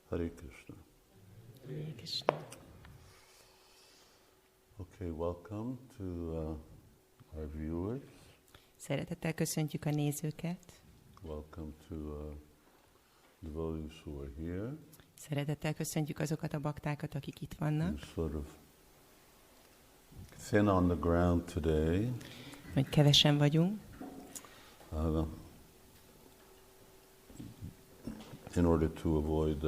Hare Krishna. Hare Krishna. Okay, welcome to our viewers. Szeretettel köszöntjük a nézőket. Welcome to devotees who are here. Szeretettel köszöntjük azokat a baktákat, akik itt vannak. We're sort of thin on the ground today. Hogy kevesen vagyunk. In order to avoid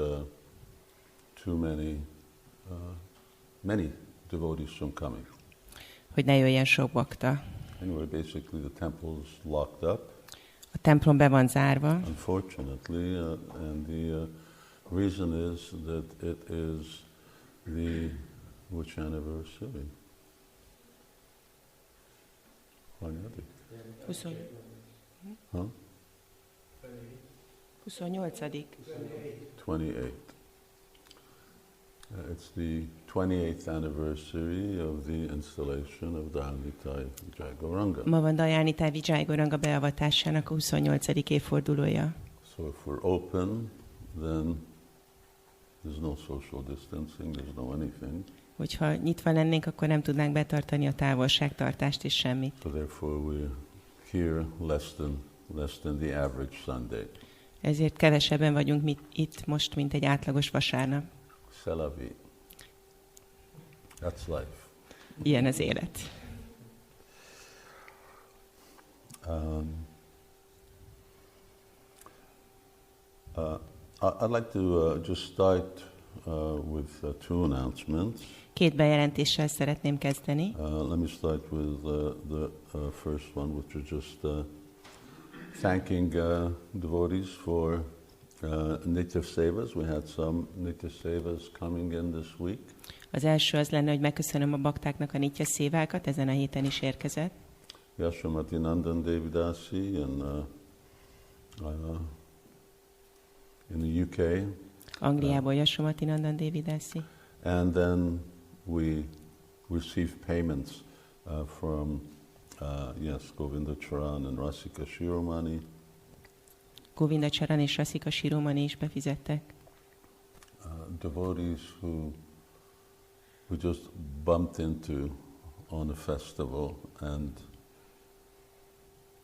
too many devotees from coming. Hogy ne jöjjön sok bakta. Anyway, basically the temple is locked up. A templom be van zárva. Unfortunately, and the reason is that it is the which anniversary? Hanyadik? 28. 28. It's the 28th anniversary of the installation of Dayanitai Vijay Gouranga. Ma van Dayanitai Vijay Gouranga beavatásának a 28. évfordulója. So if we're open, then there's no social distancing, there's no anything. Hogyha nyitva lennénk, akkor nem tudnánk betartani a távolságtartást és semmit. So therefore we're here less than the average Sunday. Ezért kevesebben vagyunk itt most, mint egy átlagos vasárnap. C'est la vie. That's life. Ilyen az élet. I'd like to just start with two announcements. Két bejelentéssel szeretném kezdeni. Let me start with the first one, which is just thanking devotees for Nitya Sevas. We had some Nitya Sevas coming in this week. Az első az lenne, hogy megköszönöm a baktáknak a Nitya Szévákat, ezen a héten is érkezett. Yashamati Nandan Devidasi in the UK. Angliából Yashamati Nandan Devidasi. And then we received payments from Govinda Charan and Rasika Shiromani. Govinda Charan és Rasika Shiromani is befizettek. Devotees who just bumped into on a festival and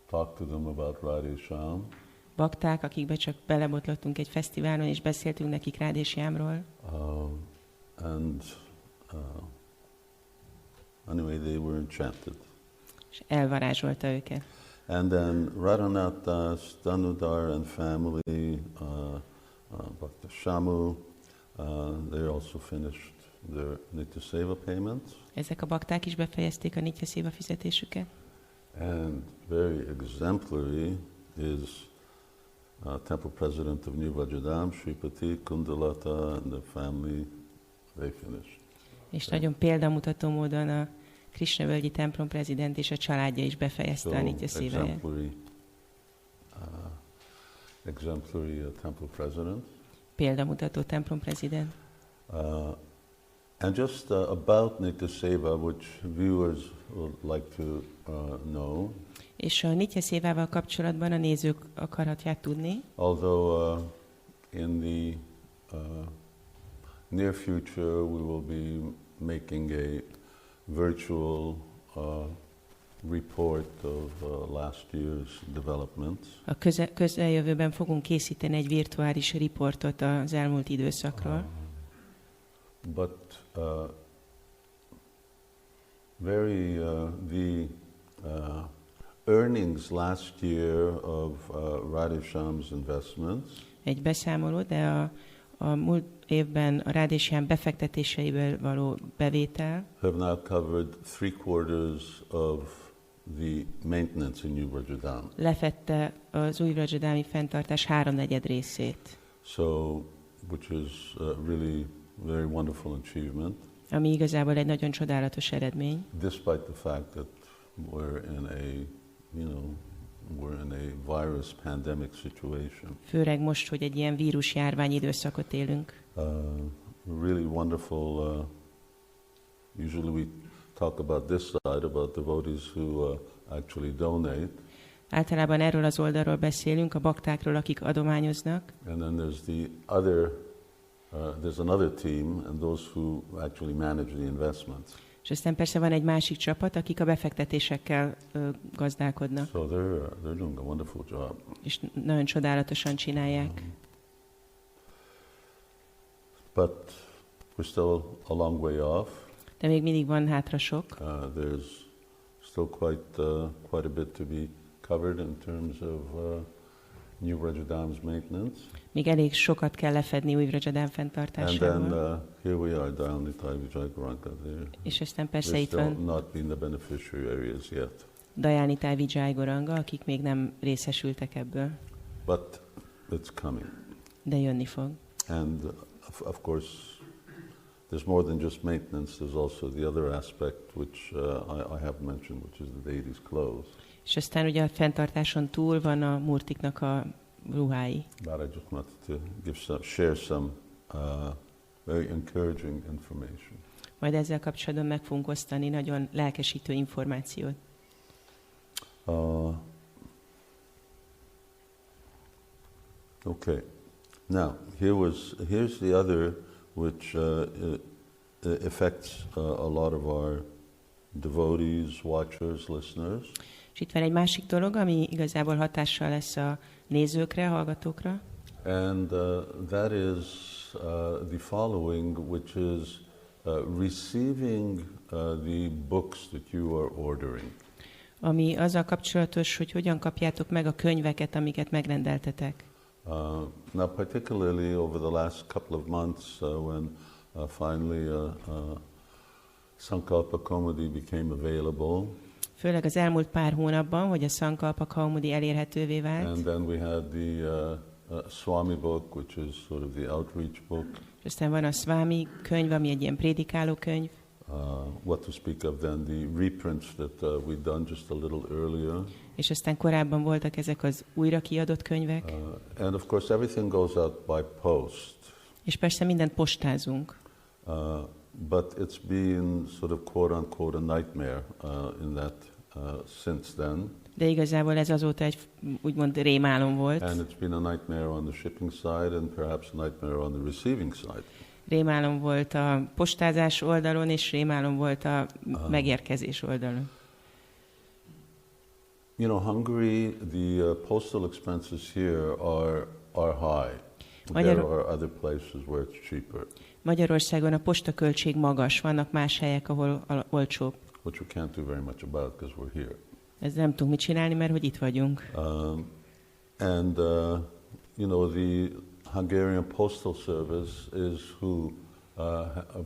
talked to them about Radhe Shyam. Bakták, akikbe csak belebotlottunk egy fesztiválon, és beszéltünk nekik Radhe Shyamról. Anyway, they were enchanted. És elvarázsolta őket. And then Radhanath Das, Danudar and family, Bhakta Shamu, they also finished their Nitya Seva payments. Ezek a bakták is befejezték a Nitya Seva fizetésüket. And very exemplary is Temple President of New Vajradham, Sripati Kundalata and the family, they finished. És nagyon példamutató módon a Krishnavölgyi templom prezident és a családja is befejezte a Nitya Széváját. Exemplary temple president. Példamutató templom prezident. And just about Nitya Seva, which viewers would like to know. És a Nitya Szévával kapcsolatban a nézők akarhatják tudni. Although in the near future we will be making a virtual report of last year's developments. A közeljövőben fogunk készíteni egy virtuális riportot az elmúlt időszakról. But the earnings last year of Radhe Shyam's investments. Egy beszámoló, de a múlt évben a Radhe Shyam befektetéseiből való bevétel have now covered 3/4 of the maintenance in New Vajradham. Lefette az új Vrajradhami fenntartás 3/4 részét. So, which is really very wonderful achievement. Ami igazából egy nagyon csodálatos eredmény. Despite the fact that we're in a virus pandemic situation. Főleg most, hogy egy ilyen vírusjárvány időszakot élünk. Really wonderful. Usually we talk about this side, about devotees who actually donate. Általában erről az oldalról beszélünk, a baktákról, akik adományoznak. And then there's the other There's another team, and those who actually manage the investments. És aztán persze van egy másik csapat, akik a befektetésekkel gazdálkodnak. So they're doing a wonderful job. És nagyon csodálatosan csinálják. But we're still a long way off. De még mindig van hátra sok. There's still quite a bit to be covered in terms of New Vrajadam's maintenance. Még elég sokat kell lefedni új Vrajadam fenntartásával. And then here we are, Dayanita Vijay Gouranga. És aztán persze itt still van not been the beneficiaries yet. Dayanita Vijay Gouranga, akik még nem részesültek ebből. But it's coming. De jönni fog. And of course, there's more than just maintenance. There's also the other aspect, which I have mentioned, which is the deity's clothes. És aztán ugye a fenntartáson túl van a murtiknak a ruhái. But I just wanted to share some very encouraging information. Majd ezzel kapcsolatban meg fogunk osztani nagyon lelkesítő információt. Okay. Now, here's the other, which affects a lot of our devotees, watchers, listeners. És itt van egy másik dolog, ami igazából hatással lesz a nézőkre, hallgatókra. And that is the following, which is receiving the books that you are ordering. Ami azzal kapcsolatos, hogy hogyan kapjátok meg a könyveket, amiket megrendeltetek. Now, particularly over the last couple of months, when finally Sankalpa Kaumudi became available. Főleg az elmúlt pár hónapban, hogy a Sankalpa Kaumudi elérhetővé vált. And then we had the Swami book, which is sort of the outreach book. És aztán van a Swami könyv, ami egy ilyen prédikáló könyv. What to speak of then, the reprints that we'd done just a little earlier. És aztán korábban voltak ezek az újra kiadott könyvek. And of course everything goes out by post. És persze mindent postázunk. But it's been sort of quote-unquote a nightmare in that since then. De igazából ez azóta egy úgymond rémálom volt. And it's been a nightmare on the shipping side and perhaps a nightmare on the receiving side. Rémálom volt a postázás oldalon, és rémálom volt a megérkezés oldalon. You know, Hungary, the postal expenses here are high. There are other places where it's cheaper. Magyarországon a postaköltség magas, vannak más helyek, ahol olcsóbb. Which we can't do very much about because we're here. Ez nem tudunk mit csinálni, mert hogy itt vagyunk. And you know, the Hungarian Postal Service is who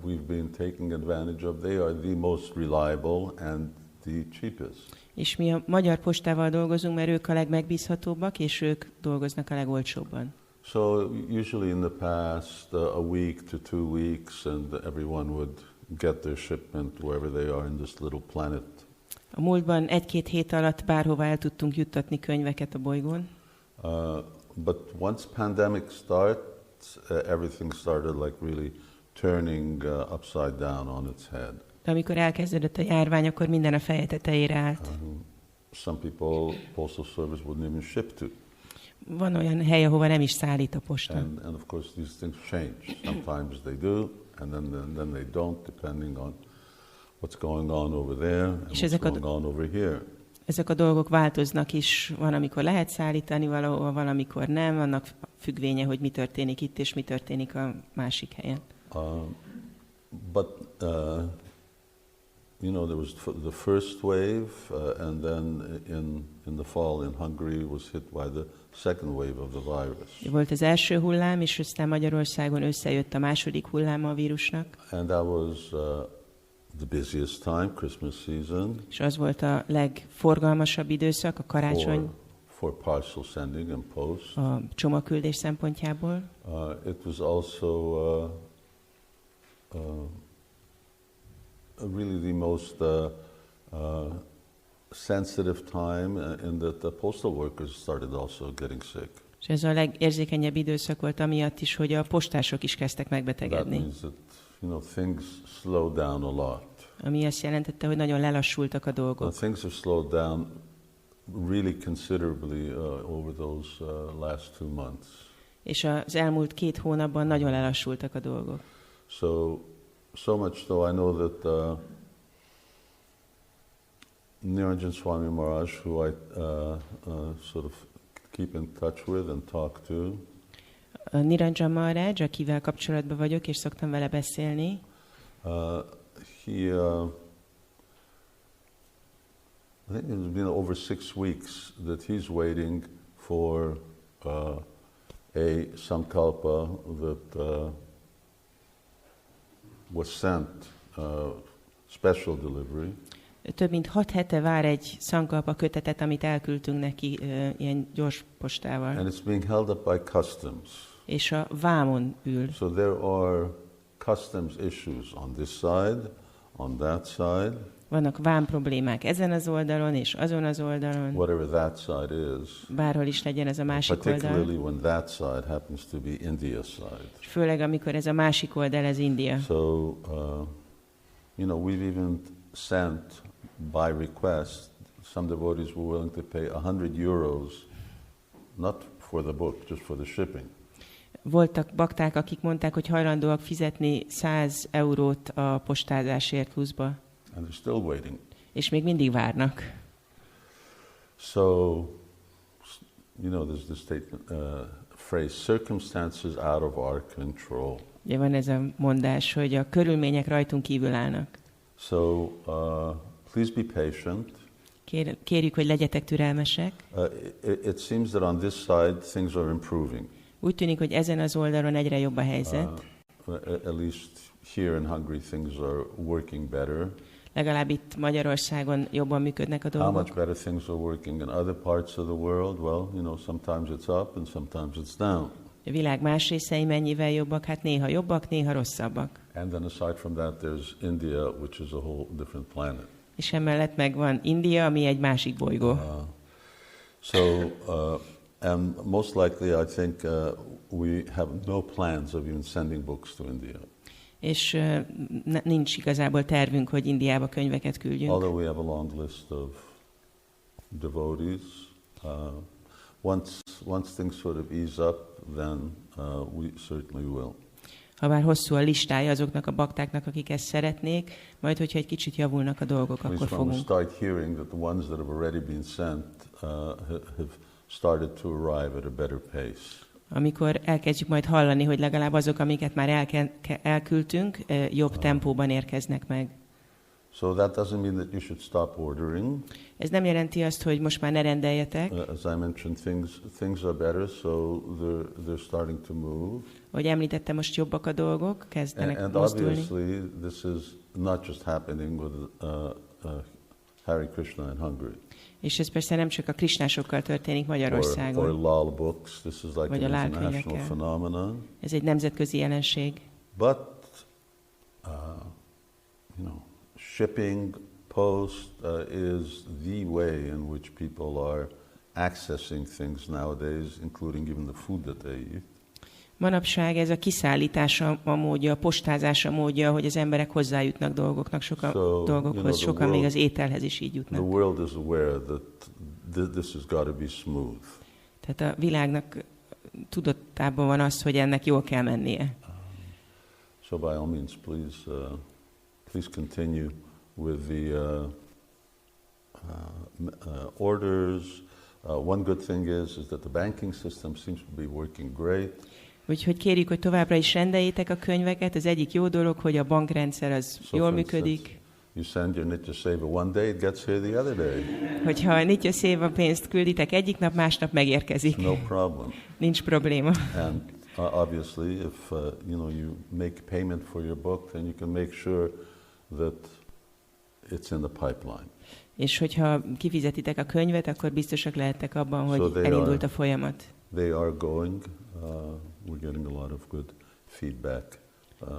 we've been taking advantage of. They are the most reliable and the cheapest. És mi a magyar postával dolgozunk, mert ők a legmegbízhatóbbak, és ők dolgoznak a legolcsóbban. So usually in the past a week to 2 weeks and everyone would get their shipment wherever they are in this little planet. A múltban 1-2 hét alatt bárhova el tudtunk juttatni könyveket a bolygón. But once pandemic starts, everything started like really turning upside down on its head. De amikor elkezdődött a járvány, akkor minden a feje tetejére állt. Some people, postal service wouldn't even ship to. Van olyan hely, ahova nem is szállít a posta. And of course these things change. Sometimes they do, and then they don't, depending on what's going on over there and what's going on over here. Ezek a dolgok változnak is. Van, amikor lehet szállítani valahova, van, amikor nem. Annak függvénye, hogy mi történik itt, és mi történik a másik helyen. But you know, there was the first wave, and then in the fall in Hungary was hit by the second wave of the virus. Volt az első hullám, és aztán Magyarországon összejött a második hullám a vírusnak. And that was the busiest time, Christmas season. És az volt a legforgalmasabb időszak, a karácsony. For parcel sending and post. A csomagküldés szempontjából. It was also really the most sensitive time in that the postal workers started also getting sick. És ez a legérzékenyebb időszak volt amiatt is, hogy a postások is kezdtek megbetegedni. That means that, you know, things slowed down a lot. Ami azt jelentette, hogy nagyon lelassultak a dolgok. Things have slowed down really considerably over those last 2 months. És az elmúlt 2 hónapban nagyon lelassultak a dolgok. So much though I know that Niranjan Swami Maharaj, who I sort of keep in touch with and talk to. Niranjan Maharaj, akivel kapcsolatban vagyok, és szoktam vele beszélni. I think it's been over 6 weeks that he's waiting for a sankalpa that was sent, special delivery. Több mint 6 hete vár egy sankalpa kötetet, amit elküldtünk neki ilyen gyors postával. And it's being held up by customs. És a vámon ül. So there are customs issues on this side, on that side. Vannak vám problémák ezen az oldalon és azon az oldalon. Whatever that side is. Bárhol is legyen ez a másik oldal. Particularly when that side happens to be India's side. Főleg amikor ez a másik oldal, ez India. So, you know, we've even sent by request, some devotees were willing to pay 100 euros, not for the book, just for the shipping. Voltak bakták, akik mondták, hogy hajlandóak fizetni 100 eurót a postázásért pluszba. And they're still waiting. És még mindig várnak. So, you know, there's this statement, phrase, circumstances out of our control. Ugye van ez a mondás, hogy a körülmények rajtunk kívül állnak. So, please be patient. Kérjük, hogy legyetek türelmesek. It seems that on this side things are improving. Úgy tűnik, hogy ezen az oldalon egyre jobb a helyzet. At least here in Hungary things are working better. Legalább itt Magyarországon jobban működnek a dolgok. How much better things are working in other parts of the world? Well, you know, sometimes it's up and sometimes it's down. A világ más részei mennyivel jobbak? Hát néha jobbak, néha rosszabbak. And then aside from that there's India, which is a whole different planet. És emellett meg van India, ami egy másik bolygó. And most likely I think we have no plans of even sending books to India. És nincs igazából tervünk, hogy Indiába könyveket küldjünk. Although we have a long list of devotees, once things sort of ease up, then we certainly will. Habár hosszú a listája azoknak a baktáknak, akik ezt szeretnék, majd hogyha egy kicsit javulnak a dolgok, akkor fogunk. We start hearing that the ones that have already been sent have started to arrive at a better pace. Amikor elkezdjük majd hallani, hogy legalább azok, amiket már elküldtünk, jobb tempóban érkeznek meg. So that doesn't mean that you should stop ordering. Ez nem jelenti azt, hogy most már ne rendeljetek. As I mentioned, things are better, so they're starting to move. Ahogy említettem, most jobbak a dolgok, kezdenek mozdulni. And obviously this is not just happening with Hare Krishna in Hungary. És ez persze nem csak a krisnásokkal történik Magyarországon. Or lal books. This is like vagy an international phenomenon. Ez egy nemzetközi jelenség. But, you know, shipping, post is the way in which people are accessing things nowadays, including even the food that they eat. Manapság ez a kiszállítása a módja, a postázása módja, hogy az emberek hozzájutnak dolgoknak, dolgokhoz, sokan még az ételhez is így jutnak. The world is aware that this has got to be smooth. Tehát a világnak tudatában van az, hogy ennek jól kell mennie. So by all means, please continue with the orders. One good thing is that the banking system seems to be working great. Úgyhogy kérjük, hogy továbbra is rendeljétek a könyveket. Az egyik jó dolog, hogy a bankrendszer az jól működik. You send your Nitya Seva one day, it gets here the other day. Hogyha a Nitya Seva pénzt külditek egyik nap, másnap megérkezik. No problem. Nincs probléma. And obviously, if you make payment for your book, then you can make sure that it's in the pipeline. És hogyha kifizetitek a könyvet, akkor biztosak lehettek abban, hogy elindult a folyamat. They are going. We're getting a lot of good feedback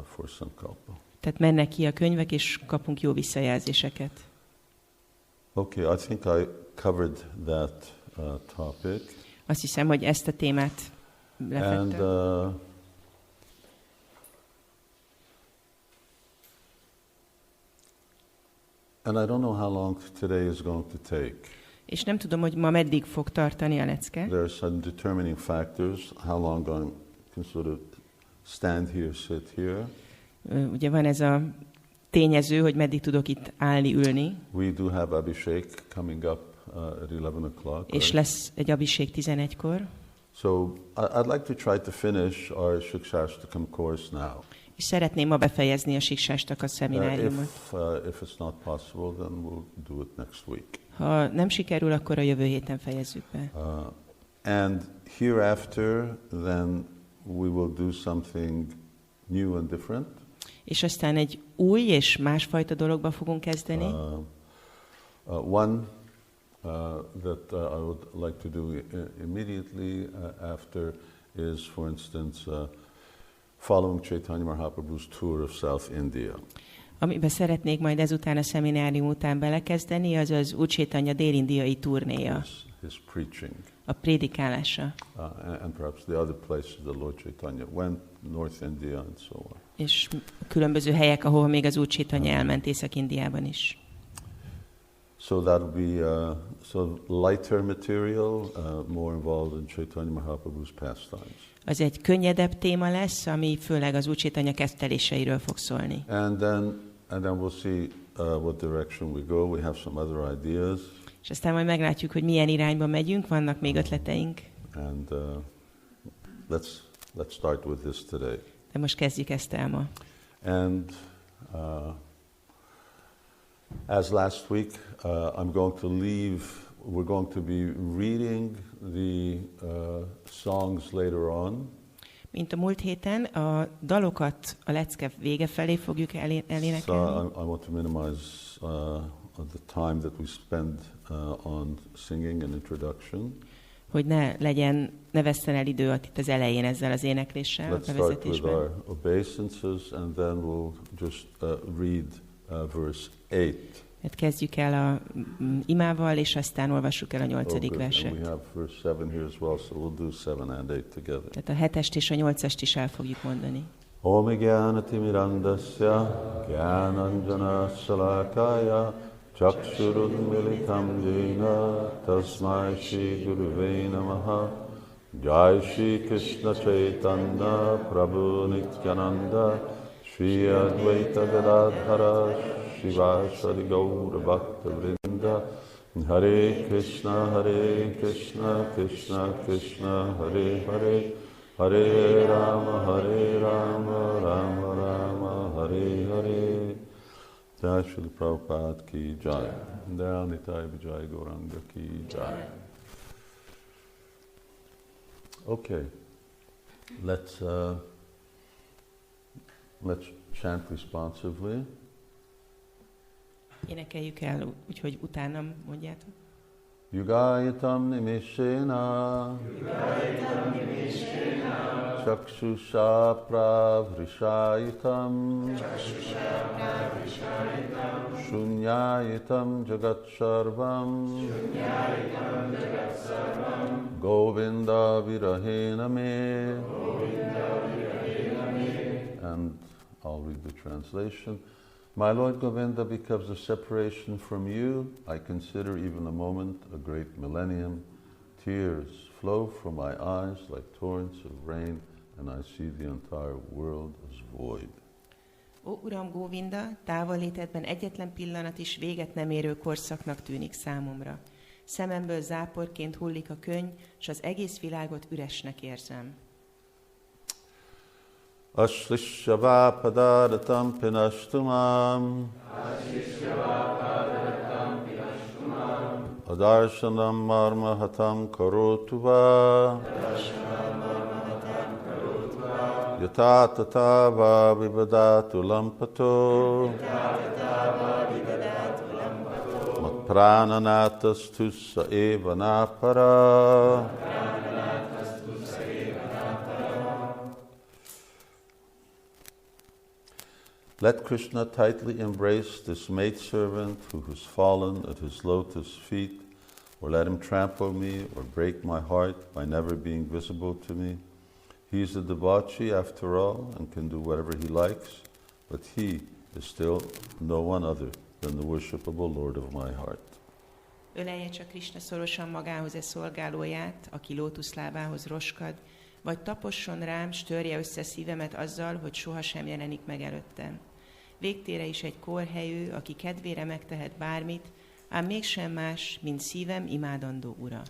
for Sankalpa. Tehát mennek ki a könyvek, és kapunk jó visszajelzéseket. Okay, I think I covered that topic. Azt hiszem, hogy ezt a témát lefettem. And I don't know how long today is going to take. És nem tudom, hogy ma meddig fog tartani a lecke. There are some determining factors, how long I can sort of stand here, sit here. Ugye van ez a tényező, hogy meddig tudok itt állni, ülni. We do have Abhishek coming up at 11 o'clock. És right? lesz egy abhishek 11-kor. So I'd like to try to finish our Siksastakam course now. És szeretném ma befejezni a Siksastakam szemináriumot. If it's not possible, then we'll do it next week. Ha nem sikerül, akkor a jövő héten fejezzük be. And hereafter, then we will do something new and different. És aztán egy új és másfajta dologba fogunk kezdeni. One that I would like to do immediately after is, for instance, following Chaitanya Mahaprabhu's tour of South India. Amiben szeretnék majd ezután a szeminárium után belekezdeni, az az Úr Chaitanya dél-indiai turnéja. His preaching. A prédikálása. And perhaps the other places the Lord Chaitanya went, North India and so on. És különböző helyek, ahol még az Úr Chaitanya elment Észak-Indiában is. So that will be sort of lighter material, more involved in Chaitanya Mahaprabhu's pastimes. Az egy könnyedebb téma lesz, ami főleg az Úr Chaitanya kezdteléseiről fog szólni. And then we'll see what direction we go. We have some other ideas. És aztán majd meglátjuk, hogy milyen irányba megyünk, vannak még ötleteink. And let's start with this today. De most kezdjük ezt el ma. And as last week, we're going to be reading the songs later on. Mint a múlt héten, a dalokat a lecke vége felé fogjuk elénekelni. So I want to minimize the time that we spend on singing and introduction. Hogy ne vesszen el idő itt az elején ezzel az énekléssel, a bevezetésben. Let's start with our obeisances, and then we'll just read verse 8. Hát kezdjük el a imával, és aztán olvassuk el a 8. verset. We have verse 7 here as well, so we'll do 7 and 8 together. Tehát a 7-est és a 8-ast is el fogjuk mondani. Om Jnanati Mirandasya Jnananjana Salakaya Chakshurunmilitam Jena Tasmai Shri Guruve Namaha Jai Shri Krishna Chaitanya Prabhu Nityananda Shri Advaita Gadadhara Shivasari Gaura Bhakta Vrinda Hare Krishna Krishna Krishna Hare Hare Hare Rama Rama Rama Hare Hare Jai Srila Prabhupada ki Jai Dayal Nitai Vijay Gouranga ki Jai. Okay, let's chant responsively. Énekeljük el, úgyhogy utánam mondjátok. Yugayatam nimishena Chakshusha pravrishayitam Shunyayitam jagat sarvam Govinda virahena me. And I'll read the translation. My Lord Govinda, because of separation from you, I consider even a moment a great millennium. Tears flow from my eyes like torrents of rain, and I see the entire world as void. Ó, Uram Govinda, távollétedben egyetlen pillanat is véget nem érő korszaknak tűnik számomra. Szememből záporként hullik a könny, s az egész világot üresnek érzem. Ashlishava padaratam pinashtumam Adarshanam marmahatam karotuva Yatatatava vibadatu lampato Mat prananatas tussa eva napara. Let Krishna tightly embrace this maidservant who has fallen at his lotus feet, or let him trample me or break my heart by never being visible to me. He is a debauchee after all and can do whatever he likes, but he is still no one other than the worshipable Lord of my heart. Ölelje csak Krisna szorosan magához szolgálóját, aki lótuszlábához roskad, vagy taposson rám, s törje össze szívemet azzal, hogy sohasem jelenik meg előttem. Végtére is egy kórhelyű, aki kedvére megtehet bármit, ám mégsem más, mint szívem imádandó ura.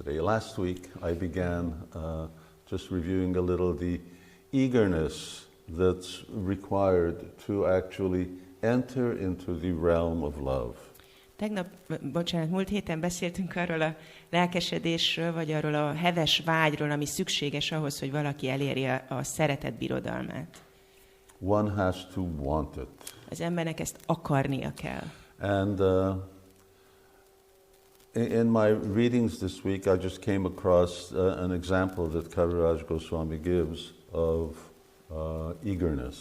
Last week I began just reviewing a little the eagerness that's required to actually enter into the realm of love. Múlt héten beszéltünk arról a lelkesedésről, vagy arról a heves vágyról, ami szükséges ahhoz, hogy valaki elérje a szeretet birodalmát. One has to want it. Az embernek ezt akarnia kell. And in my readings this week, I just came across an example that Kaviraj Goswami gives of eagerness.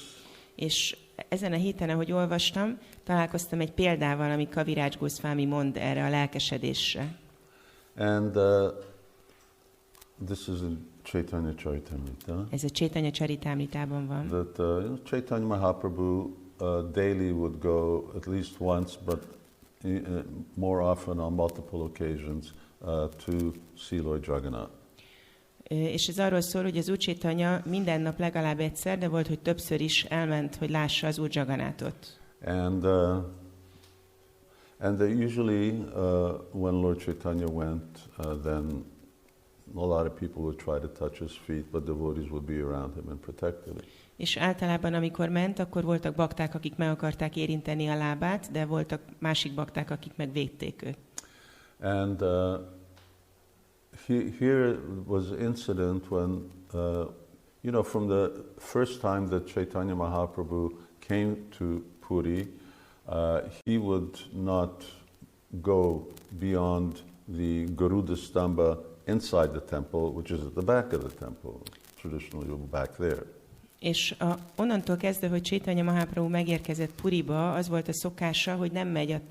És ezen a héten, ahogy olvastam, találkoztam egy példával, ami Kaviraj Goswami mond erre a lelkesedésre. And this is in Chaitanya Charitamrita. Ez a Chaitanya Charitamritában van. That Chaitanya Mahaprabhu daily would go at least once, but more often on multiple occasions to see Lord Jagannath. És ez arról szól, hogy az Úr Chaitanya minden nap legalább egyszer, de volt, hogy többször is elment, hogy lássa az Úr Jagannathot. And usually when Lord Chaitanya went, then a lot of people would try to touch his feet, but devotees would be around him and protected him. És általában, amikor ment, akkor voltak bakták, akik meg akarták érinteni a lábát, de voltak másik bakták, akik meg védték őt. And here was an incident when, from the first time that Chaitanya Mahaprabhu came to Puri, he would not go beyond the Garuda Stamba inside the temple, which is at the back of the temple, traditionally back there. És onnantól kezdve, hogy Chaitanya Mahaprabhu megérkezett Puriba, az volt a szokása, hogy nem megy a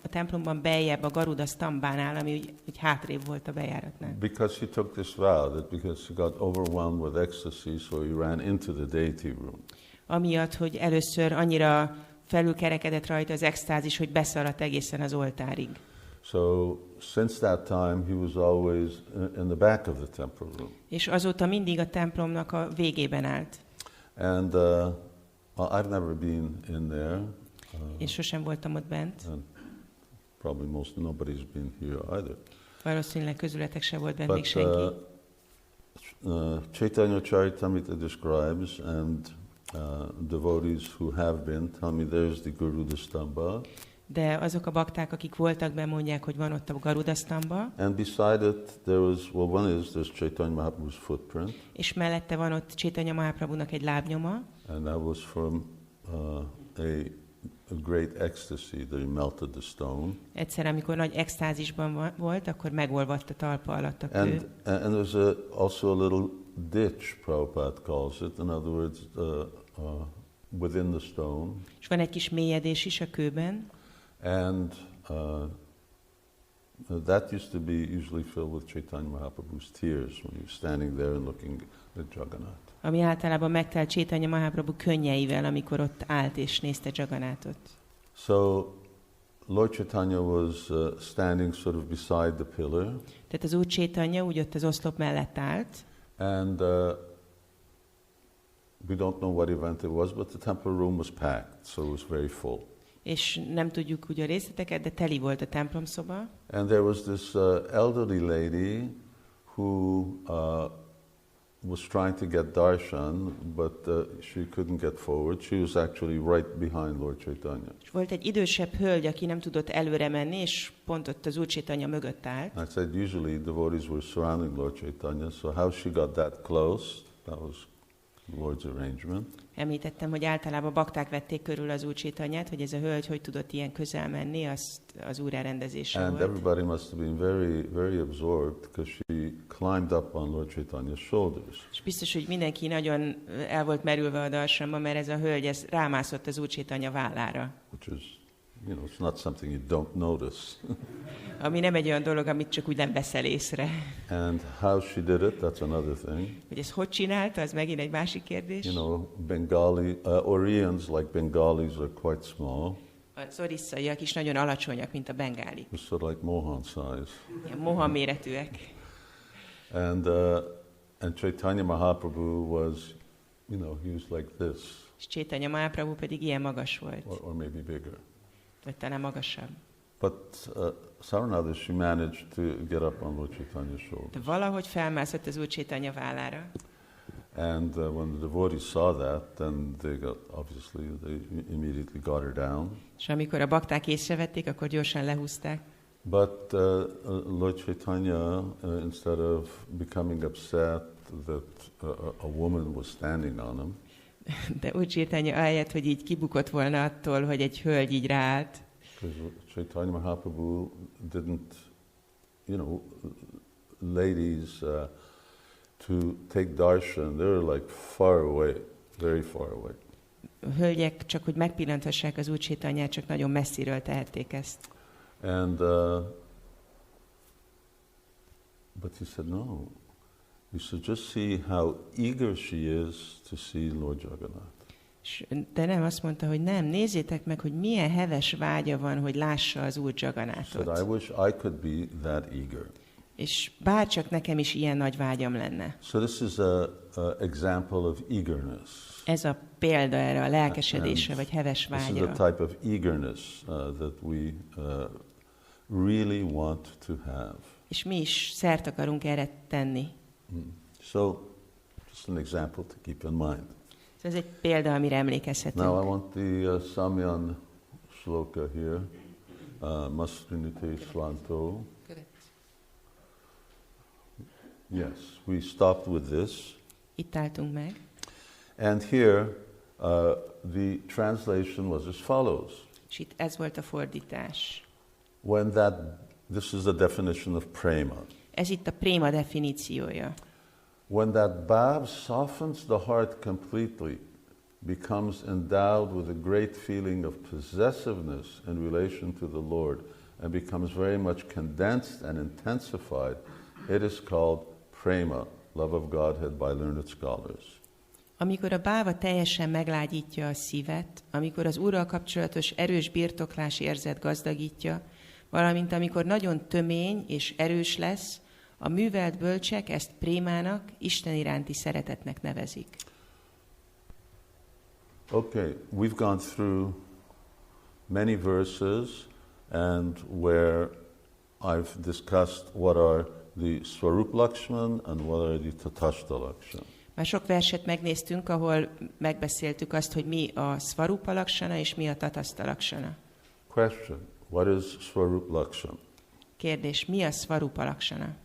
templomban beljebb a Garuda Stambánál, ami úgy hátrébb volt a bejáratnál. Because he took this vow, that because he got overwhelmed with ecstasy, so he ran into the deity room. Amiatt, hogy először annyira felülkerekedett rajta az extázis, hogy beszaladt egészen az oltárig. So since that time he was always in the back of the temple room. És azóta mindig a templomnak a végében állt. And I've never been in there. És sosem voltam ott bent. And probably nobody's been here either. Valószínűleg közületek se volt bent még senki. Chaitanya Charitamrita describes, and devotees who have been tell me there's the Garuda Stamba. De azok a bakták, akik voltak, bemondják, hogy van ott a Garuda Stamba. And beside it there was, there's Chaitanya Mahaprabhu's footprint. És mellette van ott Chaitanya Mahaprabhunak egy lábnyoma. And that was from a great ecstasy that he melted the stone. Egyszer, amikor nagy extázisban volt, akkor megolvadt a talpa alatt a kő. And there's also a little ditch, Prabhupada calls it. In other words, within the stone. És van egy kis mélyedés is a kőben. And that used to be usually filled with Chaitanya Mahaprabhu's tears when he was standing there and looking at Jagannath. Ami általában megtelt Chaitanya Mahaprabhu könnyeivel, amikor ott állt és nézte Jagannathot. So Lord Chaitanya was standing sort of beside the pillar. Tehát az Úr Chaitanya úgy ott az oszlop mellett állt. And we don't know what event it was, but the temple room was packed, so it was very full. És nem tudjuk úgy a részleteket, de teli volt a templomszoba. And there was this elderly lady who was trying to get darshan, but she couldn't get forward. She was actually right behind Lord Chaitanya. És volt egy idősebb hölgy, aki nem tudott előre menni, és pont ott az Úr Chaitanya mögött állt. I said usually devotees were surrounding Lord Chaitanya, so how she got that close, that was the Lord's arrangement. Említettem, hogy általában bakták vették körül az Úr Chaitanyát, hogy ez a hölgy hogy tudott ilyen közel menni, azt az Úr elrendezése And volt. everybody must have been very, very absorbed because she climbed up on Lord Chaitanya's shoulders. És biztos, hogy mindenki nagyon el volt merülve a darsamba, mert ez a hölgy ez rámászott az Úr Chaitanya vállára. Which is it's not something you don't notice. Ami nem egy olyan dolog, amit csak úgy nem veszel észre. And how she did it, that's another thing. Hogy ezt hogy csinálta, az megint egy másik kérdés. Bengali, Oriens like Bengalis are quite small. Az orisszaiak is nagyon alacsonyak, mint a bengálik. Sort of like Mohan size. Ilyen moha méretűek. And Chaitanya Mahaprabhu was, he was like this. És Chaitanya Mahaprabhu pedig ilyen magas volt. Or maybe bigger. Vagy talán magasabb. But Saranada, she managed to get up on Lord Chaitanya's shoulders. De valahogy felmászott az Úr Chaitanya vállára. And when the devotees saw that, then they immediately got her down. És amikor a bakták észrevették, akkor gyorsan lehúzták. But Lord Chaitanya, instead of becoming upset that a woman was standing on him, de Úr Chaitanya ahelyett, hogy így kibukott volna attól, hogy egy hölgy így ráállt. Because Chaitanya Mahaprabhu didn't, ladies to take darshan, they're like far away, very far away. A hölgyek csak, hogy megpillantassák az Úr Chaitanyát, csak nagyon messziről tehették ezt. And but he said, no, you should just see how eager she is to see Lord Jagannath. De nem, azt mondta, hogy nem, nézzétek meg, hogy milyen heves vágya van, hogy lássa az Úr Jagannathot. I wish I could be that eager. És bárcsak nekem is ilyen nagy vágyam lenne. So this is a example of eagerness. Ez a példa erre a lelkesedésre, vagy heves vágyra. This is the type of eagerness that we really want to have. És mi is szert akarunk erre tenni. So, just an example to keep in mind. Ez egy példa, amire emlékezhetünk. Now I want the Samyan shloka here. Mastrinite Svanto. Yes, we stopped with this. Itt álltunk meg. And here the translation was as follows. És itt ez volt a fordítás. This is the definition of prema. Ez itt a préma definíciója. When that bhav softens the heart completely, becomes endowed with a great feeling of possessiveness in relation to the Lord, and becomes very much condensed and intensified, it is called prema, love of Godhead by learned scholars. Amikor a báva teljesen meglágyítja a szívet, amikor az Úrral kapcsolatos erős birtoklás érzet gazdagítja, valamint amikor nagyon tömény és erős lesz, a művelt bölcsek ezt prémának, Isten iránti szeretetnek nevezik. Okay, we've gone through many verses and where I've discussed what are the Swarup Lakshman and what are the Tatashta Lakshman. Már sok verset megnéztünk, ahol megbeszéltük azt, hogy mi a Swarupa Lakshana és mi a Tatastha Lakshana. Question, what is Swarup Lakshana? Kérdés, mi a Swarupa Lakshana?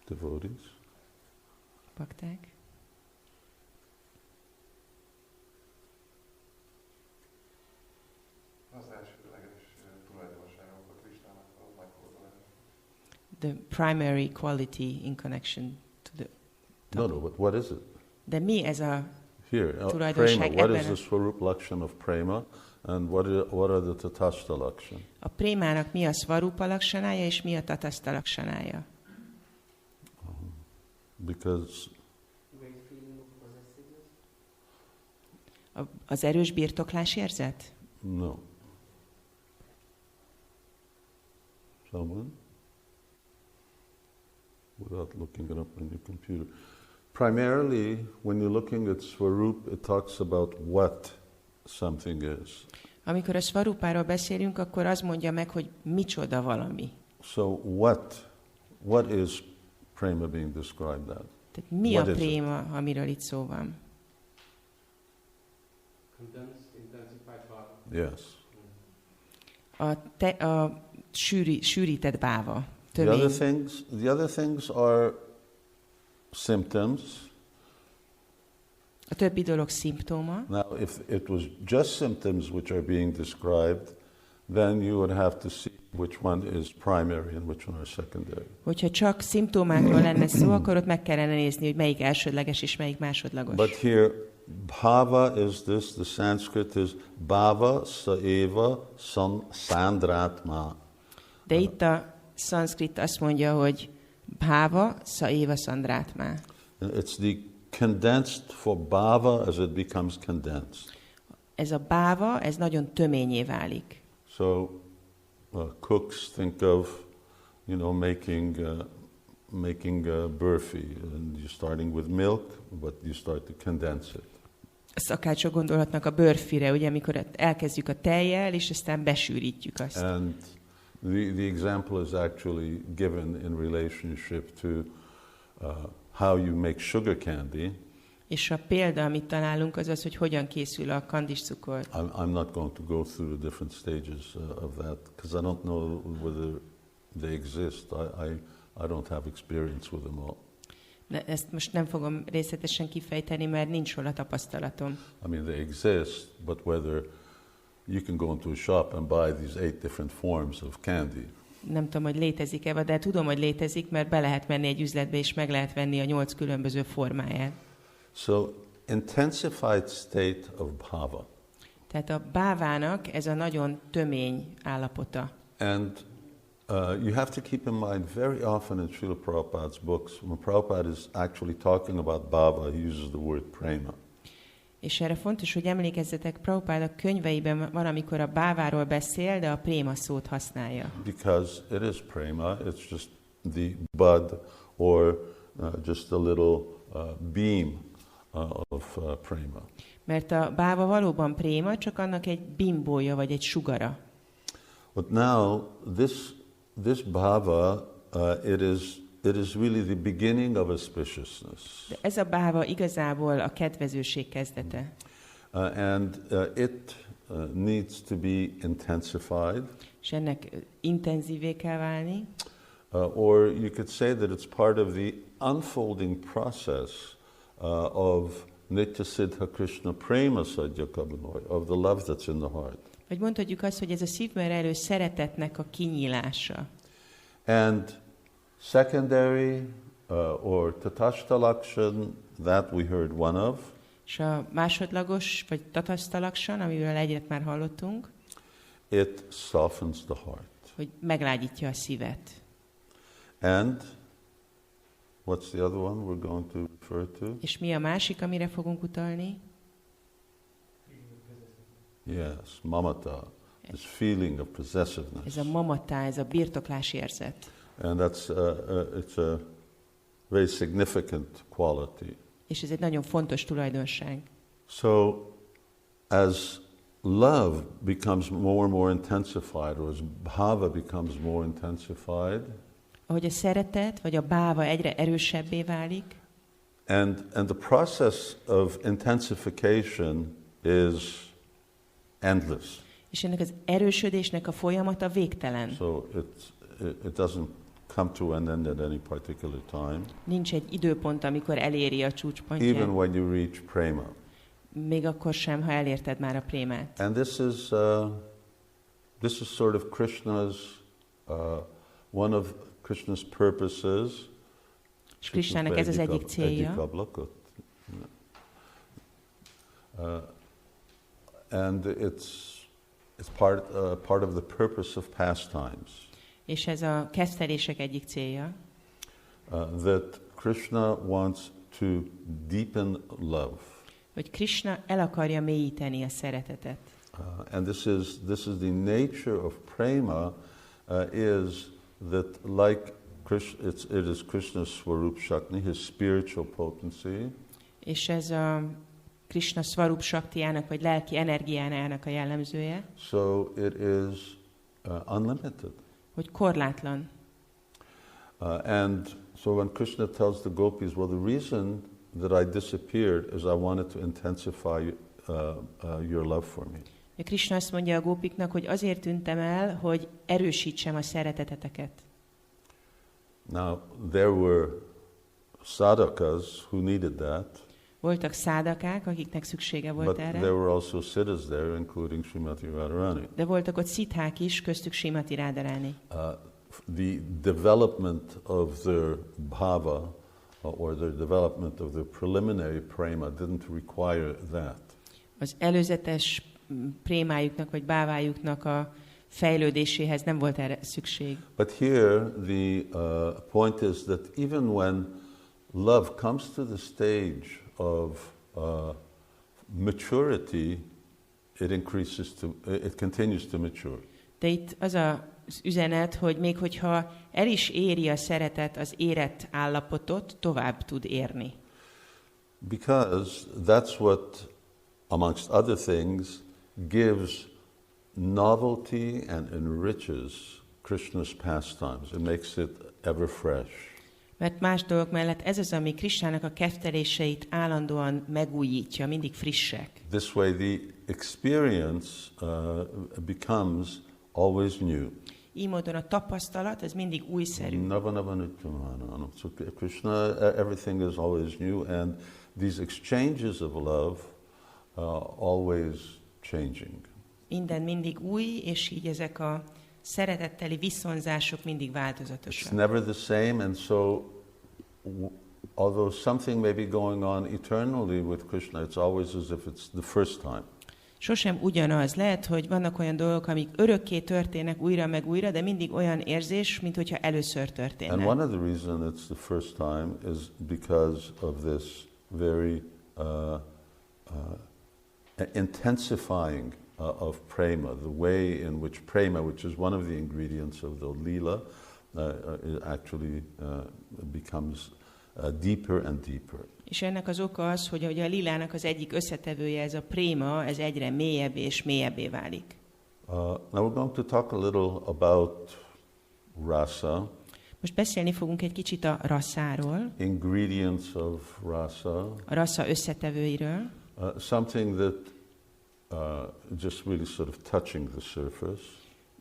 Devotees. Bakták. The primary quality in connection to the... No, but what is it? De mi ez a Here, tulajdonság prema. What is ebben? the Swarup Lakshana of prema and what are the Tatashta Lakshana? A prémának mi a Swarupa Lakshanája és mi a Tatastha Lakshanája? Because Az erős birtoklás érzet? no. Someone? Without looking it up on your computer. Primarily, when you're looking at Swarup, it talks about what something is. Amikor a Swarupáról beszélünk, akkor az mondja meg, hogy micsoda valami. So what is prema being described as? Tehát mi a préma, amiről itt szó van? Yes. A sűrített báva. The other things are symptoms. A többi dolog szimptóma. Now, if it was just symptoms which are being described, then you would have to see which one is primary and which one are secondary. Hogyha csak szimptomákról lenne szó, akkor ott meg kellene nézni, hogy melyik elsődleges és melyik másodlagos. But here bhava is this, the Sanskrit is bhava saeva sandratma. De itt a szanszkrit azt mondja, hogy bhava saeva sandratma. It's the condensed for bhava as it becomes condensed. Ez a bhava, ez nagyon töményé válik. So cooks think of, making burfi, and you're starting with milk, but you start to condense it. A szakácsok gondolhatnak a bőrfire, ugye, amikor elkezdjük a tejjel, és aztán besűrítjük azt. And the example is actually given in relationship to how you make sugar candy. És a példa, amit találunk, az az, hogy hogyan készül a kandiscukor. I'm not going to go through the different stages of that, because I don't know whether they exist. I don't have experience with them all. Ezt most nem fogom részletesen kifejteni, mert nincs róla tapasztalatom. I mean, they exist, but whether you can go into a shop and buy these 8 different forms of candy. Nem tudom, hogy létezik-e, de tudom, hogy létezik, mert be lehet menni egy üzletbe, és meg lehet venni a 8 különböző formáját. So, intensified state of bhava. Tehát a bávának ez a nagyon tömény állapota. And you have to keep in mind very often in Srila Prabhupada's books, when Prabhupada is actually talking about bhava, he uses the word prema. És erre fontos, hogy emlékezzetek, Prabhupada könyveiben van, amikor a báváról beszél, de a préma szót használja. Because it is prema, it's just the bud or just a little beam of prema. Mert a báva valóban préma, csak annak egy bimbója vagy egy sugara. But now this bhava, it is really the beginning of auspiciousness. De ez a báva igazából a kedvezőség kezdete. And it needs to be intensified. És ennek intenzívé kell válni. Or you could say that it's part of the unfolding process of Nitya Siddha Krishna Prema Sadhya Kabanoy, of the love that's in the heart. Vagy mondhatjuk azt, hogy ez a szívben rejlő szeretetnek a kinyílása. And secondary or tatashta lakshan, that we heard one of. És a másodlagos, vagy tatashta lakshan, amiről egyet már hallottunk, it softens the heart. Hogy meglágyítja a szívet. And what's the other one we're going to refer to? És mi a másik, amire fogunk utalni? Yes, mamata, this feeling of possessiveness. Ez a mamata, ez a birtoklási érzet. And that's it's a very significant quality. És ez egy nagyon fontos tulajdonság. So, as love becomes more and more intensified, or as bhava becomes more intensified, ahogy a szeretet vagy a báva egyre erősebbé válik, and the process of intensification is endless. és ennek az erősödésnek a folyamata végtelen. So it doesn't come to an end at any particular time. Nincs egy időpont, amikor eléri a csúcspontját. Even when you reach prema. Még akkor sem, ha elérted már a prémát. And this is sort of Krishna's one of Krishna's purposes. És Krishnának ez az egyik célja. And it's part of the purpose of pastimes. És ez a kezdtelések egyik célja. That Krishna wants to deepen love. Hogy Krishna el akarja mélyíteni a szeretetet. And this is the nature of prema is that like Krishna, it is Krishna's Swarup Shakti, his spiritual potency. És ez a Krishna Swarup Shaktiának vagy lelki energiájának a jellemzője. So it is unlimited. Hogy korlátlan. And so when Krishna tells the gopis, well, the reason that I disappeared is I wanted to intensify your love for me. Krishna azt mondja a gópiknak, hogy azért tűntem el, hogy erősítsem a szereteteteket. Now, there were sadhakas who needed that. Voltak szádakák, akiknek szüksége volt erre. But there were also siddhas there, including Srimati Radharani. De voltak ott szithák is, köztük Srimati Radharani. The development of their bhava or the development of the preliminary prema didn't require that. Az előzetes prémájuknak vagy bávájuknak a fejlődéséhez nem volt erre szükség. But here the point is that even when love comes to the stage of maturity, it continues to mature. De itt az az üzenet, hogy még hogyha el is éri a szeretet az érett állapotot, tovább tud érni. Because that's what, amongst other things, gives novelty and enriches Krishna's pastimes. It makes it ever fresh. Mert más dolgok mellett ez az, ami Krisnának a ketteléseit állandóan megújítja, mindig frissek. This way the experience becomes always new. Így módon a tapasztalat az mindig újszerű. So Krishna, everything is always new, and these exchanges of love always changing. Minden mindig új, és így ezek a szeretetteli viszonzások mindig változatosak. It's never the same, and so although something may be going on eternally with Krishna, it's always as if it's the first time. Sosem ugyanaz. Lehet, hogy vannak olyan dolgok, amik örökké történnek újra meg újra, de mindig olyan érzés, mint hogyha először történne. And one of the reasons it's the first time is because of this very intensifying of prema, the way in which prema, which is one of the ingredients of the lila, actually becomes deeper and deeper. És ennek az oka az, hogy a lilának az egyik összetevője, ez a préma, ez egyre mélyebb és mélyebbé válik. Now we're going to talk a little about rasa. Most beszélni fogunk egy kicsit a raszáról. Ingredients of rasa. A rasa összetevőiről. Something that just really sort of touching the surface.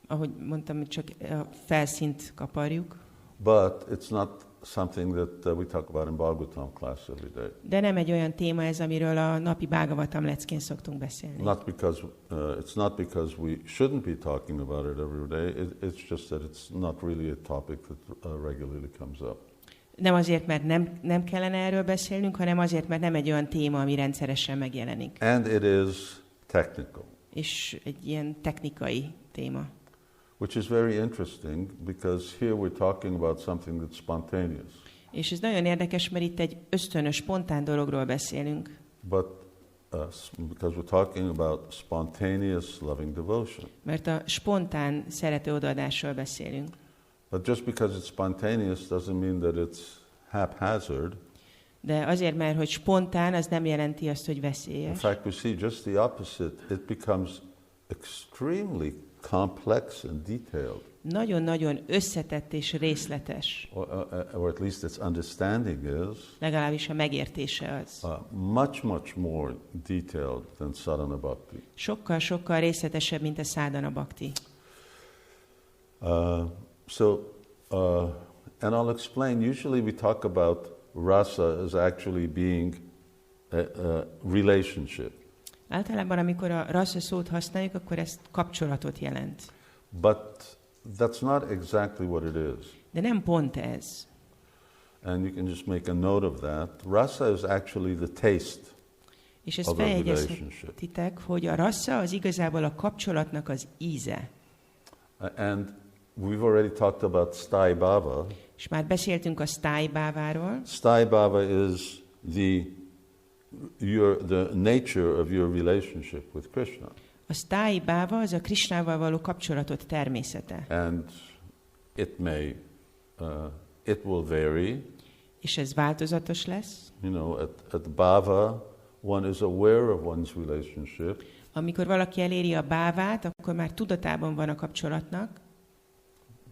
Ahogy mondtam, csak a felszínt kaparjuk. But it's not something that we talk about in Bhagavatam class every day. De nem egy olyan téma ez, amiről a napi Bhagavatam leckén szoktunk beszélni. It's not because we shouldn't be talking about it every day. It's just that it's not really a topic that regularly comes up. Nem azért, mert nem kellene erről beszélnünk, hanem azért, mert nem egy olyan téma, ami rendszeresen megjelenik. And it is technical. És egy ilyen technikai téma. Which is very interesting, because here we're talking about something that's spontaneous. És ez nagyon érdekes, mert itt egy ösztönös, spontán dologról beszélünk. But because we're talking about spontaneous loving devotion. Mert a spontán szerető odaadásról beszélünk. But just because it's spontaneous doesn't mean that it's haphazard. De azért, mert hogy spontán, az nem jelenti azt, hogy veszélyes. In fact, we see just the opposite. It becomes extremely complex and detailed. Nagyon-nagyon összetett és részletes. Or at least its understanding is. Legalábbis a megértése az. Much more detailed than sadhana bhakti. Sokkal részletesebb, mint a sadhana bhakti. And I'll explain. Usually we talk about rasa as actually being a relationship. Általában, amikor a rasa szót használjuk, akkor ez kapcsolatot jelent. But that's not exactly what it is. De nem pont ez. And you can just make a note of that. Rasa is actually the taste és ezt feljegyezhetitek, hogy a rasa az igazából a kapcsolatnak az íze. And we've already talked about Sthai Bhava. És már beszéltünk a Sthai Bháváról. Sthai Bhava is the nature of your relationship with Krishna. A Sthai Bhava az a Krishnával való kapcsolatot természete. And it will vary. És ez változatos lesz. You know, at Bhava, one is aware of one's relationship. Amikor valaki eléri a bávát, akkor már tudatában van a kapcsolatnak.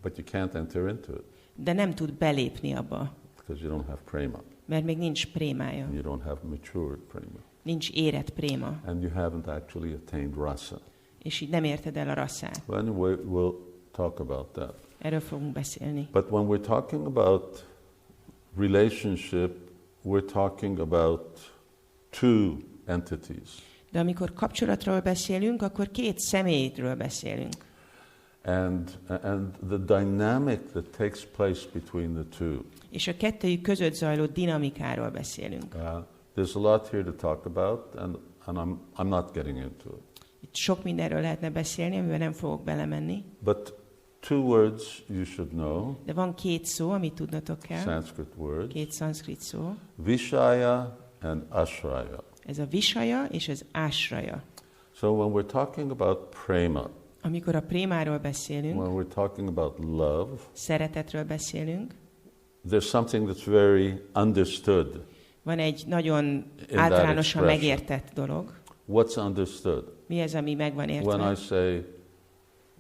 But you can't enter into it. De nem tud belépni abba. Because you don't have prema. Mert még nincs prémája. And you don't have matured prema. Nincs érett préma. And you haven't actually attained rasa. És így nem érted el a rasszát. Well, anyway, we'll talk about that. Erről fogunk beszélni. But when we're talking about relationship, we're talking about two entities. De amikor kapcsolatról beszélünk, akkor két személyről beszélünk. And the dynamic that takes place between the two. És a kettőjük között zajló dinamikáról beszélünk. There's a lot here to talk about, and I'm not getting into it. Itt sok mindenről lehetne beszélni, amiben nem fogok belemenni. But two words you should know. De van két szó, amit tudnotok kell. Sanskrit words. Két szanszkrit szó. Vishaya and ashraya. Ez a visaya és az ásraja. So when we're talking about prema, amikor a prémáról beszélünk, when we're talking about love, szeretetről beszélünk, there's something that's very understood. Van egy nagyon általánosan megértett dolog. What's understood? Mi ez, ami meg van értve? When I say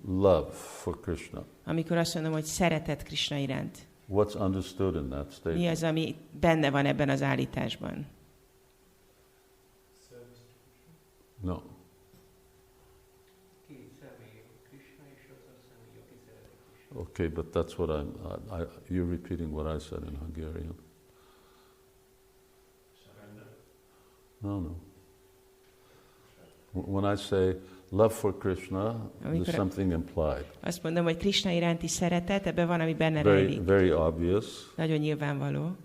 love for Krishna. Amikor azt mondom, hogy szeretet Krishna iránt. What's understood in that statement? Mi az, ami benne van ebben az állításban? No. Okay, but that's what you're repeating what I said in Hungarian. No. When I say love for Krishna, there's something implied. Azt mondom, hogy Krishna iránti szeretet, ebben van, ami benne rejlik. Very obvious. Nagyon nyilvánvaló.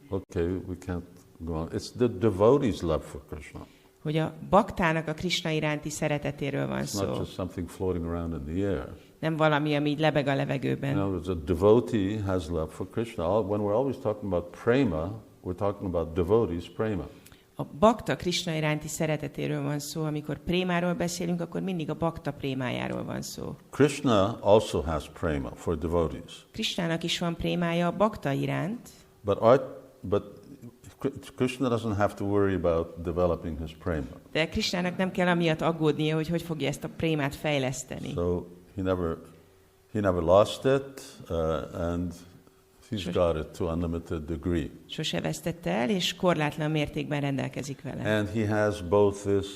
Okay, we can't go on. It's the devotee's love for Krishna. Hogy a baktának a Krishna iránti szeretetéről van szó. It's not just something floating around in the air. Nem valami, ami így lebeg a levegőben. No, a devotee has love for Krishna. When we're always talking about prema, we're talking about devotees' prema. A bakta Krishna iránti szeretetéről van szó. Amikor prémáról beszélünk, akkor mindig a bakta prémájáról van szó. Krishna also has prema for devotees. Krishnának is van prémája a bakta iránt. But Krishna doesn't have to worry about developing his prema. De Krishnának nem kell amiatt aggódnia, hogy fogja ezt a prémát fejleszteni. So he never lost it, and he's got it to unlimited degree. Sose vesztette el, és korlátlan mértékben rendelkezik vele. And he has both this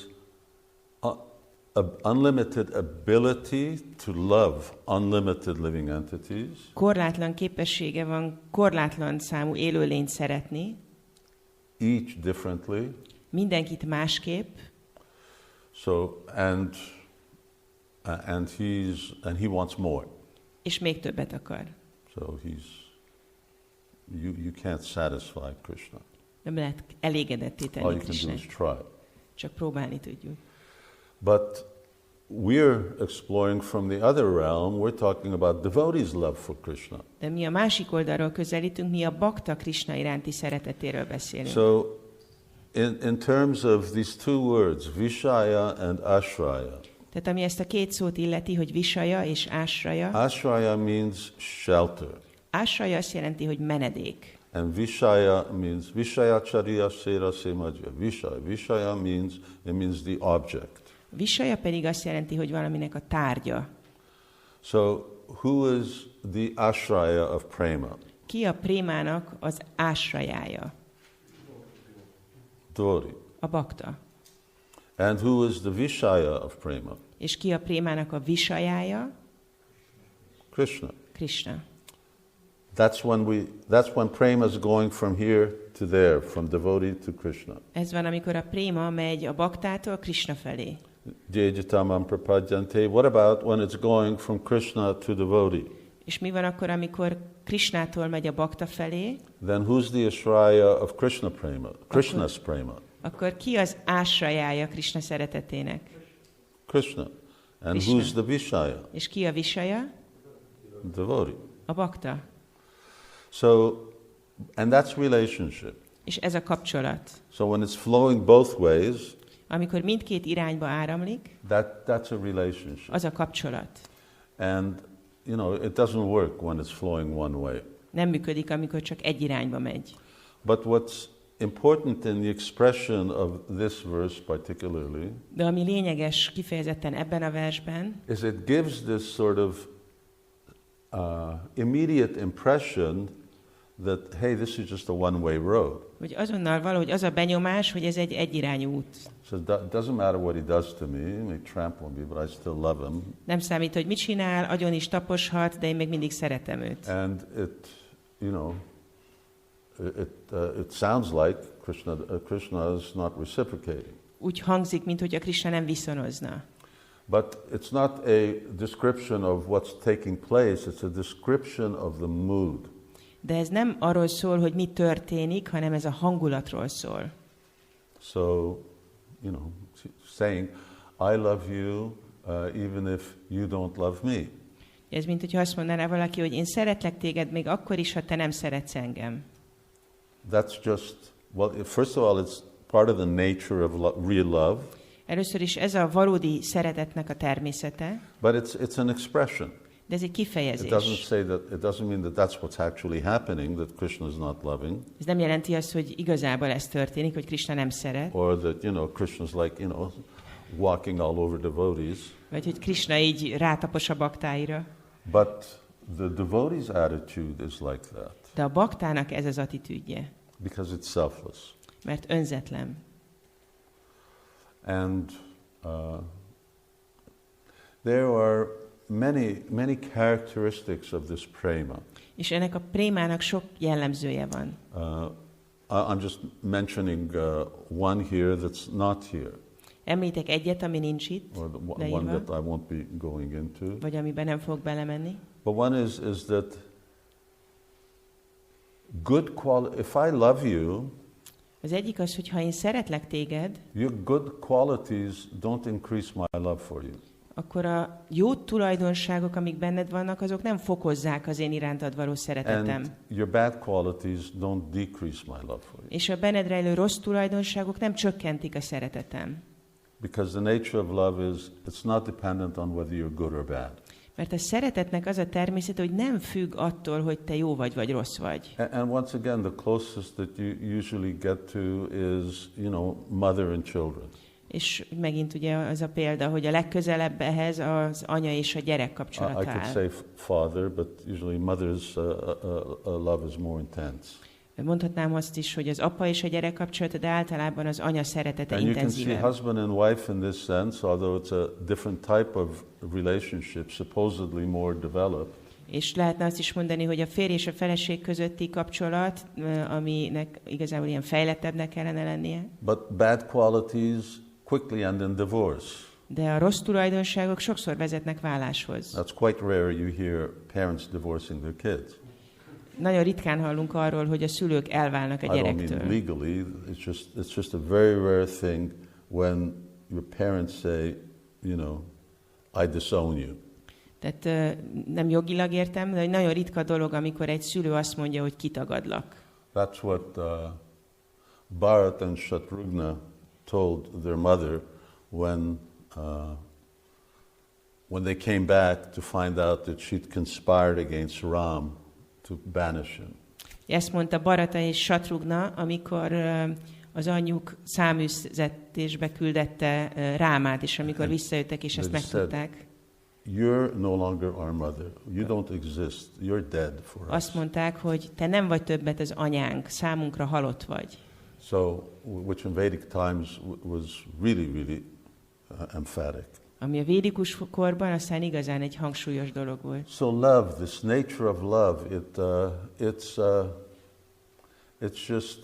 unlimited ability to love unlimited living entities. Korlátlan képessége van korlátlan számú élőlényt szeretni. Each differently. Mindenkit másképp. So and he wants more. És még többet akar. So you can't satisfy Krishna. Nem lehet elégedetté tenni Krishnát. Csak próbálni tudjuk. But we're exploring from the other realm. We're talking about devotees' love for Krishna. De mi a másik oldalról közelítünk, mi a bakta Krishna iránti szeretetéről beszélünk. So in terms of these two words, Vishaya and Ashraya. Tehát ami ezt a két szót illeti, hogy Vishaya és Ashraya. Ashraya means shelter. Ashraya azt jelenti, hogy menedék. And Vishaya means Vishaya Charya Sera Semajya. Vishaya means the object. Vishaya pedig azt jelenti, hogy valaminek a tárgya. So who is the Ashraya of Prema? Ki a prémának az ásrajája? Devotee. A bakta. And who is the Vishaya of Prema? És ki a prémának a visajája? Krishna. Krishna. That's when prema is going from here to there, from devotee to Krishna. Ez van, amikor a préma megy a baktától Krishna felé. Jejitamam prapadyante. What about when it's going from Krishna to devotee? És mi van akkor, amikor Krishnától megy a bakta felé? Then who's the ashraya of Krishna prema? Krishna's prema. Akkor ki az ásrajája Krishna szeretetének? Krishna. And Krishna. who's the vishaya? És ki a visaya? Devotee. A bakta. So, and that's relationship. És ez a kapcsolat. So when it's flowing both ways, amikor mindkét irányba áramlik, that's a relationship. Az a kapcsolat. And it doesn't work when it's flowing one way. Nem működik, amikor csak egy irányba megy. But what's important in the expression of this verse particularly, de ami lényeges kifejezetten ebben a versben, is it gives this sort of immediate impression that, hey, this is just a one-way road. Hogy azonnal valahogy az a benyomás, hogy ez egy egyirányú út. So it doesn't matter what he does to me, he may trample me, but I still love him. Nem számít, hogy mit csinál, agyon is taposhat, de én még mindig szeretem őt. And it sounds like Krishna is not reciprocating. Úgy hangzik, minthogy a Krishna nem viszonozna. But it's not a description of what's taking place, it's a description of the mood. De ez nem arról szól, hogy mi történik, hanem ez a hangulatról szól. So, you know, saying, I love you even if you don't love me. Ez mint hogyha azt mondaná valaki, hogy én szeretlek téged még akkor is, ha te nem szeretsz engem. That's just, well, first of all, it's part of the nature of real love. Először is ez a valódi szeretetnek a természete. But it's an expression. De ez egy kifejezés. It doesn't mean that that's what's actually happening, that Krishna is not loving. Ez nem jelenti azt, hogy igazából ez történik, hogy Krishna nem szeret. Or that, you know, Krishna's like, you know, walking all over devotees. Vagy hogy Krishna így rátapos a baktáira. But the devotee's attitude is like that. De a baktának ez az attitűdje. Because it's selfless. Mert önzetlen. And there are many characteristics of this prema. És ennek a prémának sok jellemzője van. I'm just mentioning one here that's not here. Említek egyet, ami nincs itt, or one that I won't be going into. Vagy amiben nem fogok belemenni. But one is that if I love you, az egyik az, hogy ha én szeretlek téged, your good qualities don't increase my love for you. Akkor a jó tulajdonságok, amik benned vannak, azok nem fokozzák az én irántad való szeretetem. And your bad qualities don't decrease my love for you. És a benned rejlő rossz tulajdonságok nem csökkentik a szeretetem. Because the nature of love is, it's not dependent on whether you're good or bad. Mert a szeretetnek az a természete, hogy nem függ attól, hogy te jó vagy rossz vagy. And once again, the closest that you usually get to is, you know, mother and children. És megint ugye az a példa, hogy a legközelebb ehhez az anya és a gyerek kapcsolata I could áll. say father, but usually mother's love is more intense. Mondhatnám azt is, hogy az apa és a gyerek kapcsolata, de általában az anya szeretete intenzívebb. And you can see husband and wife in this sense, although it's a different type of relationship, supposedly more developed. És lehetne azt is mondani, hogy a férj és a feleség közötti kapcsolat, aminek igazából ilyen fejlettebbnek kellene lennie. But bad qualities quickly end in divorce. De a rossz tulajdonságok sokszor vezetnek váláshoz. That's quite rare you hear parents divorcing their kids. Nagyon ritkán hallunk arról, hogy a szülők elválnak a gyerektől. I don't mean legally, it's just a very rare thing when your parents say, you know, I disown you. Tehát nem jogilag értem, de egy nagyon ritka dolog, amikor egy szülő azt mondja, hogy kitagadlak. That's what Bharat and Shatrugna told their mother when they came back to find out that she'd conspired against Ram to banish him. Ezt mondta Bharata és Shatrugna, amikor az anyjuk száműzetésbe küldette Rámát, és amikor visszajöttek, és ezt megtudták. You're no longer our mother. You don't exist. You're dead for us. Azt mondták, hogy te nem vagy többet az anyánk, számunkra halott vagy. So, which in Vedic times was really emphatic. Ami a védikus korban aztán igazán egy hangsúlyos dolog volt. So love, this nature of love, it's just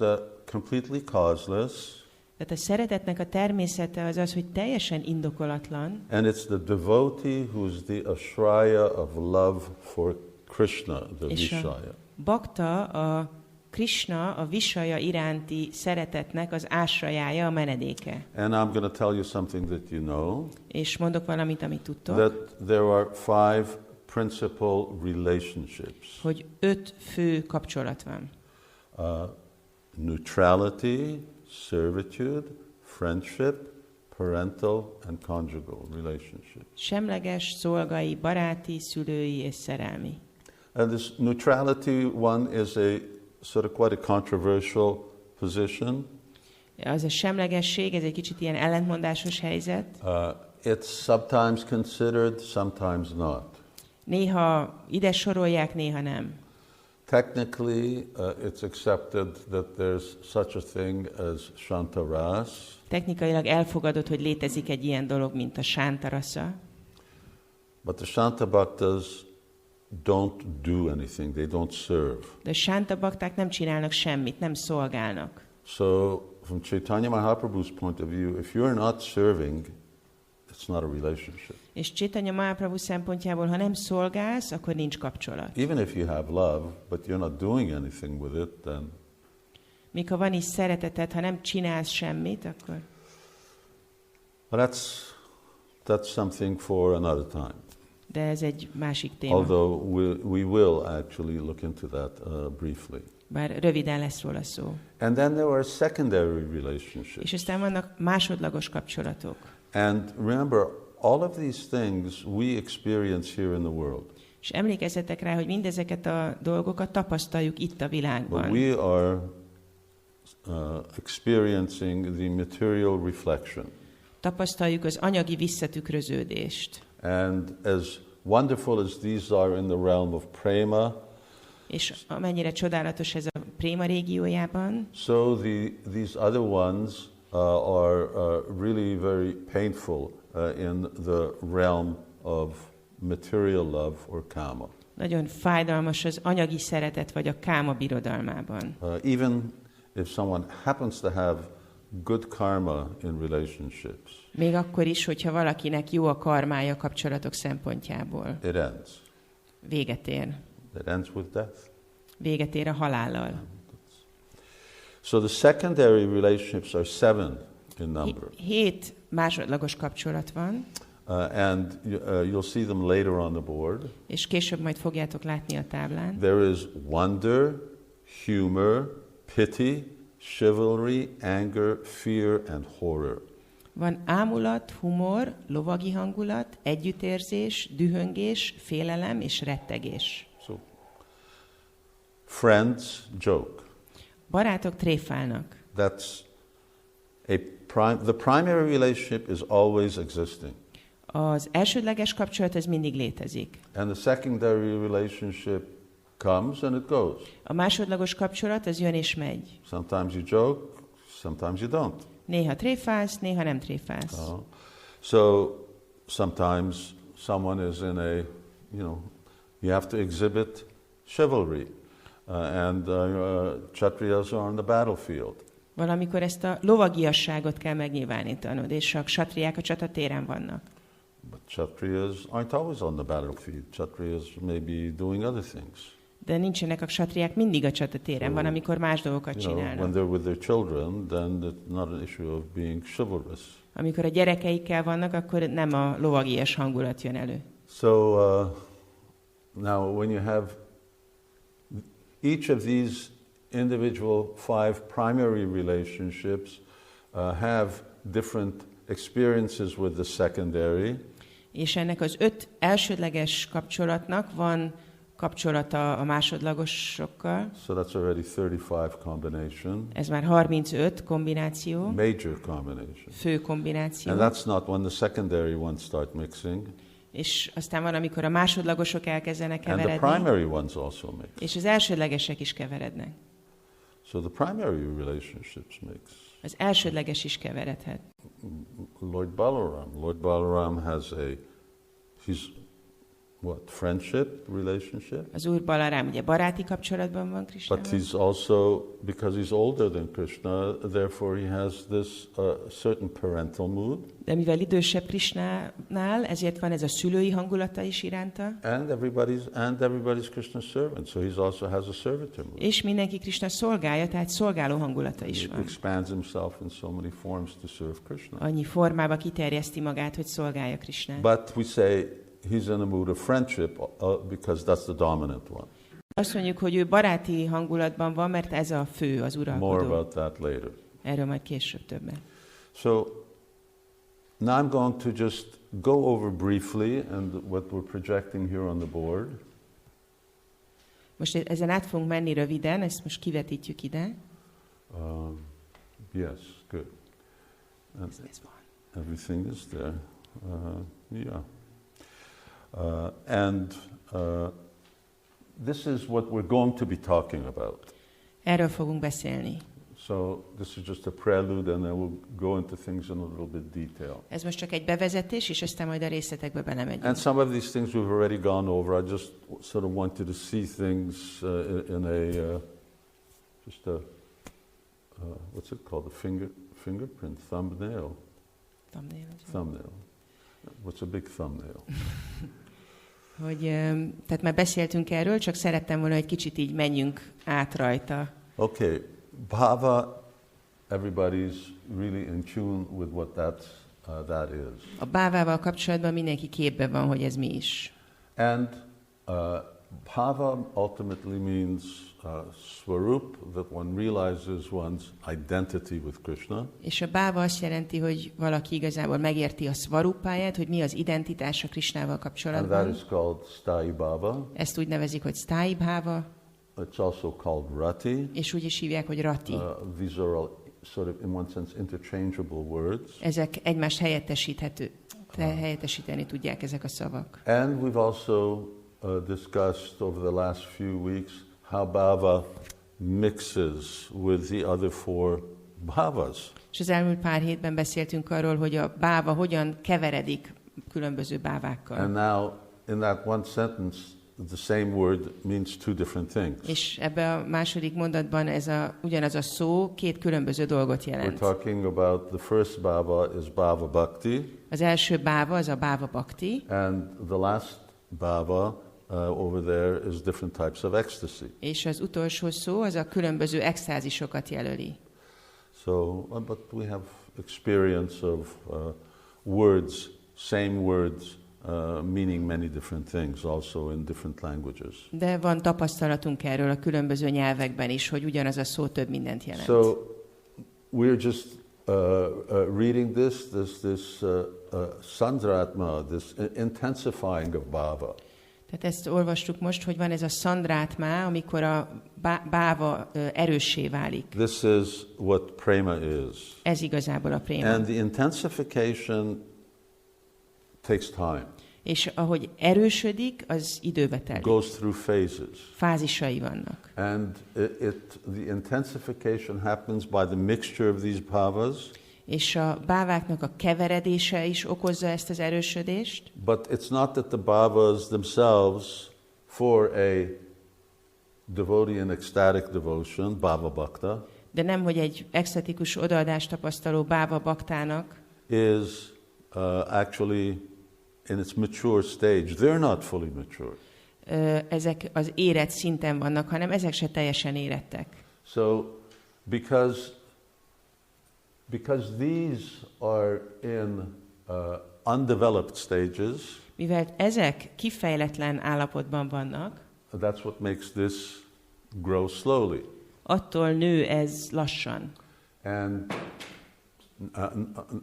completely causeless. Tehát a szeretetnek a természete az az, hogy teljesen indokolatlan. And it's the devotee who's the ashraya of love for Krishna, the Vishaya. Bakta a Krishna, a Vishaya iránti szeretetnek az ásrajája, a menedéke. And I'm going to tell you something that you know. És mondok valamit, amit tudtok. That there are 5 principal relationships. Hogy 5 fő kapcsolat van. Neutrality, servitude, friendship, parental and conjugal relationship. Semleges, szolgai, baráti, szülői és szerelmi. And this neutrality one is a sort of quite a controversial position. Az a semlegesség, ez egy kicsit ilyen ellentmondásos helyzet. It's sometimes considered, sometimes not. Néha ide sorolják, néha nem. Technically, it's accepted that there's such a thing as Shantaras. Technikailag elfogadott, hogy létezik egy ilyen dolog, mint a Shantarasa. But the Shantabhaktas don't do anything, they don't serve. De a Shantabhakták nem csinálnak semmit, nem szolgálnak. So, from Chaitanya Mahaprabhu's point of view, if you're not serving, it's not a relationship. És Chaitanya Mahaprabhu szempontjából, ha nem szolgálsz, akkor nincs kapcsolat. Even if you have love, but you're not doing anything with it, then Míg ha van is szereteted, ha nem csinálsz semmit, akkor... That's something for another time. De ez egy másik téma. Although we will actually look into that briefly. Bár röviden lesz róla szó. And then there are secondary relationships. És aztán vannak másodlagos kapcsolatok. And remember, all of these things we experience here in the world. És emlékezzetek rá, hogy mindezeket a dolgokat tapasztaljuk itt a világban. But we are experiencing the material reflection. Tapasztaljuk az anyagi visszatükröződést. And as wonderful as these are in the realm of prema, És amennyire csodálatos ez a préma régiójában, so these other ones are really very painful in the realm of material love or kama. nagyon fájdalmas az anyagi szeretet vagy a káma birodalmában. Even if someone happens to have good karma in relationships, Még akkor is, hogyha valakinek jó a karmája kapcsolatok szempontjából. it ends. Véget ér. It ends with death. Véget ér a halállal. So the secondary relationships are 7 in number. 7 másodlagos kapcsolat van, And you'll see them later on the board. és később majd fogjátok látni a táblán. There is wonder, humor, pity, chivalry, anger, fear, and horror. Van ámulat, humor, lovagi hangulat, együttérzés, dühöngés, félelem és rettegés. So, friends joke. Barátok tréfálnak. That's the primary relationship is always existing. Az elsődleges kapcsolat ez mindig létezik. And the secondary relationship comes and it goes. A másodlagos kapcsolat az jön és megy. Sometimes you joke, sometimes you don't. Néha tréfálsz, néha nem tréfálsz. So sometimes someone is in you have to exhibit chivalry, and kshatriyas are on the battlefield. Valamikor ezt a lovagiasságot kell megnyilvánítanod, és a ksatriák a csatatéren vannak. But kshatriyas aren't always on the battlefield. Kshatriyas may be doing other things. De nincsenek a ksatriák mindig a csatatéren, van, amikor más dolgokat When csinálnak. they're with their children, then it's not an issue of being chivalrous. Amikor a gyerekeikkel vannak, akkor nem a lovagias hangulat jön elő. So now when you have each of these individual 5 primary relationships have different experiences with the secondary. És ennek az 5 elsődleges kapcsolatnak van kapcsolata a másodlagosokkal. So that's already 35 combination. Ez már 35 kombináció. Major combination. Fő kombináció. And that's not when the secondary ones start mixing. És aztán van, amikor a másodlagosok elkezdenek And keveredni. the primary ones also mix. És az elsődlegesek is keverednek. So the primary relationships mix. Az elsődleges is keveredhet. Lord Balaram has he's friendship relationship? Az Úr Balarám ugye baráti kapcsolatban van Krisnával. But he's also, because he's older than Krishna, therefore he has this certain parental mood. De mivel idősebb Krisnánál, ezért van ez a szülői hangulata is iránta. And everybody's Krishna's servant, so he also has a servitor mood. És mindenki Krisna szolgálja, tehát szolgáló hangulata is He van. expands himself in so many forms to serve Krishna. Annyi formába kiterjeszti magát, hogy szolgálja Krisnát. But we say he's in a mood of friendship because that's the dominant one. Azt mondjuk, hogy ő baráti hangulatban van, mert ez a fő, az More uralkodó. about that later. Erről majd később többet. So now I'm going to just go over briefly and what we're projecting here on the board. Most ezen át fogunk menni röviden, ezt most kivetítjük ide. Yes, good. And Ez van. everything is there. Yeah. And this is what we're going to be talking about. Erről fogunk beszélni. So this is just a prelude, and then we'll go into things in a little bit detail. Ez most csak egy bevezetés, és aztán majd a részletekbe belemegyünk. And some of these things we've already gone over. I just sort of want you to see things in a just a what's it called? A fingerprint, thumbnail. Thumbnail. Thumbnail. What's a big thumbnail? Hogy, tehát már beszéltünk erről, csak szerettem volna, hogy kicsit így menjünk át rajta. Okay, bhava, everybody's really in tune with what that is. A bávával kapcsolatban mindenki képben van, hogy ez mi is. And bhava ultimately means swarup, that one realizes one's identity with Krishna. És a báva azt jelenti, hogy valaki igazából megérti a svarupáját, hogy mi az identitása Krishnával kapcsolatban. And that is called sthai bhava. Ezt úgy nevezik, hogy sthai bhava. It's also called rati. És úgy is hívják, hogy rati. These are all sort of, in one sense, interchangeable words. Ezek egymást helyettesíteni tudják ezek a szavak. And we've also discussed over the last few weeks how bhava mixes with the other four bhavas. És az elmúlt pár hétben beszéltünk arról, hogy a báva hogyan keveredik különböző bávákkal. And now, in that one sentence, the same word means two different things. És ebbe a második mondatban ugyanaz a szó két különböző dolgot jelent. We're talking about the first bhava is bhava bhakti. Az első báva az a bhava bhakti. And the last bhava over there is different types of ecstasy. És az utolsó szó az a különböző extázisokat jelöli. So, but we have experience of words, same words, meaning many different things, also in different languages. De van tapasztalatunk erről a különböző nyelvekben is, hogy ugyanaz a szó több mindent jelent. So, we're just reading this sandratma, this intensifying of bhava. Tehát ezt olvastuk most, hogy van ez a szandrátmá, amikor a báva erőssé válik. This is what prema is. Ez igazából a préma. And the intensification takes time. És ahogy erősödik, az időbe telik. Goes through phases. Fázisai vannak. And the intensification happens by the mixture of these bhavas. És a báváknak a keveredése is okozza ezt az erősödést. But it's not that the bhavas themselves, for a devotee in ecstatic devotion, bhava bhakta, de nem, hogy egy extatikus odaadást tapasztaló báva baktának is actually in its mature stage. They're not fully mature. Ezek az érett szinten vannak, hanem ezek se teljesen érettek. So, because these are in undeveloped stages, mivel ezek kifejletlen állapotban vannak, that's what makes this grow slowly. Attól nő ez lassan. And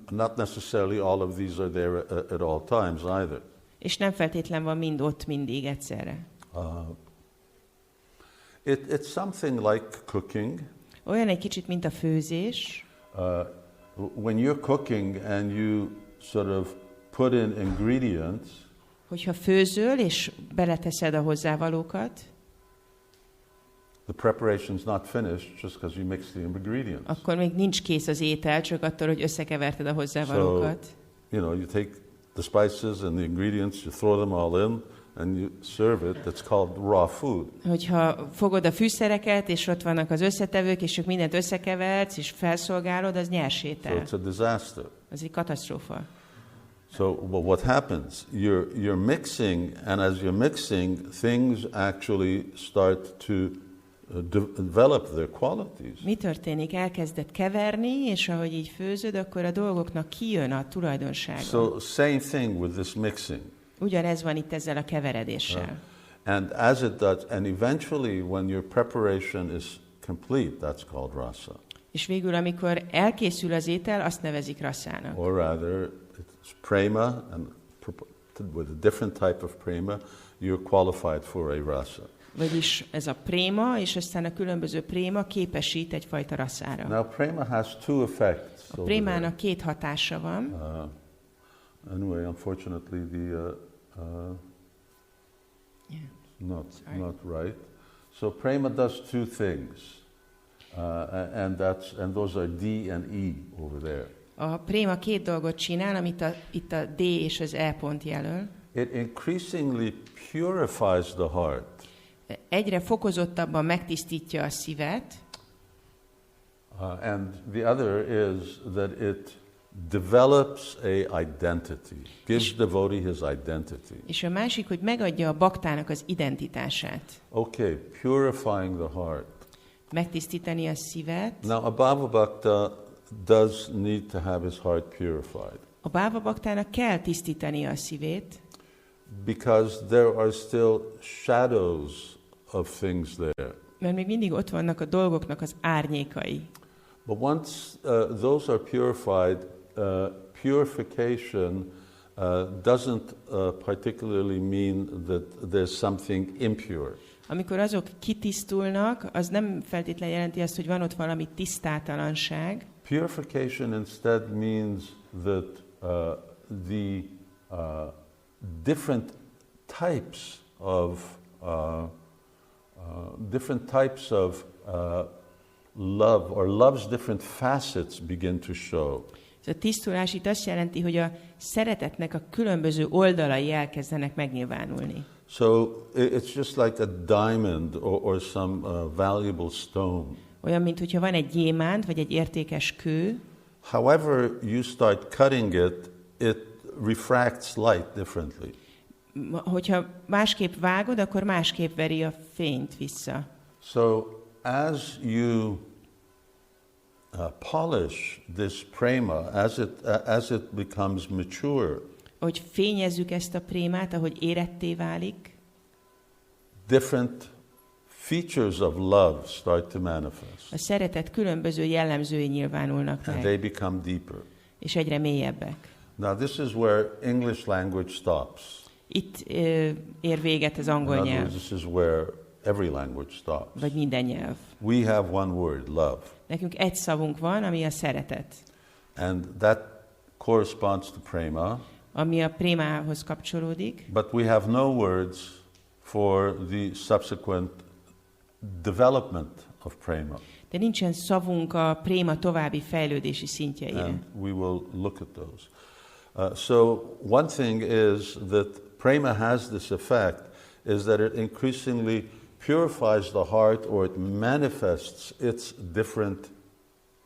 not necessarily all of these are there at all times either. És nem feltétlen van mind ott mindig egyszerre. It's something like cooking. Olyan egy kicsit, mint a főzés. When you're cooking and you sort of put in ingredients, hogyha főzöl és beleteszed a hozzávalókat, the preparation's not finished just because you mix the ingredients. Akkor még nincs kész az étel, csak attól, hogy összekeverted a hozzávalókat. So, you take the spices and the ingredients, you throw them all in, and you serve it. That's called raw food. Hogyha fogod a fűszereket, és ott vannak az összetevők, és csak mindent összekeversz, és felszolgálod, az nyers étel. So it's a disaster. Az egy katasztrófa. So what happens? You're mixing, and as you're mixing, things actually start to develop their qualities. Mi történik? Elkezded keverni, és ahogy így főzöd, akkor a dolgoknak kijön a tulajdonsága. So same thing with this mixing. Ugyanez van itt ezzel a keveredéssel. And as it does, and eventually when your preparation is complete, that's called rasa. És végül, amikor elkészül az étel, azt nevezik rasának. Or rather, it's prema, and with a different type of prema, you're qualified for a rasa. Vagyis ez a préma, és aztán a különböző préma képesít egyfajta raszára. Now, prema has two effects. A prémának két hatása van. Anyway, unfortunately, not right. So prema does two things, and those are D and E over there. A préma két dolgot csinál, amit itt a D és az E pont jelöl. It increasingly purifies the heart. Egyre fokozottabban megtisztítja a szívet. And the other is that it develops a identity, gives devotee his identity. És a másik, hogy megadja a baktának az identitását. Okay, purifying the heart. Megtisztítani a szívet. Now, a Bhava Bhakta does need to have his heart purified. A báva baktának kell tisztítani a szívét, because there are still shadows of things there. mert még mindig ott vannak a dolgoknak az árnyékai. But once those are purified, purification doesn't particularly mean that there's something impure. Amikor azok kitisztulnak, az nem feltétlenül jelenti azt, hogy van ott valami tisztátalanság. Purification instead means that the different types of love, or love's different facets begin to show. A tisztulás itt azt jelenti, hogy a szeretetnek a különböző oldalai elkezdenek megnyilvánulni. So it's just like a diamond or some valuable stone. Olyan, mint hogyha van egy gyémánt, vagy egy értékes kő. However you start cutting it, it refracts light differently. Hogyha másképp vágod, akkor másképp veri a fényt vissza. So as you polish this prema, as it becomes mature, hogy fényezzük ezt a prémát, ahogy éretté válik, different features of love start to manifest. A szeretet különböző jellemzői nyilvánulnak And meg, they become deeper. és egyre mélyebbek. Now this is where English language stops. Itt ér véget az In angol other nyelv, words, this is where every language stops. vagy minden nyelv. We have one word, love. Nekünk egy szavunk van, ami a szeretet, And that corresponds to prema. ami a prémához kapcsolódik, But we have no words for the subsequent development of prema. de nincsen szavunk a préma további fejlődési szintjeire. And we will look at those. So one thing is that prema has this effect, is that it increasingly purifies the heart, or it manifests its different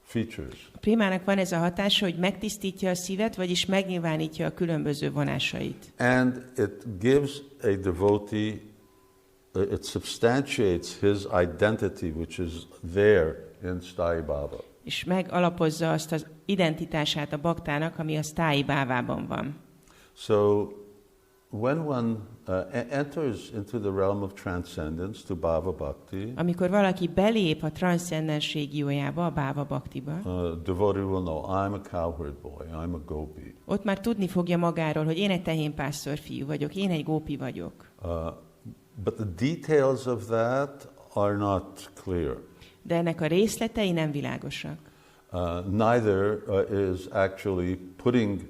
features. A prémának van ez a hatása, hogy megtisztítja a szívet, vagyis megnyilvánítja a különböző vonásait. And it gives a devotee, it substantiates his identity, which is there in Sthai Bhava. És megalapozza azt az identitását a baktának, ami a sztái bávában van. So when one enters into the realm of transcendence to Bhava Bhakti, Amikor valaki belép a transzcendens régiójába, a báva baktiba, devotee will know, I'm a cowherd boy, I'm a gopi. ott már tudni fogja magáról, hogy én egy tehénpásztor fiú vagyok, én egy gópi vagyok. But the details of that are not clear. De ennek a részletei nem világosak. Neither is actually putting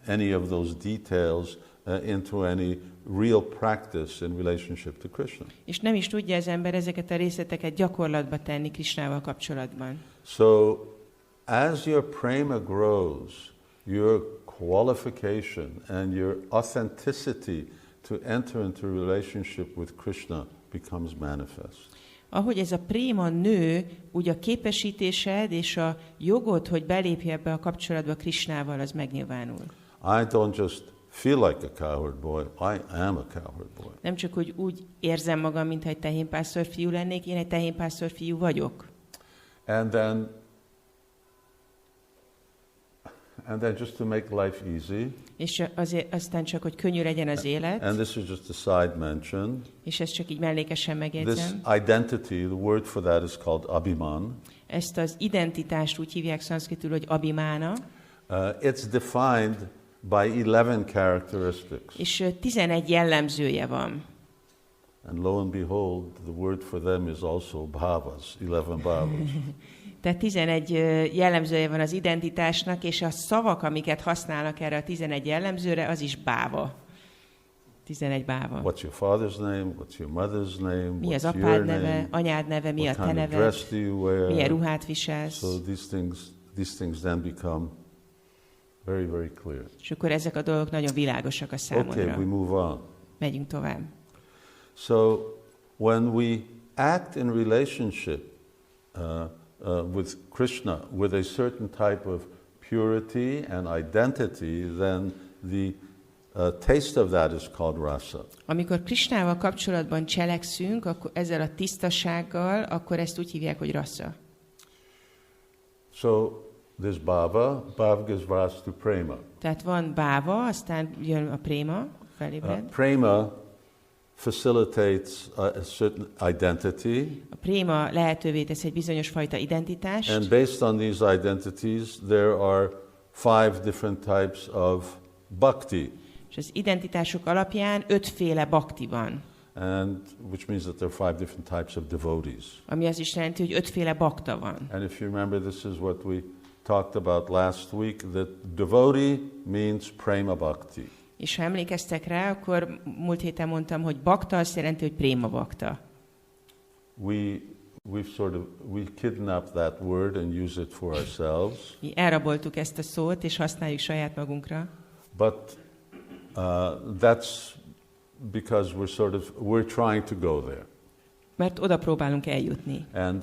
any of those details into any real practice in relationship to Krishna. És nem is tudja az ember ezeket a részleteket gyakorlatba tenni Krishnával kapcsolatban. So, as your prema grows, your qualification and your authenticity to enter into a relationship with Krishna becomes manifest. Ahogy ez a préma nő, úgy a képesítésed és a jogod, hogy belépj ebbe a kapcsolatba Krishnával, az megnyilvánul. I don't just feel like a cowherd boy, I am a cowherd boy. Nem csak, hogy úgy érzem magam, mintha egy tehénpásztor fiú lennék, én egy tehénpásztor fiú vagyok. And then just to make life easy, És azért, aztán csak, hogy könnyű legyen az élet, and this is just a side mention, és ezt csak így mellékesen this megjegyzem. identity, the word for that is called abhiman. Ezt az identitást úgy hívják szanszkritul, hogy abhimána, It's defined by 11 characteristics. és 11 jellemzője van. And lo and behold, the word for them is also bhavas, 11 bhavas. Tehát 11 jellemzője van az identitásnak, és a szavak, amiket használnak erre a 11 jellemzőre, az is báva. 11 báva. What's your father's name? What's your mother's name? Mi az What's your apád neve, name? anyád neve, mi a What te kind of neved, dress do you wear? milyen ruhát viselsz. So these things then become very, very clear. És akkor ezek a dolgok nagyon világosak a számodra. Okay, we move on. Megyünk tovább. So when we act in relationship with Krishna with a certain type of purity and identity, then the taste of that is called rasa. Amikor Krisnával kapcsolatban cselekszünk, akkor ezzel a tisztasággal, akkor ezt úgy hívják, hogy rasa. So there's bhava. Bhava gives rise to prema. Tehát van bhava, aztán jön a préma, felébred. Prema facilitates a certain identity. A préma lehetővé tesz egy bizonyos fajta identitást. And based on these identities, there are 5 different types of bhakti. És az identitások alapján 5 féle bhakti van. And which means that there are 5 different types of devotees. Ami azt is jelenti, hogy 5 féle bakta van. And if you remember, this is what we talked about last week, that devotee means prema bhakti. És ha emlékeztek rá, akkor múlt héten mondtam, hogy bakta azt jelenti, hogy préma bakta. We kidnap that word and use it for ourselves. Mi elraboltuk ezt a szót, és használjuk saját magunkra. But that's because we're trying to go there. Mert oda próbálunk eljutni. And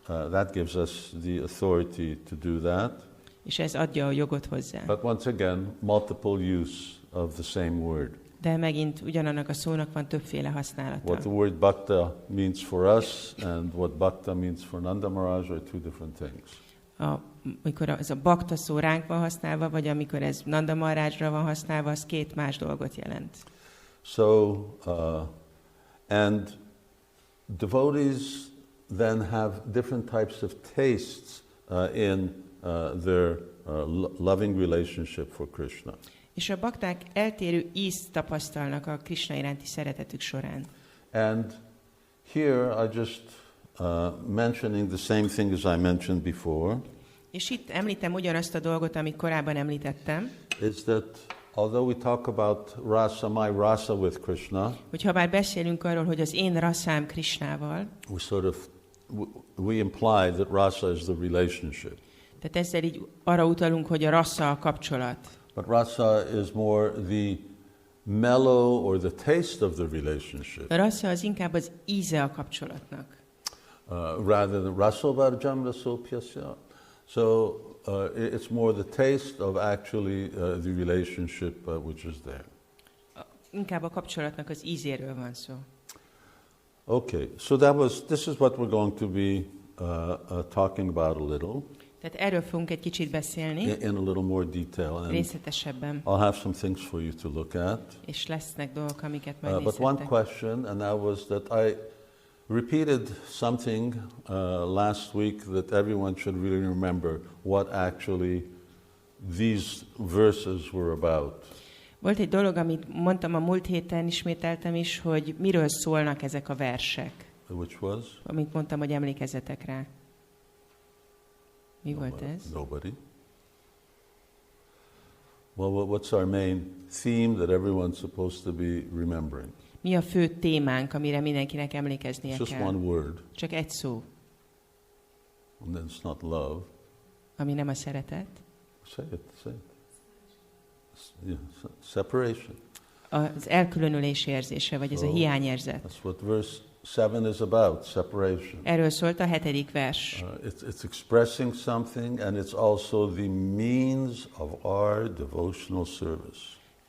that gives us the authority to do that. És ez adja a jogot hozzá. But once again, multiple use of the same word. De megint ugyanannak a szónak van többféle használata. What the word bhakta means for us and what bhakta means for Nanda Maharaj are 2 different things. Amikor ez a bakta szó ránk van használva, vagy amikor ez Nanda Maharajra van használva, az 2 más dolgot jelent. So, and devotees then have different types of tastes in their loving relationship for Krishna. És a bakták eltérő ízt tapasztalnak a Krishna iránti szeretetük során. And here I just mentioning the same thing as I mentioned before. És itt említem ugyanazt a dolgot, amit korábban említettem. Is that although we talk about rasa, my rasa with Krishna, Hogyha bár beszélünk arról, hogy az én rasszám Krishnával, we imply that rasa is the relationship. tehát ezzel így arra utalunk, hogy a rassza a kapcsolat. But rasa is more the mellow or the taste of the relationship. A rassza az inkább az íze a kapcsolatnak. Rather than raso varjam rasopyasya. So it's more the taste of actually the relationship which is there. Inkább a kapcsolatnak az ízéről van szó. Okay, so this is what we're going to be talking about a little. Tehát erről fogunk egy kicsit beszélni. In a little more detail. And részletesebben. I'll have some things for you to look at. És lesznek dolgok, amiket majd But one question, and that was that I repeated something last week that everyone should really remember what actually these verses were about. Volt egy dolog, amit mondtam a múlt héten, ismételtem is, hogy miről szólnak ezek a versek. Which was? Amit mondtam, hogy emlékezzetek rá. Mi volt ez? Nobody. Well, what's our main theme that everyone's supposed to be remembering? Mi a fő témánk, amire mindenkinek emlékeznie It's just kell? one word. Csak egy szó. And then it's not love. Ami nem a szeretet. Say it. Yeah, separation. Az elkülönülés érzése, vagy ez a hiányérzet. That's what verse 7 is about, separation. Erről szólt a 7. vers. It's expressing something, and it's also the means of our devotional service.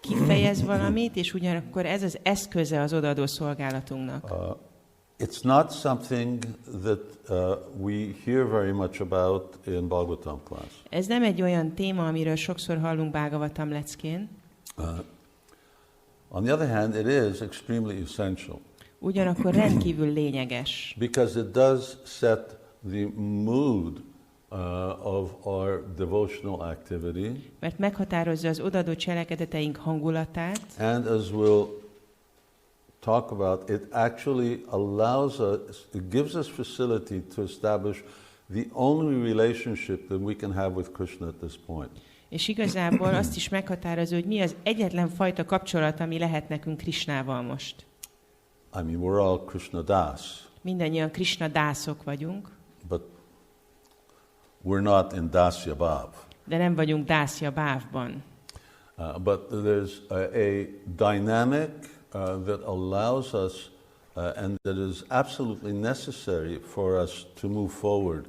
Kifejez valamit, és ugyanakkor ez az eszköze az odaadó szolgálatunknak. It's not something that we hear very much about in Bhagavatam class. Ez nem egy olyan téma, amiről sokszor hallunk Bhagavatam leckén. On the other hand, it is extremely essential. Ugyanakkor rendkívül lényeges. Because it does set the mood of our devotional activity. Mert meghatározza az odaadó cselekedeteink hangulatát. And as we'll talk about, it actually allows us, it gives us facility to establish the only relationship that we can have with Krishna at this point. És igazából azt is meghatározza, hogy mi az egyetlen fajta kapcsolat, ami lehet nekünk Krishnával most. I mean, we're all Krishna das. Mindannyian Krishna dászok vagyunk. But we're not in dasya bhav. De nem vagyunk dászja bhávban. But there's a dynamic that allows us and that is absolutely necessary for us to move forward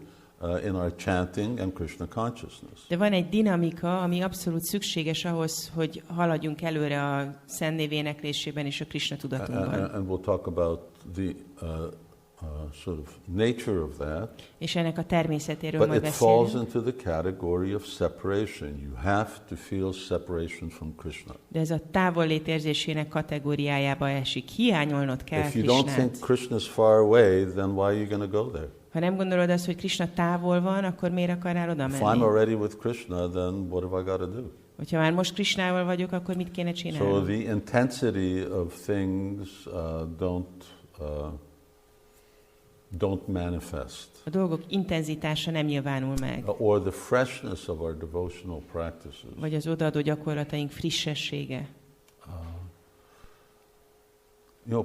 in our chanting and Krishna consciousness. De van egy dinamika, ami abszolút szükséges ahhoz, hogy haladjunk előre a Szent Név éneklésében és a Krishna tudatunkban. And we'll talk about the sort of nature of that. És ennek a természetéről But majd it falls beszélünk. into the category of separation. You have to feel separation from Krishna. De ez a távollét érzésének kategóriájába esik. Hiányolnod kell If you don't think Krishnát. Krishna is far away, then why are you going to go there? Ha nem gondolod azt, hogy Krishna távol van, akkor miért akarnál oda If I'm menni? already with Krishna, then what have I got to do? Hogyha már most Krishnával vagyok, akkor mit kéne So csinálnom? the intensity of things don't manifest, A dolgok intenzitása nem nyilvánul meg. or the freshness of our devotional practices. Vagy az odaadó gyakorlataink frissessége.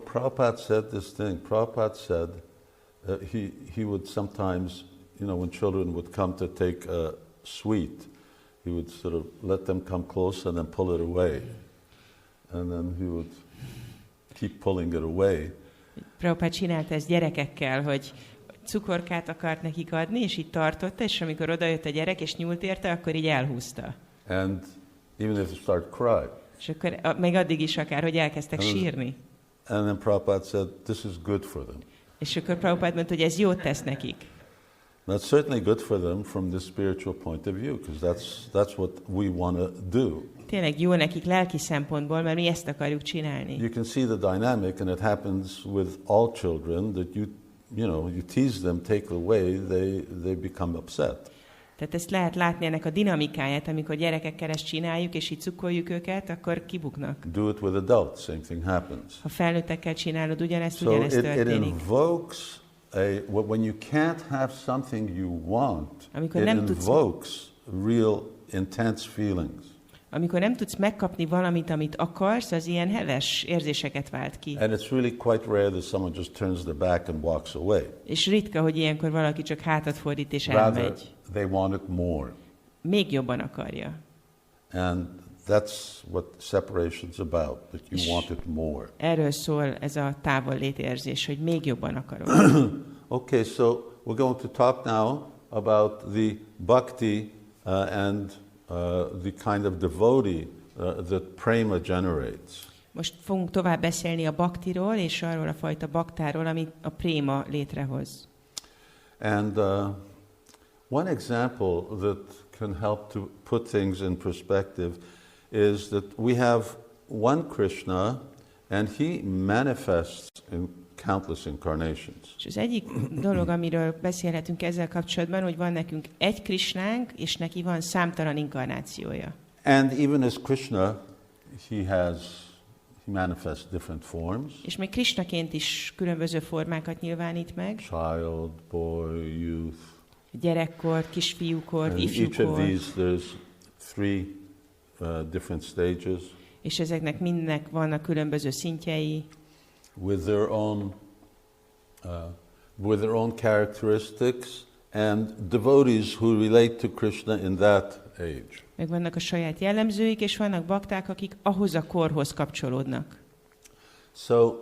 Prabhupada said this thing. Prabhupada said he would sometimes, when children would come to take a sweet, he would sort of let them come close and then pull it away. And then he would keep pulling it away. Prabhupád csinálta ezt gyerekekkel, hogy cukorkát akart nekik adni, és így tartotta, és amikor odajött a gyerek, és nyúlt érte, akkor így elhúzta. And even if they start crying. És akkor még addig is akár, hogy elkezdtek sírni. And then Prabhupada said, this is good for them. És akkor Prabhupád mondta, hogy ez jót tesz nekik. That's certainly good for them from the spiritual point of view, because that's what we want to do. Tényleg jó nekik lelki szempontból, mert mi ezt akarjuk csinálni. You can see the dynamic, and it happens with all children, that you tease them, take it away, they become upset. Tehát ezt lehet látni ennek a dinamikáját, amikor gyerekekkel ezt csináljuk, és így cukoljuk őket, akkor kibuknak. Do it with adults, same thing happens. Ha felnőttekkel csinálod ugyanezt, So ugyanezt it történik. invokes when you can't have something you want, Amikor it nem tudsz- invokes real intense feelings. Amikor nem tudsz megkapni valamit, amit akarsz, az ilyen heves érzéseket vált ki. And it's really quite rare that someone just turns their back and walks away. És ritka, hogy ilyenkor valaki csak hátat fordít és Rather, elmegy. they want it more. Még jobban akarja. And that's what separation's about, that you És want it more. erről szól ez a távollétérzés, hogy még jobban akarod. Okay, so we're going to talk now about the bhakti and the kind of devotee that prema generates. Most fogunk tovább beszélni a baktiról, és arról a fajta baktáról, amit a préma létrehoz. And one example that can help to put things in perspective is that we have one Krishna, and he manifests in countless incarnations. És az egyik dolog, amiről beszélhetünk ezzel kapcsolatban, hogy van nekünk egy Krishnánk, és neki van számtalan inkarnációja. And even as Krishna, he manifests different forms. És még Krishnaként is különböző formákat nyilvánít meg. Child, boy, youth. Gyerekkor, kisfiúkor, And each of ifjúkor. these, there's 3 different stages És ezeknek mindnek vannak különböző szintjei, with their own characteristics, and devotees who relate to Krishna in that age. meg vannak a saját jellemzőik, és vannak bakták, akik ahhoz a korhoz kapcsolódnak. So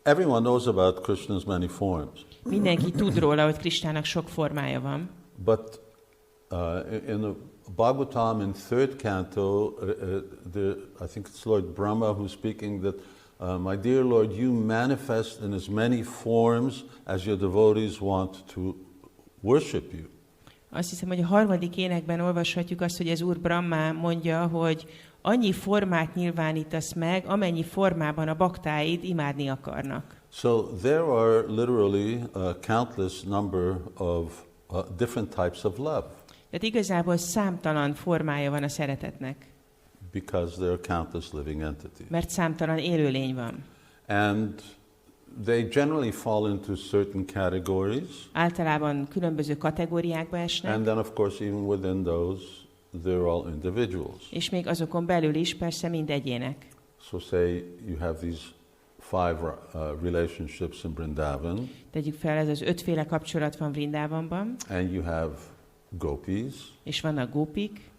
everyone knows about Krishna's many forms, Mindenki tud róla, hogy Krisnának sok formája van. but in the Bhagavatam in 3rd canto, I think it's Lord Brahma who's speaking that, my dear Lord, you manifest in as many forms as your devotees want to worship you. Azt hiszem, hogy a 3. énekben olvashatjuk azt, hogy az Úr Brahma mondja, hogy annyi formát nyilvánítasz meg, amennyi formában a baktáid imádni akarnak. So there are literally a countless number of different types of love, Tehát igazából számtalan formája van a szeretetnek, because there are countless living entities. mert számtalan élőlény van. And they generally fall into certain categories. Általában különböző kategóriákba esnek, And then, of course, even within those, they're all individuals. és még azokon belül is persze mind egyének. So say you have these 5 relationships in Vrindavan, Tegyük fel, ez az 5 féle kapcsolat van Vrindavanban, and you have gopis, és vannak gópik,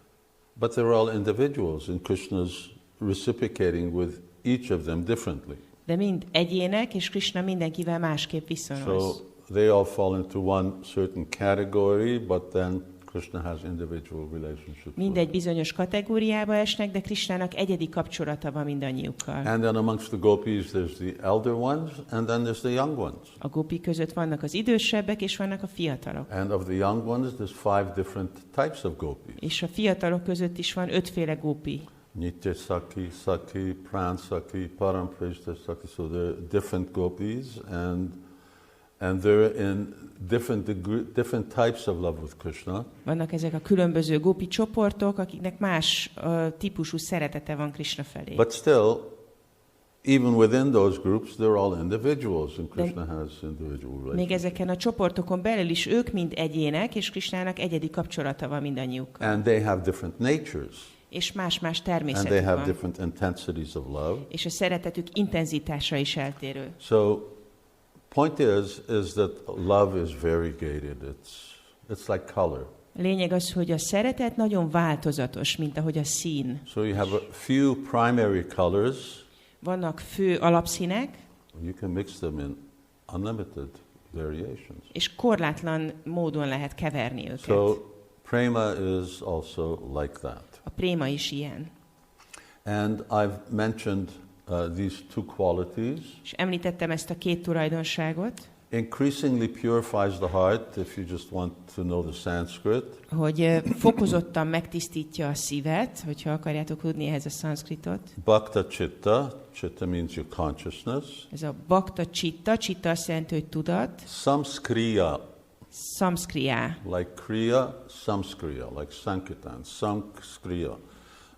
but they're all individuals, and Krishna's reciprocating with each of them differently. de mind egyének, és Krishna mindenkivel másképp So viszonyul. they all fall into one certain category, but then Krishna has individual relationships. Mindegy bizonyos kategóriába esnek, de Krishnának egyedi kapcsolata van mindannyiukkal. And then amongst the gopis there's the elder ones, and then there's the young ones. A gópi között vannak az idősebbek, és vannak a fiatalok. And of the young ones there's 5 different types of gopis. És a fiatalok között is van 5 féle gópi. Nitya Saki, Saki, Pran Saki, Param Prishta Saki. So there are different gopis, and they're in different types of love with Krishna. Vannak ezek a különböző gópi csoportok, akiknek más típusú szeretete van Krishna felé. But still, even within those groups, they're all individuals, and Krishna has individual relationships. Még ezeken a csoportokon belül is ők mind egyének, és Krishnának egyedi kapcsolata van mindannyiukkal. And they have different natures. És más-más And they természetük have van. different intensities of love. És a szeretetük intenzitása is eltérő. So, point is that love is variegated. It's like color. Lényeg az, hogy a szeretet nagyon változatos, mint ahogy a szín. So you have a few primary colors. Vannak fő alapszínek, You can mix them in unlimited variations. és korlátlan módon lehet keverni őket. So prema is also like that. A préma is ilyen. And I've mentioned these 2 qualities. És említettem ezt a 2 tulajdonságot, Increasingly purifies the heart, if you just want to know the Sanskrit. hogy fokozottan megtisztítja a szívet, hogyha akarjátok tudni ehhez a szanszkritot. Bhakta chitta, chitta means your consciousness. Ez a bhakta chitta, chitta azt jelenti, hogy tudat. Samskriya, Samskriya, like kriya, samskriya, like sankirtan, samskriya.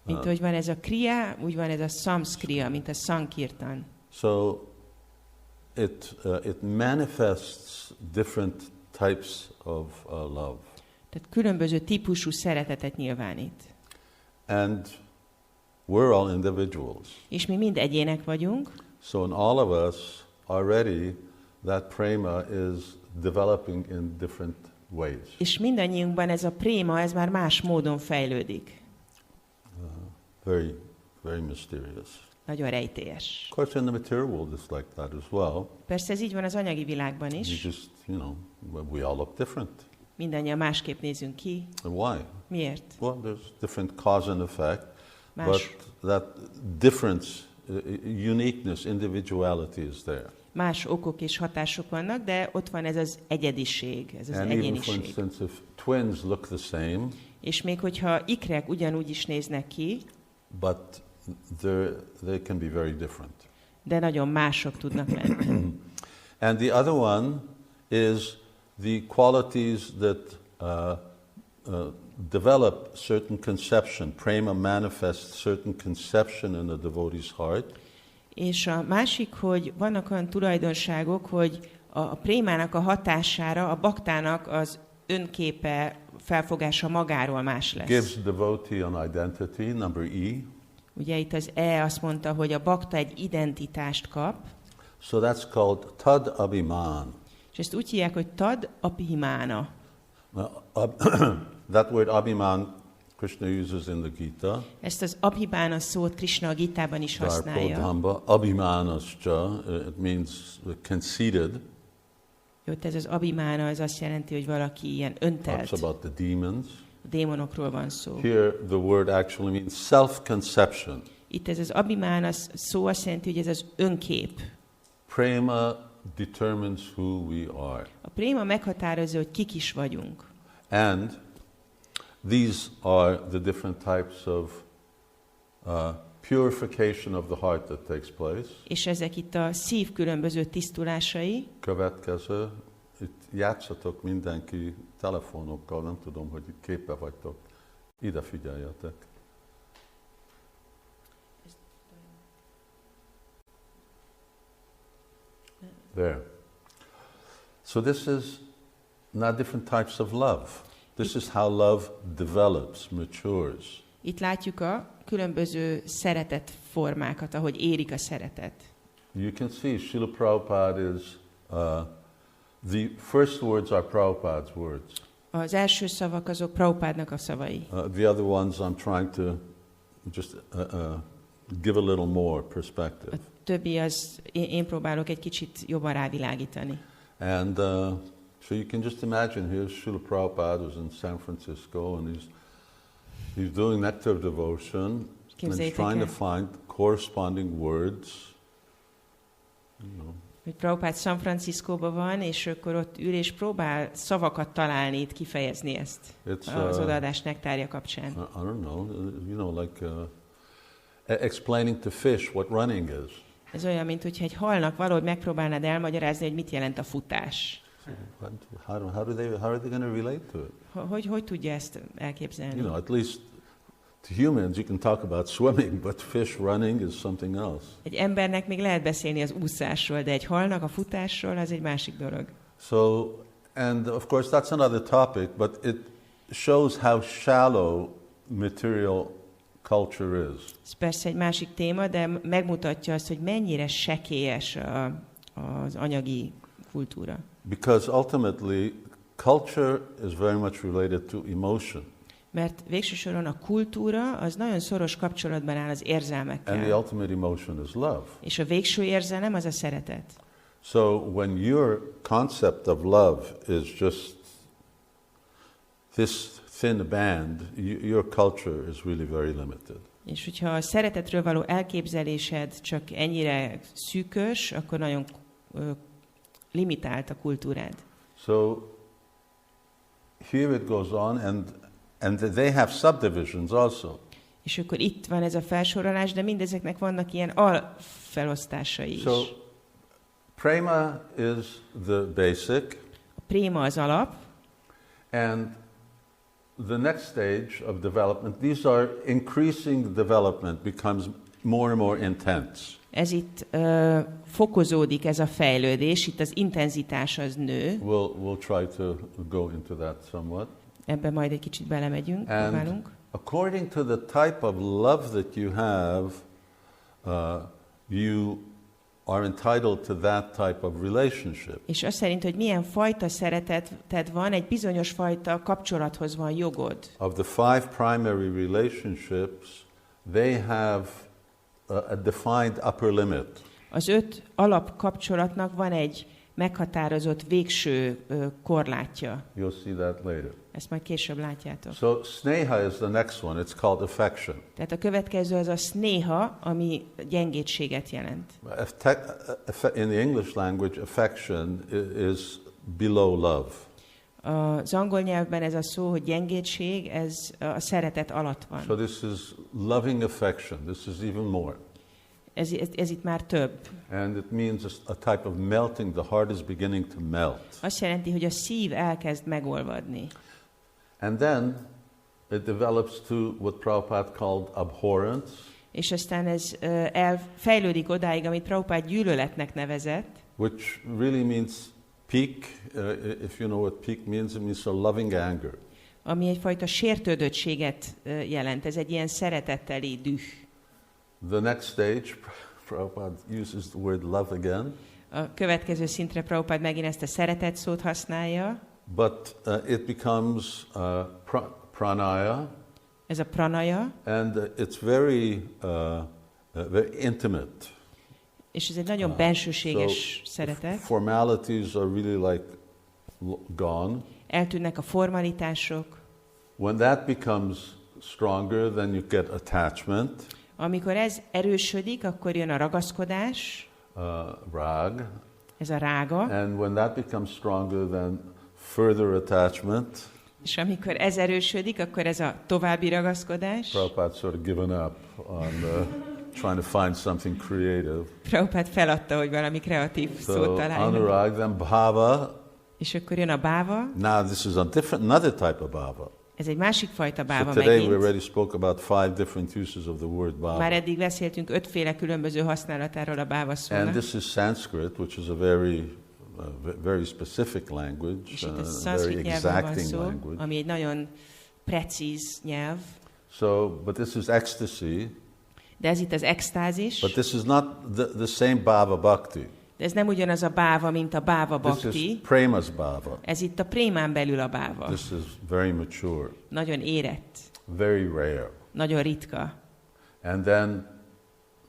mint hogy van ez a kriya, úgy van ez a samskriya, mint a sankirtan. So it manifests different types of love. Tehát különböző típusú szeretetet nyilvánít. And we're all individuals. És mi mind egyének vagyunk, So in all of us already that prema is developing in different ways. és mindannyiunkban ez a préma, ez már más módon fejlődik. Very, very mysterious. Nagyon rejtélyes. Of course, in the material world it's like that as well. Persze ez így van az anyagi világban You is. just, we all look different. Mindannyian másképp nézünk ki. And why? Miért? Well, there's different cause and effect, Más. but that difference, uniqueness, individuality is there. Más okok és hatások vannak, de ott van ez az egyediség, ez az And even, for egyéniség. instance, if twins look the same, És még hogyha ikrek ugyanúgy is néznek ki, but they can be very different. de nagyon mások tudnak lenni. And the other one is the qualities that develop certain conception. Prema manifests certain conception in the devotee's heart. És a másik, hogy vannak olyan tulajdonságok, hogy a prémának a hatására a baktának az önképe, felfogása magáról más lesz. Gives devotee an identity, number E. Ugye itt az E azt mondta, hogy a bakta egy identitást kap, So that's called tad abhiman. és ezt úgy hívják, hogy tad abhimána. That word abhiman Krishna uses in the Gita. Ezt az abhibána szót Krishna a Gitában is használja. Dharpodhamba, abhimanascha, it means conceited. Jó, ez az abhimána, az azt jelenti, hogy valaki ilyen öntelt. Talks about the demons. A démonokról van szó. Here the word actually means self-conception. Itt ez az abhimána szó azt jelenti, hogy ez az önkép. Prema determines who we are. A préma meghatározza, hogy kik is vagyunk. And these are the different types of purification of the heart that takes place. És ezek itt a szív különböző tisztulásai. Következő, itt játszatok mindenki telefonokkal, nem tudom, hogy itt képbe vagytok. Ide figyeljetek. There. So this is not different types of love. This is how love develops, matures. Itt látjuk a különböző szeretet formákat, ahogy érik a szeretet. You can see Srila Prabhupada is, the first words are Prabhupada's words. Az első szavak azok Prabhupádnak a szavai. The other ones I'm trying to just give a little more perspective. A többi az, én próbálok egy kicsit jobban rávilágítani. And so you can just imagine here, Srila Prabhupada was in San Francisco, and he's doing nectar devotion, and he's trying to find corresponding words, you know. Hogy Prabhupád San Franciscóban van, és akkor ott ül, és próbál szavakat találni, itt kifejezni ezt az odaadás nektárja kapcsán. I don't know, you know, like explaining to fish what running is. Ez olyan, mint hogyha egy halnak valahogy megpróbálnád elmagyarázni, hogy mit jelent a futás. How are they going to relate to it? Hogy tudja ezt elképzelni? You know, at least to humans you can talk about swimming, but fish running is something else. Egy embernek még lehet beszélni az úszásról, de egy halnak a futásról az egy másik dolog. So, and of course that's another topic, but it shows how shallow material culture is. Ez persze egy másik téma, de megmutatja azt, hogy mennyire sekélyes az anyagi kultúra. Because ultimately culture is very much related to emotion. Mert végső soron a kultúra az nagyon szoros kapcsolatban áll az érzelmekkel. And the ultimate emotion is love. És a végső érzelem az a szeretet. So when your concept of love is just this thin band, your culture is really very limited. És hogyha a szeretetről való elképzelésed csak ennyire szűkös, akkor nagyon limitált a kultúrád. So here it goes on, and they have subdivisions also. És akkor itt van ez a felsorolás, de mindezeknek vannak ilyen alfelosztásai is. So prema is the basic. A préma az alap. And the next stage of development, these are increasing development, becomes more and more intense. Ez itt fokozódik ez a fejlődés, itt az intenzitás az nő. We'll try to go into that somewhat. Ebben majd egy kicsit belemegyünk, próbálunk. According to the type of love that you have, you are entitled to that type of relationship. És az szerint, hogy milyen fajta szereteted van, egy bizonyos fajta kapcsolathoz van jogod. Of the 5 primary relationships, they have a defined upper limit. Az 5 alapkapcsolatnak van egy meghatározott végső korlátja. You'll see that later. Ezt majd később látjátok. So sneha is the next one. It's called affection. Tehát a következő az a sneha, ami gyengétséget jelent. In the English language, affection is below love. Az angol nyelvben ez a szó, hogy gyengétség, ez a szeretet alatt van. So this is loving affection. This is even more. Ez itt már több. And it means a type of melting. The heart is beginning to melt. Azt jelenti, hogy a szív elkezd megolvadni. And then it develops to what Prabhupada called abhorrence. És aztán ez fejlődik odáig, amit Prabhupada gyűlöletnek nevezett. Which really means peak. If you know what peak means, it means a loving anger. Ami egyfajta sértődöttséget jelent. Ez egy ilyen szeretetteli düh. The next stage, Prabhupada uses the word love again. A következő szintre Prabhupada megint ezt a szeretet szót használja. But it becomes pranaya. Ez a pranaya. And it's very intimate. És ez egy nagyon bensőséges szeretet. Formalities are really like gone. Eltűnnek a formalitások. When that becomes stronger, then you get attachment. Amikor ez erősödik, akkor jön a ragaszkodás. Rag. Ez a rága. And when that becomes stronger, then further attachment. És amikor ez erősödik, akkor ez a további ragaszkodás. Prabhupada sort of given up on trying to find something creative. Prabhupada feladta, hogy valami kreatív szót találjon. Anurag, then bhava. És akkor jön a báva. Now this is another type of bhava. Ez egy másik fajta báva so today megint. we already spoke about 5 different uses of the word bhava. Már eddig beszéltünk 5 féle különböző használatáról a báva szónak. And this is Sanskrit, which is a very specific language, very exacting language. Ami egy nagyon precíz nyelv. So, but this is ecstasy. De ez itt az extázis. But this is not the same bhava bhakti. De ez nem ugyanaz a báva, mint a báva bhakti. This is prema's bhava. Ez itt a prémán belül a báva. This is very mature. Nagyon érett. Very rare. Nagyon ritka. And then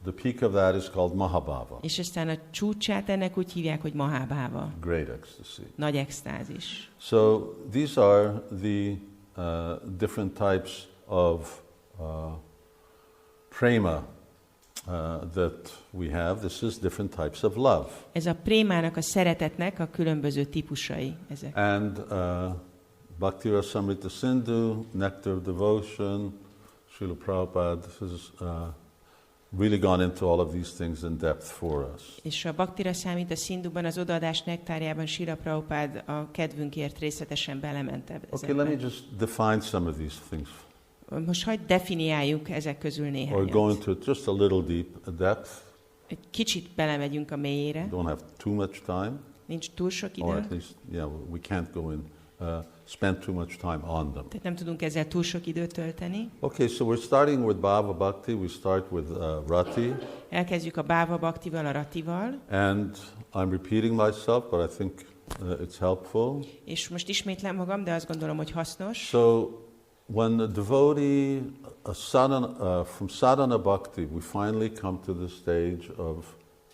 the peak of that is called Mahabhava. És aztán a csúcsát ennek úgy hívják, hogy Mahabhava. Great ecstasy. Nagy extázis. So these are the different types of prema that we have. This is different types of love. Ez a prémának, a szeretetnek a különböző típusai ezek. And Bhakti Rasamrita Sindhu, Nectar of Devotion, Srila Prabhupada, this has really gone into all of these things in depth for us. És a Bhakti Rasamrita Sindhuban, az odaadás nektárjában Srila Prabhupada a kedvünkért részletesen belement ezekbe. Okay, let me just define some of these things. Most hagyd definiáljuk ezek közül Or néhányat. go into just a little depth. Egy kicsit belemegyünk a mélyére. Don't have too much time. Nincs túl sok Or idő. at least, we can't go in, spend too much time on them. Tehát nem tudunk ezzel túl sok időt tölteni. Okay, so we're starting with Bhava Bhakti. We start with Rati. Elkezdjük a Bhava Bhaktival, a Ratival. And I'm repeating myself, but I think it's helpful. És most ismétlem magam, de azt gondolom, hogy hasznos. So when the devotee, from sadhana bhakti, we finally come to the stage of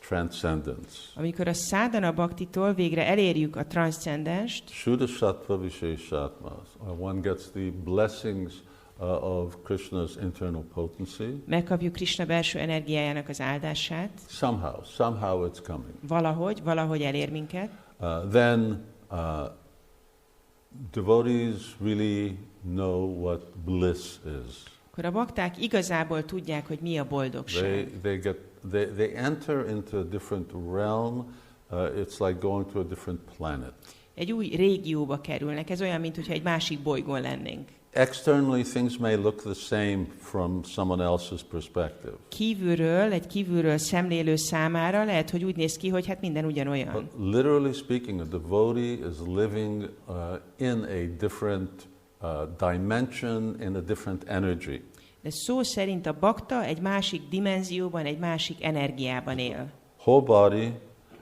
transcendence. Amikor a Sadhana Bhaktitól végre elérjük a transzcendenst, Shuddha Sattva Visheshatmas, one gets the blessings of Krishna's internal potency. megkapjuk Krishna belső energiájának az áldását, Somehow it's coming. valahogy elér minket, Then devotees really know what bliss is. akkor a bakták igazából tudják, hogy mi a boldogság. They enter into a different realm. It's like going to a different planet. Egy új régióba kerülnek, ez olyan, mintha egy másik bolygón lennénk. Externally, things may look the same from someone else's perspective. Egy kívülről szemlélő számára lehet, hogy úgy néz ki, hogy hát minden ugyanolyan. But literally speaking, a devotee is living in a different dimension, in a different energy. De szó szerint a bakta egy másik dimenzióban, egy másik energiában él. Whole body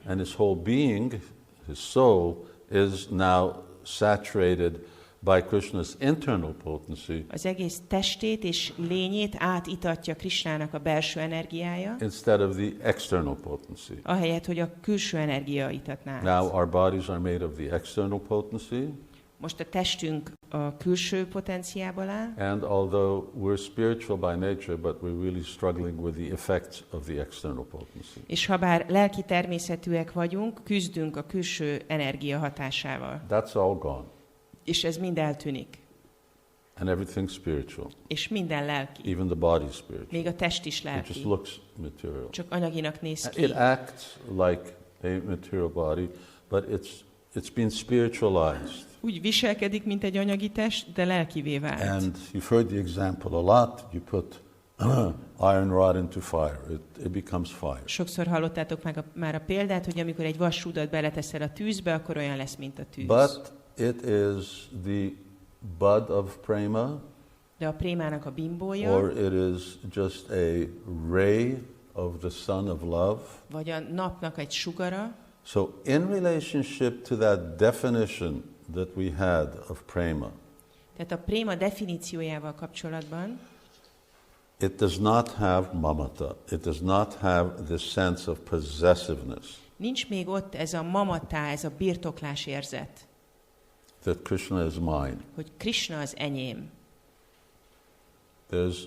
and his whole being, his soul, is now saturated by Krishna's internal potency. Az egész testét és lényét átitatja Krishnának a belső energiája, Instead of the external potency. ahelyett, hogy a külső energia itatná át. Now our bodies are made of the external potency. Most a testünk a külső potenciából áll, And although we're spiritual by nature, but we're really struggling with the effects of the external potency. és ha bár lelki természetűek vagyunk, küzdünk a külső energia hatásával. That's all gone. És ez mind eltűnik. And everything's spiritual. És minden lelki. Even the body is spiritual. Még a test is It lelki. just looks material. Csak anyaginak néz ki. It acts like a material body, but it's been spiritualized. Úgy viselkedik, mint egy anyagi test, de lelkivé vált. And you've heard the example a lot. You put iron rod into fire. It becomes fire. Sokszor hallottátok már a példát, hogy amikor egy vasrudat beleteszel a tűzbe, akkor olyan lesz, mint a tűz. But it is the bud of prema, De a prémának a bimbója, or it is just a ray of the sun of love. vagy a napnak egy sugara. So in relationship to that definition that we had of prema, Tehát a préma definíciójával kapcsolatban it does not have mamata. It does not have the sense of possessiveness nincs még ott ez a mamatá, ez a birtoklás érzet, that Krishna is mine. hogy Krishna az enyém. There's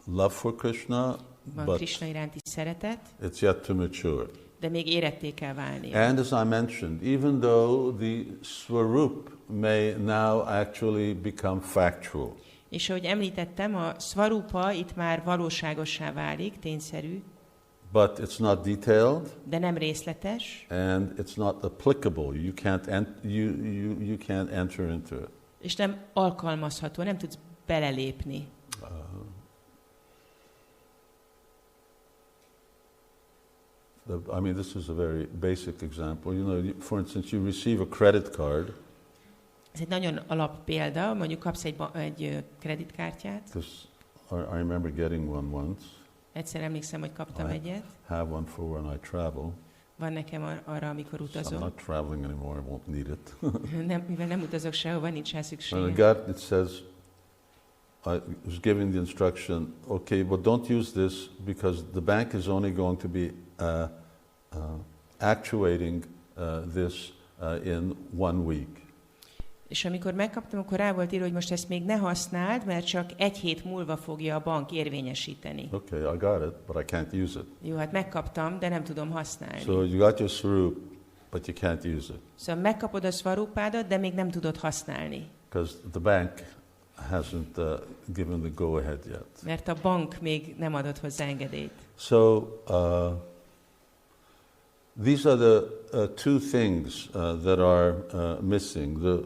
love for Krishna, Van but Krishna iránti szeretet, it's yet to mature. de még éretté kell válnia. And as I mentioned, even though the swarup may now actually become factual, És ahogy említettem, a svarupa itt már valóságossá válik, tényszerű, but it's not detailed de nem részletes, and it's not applicable. You can't enter into it. és nem alkalmazható, nem tudsz belelépni. I mean, this is a very basic example. You know, for instance, you receive a credit card. Ez egy nagyon alap példa, mondjuk kapsz egy kreditkártyát. I remember getting one once. Egyszer emlékszem, hogy kaptam egyet. Have one for when I travel. Van nekem arra, amikor I'm utazom. not traveling anymore. I won't need it. Mivel nem utazok sehova, nincs rá And I szükségem. got, it says, I was giving the instruction, okay, but don't use this because the bank is only going to be actuating this in 1 week. És amikor megkaptam, akkor rá volt írva, hogy most ezt még ne használd, mert csak 1 hét múlva fogja a bank érvényesíteni. Okay, I got it, but I can't use it. Jó, hát megkaptam, de nem tudom használni. So you got your swaroop, but you can't use it. Szóval megkapod a szvarupádat, de még nem tudod használni. Because the bank hasn't given the go-ahead yet. Mert a bank még nem adott hozzá engedélyt. So these are the two things that are missing. The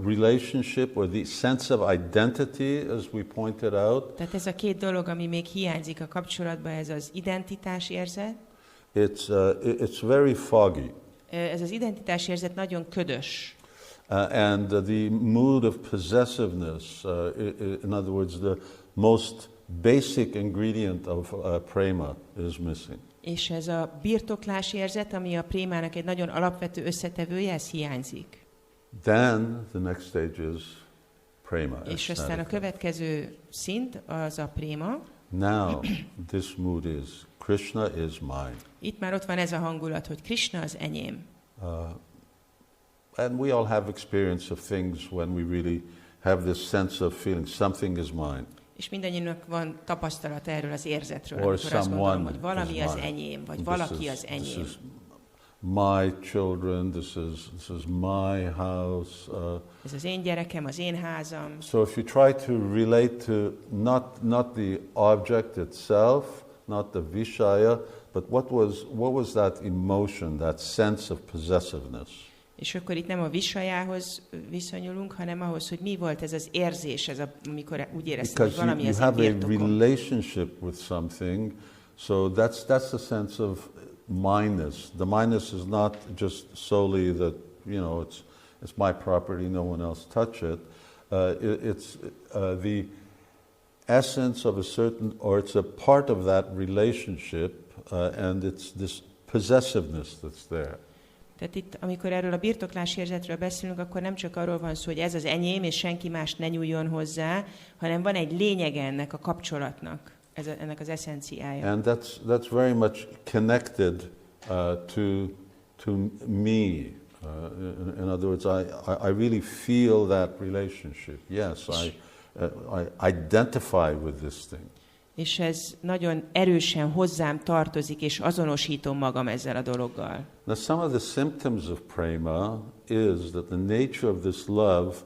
relationship or the sense of identity, as we pointed out. Tehát ez a 2 dolog, ami még hiányzik a kapcsolatban, ez az identitás érzet. It's very foggy. Ez az identitás érzet nagyon ködös. And the mood of possessiveness, in other words, the most basic ingredient of prema is missing. És ez a birtoklás érzet, ami a prémának egy nagyon alapvető összetevője, ez hiányzik. Then the next stage is prema. És aztán a következő szint az a préma. Now this mood is Krishna is mine. Itt már ott van ez a hangulat, hogy Krishna az enyém. And we all have experience of things when we really have this sense of feeling something is mine. És mindannyiunknak van tapasztalat erről az érzetről, Or amikor azt gondolom, hogy someone valami is az mine. enyém, vagy This valaki az enyém. This is my children, this is my house. Ez az én gyerekem, az én házam. So if you try to relate to not the object itself, not the vishaya, but what was that emotion, that sense of possessiveness? És akkor itt nem a visajához viszonyulunk, hanem ahhoz, hogy mi volt ez az érzés, amikor úgy éreztem, hogy valami az én birtokom. Because you have a relationship with something, so that's the sense of mineness. The mineness is not just solely that, it's my property, no one else touch it. It's the essence of a certain, or it's a part of that relationship, and it's this possessiveness that's there. Tehát itt, amikor erről a birtoklási érzetről beszélünk, akkor nem csak arról van szó, hogy ez az enyém, és senki más ne nyúljon hozzá, hanem van egy lényege ennek a kapcsolatnak, ennek az eszenciája. And that's very much connected to me. In other words, I really feel that relationship. Yes, I identify with this thing. És ez nagyon erősen hozzám tartozik, és azonosítom magam ezzel a dologgal. Now, some of the symptoms of prema is that the nature of this love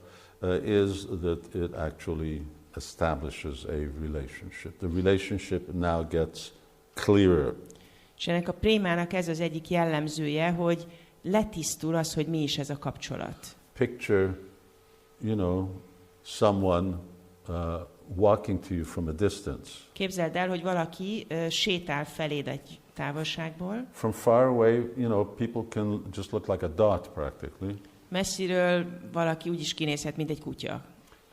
is that it actually establishes a relationship. The relationship now gets clearer. És ennek a prémának ez az egyik jellemzője, hogy letisztul az, hogy mi is ez a kapcsolat. Picture, someone walking to you from a distance. Képzeld el, hogy valaki sétál feléd egy távolságból. From far away, people can just look like a dot practically. Messziről valaki úgy is kinézhet, mint egy kutya.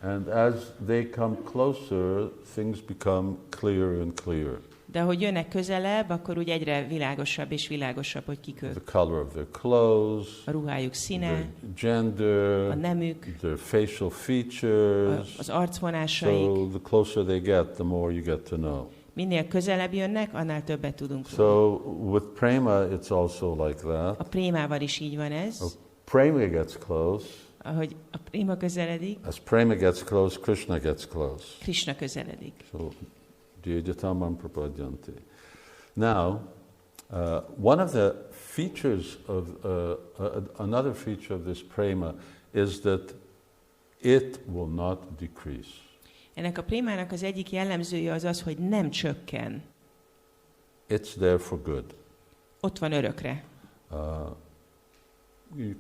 And as they come closer, things become clearer and clearer. De ahogy jönnek közelebb, akkor úgy egyre világosabb és világosabb, hogy kik ők. The color of their clothes, a ruhájuk színe, their gender, a nemük, their facial features. Az arcvonásaik. So the closer they get, the more you get to know. Minél közelebb jönnek, annál többet tudunk So with prema, it's also like that. A prémával is így van ez. Prema gets close. Ahogy a préma közeledik, as prema gets close, Krishna gets close. Krishna közeledik. So, Dyajatamam prapadyanti. Now, one of the features of, another feature of this prema is that it will not decrease. Ennek a prémának az egyik jellemzője az, hogy nem csökken. It's there for good. Ott van örökre.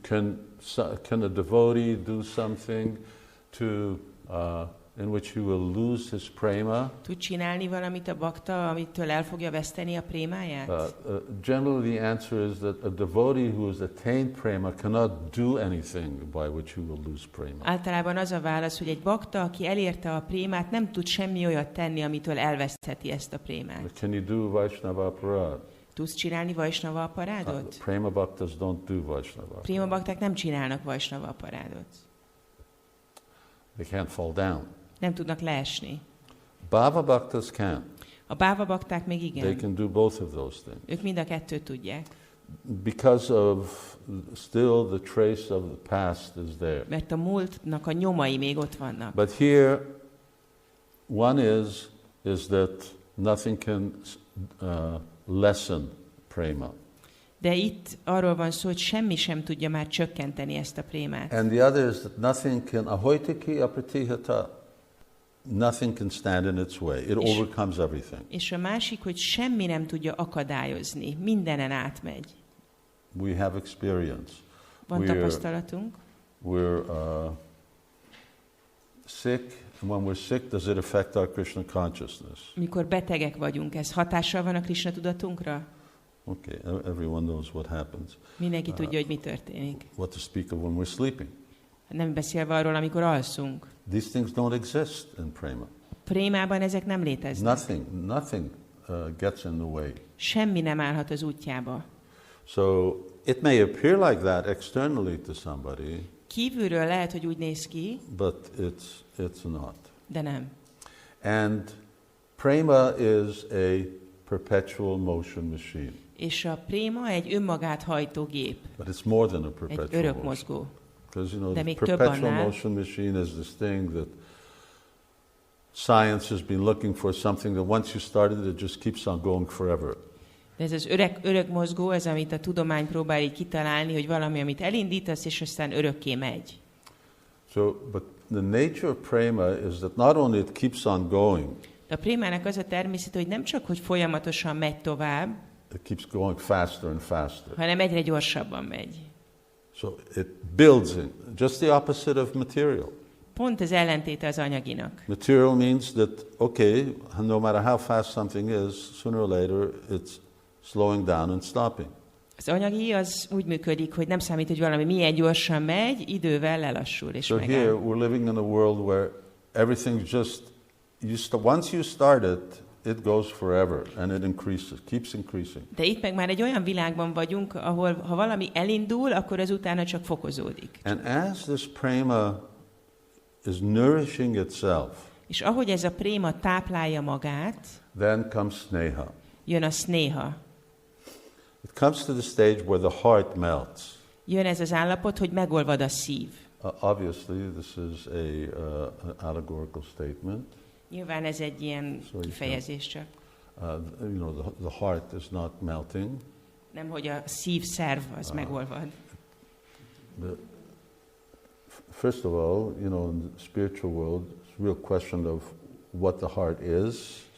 Can a devotee do something in which he will lose his prema? Tud csinálni valamit a bakta, amitől el fogja veszteni a prémáját? Generally the answer is that a devotee who has attained prema cannot do anything by which he will lose prema. Általában az a válasz, hogy egy bakta, aki elérte a prémát, nem tud semmi olyat tenni, amitől elvesztheti ezt a prémát. But can you do Vaishnava aparad? Tudsz csinálni Vaishnava aparádot? Prema bhaktas don't do Vaishnava aparad. Préma bakták nem csinálnak Vaishnava aparádot. They can't fall down. Nem tudnak leesni. Bhava bhaktas can. A bhava bakták még igen. They can do both of those things. Ők mind a kettőt tudják. Because of still the trace of the past is there. Mert a múltnak a nyomai még ott vannak. But here, one is that nothing can lessen prema. De itt arról van szó, hogy semmi sem tudja már csökkenteni ezt a prémát. And the other is that nothing can ahoitiki apratihata. Nothing can stand in its way. It overcomes everything. És a másik, hogy semmi nem tudja akadályozni. Mindenen átmegy. We have experience. Van tapasztalatunk. We're sick, and when we're sick, does it affect our Krishna consciousness? Mikor betegek vagyunk, ez hatással van a Krishna tudatunkra? Okay, everyone knows what happens. Mindenki tudja, hogy mi történik. What to speak of when we're sleeping. Nem beszélve arról, amikor alszunk. These things don't exist in prema. Prémában ezek nem léteznek. Nothing gets in the way. Semmi nem állhat az útjába. So it may appear like that externally to somebody. Kívülről lehet, hogy úgy néz ki, but it's not. De nem. And prema is a perpetual motion machine. És a préma egy önmagát hajtó gép. But it's more than a perpetual egy örök mozgó. Because you know, De the még több perpetual annál. motion machine is this thing that science has been looking for, something that once you started, it just keeps on going forever. De ez az örök mozgó, ez, amit a tudomány próbál így kitalálni, hogy valami, amit elindítasz, és aztán örökké megy. So, but the nature of prema is that not only it keeps on going, De a prémának az a természet, hogy nem csak, hogy folyamatosan megy tovább, it keeps going faster and faster. hanem egyre gyorsabban megy. So it builds in, just the opposite of material. Pont az ellentéte az anyaginak. Material means that, okay, no matter how fast something is, sooner or later it's slowing down and stopping. Az anyagi az úgy működik, hogy nem számít, hogy valami milyen gyorsan megy, idővel lelassul és So here megáll. we're living in a world where everything just, once you start it goes forever and it increases, keeps increasing. De itt meg már egy olyan világban vagyunk, ahol ha valami elindul, akkor az utána csak fokozódik. And as this prema is nourishing itself, És ahogy ez a préma táplálja magát, then comes sneha. jön a snéha. It comes to the stage where the heart melts. Jön ez az állapot, hogy megolvad a szív. Obviously, this is an allegorical statement. Nyilván ez egy ilyen kifejezés csak. You know, the heart is not melting. Nem, hogy a szívszerv az megolvad. First of all, you know, in the spiritual world, it's a real question of what the heart is,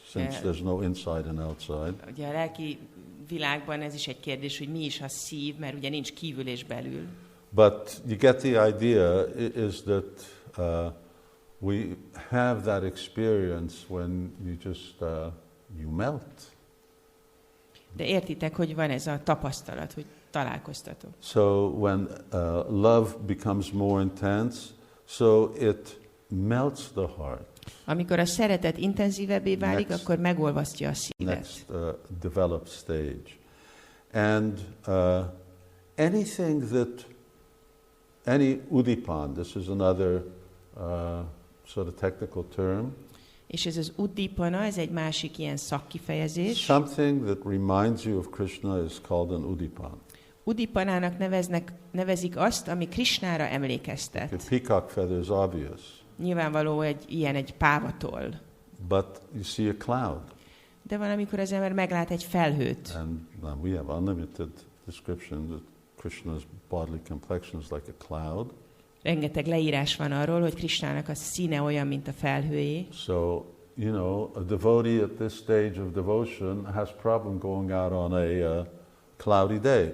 since there's no inside and outside. Ugye a lelki világban ez is egy kérdés, hogy mi is a szív, mert ugye nincs kívül és belül. But you get the idea is that we have that experience when you just you melt. De értitek, hogy van ez a tapasztalat, hogy találkoztatok. So when love becomes more intense, so it melts the heart. Amikor a szeretet intenzívebbé válik, akkor megolvasztja a szívet. Next developed stage. And anything that, any udipan, this is another sort of technical term. És ez az uddipana, ez egy másik ilyen szakkifejezés. Something that reminds you of Krishna is called an udipan. Uddipanának nevezik azt, ami Krishnára emlékeztet. A peacock feather is obvious. Nyilvánvaló egy pávatoll. But you see a cloud. De van, amikor az ember meglát egy felhőt. And we have unlimited description that Krishna's bodily complexion is like a cloud. Rengeteg leírás van arról, hogy Krishnának a színe olyan, mint a felhőjé. So, you know, a devotee at this stage of devotion has problem going out on a cloudy day.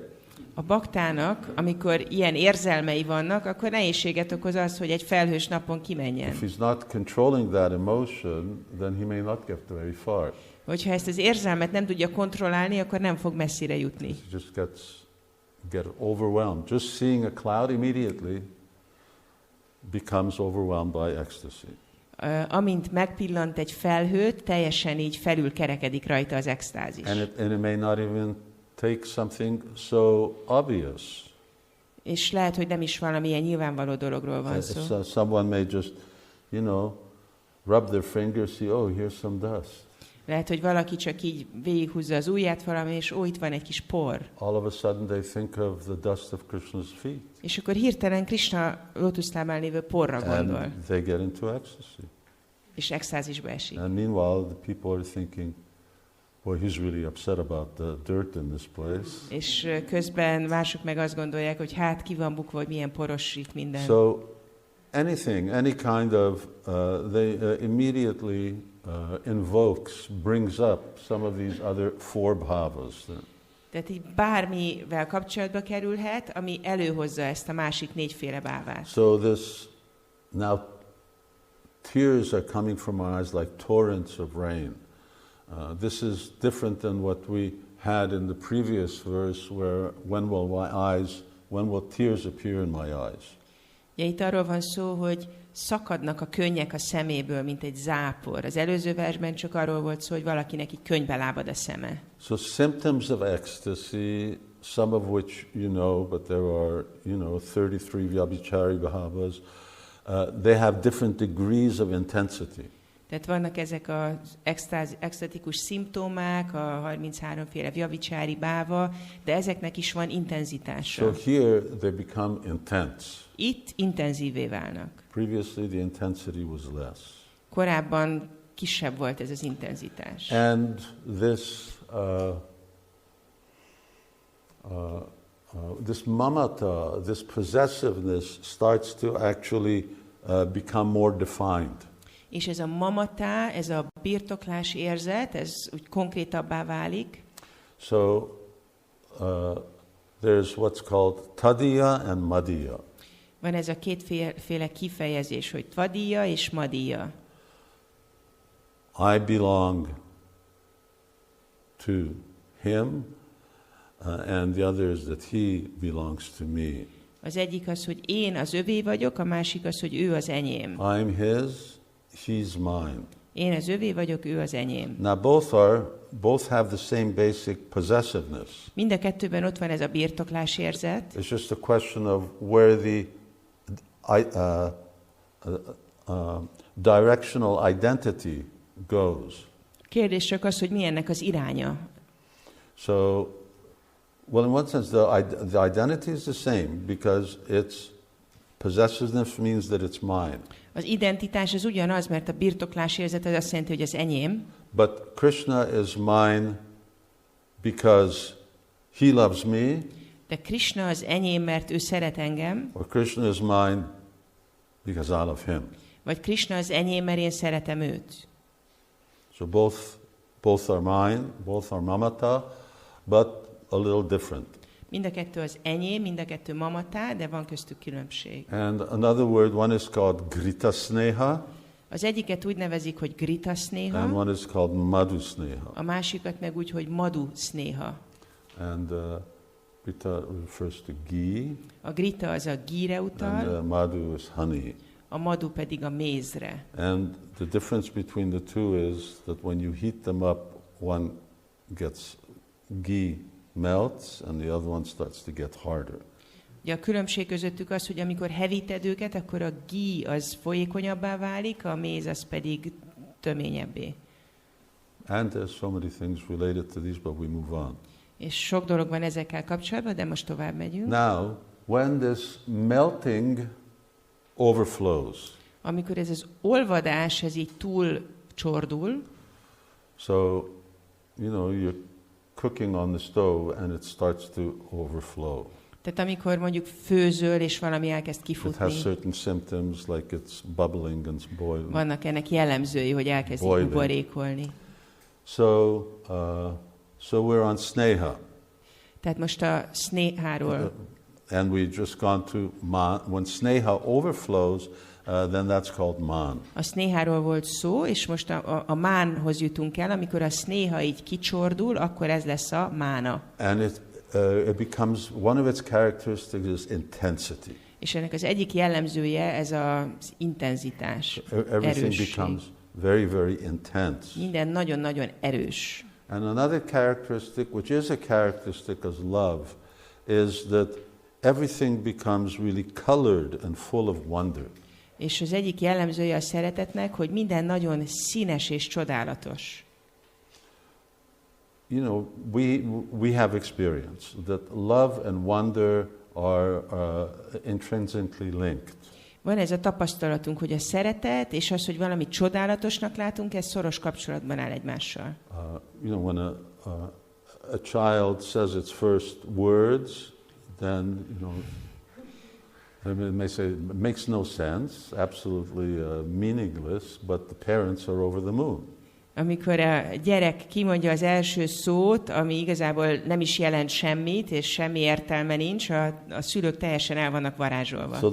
A baktának, amikor ilyen érzelmei vannak, akkor nehézséget okoz az, hogy egy felhős napon kimenjen. If he's not controlling that emotion, then he may not get very far. Hogyha ezt az érzelmet nem tudja kontrollálni, akkor nem fog messzire jutni. He just get overwhelmed. Just seeing a cloud immediately becomes overwhelmed by ecstasy. Amint megpillant egy felhőt, teljesen így felülkerekedik rajta az extázis. And it may not even take something so obvious. És lehet, hogy nem is valamilyen nyilvánvaló dologról van szó. Someone may just, you know, rub their fingers, see, oh, here's some dust. Lehet, hogy valaki csak így végighúzza az ujját valami, és itt van egy kis por. All of a sudden they think of the dust of Krishna's feet. És akkor hirtelen Krishna lótuszlábán lévő porra gondol. And they get into ecstasy. És extázisba esik. And meanwhile, the people are thinking, boy, he's really upset about the dirt in this place. És közben mások meg azt gondolják, hogy hát ki van bukva, hogy milyen poros itt minden. So anything, any kind of, they immediately invokes, brings up some of these other four bhavas. Tehát így bármivel kapcsolatba kerülhet, ami előhozza ezt a másik négyféle bávát. So this, now tears are coming from our eyes like torrents of rain. This is different than what we had in the previous verse where when will tears appear in my eyes? Ja, itt arról van szó, hogy szakadnak a könnyek a szeméből, mint egy zápor. Az előző versben csak arról volt szó, hogy valakinek így könnybe lábad a szeme. So symptoms of ecstasy, some of which you know, but there are, 33 vyabhichari bhavas. They have different degrees of intensity. Tehát vannak ezek az extatikus szimptomák, a 33 féle vyabhicsári báva, de ezeknek is van intenzitása. So here they become intense. Itt intenzívé válnak. Previously the intensity was less. Korábban kisebb volt ez az intenzitás. And this mamata, this possessiveness starts to actually become more defined. És ez a mamatá, ez a birtoklás érzet, ez úgy konkrétabbá válik. So there's what's called tadiya and madiya. Van ez a kétféle kifejezés, hogy tvadiya és madiya. I belong to him, and the other is that he belongs to me. Az egyik az, hogy én az övé vagyok, a másik az, hogy ő az enyém. I'm his, he's mine. Én az övé vagyok, ő az enyém. Now both have the same basic possessiveness. Mind a kettőben ott van ez a birtoklás érzet. It's just a question of where the directional identity goes. Kérdés csak az, hogy mi ennek az iránya. So, well, in one sense, the identity is the same because its possessiveness means that it's mine. Az identitás az ugyanaz, mert a birtoklás érzet az azt jelenti, hogy az enyém. But Krishna is mine because he loves me. De Krishna az enyém, mert ő szeret engem. Or Krishna is mine because I love him. Vagy Krishna az enyém, mert én szeretem őt. So both are mine, both are mamata, but a little different. Mind a kettő az enyém, mind a kettő mamatá, de van köztük különbség. And another word, one is called gritasneha. Az egyiket úgy nevezik, hogy gritasneha. And one is called madhusneha. A másikat meg úgy, hogy madhusneha. And grita refers to ghee. A grita az a ghee-re utal. And madhu is honey. A madhu pedig a mézre. And the difference between the two is that when you heat them up, one gets ghee melts and the other one starts to get harder. Ugye a különbség közöttük az, hogy amikor hevíted őket, akkor a ghee az folyékonyabbá válik, a méz az pedig töményebbé. And there's so many things related to these, but we move on. És sok dolog van ezekkel kapcsolatban, de most tovább megyünk. Now, when this melting overflows. Amikor ez az olvadás, ez így túl csordul. So, you're cooking on the stove and it starts to overflow. Tehát amikor mondjuk főzöl, és valami elkezd It kifutni. has certain symptoms like it's bubbling and boiling. Vannak ennek jellemzői, hogy elkezd buborékolni. So we're on sneha. Tehát most a sneháról. And we just gone to man. When sneha overflows, then that's called man. A snéháról volt szó, és most a mánhoz jutunk el, amikor a snéha így kicsordul, akkor ez lesz a mána. And it becomes, one of its characteristics is intensity. És ennek az egyik jellemzője ez az intenzitás, Everything becomes very, very intense. Minden nagyon-nagyon erős. And another characteristic, which is a characteristic of love, is that everything becomes really colored and full of wonder. És az egyik jellemzője a szeretetnek, hogy minden nagyon színes és csodálatos. You know, we have experience that love and wonder are intrinsically linked. Van ez a tapasztalatunk, hogy a szeretet és az, hogy valamit csodálatosnak látunk, ez szoros kapcsolatban áll egymással. You know, when a child says its first words, then, you know, they may say it makes no sense, absolutely meaningless, but the parents are over the moon. Amikor a gyerek kimondja az első szót, ami igazából nem is jelent semmit, és semmi értelme nincs, a szülők teljesen el vannak varázsolva. So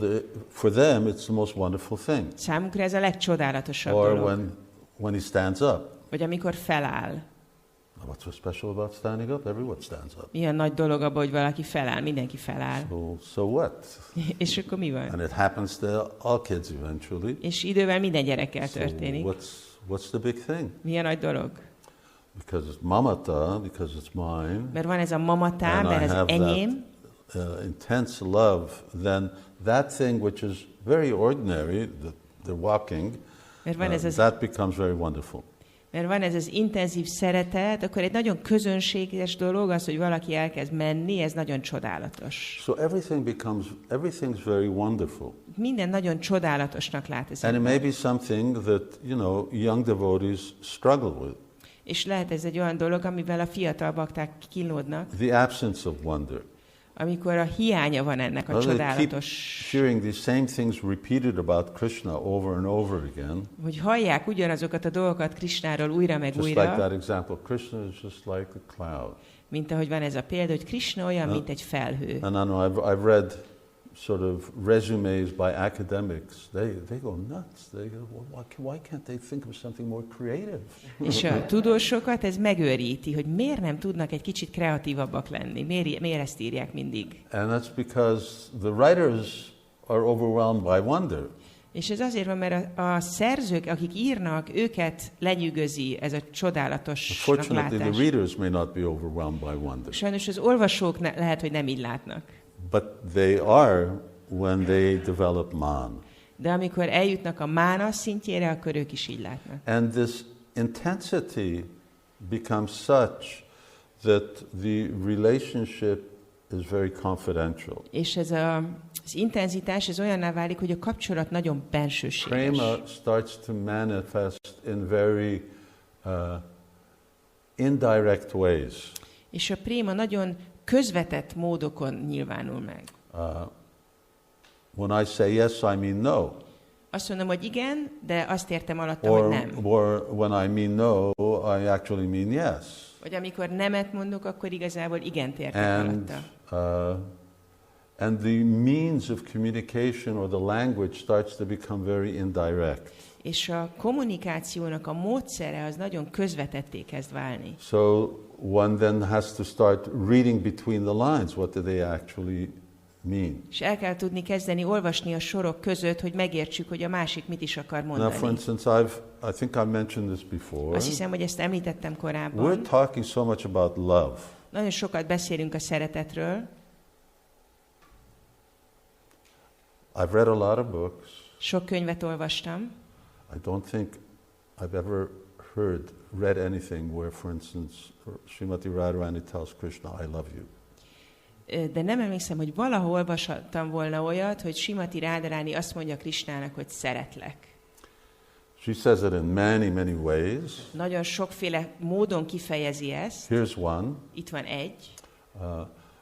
for them it's the most wonderful thing. Számukra ez a legcsodálatosabb Or dolog. when he stands up. Vagy amikor feláll. What's so special about standing up? Everyone stands up. Milyen nagy dolog abban, hogy valaki feláll, mindenki feláll. So what? És akkor mi van? And it happens to all kids eventually. És idővel minden gyerekkel történik. What's the big thing? Milyen nagy dolog? Because it's mamata, because it's mine. Mert van ez a mamatá, mert ez enyém. Intense love, then that thing which is very ordinary, that they're walking, that becomes very wonderful. Mert van ez az intenzív szeretet, akkor egy nagyon közönséges dolog az, hogy valaki elkezd menni, ez nagyon csodálatos. So everything's very wonderful. Minden nagyon csodálatosnak lát ez. And it may be something that, you know, young devotees struggle with. És lehet ez egy olyan dolog, amivel a fiatal bakták kínlódnak. The absence of wonder. Amikor a hiánya van ennek a csodálatos... Hearing these same things repeated about Krishna over and over again. Hogy hallják ugyanazokat a dolgokat Krishnáról újra meg just újra. Like that example, Krishna is just like a cloud. Mint ahogy van ez a példa, hogy Krishna olyan, mint egy felhő. And I know I've read sort of resumes by academics. They go nuts. They go, why can't they think of something more creative? És a tudósokat ez megőríti, hogy miért nem tudnak egy kicsit kreatívabbak lenni? Miért ezt írják mindig? And that's because the writers are overwhelmed by wonder. És ez azért van, mert a szerzők, akik írnak, őket lenyűgözi ez a csodálatos látás. Fortunately, the readers may not be overwhelmed by wonder. Sajnos az olvasók lehet, hogy nem így látnak. But they are when they develop man. De amikor eljutnak a mána szintjére, akkor ők is így látnak. And this intensity becomes such that the relationship is very confidential. És ez az intenzitás ez olyanná válik, hogy a kapcsolat nagyon bensőséges. Prema starts to manifest in very indirect ways. És a préma nagyon közvetett módokon nyilvánul meg. When I say yes, I mean no. Azt mondom, hogy igen, de azt értem alatta, hogy nem. Or when I mean no, I actually mean yes. Vagy amikor nemet mondok, akkor igazából igent értem alatta. And the means of communication or the language starts to become very indirect. És a kommunikációnak a módszere az nagyon közvetetté kezd válni. So one then has to start reading between the lines. What do they actually mean? És el kell tudni kezdeni olvasni a sorok között, hogy megértsük, hogy a másik mit is akar mondani. Now, for instance, I think I've mentioned this before. Azt hiszem, hogy ezt említettem korábban. We're talking so much about love. Nagyon sokat beszélünk a szeretetről. I've read a lot of books. Sok könyvet olvastam. I don't think I've ever read anything where, for instance, Srimati Radharani tells Krishna, I love you. De nem emlékszem, hogy valahol olvashattam volna olyat, hogy Srimati Radharani azt mondja Krishnának, hogy szeretlek. She says it in many, many ways. Nagyon sokféle módon kifejezi ezt. Here's one. Itt van egy.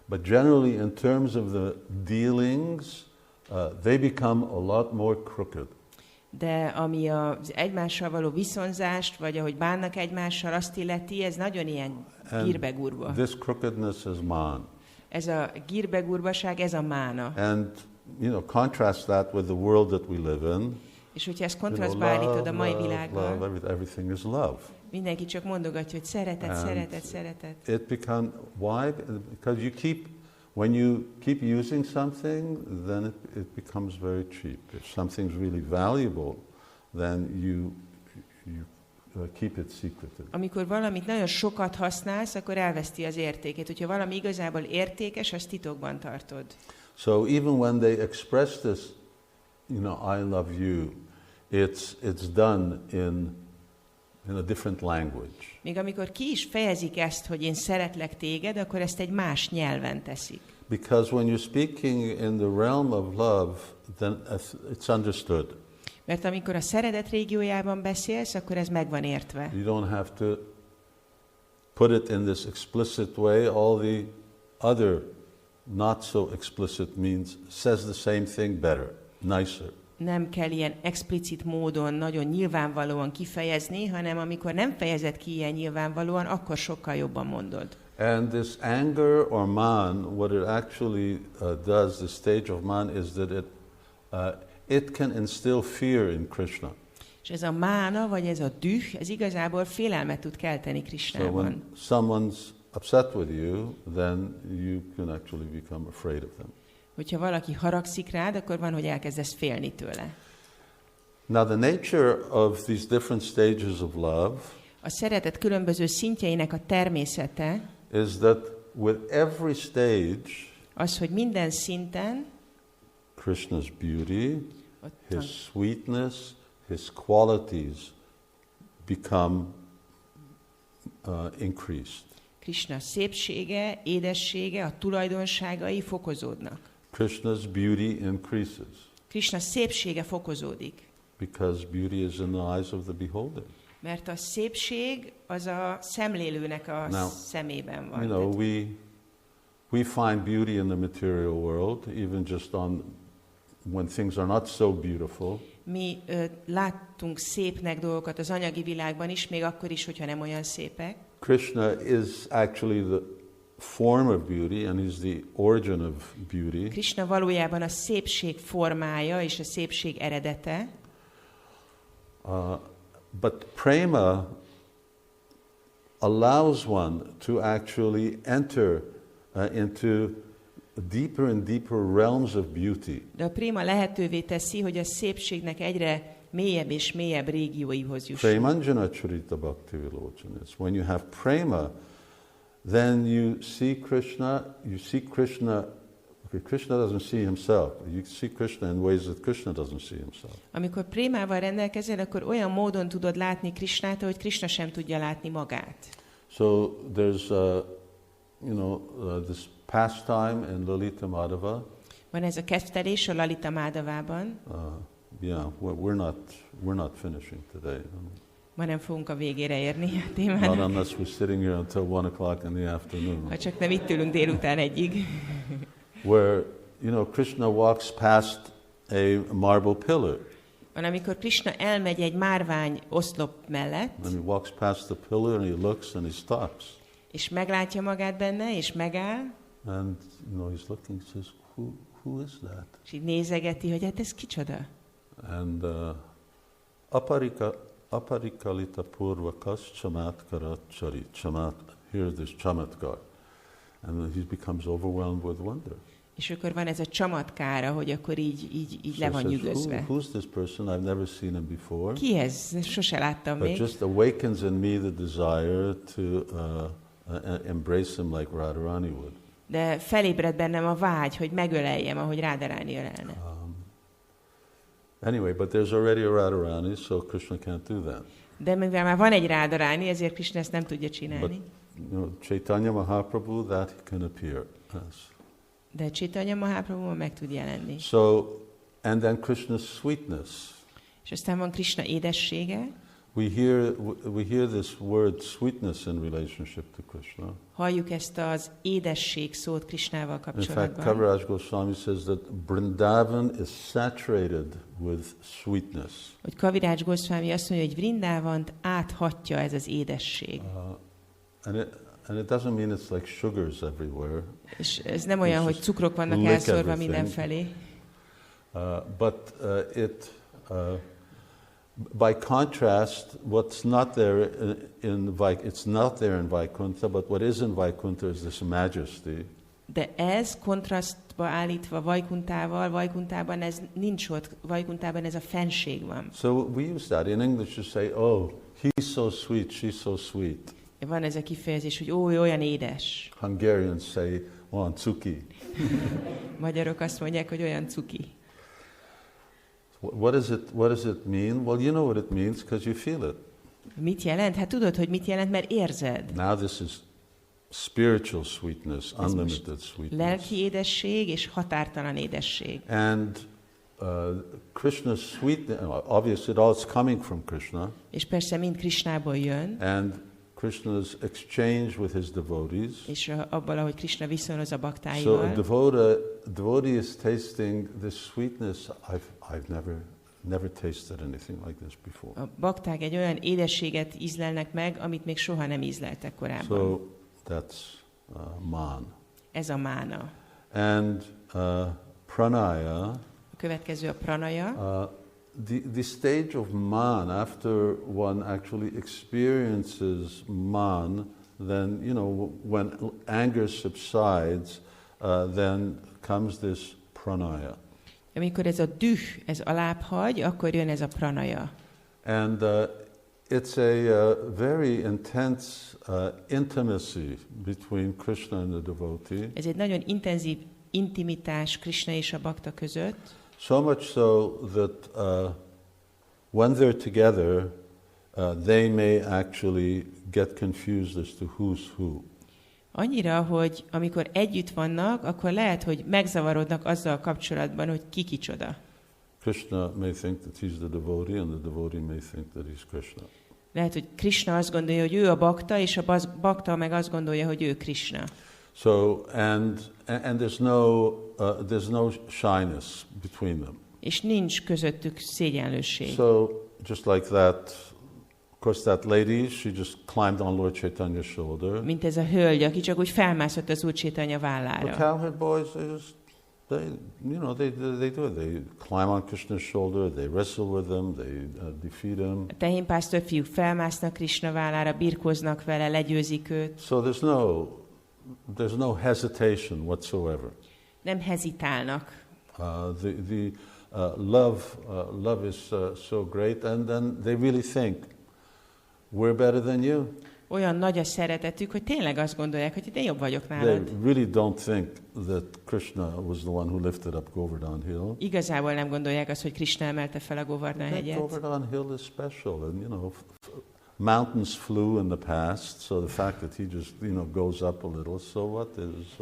But generally, in terms of the dealings, they become a lot more crooked. De ami az egymással való viszonzást, vagy ahogy bánnak egymással, azt illeti, ez nagyon ilyen gírbegurva. This crookedness is man. Ez a gírbegurvaság, ez a mána. And, you know, contrast that with the world that we live in. És hogyha ezt kontrasztba állítod a mai világgal, everything is love. Mindenki csak mondogatja, hogy szeretet, szeretet, szeretet. It becomes, why? Because when you keep using something, then it becomes very cheap. If something's really valuable, then you keep it secretive. Amikor valamit nagyon sokat használsz, akkor elveszti az értékét. Hogyha valami igazából értékes, azt titokban tartod. So even when they express this, I love you, it's done in a different language. Még amikor ki is fejezik ezt, hogy én szeretlek téged, akkor ezt egy más nyelven teszik. Because when you're speaking in the realm of love, then it's understood. Mert amikor a szeretet régiójában beszélsz, akkor ez meg van értve. You don't have to put it in this explicit way. All the other not so explicit means says the same thing better, nicer. Nem kell ilyen explicit módon, nagyon nyilvánvalóan kifejezni, hanem amikor nem fejezed ki ilyen nyilvánvalóan, akkor sokkal jobban mondod. And this anger or man, what it actually does, the stage of man, is that it can instill fear in Krishna. És ez a mána, vagy ez a düh, ez igazából félelmet tud kelteni Krishnában. So when someone's upset with you, then you can actually become afraid of them. Hogyha valaki haragszik rád, akkor van, hogy elkezdesz félni tőle. Now the nature of these different stages of love A szeretet különböző szintjeinek a természete is that with every stage, az, hogy minden szinten Krishna's beauty, his sweetness, his qualities become increased. Krishna szépsége, édessége, a tulajdonságai fokozódnak. Krishna's beauty increases. Krishna szépsége fokozódik. Because beauty is in the eyes of the beholder. Mert a szépség az a szemlélőnek a szemében van. We find beauty in the material world, even just when things are not so beautiful. Mi láttunk szépnek dolgokat az anyagi világban is, még akkor is, hogyha nem olyan szépek. Krishna is actually the form of beauty, and he's the origin of beauty. Krishna valójában a szépség formája és a szépség eredete. But prema allows one to actually enter into deeper and deeper realms of beauty. De a préma lehetővé teszi, hogy a szépségnek egyre mélyebb és mélyebb régióihoz jussunk. Premanjana charita bhakti vilochana. When you have prema, then you see Krishna. Okay, Krishna doesn't see himself. You see Krishna in ways that Krishna doesn't see himself. Amikor prémával rendelkezel, akkor olyan módon tudod látni Krishnát, hogy Krishna sem tudja látni magát. So there's this pastime in Lalita Madhava. Van ez a kettelés a Lalita Madhavában. We're not finishing today. Ma nem fogunk a végére érni a témának. Not unless we're sitting here until 1:00 in the afternoon. Ha csak nem itt ülünk délután egyig. Where, Krishna walks past a marble pillar. Van, amikor Krishna elmegy egy márvány oszlop mellett. And he walks past the pillar and he looks and he stops. És meglátja magát benne, és megáll. And, he's looking, he says, who is that? És így nézegeti, hogy hát ez kicsoda. And aparikalita purvakas chamatkarat chari. Here's this chamatkar. And he becomes overwhelmed with wonder. És akkor van ez a csamatkára, hogy akkor így le van nyűgözve. Who's this person? I've never seen him before. Ki ez? Sose láttam még. But just awakens in me the desire to embrace him like Radharani would. De felébred bennem a vágy, hogy megöleljem, ahogy Radharani ölelne. Anyway, but there's already a Radharani, so Krishna can't do that. De mivel már van egy Radharani, ezért Krishna ezt nem tudja csinálni. But, Chaitanya Mahaprabhu, that he can appear. Yes. De Chaitanya Mahaprabhu meg tud jelenni. So, and then Krishna's sweetness. És aztán van Krishna édessége. We hear this word sweetness in relationship to Krishna. Halljuk ezt az édesség szót Krishnával kapcsolatban. In fact, Kaviraj Goswami says that Vrindavan is saturated with sweetness. Hogy Kaviraj Goswami azt mondja, hogy Vrindávant áthatja ez az édesség. And it doesn't mean it's like sugars everywhere. És ez nem olyan, hogy cukrok vannak elszórva mindenfelé. But by contrast, what's not there it's not there in Vaikuntha, but what is in Vaikuntha is this majesty. De ez kontrasztba állítva Vaikuntában ez nincs ott, Vaikuntában ez a fenség van. So we use that in English to say, oh, he's so sweet, she's so sweet. Van ez a kifejezés, hogy ó, olyan édes. Hungarians say, oh, cuki. Magyarok azt mondják, hogy olyan cuki. What does it mean? Well, you know what it means because you feel it. Mit jelent? Hát tudod, hogy mit jelent, mert érzed. Now this is spiritual sweetness, unlimited sweetness. Lelki édesség és határtalan édesség. And Krishna's sweetness, obviously it all is coming from Krishna. És persze mind Krishnából jön. And Krishna's exchange with his devotees. És abból, ahogy Krishna viszonyul a So baktáival. a devotee is tasting this sweetness. I've never tasted anything like this before. A bakták egy olyan édességet ízlelnek meg, amit még soha nem ízleltek korábban. So that's man. Ez a mána. And pranaya. A következő a pranaya. The stage of man, after one actually experiences man, then, you know, when anger subsides, then comes this pranaya. Amikor ez a düh, ez alább hagy, akkor jön ez a pranaya. And it's a very intense intimacy between Krishna and the devotee. Ez egy nagyon intenzív intimitás Krishna és a bakta között. So much so that when they're together, they may actually get confused as to who's who. Annyira, hogy amikor együtt vannak, akkor lehet, hogy megzavarodnak azzal kapcsolatban, hogy ki kicsoda. Krishna may think that he's the devotee, and the devotee may think that he's Krishna. Lehet, hogy Krishna azt gondolja, hogy ő a bakta, és a bakta meg azt gondolja, hogy ő Krishna. So and there's no shyness between them. És nincs közöttük szégyenlőség. So just like that, of course, that lady, she just climbed on Lord Chaitanya's shoulder. Mint ez a hölgy, aki csak úgy felmászott az Úr Chaitanya vállára. The cowherd boys, they do it. They climb on Krishna's shoulder, they wrestle with him, they defeat him. A tehénpásztor fiúk felmásznak Krishna vállára, birkóznak vele, legyőzik őt. So there's no hesitation whatsoever. Nem hezitálnak. Love is so great, and then they really think we're better than you. Olyan nagy a szeretetük, hogy tényleg azt gondolják, hogy én jobb vagyok nálad. They really don't think that Krishna was the one who lifted up Govardhan Hill. Igazából nem gondolják azt, hogy Krishna emelte fel a Govardhan hegyet. Govardhan Hill is special, and mountains flew in the past, so the fact that he just goes up a little, so what is?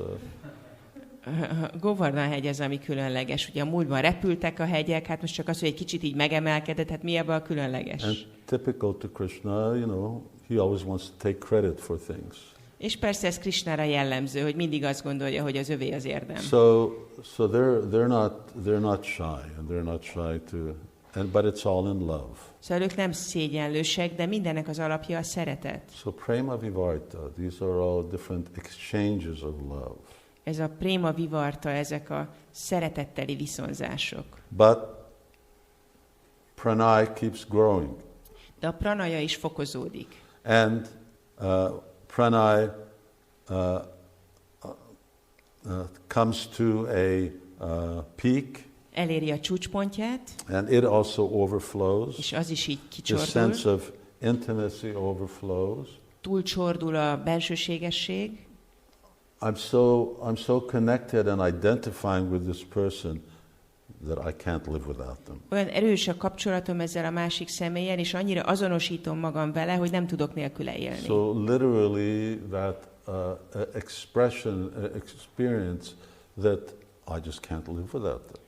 Govardhan hegy az, ami különleges. Ugye a múltban repültek a hegyek, hát most csak az, hogy egy kicsit így megemelkedett, hát mi ebben a különleges? And typical to Krishna, he always wants to take credit for things. És persze ez Krishnára jellemző, hogy mindig azt gondolja, hogy az övé az érdem. So they're not shy, and they're not shy but it's all in love. Szóval ők nem szégyenlősek, de mindennek az alapja a szeretet. So prema vivarta, these are all different exchanges of love. Ez a préma vivarta, ezek a szeretetteli viszonzások. But pranay keeps growing. De a pranaya is fokozódik. And pranay comes to a peak. Eléri a csúcspontját. And it also overflows. És az is így kicsordul. The sense of intimacy overflows. Túlcsordul a belsőségesség. I'm so connected and identifying with this person that I can't live without them. Olyan erős a kapcsolatom ezzel a másik személlyel, és annyira azonosítom magam vele, hogy nem tudok nélküle élni. So literally that experience that I just can't live without them.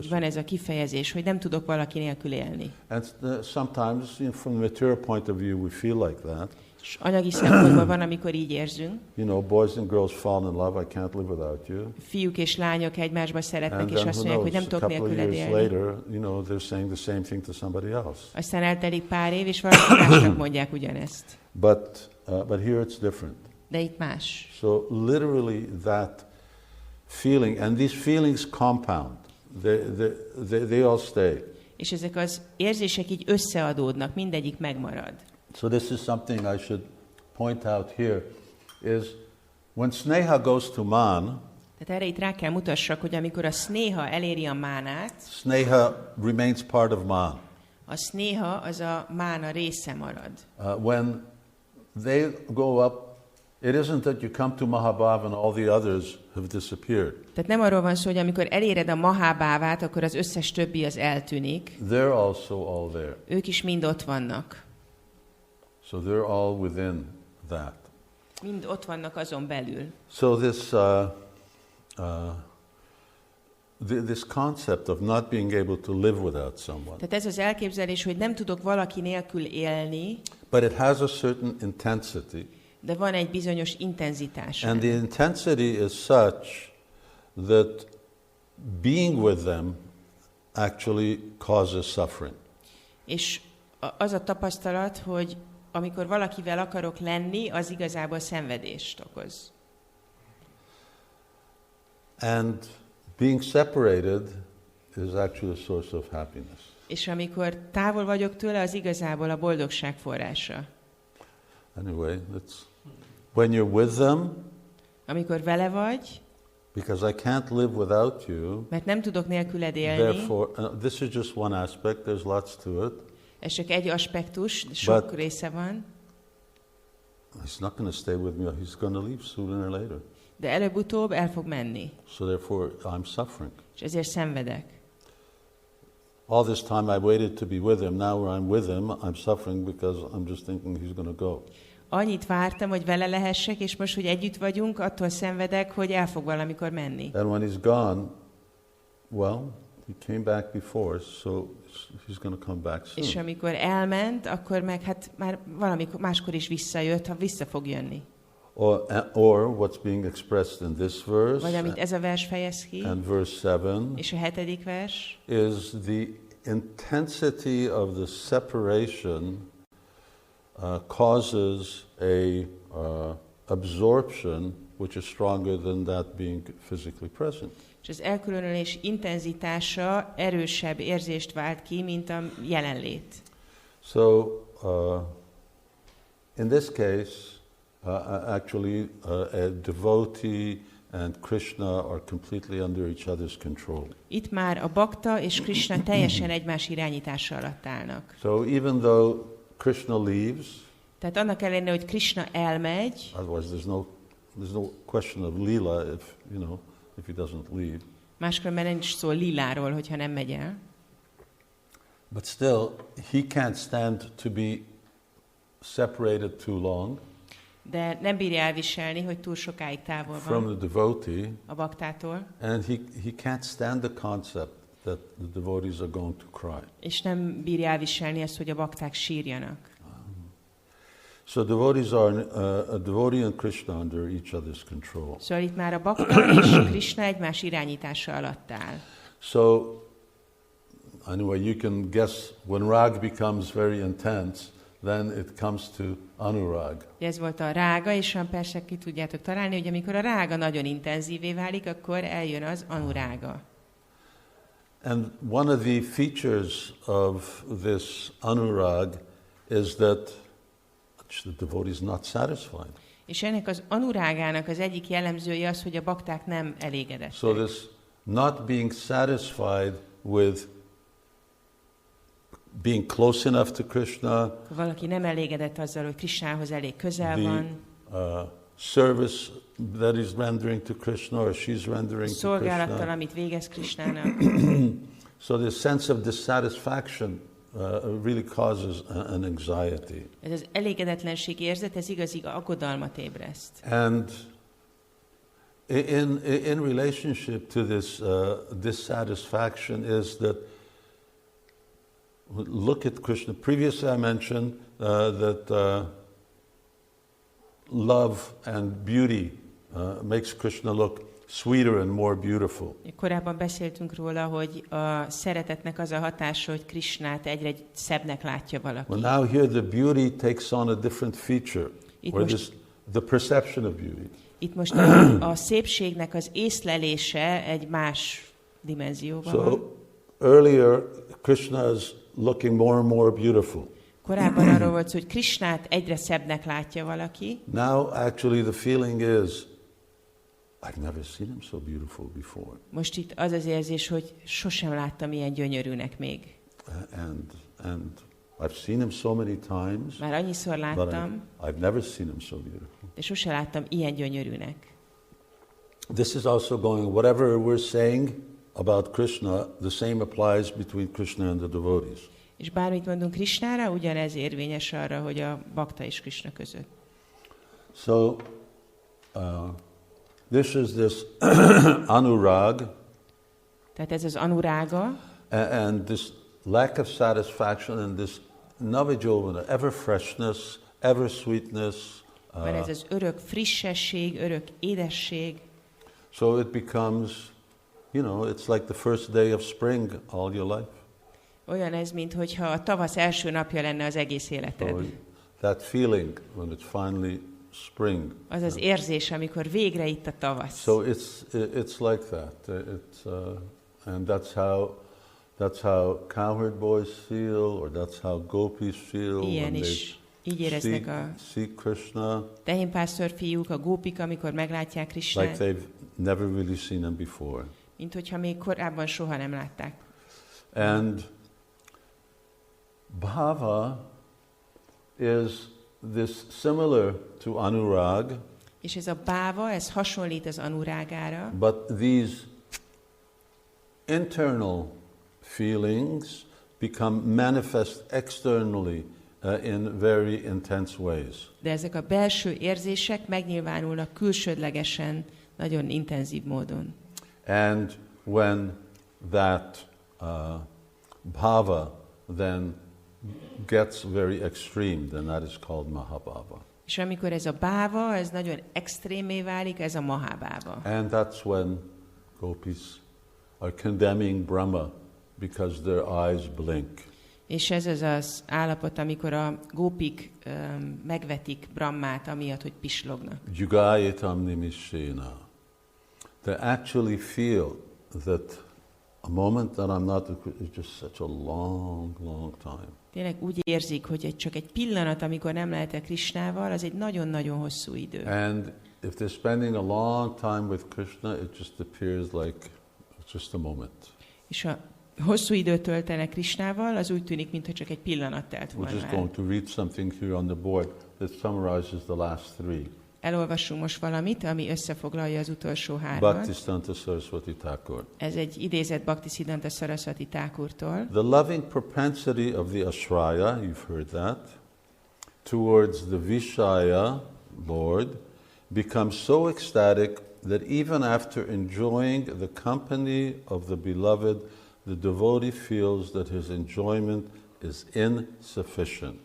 Van ez a kifejezés, hogy nem tudok valaki nélkül élni. And sometimes, from the material point of view, we feel like that. És anyagi szempontból van, amikor így érzünk. Boys and girls fall in love. I can't live without you. Fiúk és lányok egymásba szeretnek, és azt mondják, hogy nem tudok nélküled élni. Later, they're saying the same thing to somebody else. Aztán eltelik pár év, és valaki másnak mondják ugyanezt. But here it's different. De itt más. So literally that feeling, and these feelings compound. They all stay. És ezek az érzések így összeadódnak, mindegyik megmarad. So this is something I should point out here, is when sneha goes to man, tehát erre itt rá kell mutassak, hogy amikor a sneha eléri a mánát, sneha remains part of man. A sneha az a mána része marad. When they go up It isn't that you come to Mahabhav and all the others have disappeared. Tehát nem arról van szó, hogy amikor eléred a Mahabhávát, akkor az összes többi az eltűnik. They're also all there. Ők is mind ott vannak. So they're all within that. Mind ott vannak azon belül. So this concept of not being able to live without someone. Tehát ez az elképzelés, hogy nem tudok valaki nélkül élni, But it has a certain intensity. de van egy bizonyos intenzitás. And the intensity is such that being with them actually causes suffering. És az a tapasztalat, hogy amikor valakivel akarok lenni, az igazából szenvedést okoz. And being separated is actually a source of happiness. És amikor távol vagyok tőle, az igazából a boldogság forrása. Anyway, when you're with them, amikor vele vagy, because I can't live without you, mert nem tudok nélküled élni, therefore, this is just one aspect, there's lots to it. ez csak egy aspektus, sok része van. He's not going to stay with me, he's going to leave sooner or later. De előbb-utóbb el fog menni. So therefore, I'm suffering. És ezért szenvedek. All this time I waited to be with him, now when I'm with him, I'm suffering because I'm just thinking he's going to go. Annyit vártam, hogy vele lehessek, és most, hogy együtt vagyunk, attól szenvedek, hogy el fog valamikor menni. And when he's gone, well, he came back before, so he's going to come back soon. És amikor elment, akkor meg hát már valamikor máskor is visszajött, ha vissza fog jönni. Or what's being expressed in this verse, Vagy amit ez a vers fejez ki, and verse 7, és a 7. vers, is the intensity of the separation causes a absorption which is stronger than that being physically present. és az elkülönülés intenzitása erősebb érzést vált ki, mint a jelenlét. So, in this case, actually, a devotee and Krishna are completely under each other's control. Itt már a Bakta és Krishna teljesen egymás irányítása alatt állnak. So even though Krishna leaves, tehát annak ellenére, hogy Krishna elmegy, otherwise there's no question of lila if he doesn't leave. Máskülönben nincs szó liláról, hogyha nem megy el. But still, he can't stand to be separated too long. De nem bírja elviselni, hogy túl sokáig távol van from the devotee, a baktától. And he can't stand the concept that the devotees are going to cry. És nem bírja elviselni ezt, hogy a bakták sírjanak. So devotees are a devotee and Krishna under each other's control. Szóval itt már a bakta és Krishna egymás irányítása alatt áll. So anyway, you can guess when rag becomes very intense, then it comes to anurag. Ez volt a rága, és persze ki tudjátok találni, hogy amikor a rága nagyon intenzívé válik, akkor eljön az anurága. And one of the features of this anurag is that the devotee is not satisfied. És ennek az anurágának az egyik jellemzője az, hogy a bakták nem elégedettek. So this not being satisfied with being close enough to Krishna, valaki nem elégedett azzal, hogy Krishnához elég közel van, service that he's rendering to Krishna or she's rendering to szolgálattal, Krishna. amit végez Krishnának. So this sense of dissatisfaction really causes an anxiety. Ez az elégedetlenség érzet, ez igazi aggodalmat ébreszt. And in relationship to this dissatisfaction is that look at Krishna. Previously I mentioned that love and beauty makes Krishna look sweeter and more beautiful. Korábban beszéltünk róla, hogy a szeretetnek az a hatása, hogy Krishnát egyre szebbnek látja valaki. Well, now here the beauty takes on a different feature, the perception of beauty. Itt most a szépségnek az észlelése egy más dimenzióban van. So earlier Krishna is looking more and more beautiful. Korábban arról volt, hogy Krishnát egyre szebbnek látja valaki. Now actually the feeling is I've never seen him so beautiful before. Most itt az az érzés, hogy sosem láttam ilyen gyönyörűnek még. And I've seen him so many times, Már annyiszor láttam, I've never seen him so beautiful. de sose láttam ilyen gyönyörűnek. This is also going, whatever we're saying about Krishna, the same applies between Krishna and the devotees. És bármit mondunk Krisnára, ugyanez érvényes arra, hogy a bakta és Krishna között. So, this is this anurag. Tehát ez az anurága, And this lack of satisfaction and this navijovana, ever freshness, ever sweetness. van ez az örök frissesség, örök édesség. So it becomes, it's like the first day of spring all your life. Olyan ez, mintha a tavasz első napja lenne az egész életed. So that feeling when it's finally spring. Az az érzés, amikor végre itt a tavasz. So it's like that. And that's how cowherd boys feel, or that's how gopis feel Ilyen when is. Így éreznek a see Krishna. tehénpásztor fiúk, a gópik, amikor meglátják Krisnát. Like they've never really seen him before. Mint hogyha még korábban soha nem látták. And bhava is this similar to anurag. És ez a báva, ez hasonlít az anurágára. But these internal feelings become manifest externally in very intense ways. De ezek a belső érzések megnyilvánulnak külsődlegesen, nagyon intenzív módon. And when that bhava then gets very extreme, then that is called mahabhava. És amikor ez a báva, ez nagyon extrémé válik, ez a mahabáva. And that's when gopis are condemning Brahma because their eyes blink. És ez az az állapot, amikor a gópik megvetik Brahmát, amiatt, hogy pislognak. Jugayatam nimishena. They actually feel that a moment that I'm not is just such a long, long time. Tényleg úgy érzik, hogy csak egy pillanat, amikor nem lehetek Krisnával, az egy nagyon-nagyon hosszú idő. And if they're spending a long time with Krishna, it just appears like it's just a moment. És ha hosszú időt töltenek Krisnával, az úgy tűnik, mintha csak egy pillanat telt volna. We're just going to read something here on the board that summarizes the last three. Elolvassunk most valamit, ami összefoglalja az utolsó hármat. Bhaktisiddhanta Saraswati Thakur. Ez egy idézet Bhaktisiddhanta Saraswati Thakurtól. The loving propensity of the ashraya, you've heard that, towards the Vishaya, Lord, becomes so ecstatic that even after enjoying the company of the beloved, the devotee feels that his enjoyment is insufficient.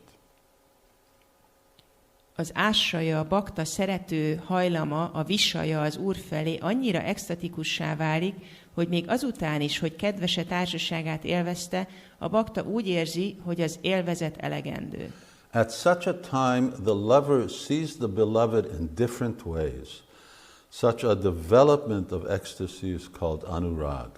Az ássaja, a bakta szerető hajlama, a visaja az Úr felé annyira extatikussá válik, hogy még azután is, hogy kedvese társaságát élvezte, a bakta úgy érzi, hogy az élvezet elegendő. At such a time, the lover sees the beloved in different ways. Such a development of ecstasy is called anurag.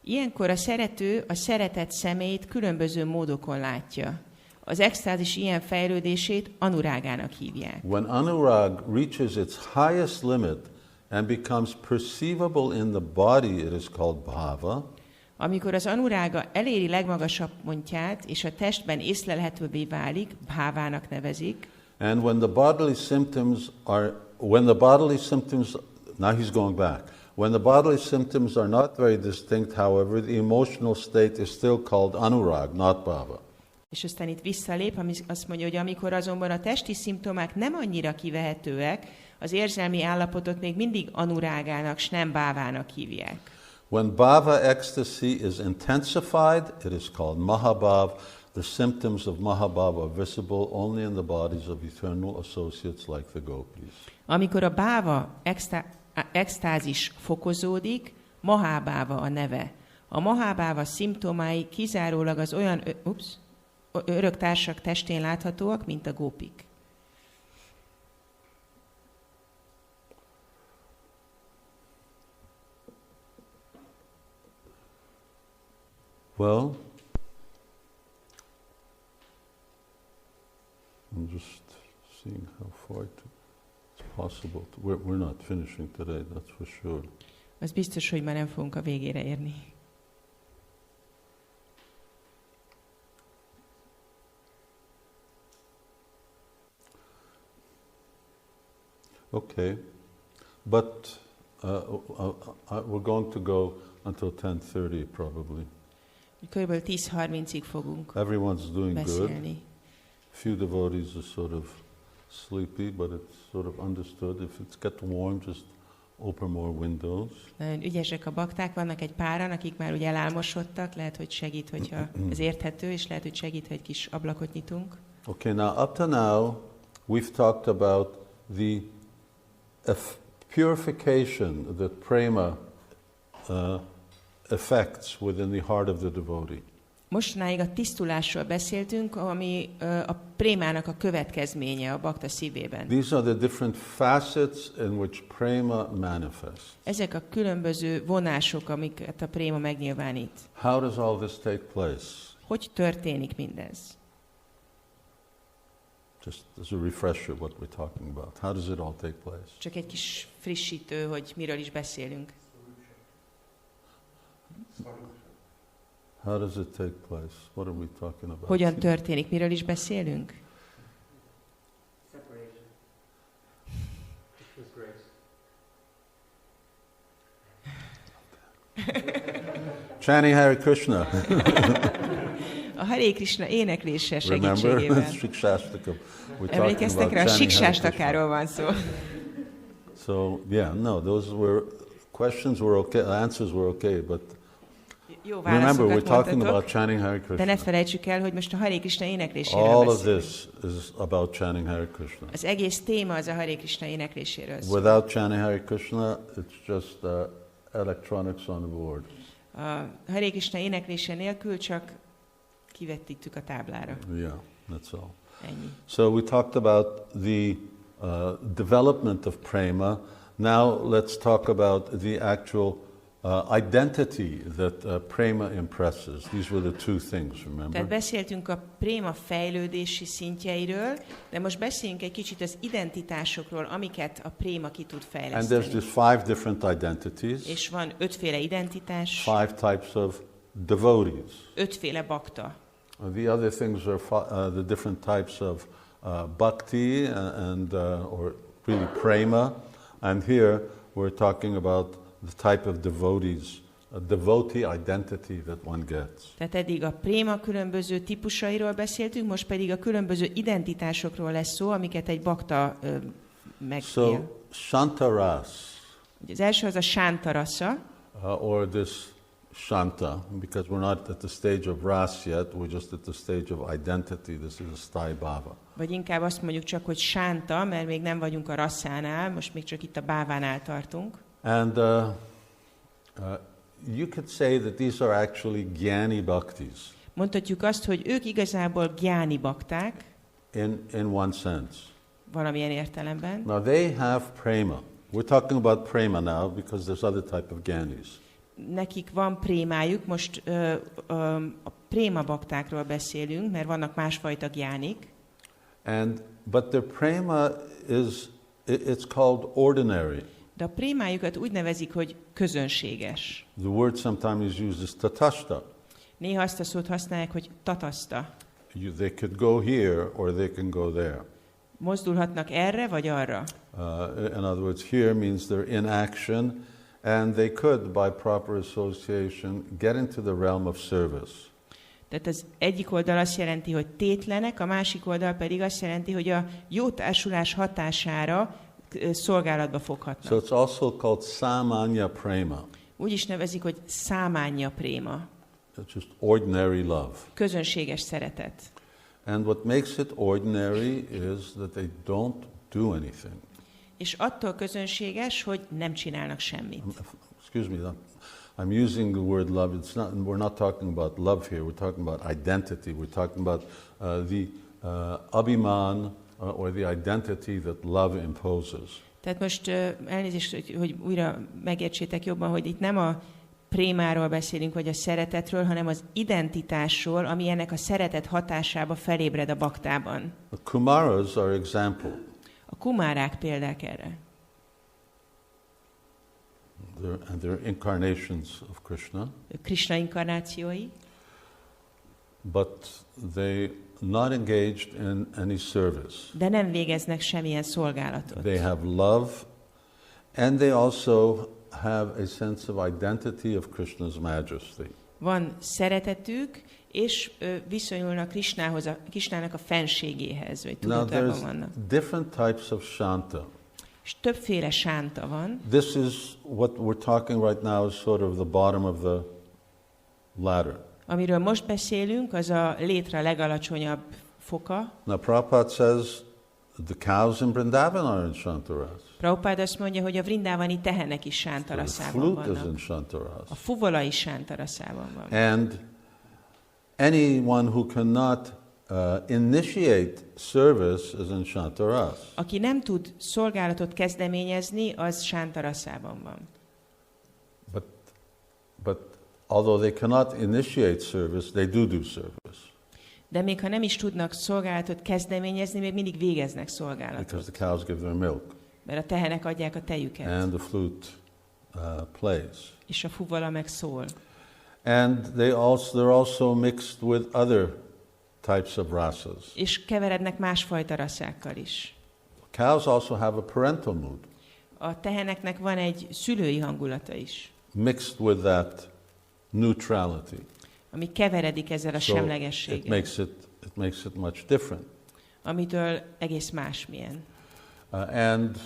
Ilyenkor a szerető a szeretett személyt különböző módokon látja. Az extázis ilyen fejlődését anurágának hívják. When anurag reaches its highest limit and becomes perceivable in the body, it is called bhava. Amikor az anurága eléri legmagasabb pontját, és a testben észlelhetővé válik, bhávának nevezik. And when the bodily symptoms, now he's going back. When the bodily symptoms are not very distinct, however, the emotional state is still called anurag, not bhava. És aztán itt visszalép, ami azt mondja, hogy amikor azonban a testi szimptomák nem annyira kivehetőek, az érzelmi állapotot még mindig anurágának, s nem bávának hívják. When bhava ecstasy is intensified, it is called mahabhav. The symptoms of mahabhav are visible only in the bodies of eternal associates like the gopis. Amikor a báva extázis fokozódik, mahabháva a neve. A mahabháva szimptomái kizárólag az olyan örök társak testén láthatóak, mint a gópik. Well, I'm just seeing how far it's possible. We're not finishing today, that's for sure. Az biztos, hogy már nem fogunk a végére érni. Okay. But we're going to go until 10:30 probably. Körülbelül 10:30-ig fogunk Everyone's doing beszélni. good. Few devotees are sort of sleepy, but it's sort of understood. If it's get warm, just open more windows. Nagyon ügyesek a bakták, vannak egy páran, akik már ugye elálmosodtak, lehet, hogy segít, hogyha ez érthető, és lehet, hogy segít, ha egy kis ablakot nyitunk. Okay, now up to now, we've talked about the purification that prema affects within the heart of the devotee. Mostanáig a tisztulásról beszéltünk, ami a prémának a következménye a bakta szívében. These are the different facets in which prema manifests. Ezek a különböző vonások, amiket a préma megnyilvánít. How does all this take place? Hogy történik mindez? Just as a refresher what we're talking about. How does it all take place? Csak egy kis frissítő, hogy miről is beszélünk. How does it take place? What are we talking about? Hogyan történik? Miről is beszélünk? Separation. With grace. Chanting Hare Krishna. A Hare Krishna éneklése Remember? segítségével. Siksastakam. We're talking Emlékeztek rá, a about chanting Hare Krishna. Siksástakáról van szó. So, yeah, no, those were questions were okay, answers were okay, but Jó remember we're válaszokat talking about mondtatok, chanting Hare de ne Krishna. felejtsük el, hogy most a Hare Krishna énekléséről All of beszélünk. this is about chanting Hare Krishna. Az egész téma az a Hare Krishna énekléséről szól. Without chanting Hare Krishna, it's just electronics on the board. A Hare Krishna éneklése nélkül csak kivettítük a táblára. Yeah, that's all. Ennyi. So we talked about the development of prema. Now let's talk about the actual identity that prema impresses. These were the two things, Tehát remember? beszéltünk a préma fejlődési szintjeiről, de most beszéljünk egy kicsit az identitásokról, amiket a préma ki tud And fejleszteni. there's just 5 different identities, És van 5-féle identitás, 5 types of devotees. 5-féle bakta. The other things are the different types of bhakti and or really prema. And here we're talking about the type of devotees, a devotee identity that one gets. Tehát eddig a préma különböző típusairól beszéltünk, most pedig a különböző identitásokról lesz szó, amiket egy bakta megél. So Shantaras, Az első az a sántarassa, or this Shanta, because we're not at the stage of ras yet, we're just at the stage of identity. This is a sthai bhava. vagy inkább azt mondjuk csak, hogy sánta, mert még nem vagyunk a rasszánál, most még csak itt a bávánál tartunk. And you could say that these are actually gyani bhaktis Mondhatjuk azt, hogy ők igazából gyáni bakták, in one sense. valamilyen értelemben. Now they have prema. We're talking about prema now because there's other type of gyanis. Nekik van prémájuk, most a préma baktákról beszélünk, mert vannak másfajta gyánik, But their prema it's called ordinary. de a prémájukat úgy nevezik, hogy közönséges. The word sometimes is used as tatashta. Néha azt a szót használják, hogy tataszta. They could go here or they can go there. Mozdulhatnak erre vagy arra. In other words, here means they're in action, and they could, by proper association, get into the realm of service. Tehát az egyik oldal azt jelenti, hogy tétlenek, a másik oldal pedig azt jelenti, hogy a jó társulás hatására szolgálatba foghatnak. So it's also called samanya prema. Úgy is nevezik, hogy számánya préma. It's just ordinary love. Közönséges szeretet. And what makes it ordinary is that they don't do anything. És attól közönséges, hogy nem csinálnak semmit. Excuse me, I'm using the word love. We're not talking about love here. We're talking about identity. We're talking about the abhiman or the identity that love imposes. Tehát most elnézést, hogy újra megértsétek jobban, hogy itt nem a prémáról beszélünk, vagy a szeretetről, hanem az identitásról, ami ennek a szeretet hatásába felébred a baktában. The Kumaras are example. A kumárák példák erre. They're incarnations of Krishna. Krishna inkarnációi, But they not engaged in any service. De nem végeznek semmilyen szolgálatot. They have love, and they also have a sense of identity of Krishna's majesty. Van szeretetük, és viszonyulnak Krishnának a fenségéhez, vagy tudatában vannak. Different types of shanta. És többféle sánta van. This is what we're talking right now, is sort of the bottom of the ladder. Amiről most beszélünk, az a létre legalacsonyabb foka. Now Prabhupada says the cows in Vrindavan are in Shantaras. Prabhupada azt mondja, hogy a vrindávani tehenek is sántaraszában vannak. A fuvola is sántaraszában van. And anyone who cannot initiate service is in Shantaras. Aki nem tud szolgálatot kezdeményezni, az sántaraszában van. But although they cannot initiate service, they do service. De még ha nem is tudnak szolgálatot kezdeményezni, még mindig végeznek szolgálatot. Because the cows give their milk. Mert a tehenek adják a tejüket. And the flute plays. És a fuvola meg szól. And they're also mixed with other types of rasas. És keverednek másfajta raszákkal is. Cows also have a parental mood. A teheneknek van egy szülői hangulata is. Mixed with that neutrality. Ami keveredik ezzel a semlegességgel. It makes it much different. Amitől egész másmilyen. And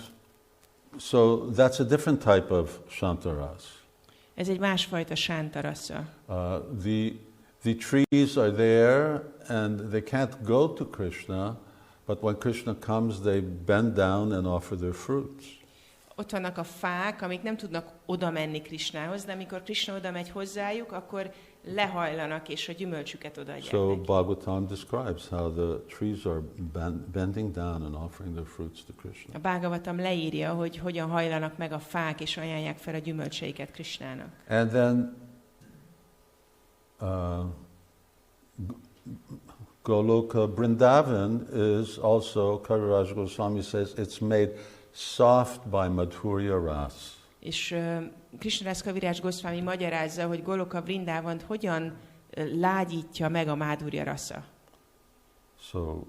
so that's a different type of shantaras. Ez egy másfajta sántarasza. The trees are there and they can't go to Krishna, but when Krishna comes they bend down and offer their fruits. Ott vannak a fák, amik nem tudnak oda menni Krishnához, de amikor Krishna oda megy hozzájuk, akkor lehajlanak és a gyümölcsüket odaadják So neki. Bhagavatam describes how the trees are bending down and offering their fruits to Krishna. A Bhagavatam leírja, hogy hogyan hajlanak meg a fák és ajánlják fel a gyümölcseiket Krishnának. And then Goloka Vrindavan is also, Kaviraj Goswami says, it's made soft by Madhurya Ras. És Krishnadas Kaviraj Goswami magyarázza, hogy Goloka Vrindávant hogyan lágyítja meg a Madhurya Rasa. So,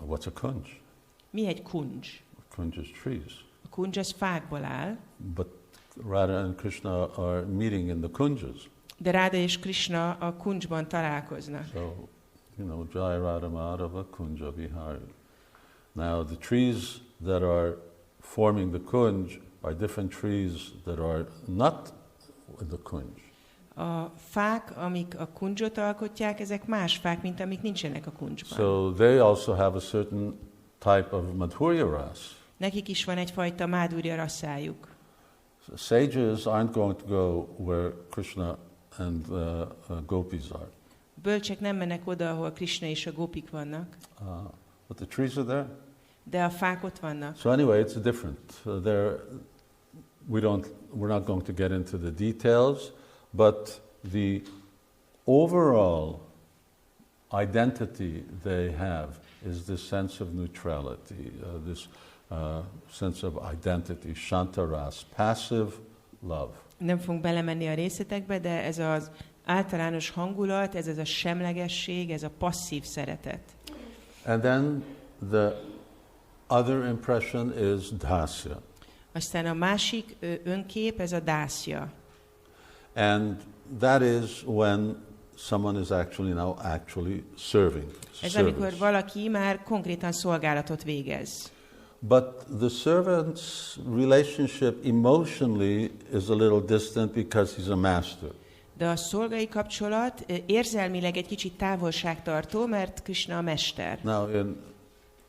what's a kunj? Mi egy kunj? A kunj is trees. A kunj az fákból áll. But Radha and Krishna are meeting in the kunjas. De Radha és Krishna a kunjban találkoznak. So, Jai Radha Madhava Kunja Vihari. Now, the trees that are forming the kunj are different trees that are not in the kunj. A fák, amik a kunjot alkotják, ezek más fák, mint amik nincsenek a kunjban. So they also have a certain type of Madhurya Ras. Nekik is van egyfajta Madhurya raszájuk. So sages aren't going to go where Krishna and gopis are. Bölcsek nem mennek oda, ahol Krishna és a gopik vannak. But the trees are there. De a fák ott vannak. So anyway, it's different. We're not going to get into the details, but the overall identity they have is this sense of neutrality, this sense of identity, shantaras, passive love. Nem fogunk belemenni a részletekbe, de ez az általános hangulat, ez a semlegesség, ez a passzív szeretet. And then the other impression is dasya. Aztán a másik önkép, ez a dászja. And that is when someone is actually serving. Ez amikor valaki már konkrétan szolgálatot végez. But the servant's relationship emotionally is a little distant because he's a master. De a szolgai kapcsolat érzelmileg egy kicsit távolságtartó, mert Krishna a mester. Now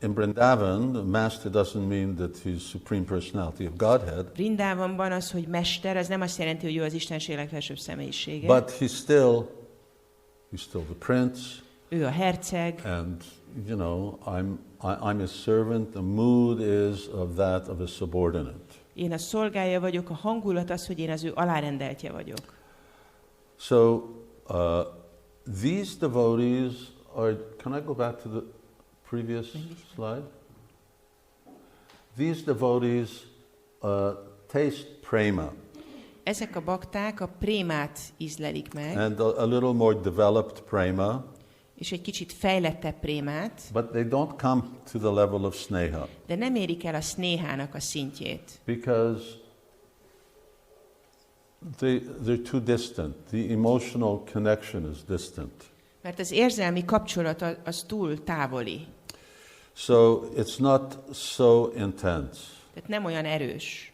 in Vrindavan, the master doesn't mean that he's supreme personality of Godhead. Vrindavanban az, hogy mester, az nem azt jelenti, hogy ő az Istenség legfelsőbb személyisége. But he's still the prince. Ő a herceg. And I'm a servant. The mood is of that of a subordinate. Én a szolgája vagyok, a hangulat az, hogy én az ő alárendeltje vagyok. So these devotees are. Can I go back to the previous slide? These devotees taste prema. Ezek a bakták a prémát ízlelik meg. And a little more developed prema. és egy kicsit fejlettebb prémát, but they don't come to the level of sneha. de nem érik el a snéhának a szintjét. Because they're too distant. The emotional connection is distant. Mert az érzelmi kapcsolat az túl távoli. So it's not so intense. Tehát nem olyan erős.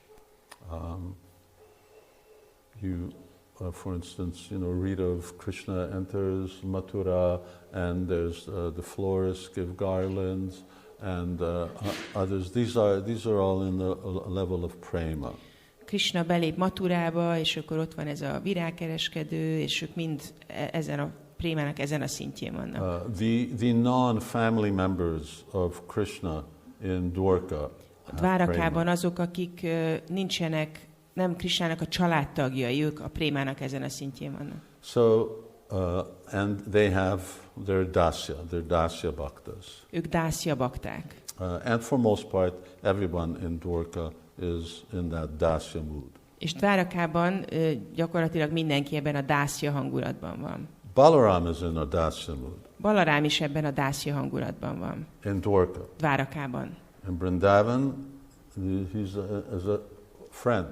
For instance, read of Krishna enters Mathura, and there's the florists give garlands, and others. These are all in the level of prema. Krishna belép Mathurába, és akkor ott van ez a virágkereskedő, és ők mind ezen a prémának ezen a szintjén vannak. The non-family members of Krishna in Dwarka. Dvárakában azok, akik nincsenek, nem Krishnának a családtagjai, ők a prémának ezen a szintjén vannak. So, and they have their dasya bhaktas. Ők dászya bakták. And for most part, everyone in Dwarka is in that dasya mood. És Dvárakában gyakorlatilag mindenki ebben a dászya hangulatban van. Balaram is in a dasya mood. Balarám is ebben a dászya hangulatban van. In Dwarka. Dvárakában. In Vrindavan, he's a friend.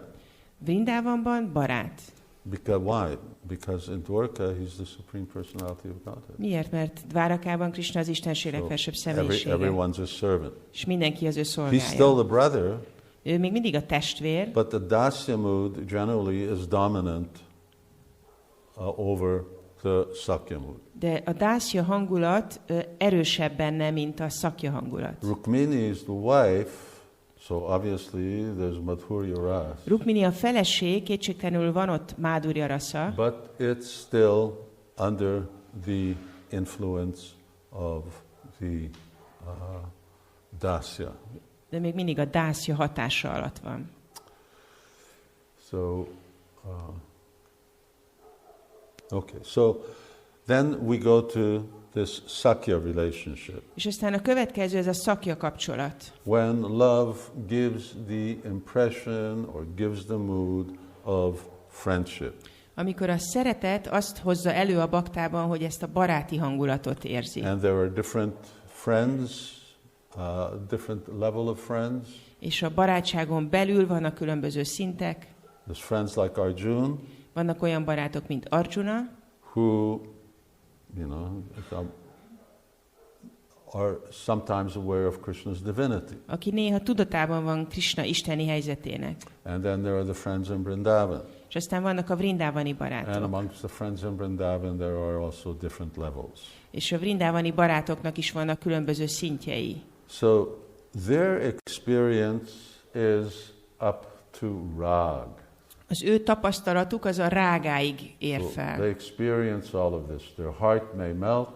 Vrindavanban barát. Because why? Because in Dwarka he's the supreme personality of Godhead. Miért? Mert Dvárakában Krishna az Istenség legfelsőbb személyisége. Everyone's a servant. És mindenki az ő szolgája. He's still the brother. Ő még mindig a testvér. But the dasya mood generally is dominant over the sakya mood. De a dászya hangulat erősebb benne, mint a szakya hangulat. Rukmini is the wife, so obviously there's Madhurya Rasa. Rukmini a feleség, kétségtelenül van ott Mádurja Rasa. But it's still under the influence of the dasya. De még mindig a dászja hatása alatt van. So, okay, so then we go to this sakya relationship. És aztán a következő, ez a szakya kapcsolat. When love gives the impression or gives the mood of friendship. Amikor a szeretet azt hozza elő a baktában, hogy ezt a baráti hangulatot érzi. And there are different friends, different level of friends. És a barátságon belül vannak különböző szintek. There's friends like Arjuna. Vannak olyan barátok, mint Arjuna, who, are sometimes aware of Krishna's divinity. aki néha tudatában van Krishna isteni helyzetének. And then there are the friends in Vrindavan. És aztán vannak a vrindávani And barátok. amongst the friends in Vrindavan there are also different levels. És a vrindávani barátoknak is vannak különböző szintjei. So their experience is up to rag. Az ő tapasztalatuk az a rágáig ér So fel. they experience all of this. Their heart may melt.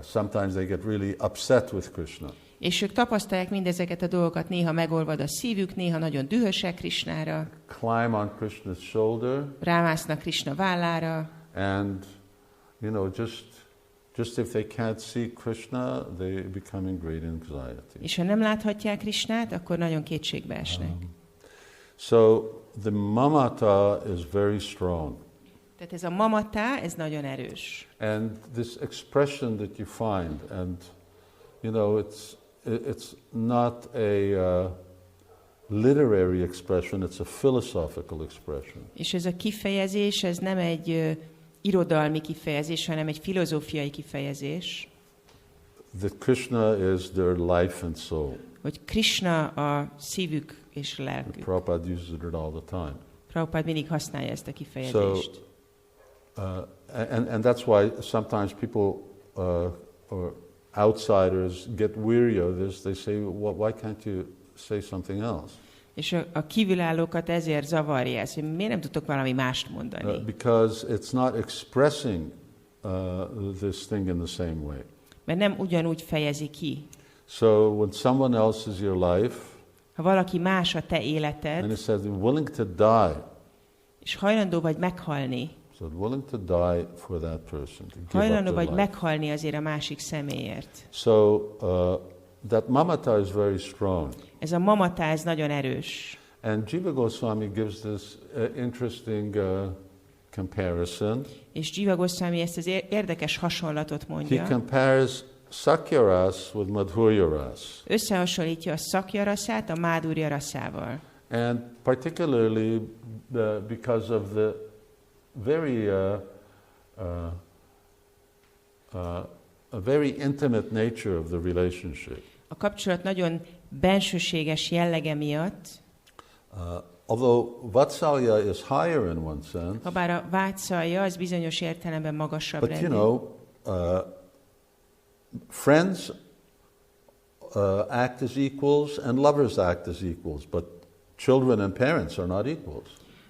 Sometimes they get really upset with Krishna. És ők tapasztalják mindezeket a dolgokat, néha megolvad a szívük, néha nagyon dühösek Krishnára, Climb on Krishna's shoulder. rámásznak Krishna vállára, And, just if they can't see Krishna, they become in great anxiety. és ha nem láthatják Krishnát, akkor nagyon kétségbe esnek. So the mamata is very strong. Tehát ez a mamata, ez nagyon erős. And this expression that you find, and it's not a literary expression, it's a philosophical expression. És ez a kifejezés, ez nem egy irodalmi kifejezés, hanem egy filozófiai kifejezés. That Krishna is their life and soul. Hogy Krishna a szívük és lelkük. Prabhupada uses it all the time. Prabhupada mindig használja ezt a kifejezést. So, and that's why sometimes people or outsiders get weary of this. They say, why can't you say something else? És a kívülállókat ezért zavarja ez, hogy miért nem tudtok valami mást mondani. Because it's not expressing this thing in the same way. Mert nem ugyanúgy fejezi ki. So when someone else is your life, ha valaki más a te életed, and it says willing to die, és hajlandó vagy meghalni, so willing to die for that person, to give hajlandó up vagy their life. meghalni azért a másik személyért. So that mamata is very strong. Ez a mamata, ez nagyon erős. And Jiva Goswami gives this interesting comparison. És Jiva Goswami ezt az érdekes hasonlatot mondja. He compares Sakya Ras with Madhurya Ras. Összehasonlítja a Sakya Rasát a Mádurja Rasával. And particularly because of the very a very intimate nature of the relationship. A kapcsolat nagyon bensőséges jellege miatt, Although Vatsalya is higher in one sense, habár a Vatsalya az bizonyos értelemben magasabb but rendű. Friends act as equals and lovers act as equals, but children and parents are not equals.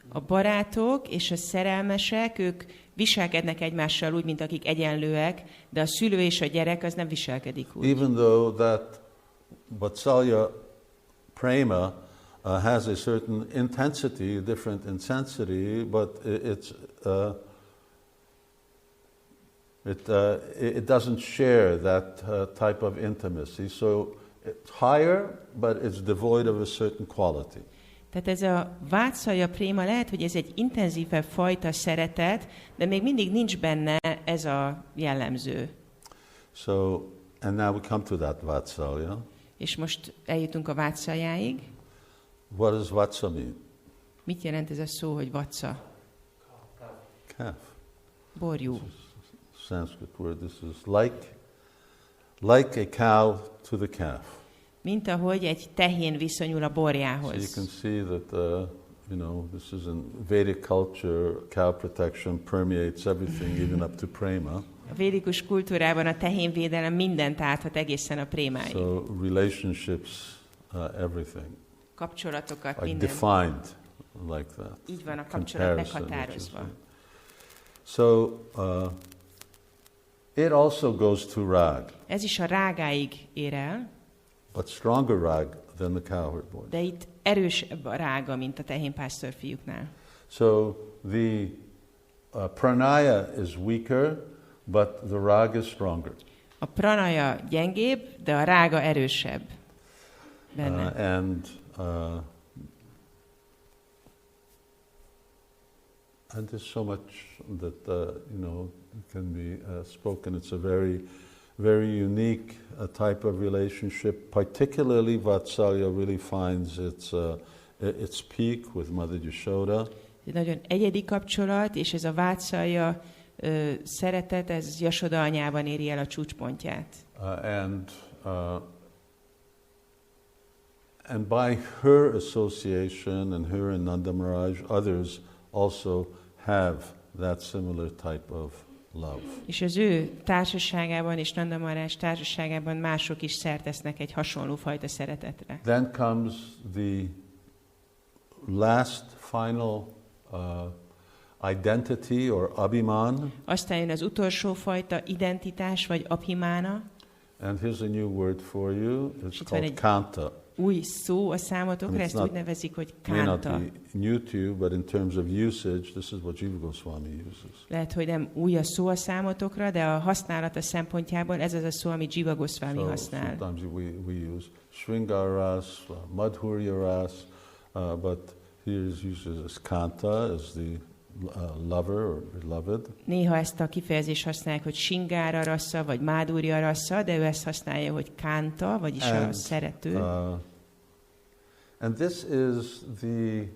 A barátok és a szerelmesek, ők viselkednek egymással úgy, mint akik egyenlőek, de a szülő és a gyerek az nem viselkedik úgy. Even though that Vatsalya prema has a certain intensity, different intensity, but it doesn't share that type of intimacy. So it's higher, but it's devoid of a certain quality. Tehát ez a Vatsalya préma lehet, hogy ez egy intenzívebb fajta szeretet, de még mindig nincs benne ez a jellemző. So, and now we come to that Vatsalya. És most eljutunk a Vatsaljáig. What does Vatsa mean? Mit jelent ez a szó, hogy Vatsa? Calf. Borjú. Sanskrit word. This is like a cow to the calf. Mint ahogy egy tehén viszonyul a borjához. So you can see that, this is in Vedic culture, cow protection permeates everything, even up to prema. A védikus kultúrában a tehénvédelem mindent áthat egészen a prémáig. So relationships, everything. Kapcsolatokat, like minden. Defined like that. Így van a kapcsolat meghatározva. So it also goes to rag. Ez is a rágáig ér el. But stronger rag than the cowherd boys. De itt erősebb a rága, mint a tehénpásztor fiúknál. So the pranaya is weaker, but the rag is stronger. A pranaya gyengébb, de a rága erősebb benne. And there's so much that can be spoken. It's a very unique type of relationship. Particularly, Vatsalya really finds its peak with Mother Yashoda. Egy nagyon egyedi kapcsolat, és ez a Vatsalya szeretet, ez Yashoda anyában éri el a csúcspontját. And by her association and her and Nanda Maharaj, others also have that similar type of love. És az ő társaságában és Nanda Maharaj társaságában mások is szert tesznek egy hasonló fajta szeretetre. Then comes the last final identity or abhiman. Aztán jön az utolsó fajta identitás vagy abhimana. And here's a new word for you. It's called kanta. Új szó a számotokra, ezt úgy nevezik, hogy kanta. May not be new to you, but in terms of usage, this is what Jiva Goswami uses. Lehet, hogy nem új a szó a számotokra, de a használata szempontjából ez az a szó, amit Jiva Goswami használ. Sometimes we use Shringaras, Madhurya-ras, but here is used as kanta, as the lover or beloved. Néha ezt a kifejezést használják, hogy Singára rassza, vagy Mádurja rassza, de ő ezt használja, hogy kánta, vagyis a szerető. And this is the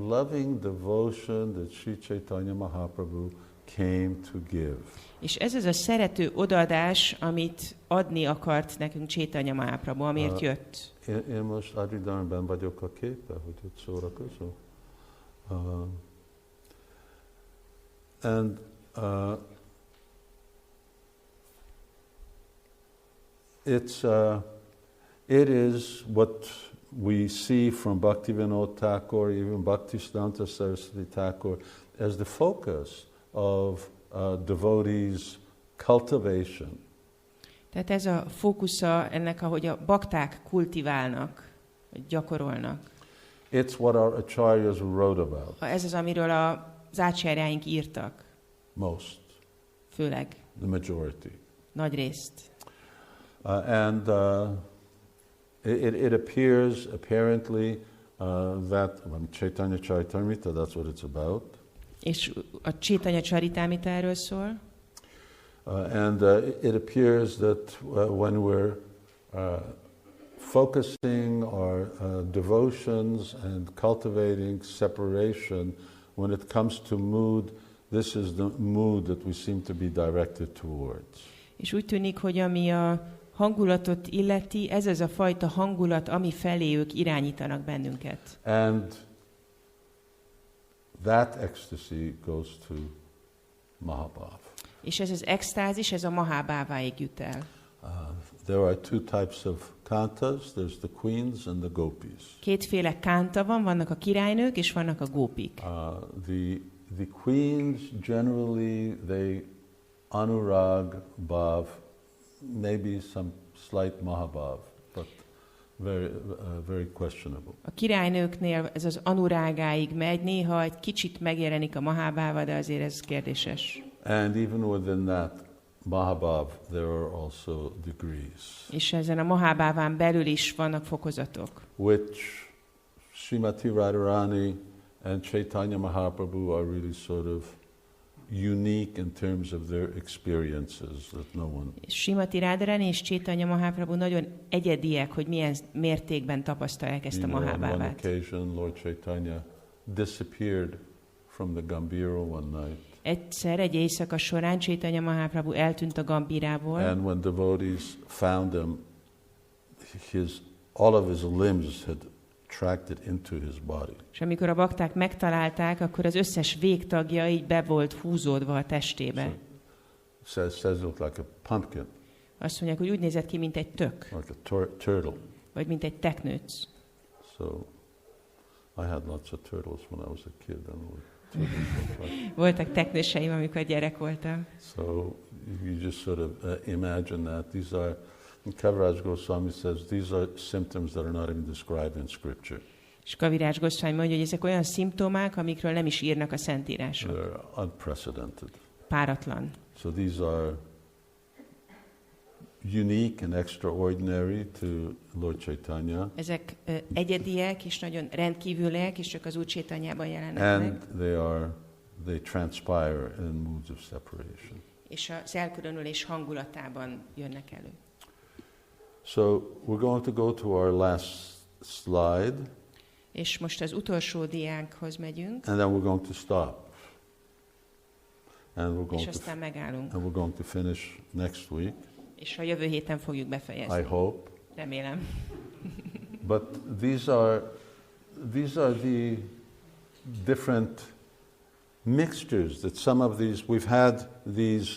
loving devotion that Sri Chaitanya Mahaprabhu came to give. És ez az a szerető odaadás, amit adni akart nekünk Chaitanya Mahaprabhu, amiért jött. Én most Adridanben vagyok a képe, hogy itt szórakozom. And it is what we see from Bhaktivinoda Thakur, even Bhaktisiddhanta Saraswati Thakur, as the focus of devotees' cultivation. Tehát ez a fókusza ennek, ahogy a bakták kultiválnak, vagy gyakorolnak. It's what our acharyas wrote about. Ez az, amiről az ácsárjáink írtak. Most. Főleg. The majority. Nagy részt. It appears apparently that Chaitanya Charitamrita, that's what it's about. És a Chaitanya Charitamrita erről szól. And it appears that when we're focusing our devotions and cultivating separation, when it comes to mood, this is the mood that we seem to be directed towards. És úgy tűnik, hogy ami a hangulatot illeti, ez az a fajta hangulat, ami felé ők irányítanak bennünket. And that ecstasy goes to Mahabhav. És ez az extázis, ez a Mahabháváig jut el. There are two types of kantas. There's the queens and the gopis. Kétféle kánta van, vannak a királynők és vannak a gópik. The queens generally they anurag bhav, maybe some slight mahabhav, but very questionable. A királynőknél ez az anurágáig megy, néha egy kicsit megjelenik a Mahabháva, de azért ez kérdéses. And even within that Mahabhav, there are also degrees. És ezen a Mahabháván belül is vannak fokozatok. Which Srimati Radharani and Chaitanya Mahaprabhu are really sort of unique in terms of their experiences that no one. Srimati Radharani és Chaitanya Mahaprabhu nagyon egyediek, hogy milyen mértékben tapasztalják ezt a Mahabhávát. On one occasion, Lord Chaitanya disappeared from the Gambhira one night. Egyszer egy éjszaka során Chaitanya Mahaprabhu eltűnt a Gambhírából. And when devotees found him, all of his limbs had tracked into his body. És amikor a bakták megtalálták, akkor az összes végtagja így be volt húzódva a testébe. So, says it looked like a pumpkin. Azt mondják, hogy úgy nézett ki, mint egy tök. Like a turtle. Vagy mint egy teknőc. So I had lots of turtles when I was a kid. Voltak teknőseim, amikor gyerek voltam. So you just sort of imagine that. These are, Kaviraj Goswami says, these are symptoms that are not even described in Scripture. És Kaviraj Goswami mondja, hogy ezek olyan szimptomák, amikről nem is írnak a szentírások. They're unprecedented. Páratlan. So these are unique and extraordinary to Lord Chaitanya. Ezek egyediek és nagyon rendkívüliek, és csak az Úr Chaitanyában jelennek and meg. they transpire in moods of separation. És az elkülönülés hangulatában jönnek elő. So we're going to go to our last slide. És most az utolsó diánkhoz megyünk. And then we're going to stop. And we're going és aztán megállunk. And we're going to finish next week. És a jövő héten fogjuk befejezni. I hope. Remélem. But these are the different mixtures that some of these, we've had these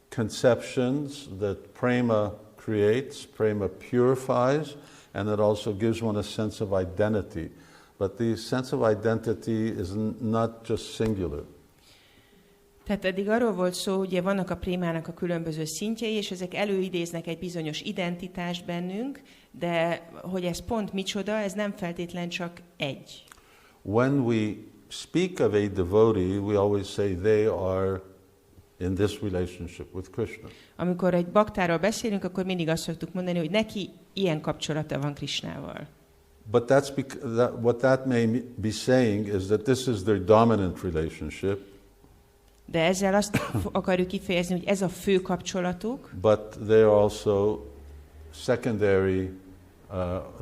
conceptions that prema creates, prema purifies, and it also gives one a sense of identity. But the sense of identity is not just singular. Tehát eddig arról volt szó, hogy vannak a prémának a különböző szintjei, és ezek előidéznek egy bizonyos identitást bennünk, de hogy ez pont micsoda, ez nem feltétlen csak egy. When we speak of a devotee, we always say they are in this relationship with Krishna. Amikor egy baktáról beszélünk, akkor mindig azt szoktuk mondani, hogy neki ilyen kapcsolata van Krishnával. But what that may be saying is that this is their dominant relationship. De ezzel azt akarjuk kifejezni, hogy ez a fő kapcsolatuk. But they are also secondary,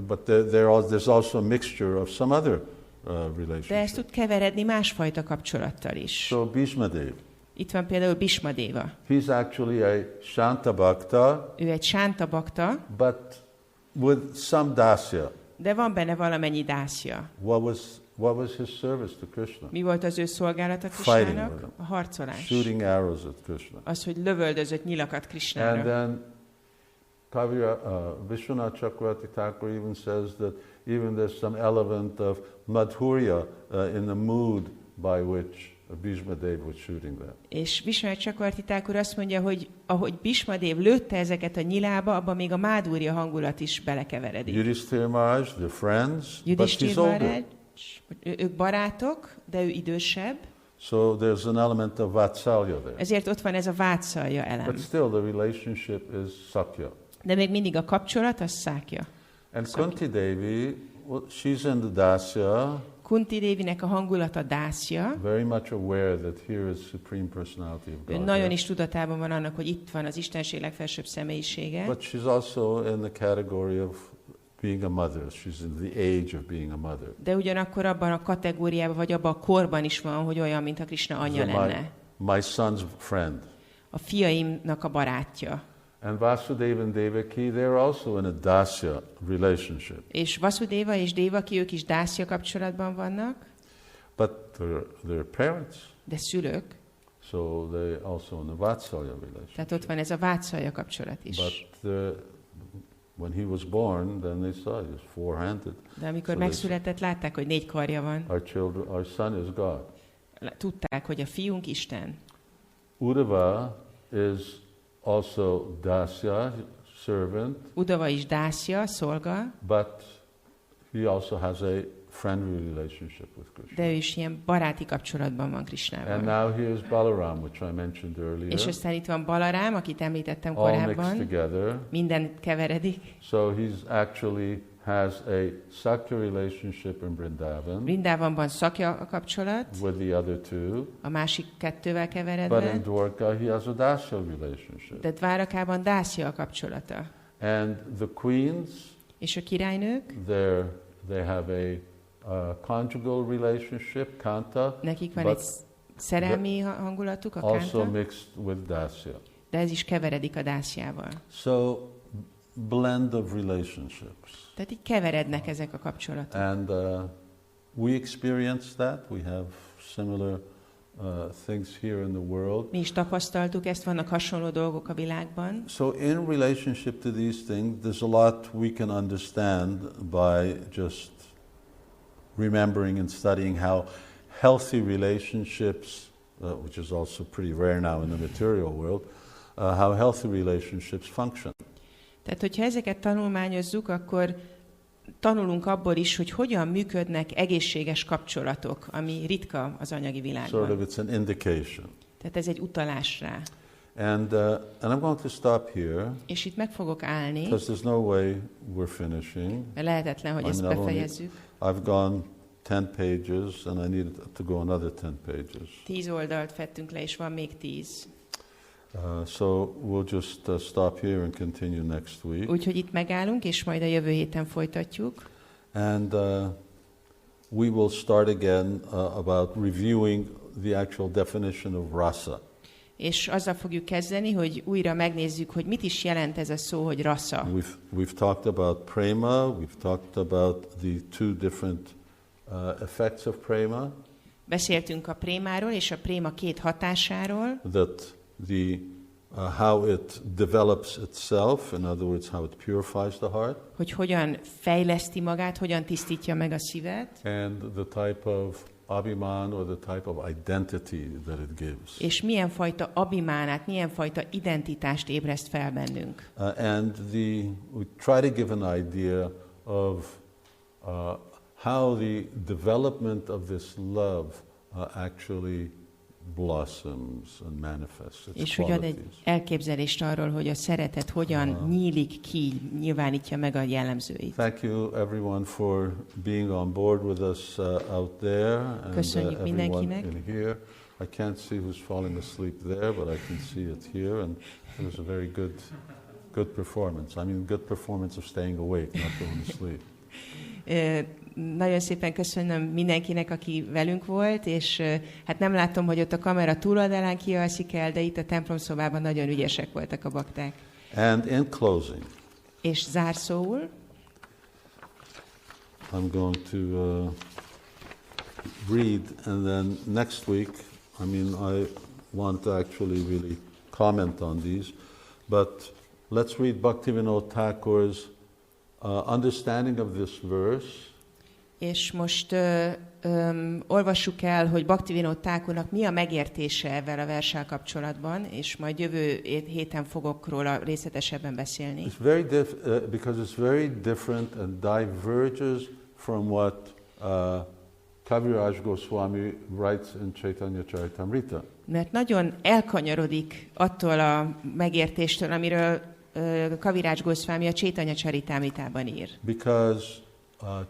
but there's also a mixture of some other relationship. De ezt tud keveredni másfajta kapcsolattal is. So Bhishmadev. Itt van például Bhishmadeva. He's actually a Shanta Bhakta. Ő egy Shanta Bhakta. But with some dasya. De van benne valamennyi dászja. What was his service to Krishna? Mi volt az ő szolgálata Krishnának? A harcolás. Shooting arrows at Krishna. Az, hogy lövöldözött nyilakat Krishnára. And then Vishwanath Chakravarti Thakur even says that even there's some element of madhurya in the mood by which Bhishmadev was shooting them. És Vishwanath Chakravarti Thakur azt mondja, hogy ahogy Bhishmadev lőtte ezeket a nyilába, abban még a mádúrja hangulat is belekeveredik. Yudhishthira Maharaj, they're friends, Yudhishthira Maharaj, ők barátok, de ő idősebb. So there's an element of vatsalya there. Ezért ott van ez a vátszalja elem. But still the relationship is sakya. De még mindig a kapcsolat az szákya. And Kunti Devi, she's in the dasya. Kunti Dévinek a hangulata dászja. Very much aware that here is Supreme Personality of Ő God. nagyon is tudatában van annak, hogy itt van az Istenség legfelsőbb személyisége. But she's also in the category of being a mother. She's in the age of being a mother. De ugyanakkor abban a kategóriában, vagy abban a korban is van, hogy olyan, mint a Krishna anyja lenne. My son's friend. A fiaimnak a barátja. And Vasudeva and Devaki, they're also in a dasya relationship. És Vasudeva és Devaki, ők is dászja kapcsolatban vannak. But they're parents. De szülők. So they also in a vatsalya relationship. Tehát ott van ez a vátszalja kapcsolat is. But when he was born, then they saw he was four-handed. De amikor megszületett, látták, hogy 4 karja van. Our son is God. Tudták, hogy a fiunk Isten. Uddhava is also dasya, servant. Uddhava is dászja, szolga. But he also has a friendly relationship with Krishna. De ő is ilyen baráti kapcsolatban van Krishnával. And now here is Balaram, which I mentioned earlier. És aztán itt van Balarám, akit említettem all korábban. mixed together. Minden keveredik. So he's actually has a Sakya relationship in Vrindavan. Vrindavanban Sakya a kapcsolat. With the other two. A másik kettővel But keveredve. in Dwarka he has a Dasya relationship. De Dvárakában dászja a kapcsolata. And the queens. És a királynők. They have a conjugal relationship, kanta. Nekik van egy szerelmi hangulatuk, a also kanta. mixed with dasya. De ez is keveredik a dászjával. So blend of relationships. Tehát így keverednek ezek a kapcsolatok. And we experience that. We have similar things here in the world. Mi is tapasztaltuk ezt, vannak hasonló dolgok a világban. So in relationship to these things, there's a lot we can understand by just remembering and studying how healthy relationships, which is also pretty rare now in the material world, how healthy relationships function. Tehát, hogyha ezeket tanulmányozzuk, akkor tanulunk abból is, hogy hogyan működnek egészséges kapcsolatok, ami ritka az anyagi világban. Sort of it's an indication. Tehát ez egy utalás rá. And I'm going to stop here. És itt meg fogok állni. Because there's no way we're finishing. Mert lehetetlen, hogy ezt befejezzük. I've gone 10 pages and I need to go another 10 pages. 10 oldalt fettünk le, és van még 10. So we'll just stop here and continue next week. Úgyhogy itt megállunk, és majd a jövő héten folytatjuk. And we will start again about reviewing the actual definition of rasa. És azzal fogjuk kezdeni, hogy újra megnézzük, hogy mit is jelent ez a szó, hogy rasa. We've talked about prema, we've talked about the two different effects of prema. Beszéltünk a prémáról és a préma két hatásáról. That how it develops itself, in other words, how it purifies the heart. Hogy hogyan fejleszti magát, hogyan tisztítja meg a szívet. And the type of abhiman or the type of identity that it gives. És milyen fajta abhimánát, milyen fajta identitást ébreszt fel bennünk. And we try to give an idea of how the development of this love actually blossoms and manifests its és hogy ad egy elképzelést arról, hogy a szeretet hogyan nyílik ki, nyilvánítja meg a jellemzőit. Thank you everyone for being on board with us out there, and köszönjük mindenkinek. In here. I can't see who's falling asleep there, but I can see it here, and it was a very good performance. I mean, good performance of staying awake, not going to sleep. Nagyon szépen köszönöm mindenkinek, aki velünk volt, és hát nem látom, hogy ott a kamera túloldalán kialszik el, de itt a templomszobában nagyon ügyesek voltak a bakták. And in closing, és zárszóul, I'm going to read, and then next week, I mean, I want to actually really comment on these, but let's read Bhaktivinoda Thakur's understanding of this verse. És most olvassuk el, hogy Bhaktivinoda Thakurnak mi a megértése ezzel a verssel kapcsolatban, és majd jövő héten fogok róla részletesebben beszélni. It's very because it's very different and diverges from what Kaviraj Goswami writes in Chaitanya Charitamrita. Mert nagyon elkanyarodik attól a megértéstől, amiről Kaviraj Goswami a Chaitanya Charitamritában ír. Because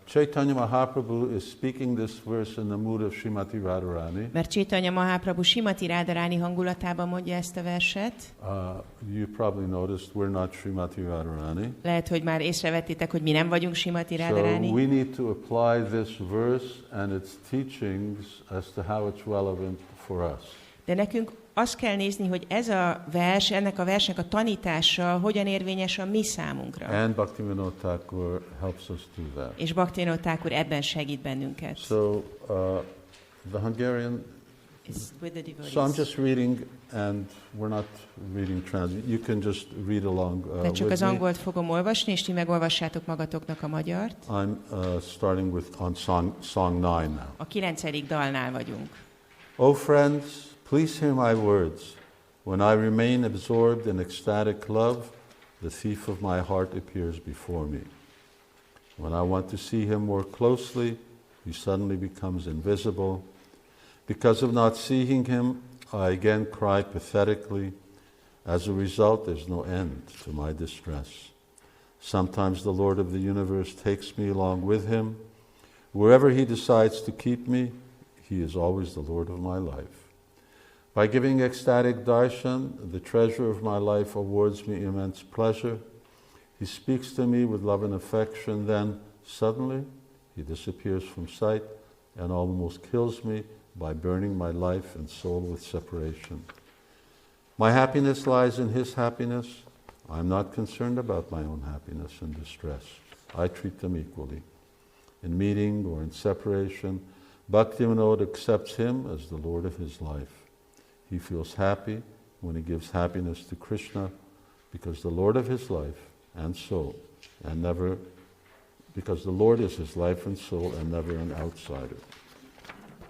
Chaitanya Mahaprabhu is speaking this verse in the mood of Srimati Radharani. Mert Chaitanya Mahaprabhu Srimati Radharani hangulatában mondja ezt a verset. You probably noticed we're not Srimati Radharani. Lehet, hogy már észrevettétek, hogy mi nem vagyunk Srimati Radharani. So we need to apply this verse and its teachings as to how it's relevant for us. De nekünk azt kell nézni, hogy ez a vers, ennek a versnek a tanítása hogyan érvényes a mi számunkra. And Bhaktivinoda Thakur helps us do that. És Bhaktivinoda Thakur ebben segít bennünket. So the Hungarian. So I'm just reading, and we're not reading translation. You can just read along. De csak az angolt fogom olvasni, és ti megolvassátok magatoknak a magyart. I'm starting with on song 9 now. A 9. dalnál vagyunk. Oh friends, please hear my words. When I remain absorbed in ecstatic love, the thief of my heart appears before me. When I want to see him more closely, he suddenly becomes invisible. Because of not seeing him, I again cry pathetically. As a result, there's no end to my distress. Sometimes the Lord of the universe takes me along with him. Wherever he decides to keep me, he is always the Lord of my life. By giving ecstatic darshan, the treasure of my life awards me immense pleasure. He speaks to me with love and affection, then suddenly he disappears from sight and almost kills me by burning my life and soul with separation. My happiness lies in his happiness. I'm not concerned about my own happiness and distress. I treat them equally. In meeting or in separation, Bhaktivinoda accepts him as the Lord of his life. He feels happy when he gives happiness to Krishna because the Lord of his life and soul, and never, because the Lord is his life and soul and never an outsider.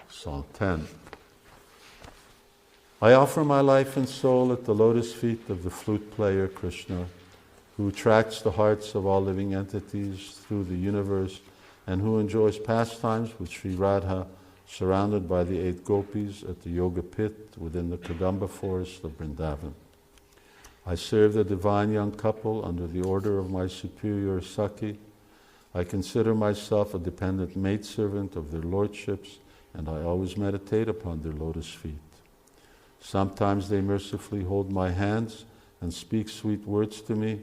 Song 10. I offer my life and soul at the lotus feet of the flute player Krishna, who attracts the hearts of all living entities through the universe and who enjoys pastimes with Sri Radha surrounded by the 8 gopis at the yoga pit within the Kadamba forest of Vrindavan. I serve the divine young couple under the order of my superior Saki. I consider myself a dependent maidservant of their lordships, and I always meditate upon their lotus feet. Sometimes they mercifully hold my hands and speak sweet words to me.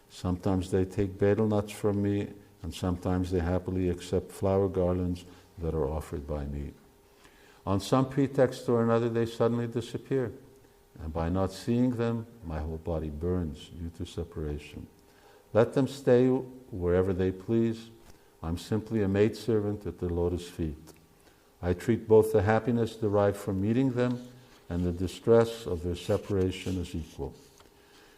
Sometimes they take betel nuts from me, and sometimes they happily accept flower garlands that are offered by me. On some pretext or another, they suddenly disappear, and by not seeing them, my whole body burns due to separation. Let them stay wherever they please. I'm simply a maidservant at their lotus feet. I treat both the happiness derived from meeting them and the distress of their separation as equal.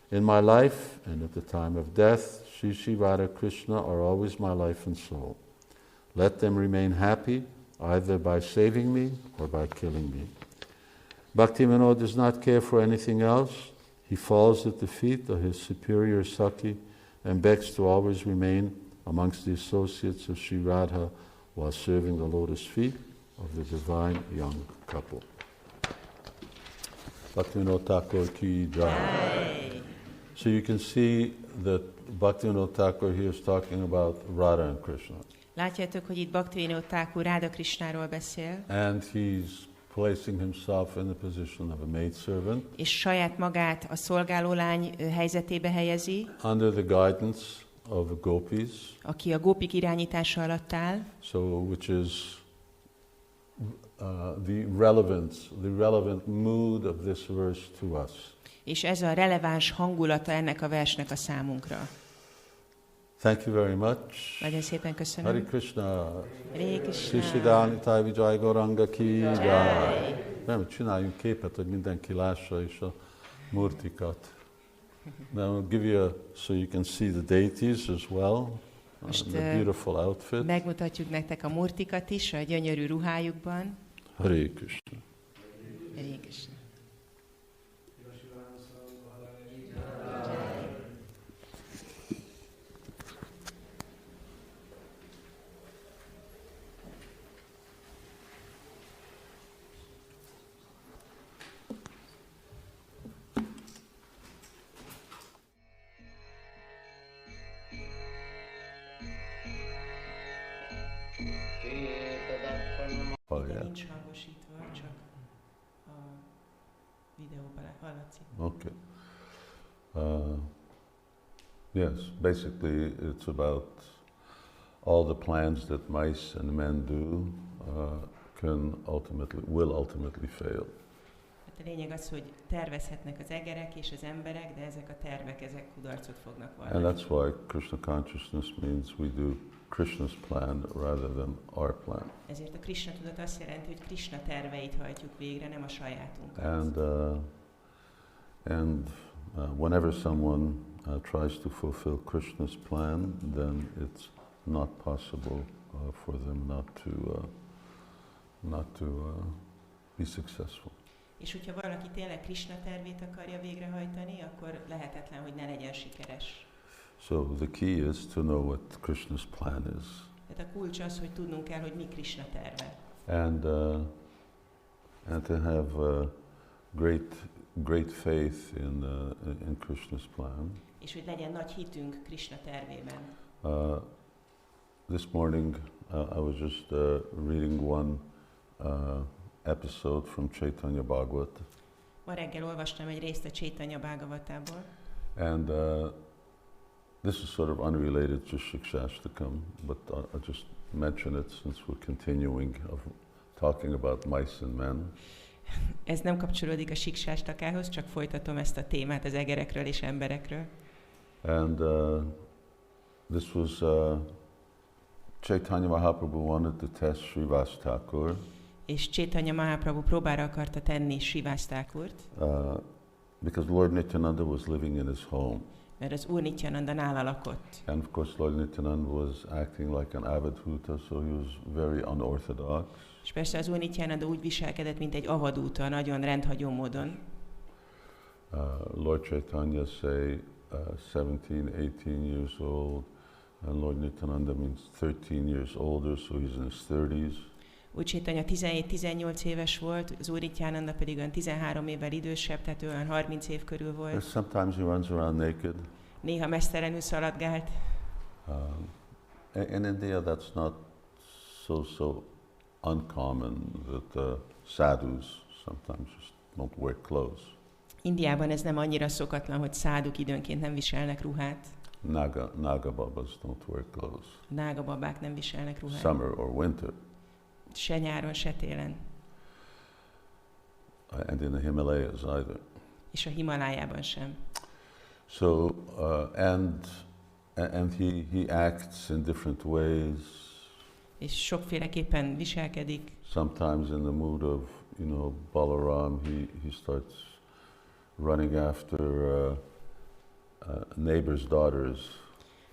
In my life and at the time of death, Shri Radha Krishna are always my life and soul. Let them remain happy either by saving me or by killing me. Bhaktivinoda does not care for anything else. He falls at the feet of his superior Saki and begs to always remain amongst the associates of Sri Radha while serving the lotus feet of the divine young couple. Bhaktivinoda Thakur ki jai. So you can see that Bhaktivinoda Thakur here is talking about Radha and Krishna. Látjátok, hogy itt Bhaktivinoda Thakur Radha Krishnáról beszél. And he's placing himself in the position of a maidservant. És saját magát a szolgálólány helyzetébe helyezi. Under the guidance of the gopis. Aki a gópik irányítása alatt áll. So which is the relevant mood of this verse to us. És ez a releváns hangulata ennek a versnek a számunkra. Thank you very much. Nagyon szépen köszönöm. Hare Krishna. Hare Krishna. Sri Nitai Vijay Gauranga ki jai. Nem, csináljunk képet, hogy mindenki lássa is a murtikat. Now I'll give you so you can see the deities as well. Most the beautiful outfit. Megmutatjuk nektek a murtikat is, a gyönyörű ruhájukban. Hare Krishna. Hare Krishna. nincs hangosítva, csak a videóban hallatszik. Okay. Yes, basically it's about all the plans that mice and men do will ultimately fail. Hát a lényeg az, hogy tervezhetnek az egerek és az emberek, de ezek a tervek, ezek kudarcot fognak vallani. And that's why Krishna consciousness means we do Krishna's plan rather than our plan. Ezért a Krishna tudat azt jelenti, hogy Krishna terveit hajtjuk végre, nem a sajátunkat. And whenever someone tries to fulfill Krishna's plan, then it's not possible for them not to be successful. És hogyha valaki tényleg Krishna tervét akarja végrehajtani, akkor lehetetlen, hogy ne legyen sikeres. So the key is to know what Krishna's plan is. Tehát a kulcs az, hogy tudnunk kell, hogy mi Krishna terve. And to have great faith in Krishna's plan. És hogy legyen nagy hitünk Krishna tervében. This morning I was just reading one episode from Chaitanya Bhagavat. Ma reggel olvastam egy részt a Chaitanya Bhagavatából. And this is sort of unrelated to Siksastakam, but I'll just mention it since we're continuing of talking about mice and men. Ez nem kapcsolódik a Siksastakához, csak folytatom ezt a témát az egerekről és emberekről. And this was Chaitanya Mahaprabhu wanted to test Srivas Thakur. És Chaitanya Mahaprabhu próbára akarta tenni Srivas Thakurt. Because Lord Nityananda was living in his home. Mert az Úr Nityananda nála lakott. And of course Lord Nityananda was acting like an avadhuta, so he was very unorthodox. És persze az Úr Nityananda úgy viselkedett, mint egy avadúta, nagyon rendhagyó módon. Lord Chaitanya say 17-18 years old, and Lord Nityananda means 13 years older, so he's in his 30s. Úr Chaitanya 17-18 éves volt, az Úr Nityananda pedig olyan 13 évvel idősebb, tehát olyan 30 év körül volt. Sometimes he runs around naked. Néha mesztelenül szaladgált. In India that's not so uncommon that sadhus sometimes just don't wear clothes. Indiában ez nem annyira szokatlan, hogy száduk időnként nem viselnek ruhát. Naga babas don't wear clothes. Nága babák nem viselnek ruhát. Summer or winter. Se nyáron, se télen. And in the Himalayas either. És a Himalájában sem. So and he acts in different ways. És sokféleképpen viselkedik. Sometimes in the mood of, Balaram, he starts running after neighbors' daughters.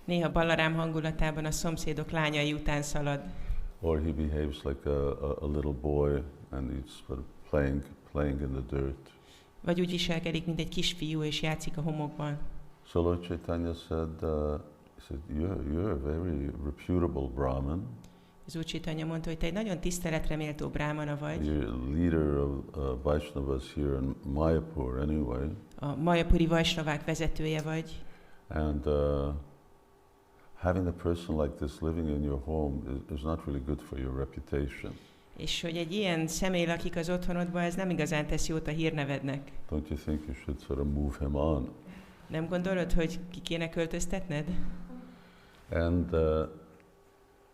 Néha Balaram hangulatában a szomszédok lányai után szalad. Or he behaves like a little boy and he's sort of playing in the dirt. Vagy úgy viselkedik, mint egy kisfiú, és játszik a homokban. So Lord Chaitanya said, you're a very reputable Brahmin. Az Úr Chaitanya mondta, hogy te egy nagyon tiszteletre méltó brámana vagy. You're a leader of Vaishnavas here in Mayapur anyway. A Mayapuri Vaisnavák vezetője vagy. And having a person like this living in your home is not really good for your reputation. És hogy egy ilyen személy lakik az otthonodban, ez nem igazán tesz jót a hírnevednek. Don't you think you should sort of move him on? Nem gondolod, hogy ki kéne költöztetned? And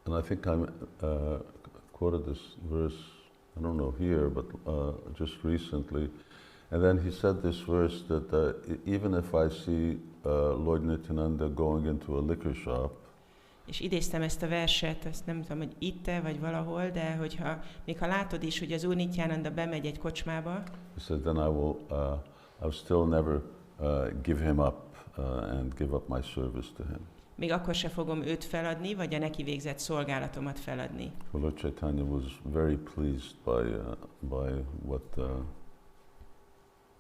I think I quoted this verse, I don't know here, but just recently. And then he said this verse that even if I see Lord Nityananda going into a liquor shop, és idéztem ezt a verset, azt nem tudom, hogy itt-e vagy valahol, de még ha látod is, hogy az Úr Nityananda bemegy egy kocsmába, he said, then I will still never give him up and give up my service to him. Még akkor se fogom őt feladni, vagy a neki végzett szolgálatomat feladni. Lord Chaitanya was very pleased by what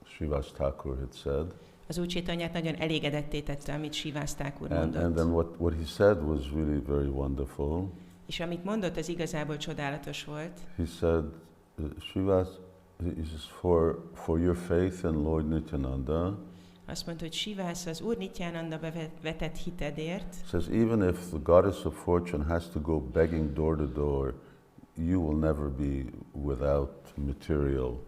Srivas Thakur had said. Az Úr Chaitanyát nagyon elégedetté tette, amit Srivas Thakur mondott. And then what he said was really very wonderful. És amit mondott, az igazából csodálatos volt. He said, Srivas, is for your faith in Lord Nityananda. Azt mondta, hogy Srivas, az Úr Nityananda vetett hitedért. Says even if the goddess of fortune has to go begging door to door, you will never be without material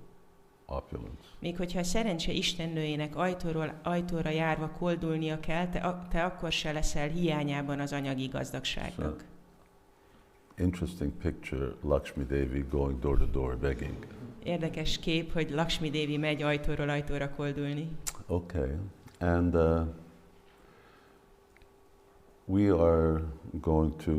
opulence. Még hogyha a szerencse istennőjének ajtóról ajtóra járva koldulnia kell, te akkor se leszel hiányában az anyagi gazdagságnak. So, interesting picture, Lakshmi Devi going door to door begging. Érdekes kép, hogy Lakshmi Devi megy ajtóról ajtóra koldulni. Okay, and we are going to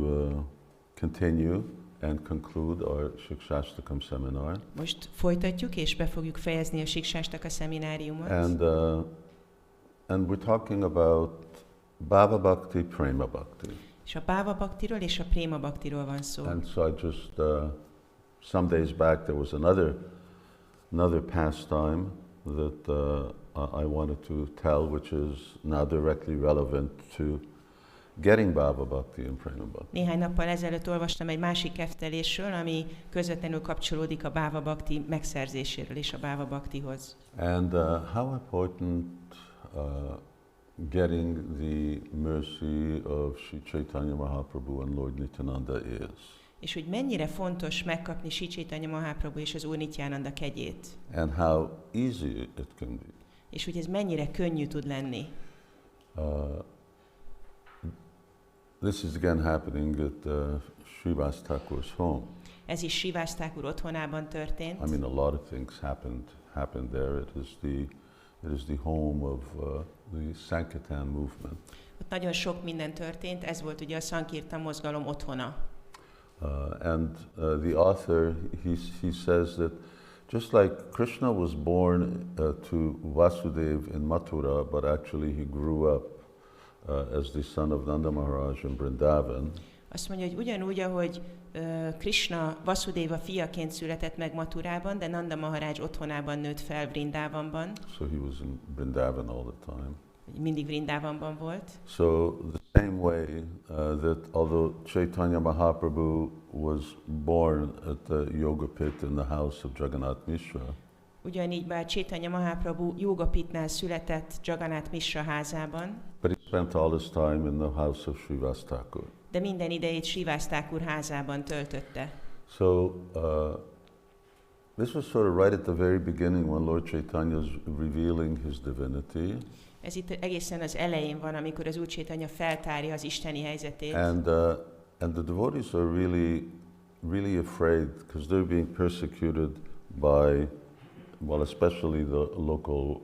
continue and conclude our Siksastakam seminar. Most folytatjuk, és be fogjuk fejezni a Siksastaka szemináriumot. And we're talking about Bhava Bhakti, Prema Bhakti. És a Bhava Bhaktiról és a Prema Bhaktiról van szó. And so I just, some days back there was another pastime that I wanted to tell, which is now directly relevant to getting Bhava Bhakti and Prema Bhakti. Néhány nappal ezelőtt olvastam egy másik keftelésről, ami közvetlenül kapcsolódik a Bhava Bhakti megszerzéséről és a Bhava Bhaktihoz. And how important getting the mercy of Sri Chaitanya Mahaprabhu and Lord Nityananda is. És hogy mennyire fontos megkapni Sri Chaitanya Mahaprabhu és az Úr Nityananda kegyét. And how easy it can be. És hogy ez mennyire könnyű tud lenni. This is again happening at Srivas Thakur's home. Ez is Srivas Thakur otthonában történt. I mean, a lot of things happened there. It is the home of the Sankirtan movement. Ott nagyon sok minden történt, ez volt ugye a Sankirtan mozgalom otthona. And the author, he says that just like Krishna was born to Vasudev in Mathura, but actually he grew up as the son of Nanda Maharaj in Vrindavan. Azt mondja, hogy ugyanúgy, ahogy Krishna Vasudeva fiaként született meg Mathurában, de Nanda Maharaj otthonában nőtt fel Vrindavanban. So he was in Vrindavan all the time. Mindig Vrindavanban volt. So the same way that although Chaitanya Mahaprabhu was born at the Yoga Pit in the house of Jagannath Mishra, ugyanígy bár Chaitanya Mahaprabhu Yoga Pitnál született Jagannath Mishra házában, but he spent all his time in the house of Srivas Thakur. De minden idejét Srivas Thakur házában töltötte. So this was sort of right at the very beginning when Lord Chaitanya is revealing his divinity. Ez itt egészen az elején van, amikor az Úr Chaitanya feltárja az isteni helyzetét. And the devotees are really afraid because they're being persecuted by, well, especially the local,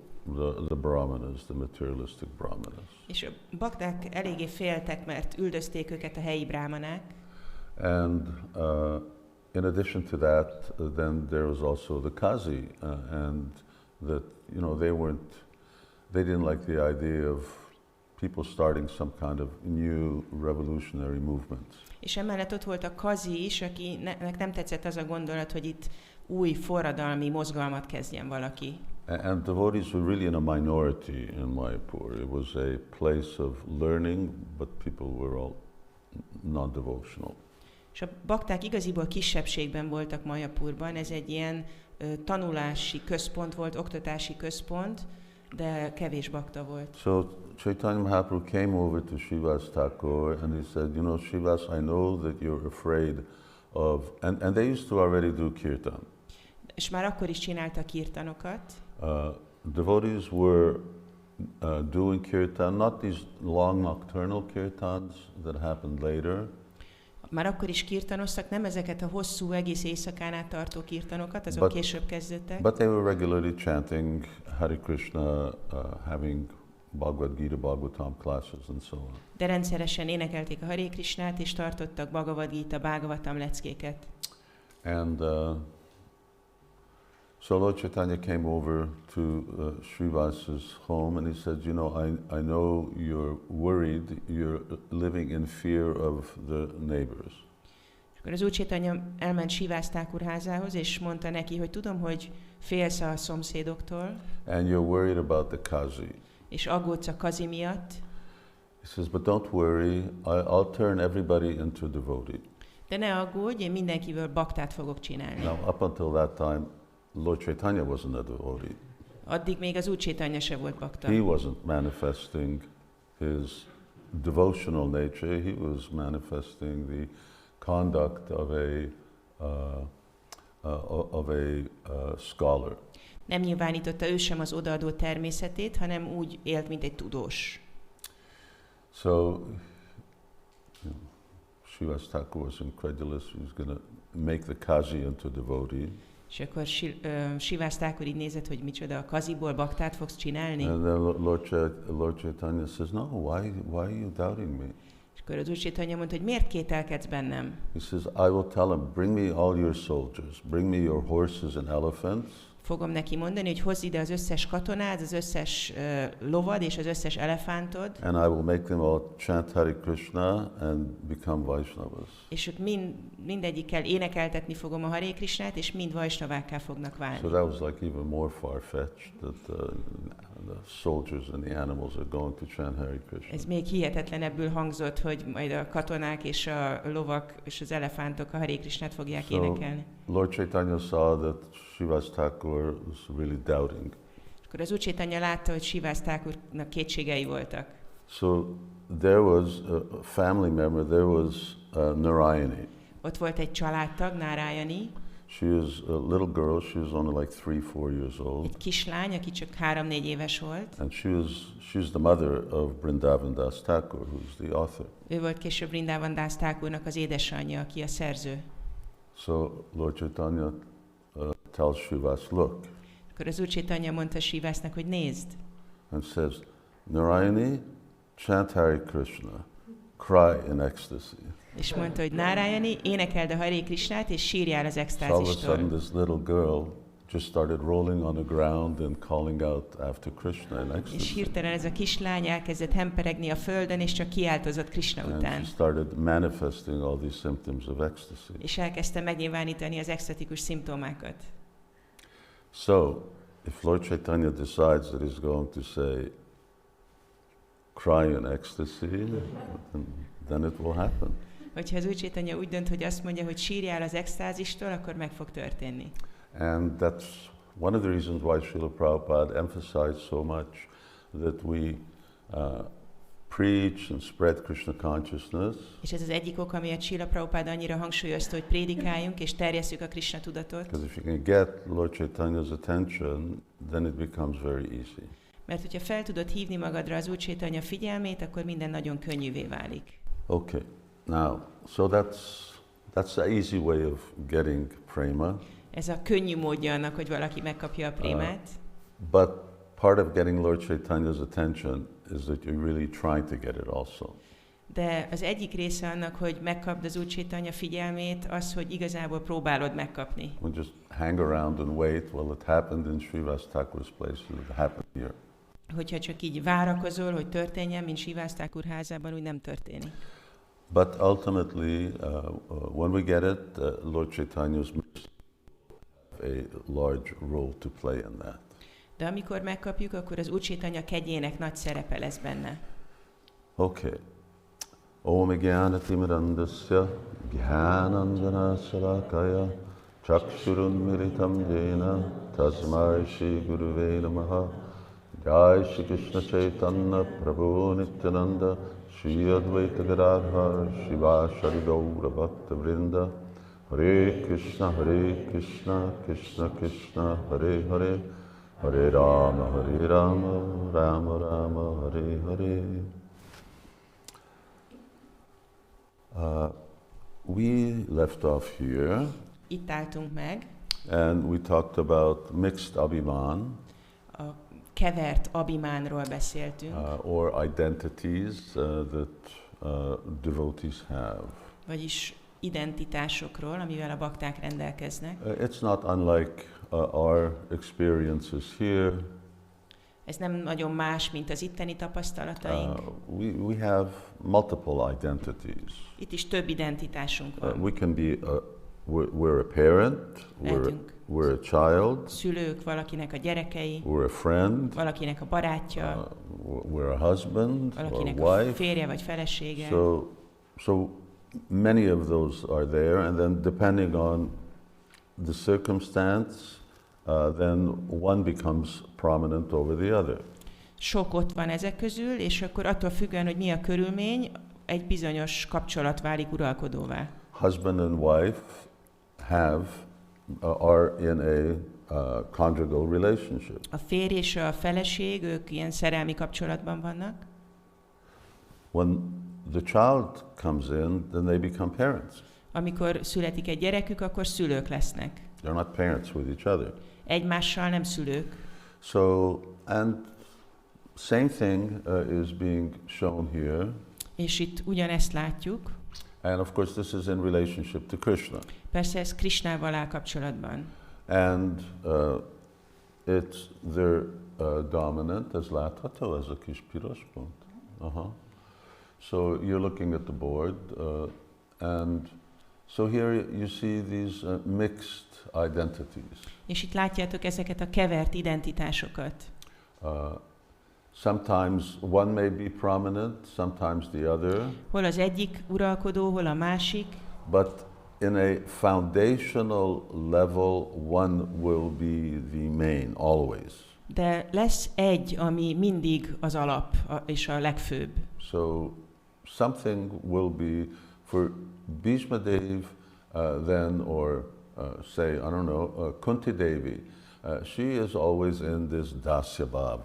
the brahmanas, the materialistic brahmanas. És a bakták eléggé féltek, mert üldözték őket a helyi brahmanák. And in addition to that, then there was also the Kazi, and that, you know, they didn't like the idea of people starting some kind of new revolutionary movement. És emellett ott volt a Kazi is, akinek nem tetszett az a gondolat, hogy itt új forradalmi mozgalmat kezdjen valaki. And devotees were really in a minority in Mayapur. It was a place of learning, but people were all non-devotional. És a bakták igaziból kisebbségben voltak Mayapurban. Ez egy ilyen tanulási központ volt, oktatási központ, de kevés bakta volt. So Chaitanya Mahaprabhu came over to Srivas Thakur and he said, you know, Srivas, I know that you're afraid of, and they used to already do kirtan. És már akkor is csináltak kirtanokat. Devotees were doing kirtan, not these long nocturnal kirtans that happened later. Már akkor is kirtanoztak, nem ezeket a hosszú, egész éjszakán át tartó kirtanokat, azok később kezdődtek. But they were regularly chanting Hare Krishna, having Bhagavad Gita, Bhagavatam classes and so on. De rendszeresen énekelték a Hare Krishnát, és tartottak Bhagavad Gita, Bhagavatam leckéket. And so Lord Chaitanya came over to Srivas's home and he said, you know, I know you're worried, you're living in fear of the neighbors. Akkor az Úr Chaitanya elment Srivas Thakur házához, és mondta neki, hogy tudom, hogy félsz a szomszédoktól. And you're worried about the Kazi. És aggódsz a Kazi miatt. He says, but don't worry, I'll turn everybody into a devotee. De ne aggódj, én mindenkiből baktát fogok csinálni. Now, up until that time, Lord Chaitanya wasn't a devotee. Addig még az Úr Chaitanya se volt bakta. He wasn't manifesting his devotional nature. He was manifesting the conduct of of a scholar. Nem nyilvánította ő sem az odaadó természetét, hanem úgy élt, mint egy tudós. So, Siksastakam was incredulous. He was going to make the Kazi into a devotee. És akkor Siksastakam így nézett, hogy micsoda, a kaziból baktát fogsz csinálni? And then Lord Chaitanya says, no, why are you doubting me? És akkor az Úr Chaitanya mondta, hogy miért kételkedsz bennem? He says, I will tell him, bring me all your soldiers, bring me your horses and elephants. Fogom neki mondani, hogy hozz ide az összes katonád, az összes lovad és az összes elefántod. And I will make them all chant Hare Krishna and become Vaishnavas. És ők mindegyikkel énekeltetni fogom a Hare Krishnát, és mind Vaisnavákká fognak válni. So that was like even more far-fetched, that the soldiers and the animals are going to chant Hare Krishna. Ez még hihetetlenebbül hangzott, hogy majd a katonák és a lovak és az elefántok a Hare Krishnát fogják énekelni. Lord Chaitanya saw that Siksastakam was really doubting. Akkor az Úr Chaitanya látta, hogy Siksastakam kétségei voltak. So there was a family member, there was Narayani. Ott volt egy családtag, Narayani. She was a little girl, she was only like 3-4 years old. Egy kislány, aki csak 3-4 éves volt. And she's the mother of Vrindavan Das Thakur, who's the author. Ő volt később Vrindavan Das Thakurnak az édesanyja, aki a szerző. So Lord Chaitanya tells Srivas, look. Akkor az Úr Chaitanya mondta Srivasnak, hogy nézd. And says, Narayani, chant Hare Krishna, cry in ecstasy. És mondta, hogy Narayani, énekeld a Hare Krishnát, és sírjál az So all of a extázistól. sudden this little girl just started rolling on the ground and calling out after Krishna in És ecstasy. hirtelen ez a kislány elkezdett hemperegni a földön, és csak kiáltozott Krishna And után. she started manifesting all these symptoms of ecstasy. És elkezdte megnyilvánítani az extatikus szimptomákat. So, if Lord Chaitanya decides that he's going to say, cry in ecstasy, then it will happen. Hogyha az Úr Chaitanya úgy dönt, hogy azt mondja, hogy sírjál az extázistól, akkor meg fog történni. And that's one of the reasons why Srila Prabhupada emphasized so much that we preach and spread Krishna consciousness. És ez az egyik ok, amiatt Srila Prabhupada annyira hangsúlyozta, hogy prédikáljunk és terjesszük a Krishna tudatot. Because if you can get Lord Chaitanya's attention, then it becomes very easy. Mert hogyha fel tudod hívni magadra az Úr Chaitanya figyelmét, akkor minden nagyon könnyűvé válik. Okay, now, so that's the easy way of getting prema. Ez a könnyű módja annak, hogy valaki megkapja a prémát. But part of getting Lord Chaitanya's attention is that you're really trying to get it also. De az egyik része annak, hogy megkapd az Úr Chaitanya figyelmét, az, hogy igazából próbálod megkapni. We just hang around and wait. Well, it happened in Srivas Thakur's place, it happened here. Hogyha csak így várakozol, hogy történjen, mint Siksastakam házában, úgy nem történik. But ultimately, when we get it, Lord Chaitanya's a large role to play in that. De amikor megkapjuk, akkor az Úr Chaitanya kegyének nagy szerepe lesz benne. Okay. Om Jnanatimirandasya Jnananjana Salakaya Chakshurun Miritam Jena Tasmai Shri Guruve Namaha Jai Shri Krishna Chaitanya Prabhu Nityananda Shri Advaita Gadadhar Shivashari Gaura Bhakta Vrinda Hare Krishna Krishna Krishna Hare Hare Hare Rama Rama Rama Hare Hare. We left off here. Itt álltunk meg. And we talked about mixed abhiman. A kevert abhimánról beszéltünk. Or identities that devotees have. Vagyis identitásokról, amivel a bakták rendelkeznek. It's not unlike our experiences here. Ez nem nagyon más, mint az itteni tapasztalataink. We have multiple identities. Itt is több identitásunk van. We can be we're a parent, we're a child, szülők, valakinek a gyerekei, we're a friend, valakinek a barátja, we're a husband, valakinek or a wife. férje vagy felesége. So many of those are there, and then depending on the circumstance, then one becomes prominent over the other. Sok ott van ezek közül, és akkor attól függően, hogy mi a körülmény, egy bizonyos kapcsolat válik uralkodóvá. Husband and wife are in a conjugal relationship. A férj és a feleség, ők ilyen szerelmi kapcsolatban vannak. When the child comes in, then they become parents. Amikor születik egy gyerekük, akkor szülők lesznek. They're not parents with each other. Egymással nem szülők. So, and same thing is being shown here. És itt ugyanezt látjuk. And of course this is in relationship to Krishna. Persze ez Krishnával áll kapcsolatban. And it's their dominant, ez látható, ez a kis piros pont. So you're looking at the board, and so here you see these mixed identities. És itt látjátok ezeket a kevert identitásokat. Sometimes one may be prominent, sometimes the other. Hol az egyik uralkodó, hol a másik. But in a foundational level, one will be the main, always. De lesz egy, ami mindig az alap és a legfőbb. So something will be for Bhishma Dev, then, or say, I don't know, Kunti Devi. She is always in this Dasya Bhav.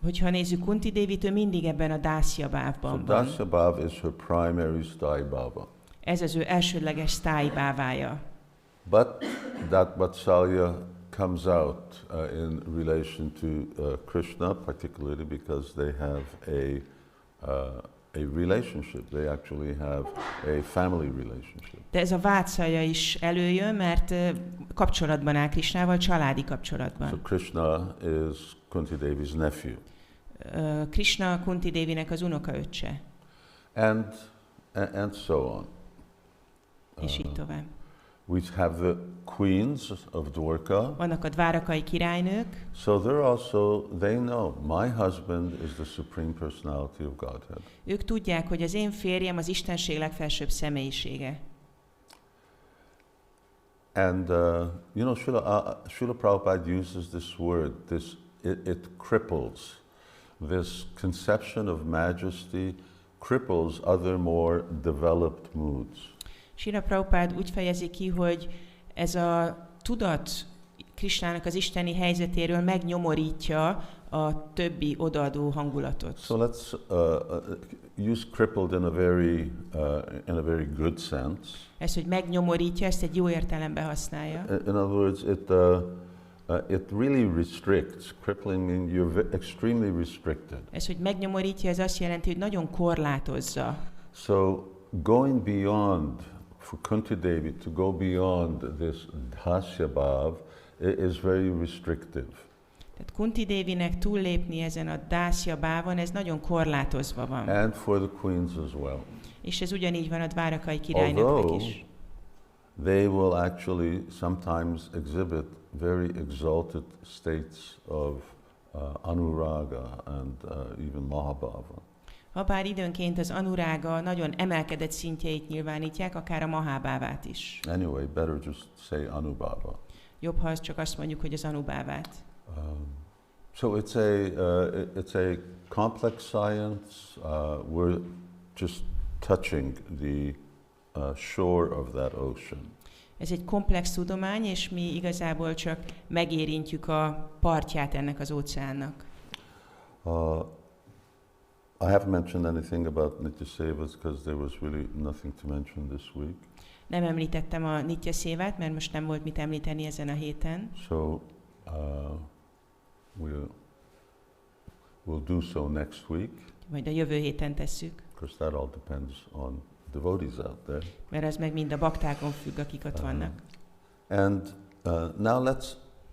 Hogyha nézzük Kunti Devit, ő mindig ebben a Dasya Bhavban So van. Dasya Bhav is her primary Sthai Bhava. Ez az ő elsődleges Sthai bhávája. But that Vatsalya comes out in relation to Krishna, particularly because they have a relationship. They actually have a family relationship. De ez a vátszalja is előjön, mert kapcsolatban áll Krishnával, családi kapcsolatban. So Krishna is Kunti Devi's nephew. Krishna Kunti Devinek az unokaöccse. And so on. És így tovább. We have the queens of Dwarka. Vannak a dvárakai királynők. So they're also, they know, my husband is the supreme personality of Godhead. Ők tudják, hogy az én férjem az Istenség legfelsőbb személyisége. And you know, Srila Prabhupada uses this word, it cripples. This conception of majesty cripples other more developed moods. Srila Prabhupada úgy fejezi ki, hogy ez a tudat Krishnának az isteni helyzetéről megnyomorítja a többi odaadó hangulatot. So let's use crippled in a very good sense. Ez, hogy megnyomorítja, ezt egy jó értelemben használja. In other words, it really restricts. Crippling means you're extremely restricted. Ez, hogy megnyomorítja, ez azt jelenti, hogy nagyon korlátozza. So going beyond, for Kunti Devi to go beyond this Dasya Bhav is very restrictive. Tehát Kunti Devinek túllépni ezen a Dasya Bhavon, ez nagyon korlátozva van. And for the queens as well. És ez ugyanígy van a dvárakai királynőknek is. They will actually sometimes exhibit very exalted states of anuraga and even mahabhava. Habár időnként az anurága nagyon emelkedett szintjeit nyilvánítják, akár a mahábávát is. Anyway, better just say anubhava. Jobb, ha csak azt mondjuk, hogy az anubávát. So it's a complex science. We're just touching the shore of that ocean. Ez egy komplex tudomány, és mi igazából csak megérintjük a partját ennek az óceánnak. I haven't mentioned anything about Nitya Sevas because there was really nothing to mention this week. Nem említettem a Nitya Sévát, mert most nem volt mit említeni ezen a héten. So we'll do so next week. Majd a jövő héten tesszük. Of course, that all depends on devotees out there. Mert az meg mind a baktákon függ, akik ott vannak. And now let's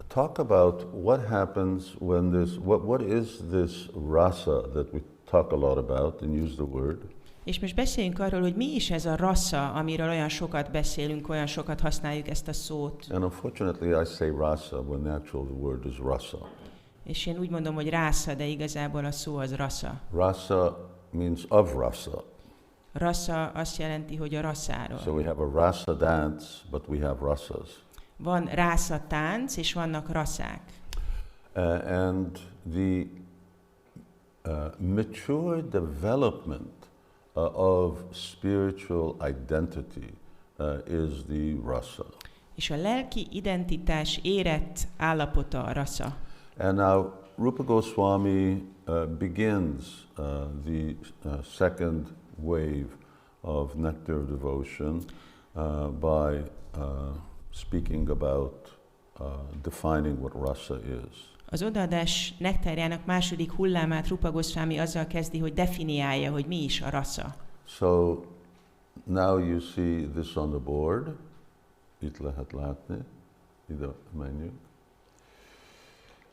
talk about what happens when what is this rasa that we talk a lot about and use the word. És most beszéljünk arról, hogy mi is ez a rasa, amiről olyan sokat beszélünk, olyan sokat használjuk ezt a szót. And unfortunately I say rasa when actually the word is rasa. És én úgy mondom, hogy rasa, de igazából a szó az rasa. Rasa means of rasa. Rasa azt jelenti, hogy a raszáról. So we have a rasa dance, but we have rasas. Van rásza tánc, és vannak raszák. And the mature development of spiritual identity is the rasa. És a lelki identitás érett állapota a rasa. And now Rupa Goswami begins the second wave of nectar devotion by speaking about defining what rasa is. Az odaadás nektárjának második hullámát Rupa Goswami azzal kezdi, hogy definiálja, hogy mi is a rasa. So now you see this on the board. Itt lehet látni, ide menjünk.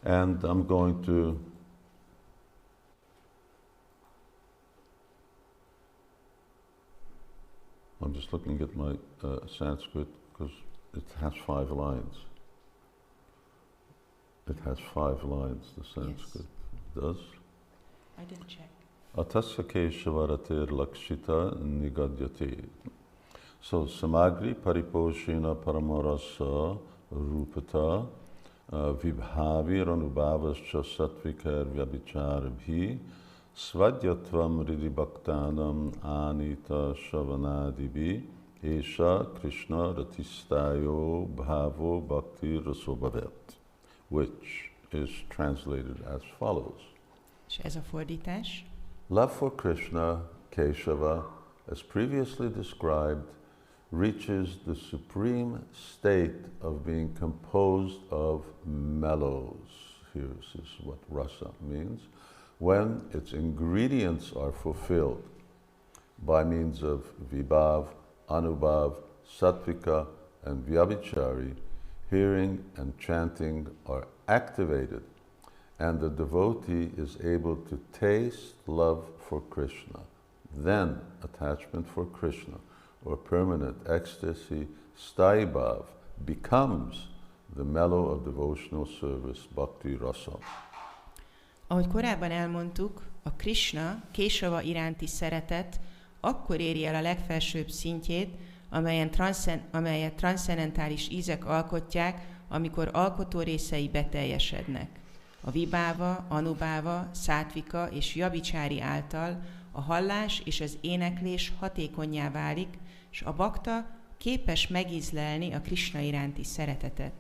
And I'm going to I'm just looking at my Sanskrit because it has 5 lines. It has 5 lines, the Sanskrit. Yes. Does? I didn't check. Atasya Keshavaratir Lakshita Nigadyati. So, Samagri Pariposhina Paramarasa Rupata Vibhavi Ranubhavascha Satvikar Vyabhicharabhi Svadhyatvam Ridi Bhaktanam Anita Shavanadibi Esha Krishna Ratistayo Bhavo Bhakti Rasobhavet, which is translated as follows. És ez a fordítás. Love for Krishna, Keshava, as previously described, reaches the supreme state of being composed of mellows. This is what rasa means. When its ingredients are fulfilled by means of vibhav, anubhav, sattvika, and vyabhichari, hearing and chanting are activated, and the devotee is able to taste love for Krishna. Then attachment for Krishna, or permanent ecstasy, sthayi becomes the mellow of devotional service, bhakti rasa. Ahogy korábban elmondtuk, a Krishna, Késava iránti szeretet akkor éri el a legfelsőbb szintjét, amelyet transzcendentális ízek alkotják, amikor alkotó részei beteljesednek. A vibháva, anubháva, szátvika és jabicsári által a hallás és az éneklés hatékonnyá válik, és a bakta képes megízlelni a Krishna iránti szeretetet.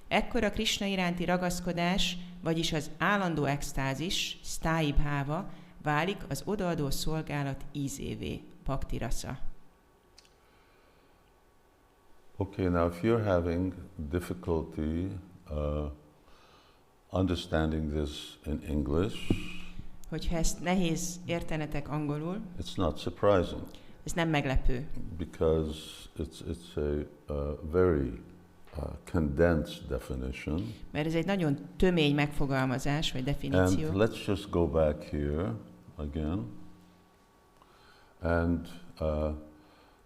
Ekkor a Krishna iránti ragaszkodás, vagyis az állandó extázis, szthayi bháva, válik az odaadó szolgálat ízévé, bhakti rasa. Okay, now if you're having difficulty understanding this in English, hogyha ezt nehéz értenetek angolul, it's not surprising. Ez nem meglepő. Because it's a very condensed definition. Mert ez egy nagyon tömény megfogalmazás, vagy definíció. And let's just go back here again. And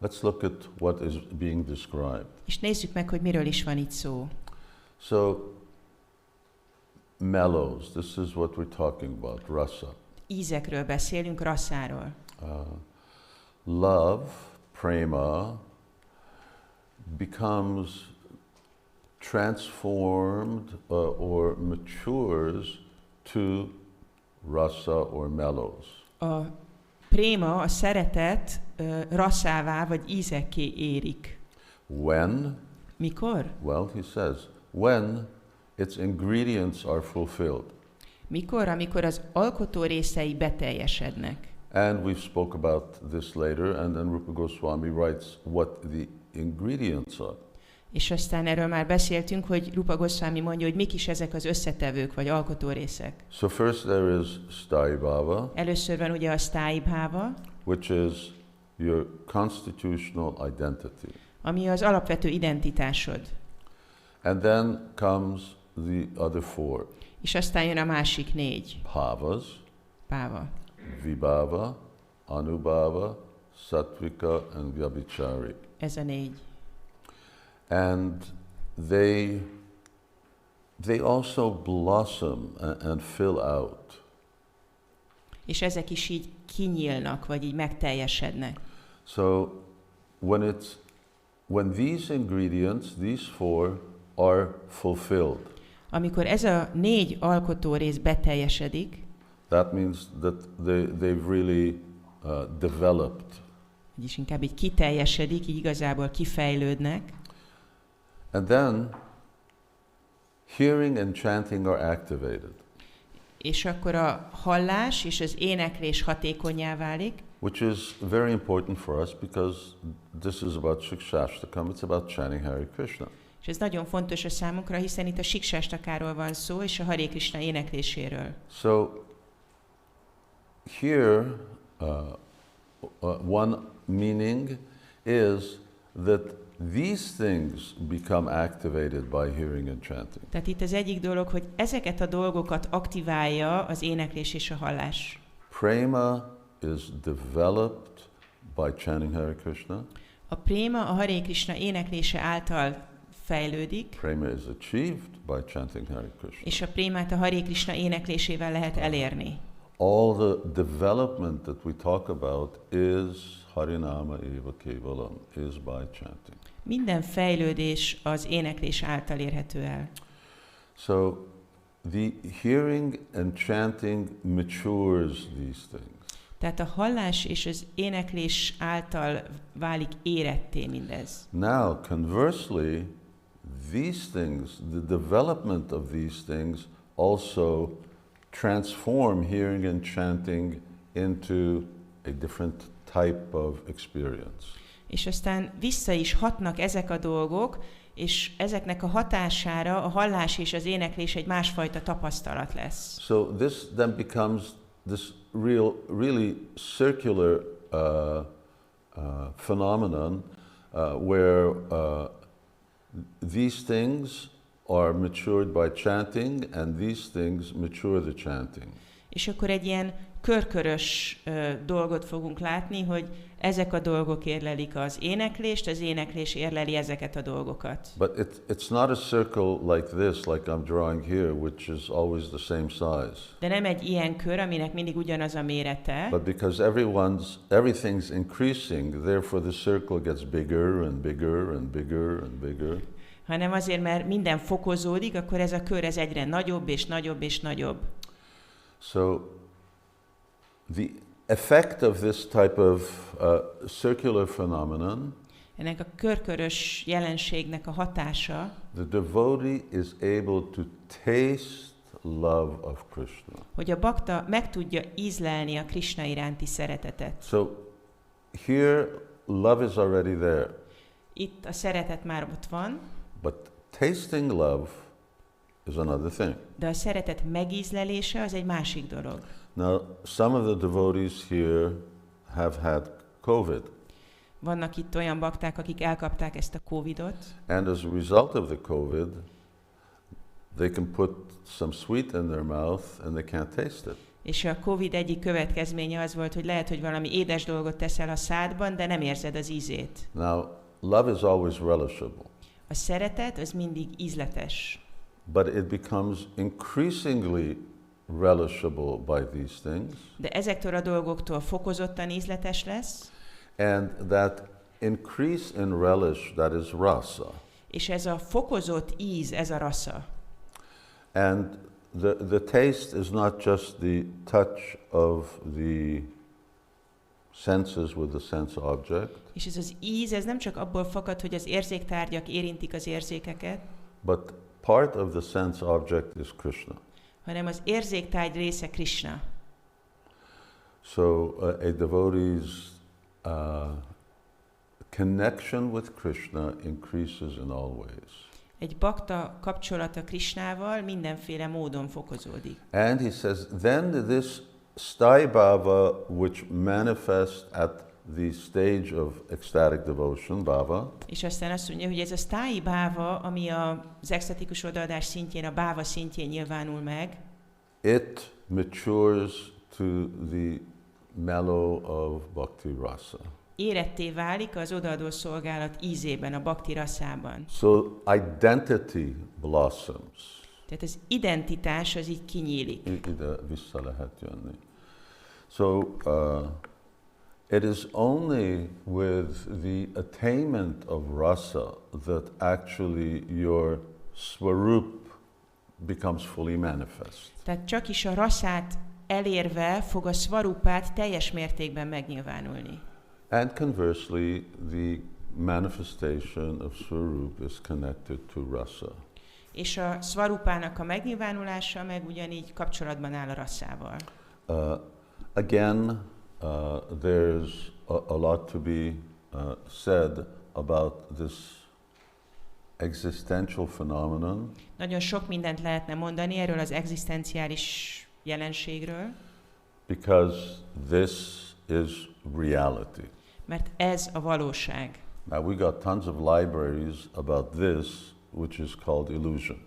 let's look at what is being described. És nézzük meg, hogy miről is van itt szó. So, mellows, this is what we're talking about, rasa. Ízekről beszélünk, raszáról. Love, prema, becomes transformed or matures to rasa or mellows. A préma, a szeretet rasszává vagy ízekké érik. When? Mikor? Well, he says, when its ingredients are fulfilled. Mikor? Amikor az alkotó részei beteljesednek. And we've spoke about this later, and then Rupa Goswami writes what the ingredients are. És aztán erről már beszéltünk, hogy Rupa Goswami mondja, hogy mik is ezek az összetevők, vagy alkotó részek. So first there is szthayi bhava. Először van ugye a szthayi bhava, which is your constitutional identity. Ami az alapvető identitásod. And then comes the other 4. És aztán jön a másik 4. Bhavas. Bhava. Vibhava, anubhava, sattvika and vyabhichari. Ez a 4. And they also blossom and fill out. És ezek is így kinyílnak, vagy így megteljesednek. So when these ingredients, these 4 are fulfilled. Amikor ez a 4 alkotó rész beteljesedik, that means that they've really developed. Vagyis inkább így kiteljesedik, így igazából kifejlődnek. And then hearing and chanting are activated. És akkor a hallás és az éneklés hatékonnyá válik. Which is very important for us because this is about Siksastakam, it's about chanting Hare Krishna. És ez nagyon fontos a számunkra, hiszen itt a Siksastakáról van szó, és a Hare Krishna énekléséről. So here one meaning is that these things become activated by hearing and chanting. Tehát itt az egyik dolog, hogy ezeket a dolgokat aktiválja az éneklés és a hallás. Prema is developed by chanting Hare Krishna. A préma a Hare Krishna éneklése által fejlődik. Prema is achieved by chanting Hare Krishna. És a prémát a Hare Krishna éneklésével lehet elérni. All the development that we talk about is Harinama eva kevalam, is by chanting. Minden fejlődés az éneklés által érhető el. So the hearing and chanting matures these things. Tehát a hallás és az éneklés által válik éretté mindez. Now, conversely, these things, the development of these things also transform hearing and chanting into a different type of experience. És aztán vissza is hatnak ezek a dolgok, és ezeknek a hatására a hallás és az éneklés egy másfajta tapasztalat lesz. So this then becomes this really circular phenomenon where these things are matured by chanting, and these things mature the chanting. És akkor egy ilyen körkörös dolgot fogunk látni, hogy ezek a dolgok érlelik az éneklés érleli ezeket a dolgokat. But it's not a circle like this, like I'm drawing here, which is always the same size. De nem egy ilyen kör, aminek mindig ugyanaz a mérete. But because everything's increasing, therefore the circle gets bigger and bigger and bigger and bigger. Hanem azért, mert minden fokozódik, akkor ez a kör ez egyre nagyobb és nagyobb és nagyobb. So the effect of this type of circular phenomenon, ennek a körkörös jelenségnek a hatása, the devotee is able to taste love of Krishna. hogy a bakta meg tudja ízlelni a Krishna iránti szeretetet. So here love is already there. Itt a szeretet már ott van, But tasting love is another thing. de a szeretet megízlelése az egy másik dolog. Now, some of the devotees here have had COVID. Vannak itt olyan bakták, akik elkapták ezt a Covidot, And as a result of the COVID, they can put some sweet in their mouth and they can't taste it. és a Covid egyik következménye az volt, hogy lehet, hogy valami édes dolgot teszel a szádban, de nem érzed az ízét. Now, love is always relishable. A szeretet az mindig ízletes. But it becomes increasingly relishable by these things. De ezektől a dolgoktól fokozottan ízletes lesz. And that increase in relish, that is rasa. És ez a fokozott íz, ez a rasa. And the taste is not just the touch of the senses with the sense object. És ez az íz, ez nem csak abból fakad, hogy az érzéktárgyak érintik az érzékeket, But part of the sense object is Krishna. hanem az érzéktárgy része Krishna. So a devotee's connection with Krishna increases in all ways. Egy bakta kapcsolata Krishnával mindenféle módon fokozódik. And he says, then this sthai bhava, which manifests at the stage of ecstatic devotion, bhava, És aztán azt mondja, hogy ez a sztái báva, ami az extatikus odaadás szintjén, a báva szintjén nyilvánul meg, it matures to the mellow of bhakti rasa. éretté válik az odaadó szolgálat ízében, a bhakti rasszában. So identity blossoms. Tehát az identitás az így kinyílik. Ide vissza lehet jönni. So it is only with the attainment of rasa that actually your swarup becomes fully manifest. Tehát csak is a rasszát elérve fog a svarupát teljes mértékben megnyilvánulni. And conversely, the manifestation of Swarup is connected to rasa. És a Svarupának a megnyilvánulása meg ugyanígy kapcsolatban áll a rasszával. Again, there's a lot to be said about this existential phenomenon. Nagyon sok mindent lehetne mondani erről az egzisztenciális jelenségről. Because this is reality. Mert ez a valóság. Now we got tons of libraries about this, which is called illusion.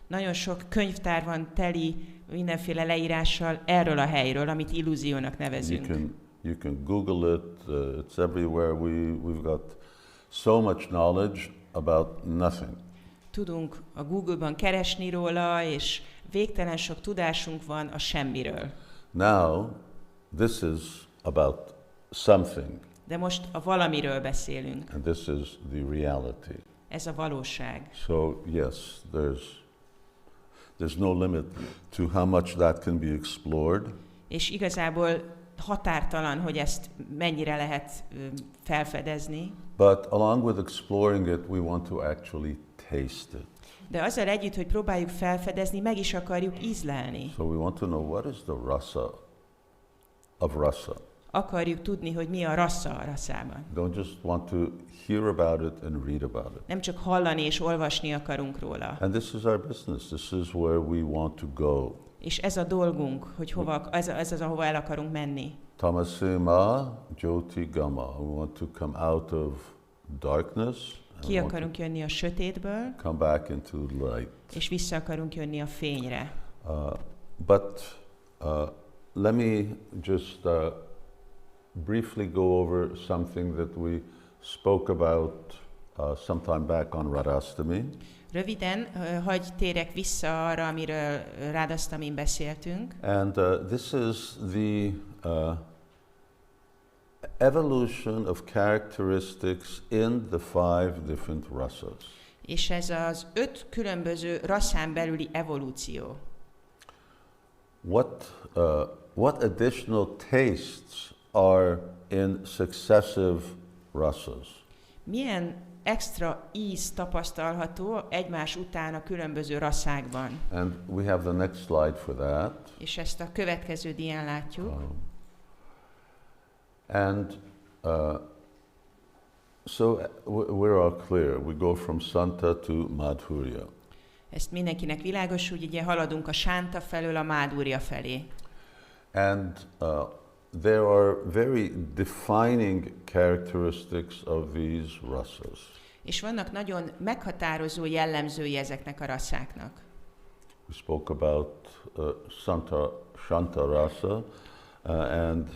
Nagyon sok könyvtár van teli mindenféle leírással erről a helyről, amit illúziónak nevezünk. You can Google it. It's everywhere. We've got so much knowledge about nothing. Tudunk a Google-ban keresni róla, és végtelen sok tudásunk van a semmiről. Now, this is about something. De most a valamiről beszélünk. And this is the reality. Ez a valóság. So yes, there's no limit to how much that can be explored. És igazából határtalan, hogy ezt mennyire lehet felfedezni. But along with exploring it, we want to actually taste it. De azzal együtt, hogy próbáljuk felfedezni, meg is akarjuk ízlelni. So we want to know what is the rasa of rasa. Akarjuk tudni, hogy mi a rassza a rasszában. Don't just want to hear about it and read about it. Nem csak hallani és olvasni akarunk róla. And this is our business. This is where we want to go. És ez a dolgunk, hogy ez az, ahova el akarunk menni. Tamasema jyoti gama. We want to come out of darkness. Ki akarunk jönni a sötétből, come back into light. És vissza akarunk jönni a fényre. But let me just briefly go over something that we spoke about sometime back on Radhastami. Röviden, hagyj térek vissza arra, amiről Radhastamin beszéltünk. And this is the evolution of characteristics in the 5 different rasas. És ez az 5 különböző rasszán belüli evolúció. What additional tastes are in successive rasas? Milyen extra íz tapasztalható egymás után a különböző rasszákban? And we have the next slide for that. És ezt a következő dián látjuk. So we're all clear. We go from Santa to Madhurya. Ezt mindenkinek világos, hogy ugye haladunk a Sánta felől a Mádhurya felé. And there are very defining characteristics of these rasas. És vannak nagyon meghatározó jellemzői ezeknek a rasszáknak. We spoke about Shanta rasa, and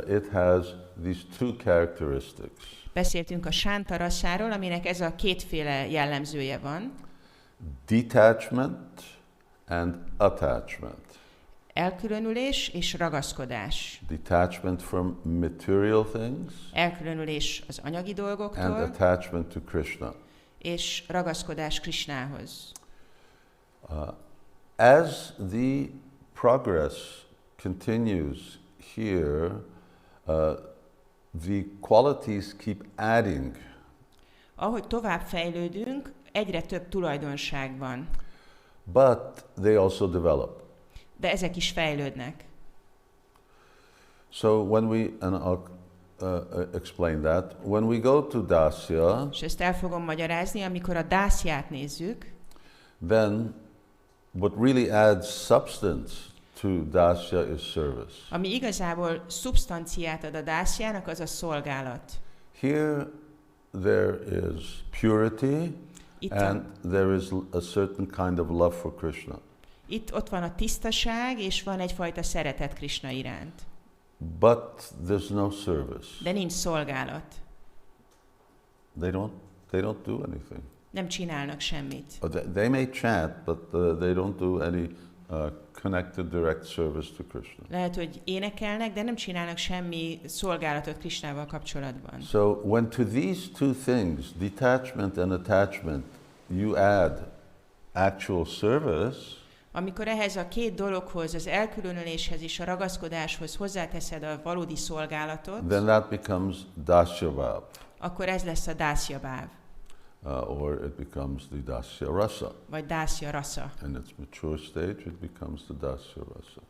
it has these 2 characteristics. Beszéltünk a Sánta rasszáról, aminek ez a kétféle jellemzője van. Detachment and attachment. Elkülönülés és ragaszkodás. Detachment from material things. Elkülönülés az anyagi dolgoktól. And attachment to Krishna. És ragaszkodás Krishnához. As the progress continues here, the qualities keep adding. Ahogy tovább fejlődünk, egyre több tulajdonság van. But they also develop. De ezek is fejlődnek. So when we, and I'll explain that, when we go to Dasya, és ezt el fogom magyarázni, amikor a dászját nézzük, then what really adds substance to Dasya is service. Ami igazából szubstanciát ad a dászjának, az a szolgálat. Here there is purity, and there is a certain kind of love for Krishna. Ott van a tisztaság, és van egyfajta szeretet Krishna iránt. But there's no service. De nincs szolgálat. They don't do anything. Nem csinálnak semmit. They may chant, but they don't do any connected direct service to Krishna. Lehet, hogy énekelnek, de nem csinálnak semmi szolgálatot Krishnával kapcsolatban. So when to these 2 things, detachment and attachment, you add actual service, amikor ehhez a 2 dologhoz, az elkülönüléshez és a ragaszkodáshoz hozzáteszed a valódi szolgálatot, then that becomes dasyabhav. akkor ez lesz a dászja báv, or it becomes the dasya rasa. vagy dászja rasa. In its mature stage, it becomes the dasya rasa.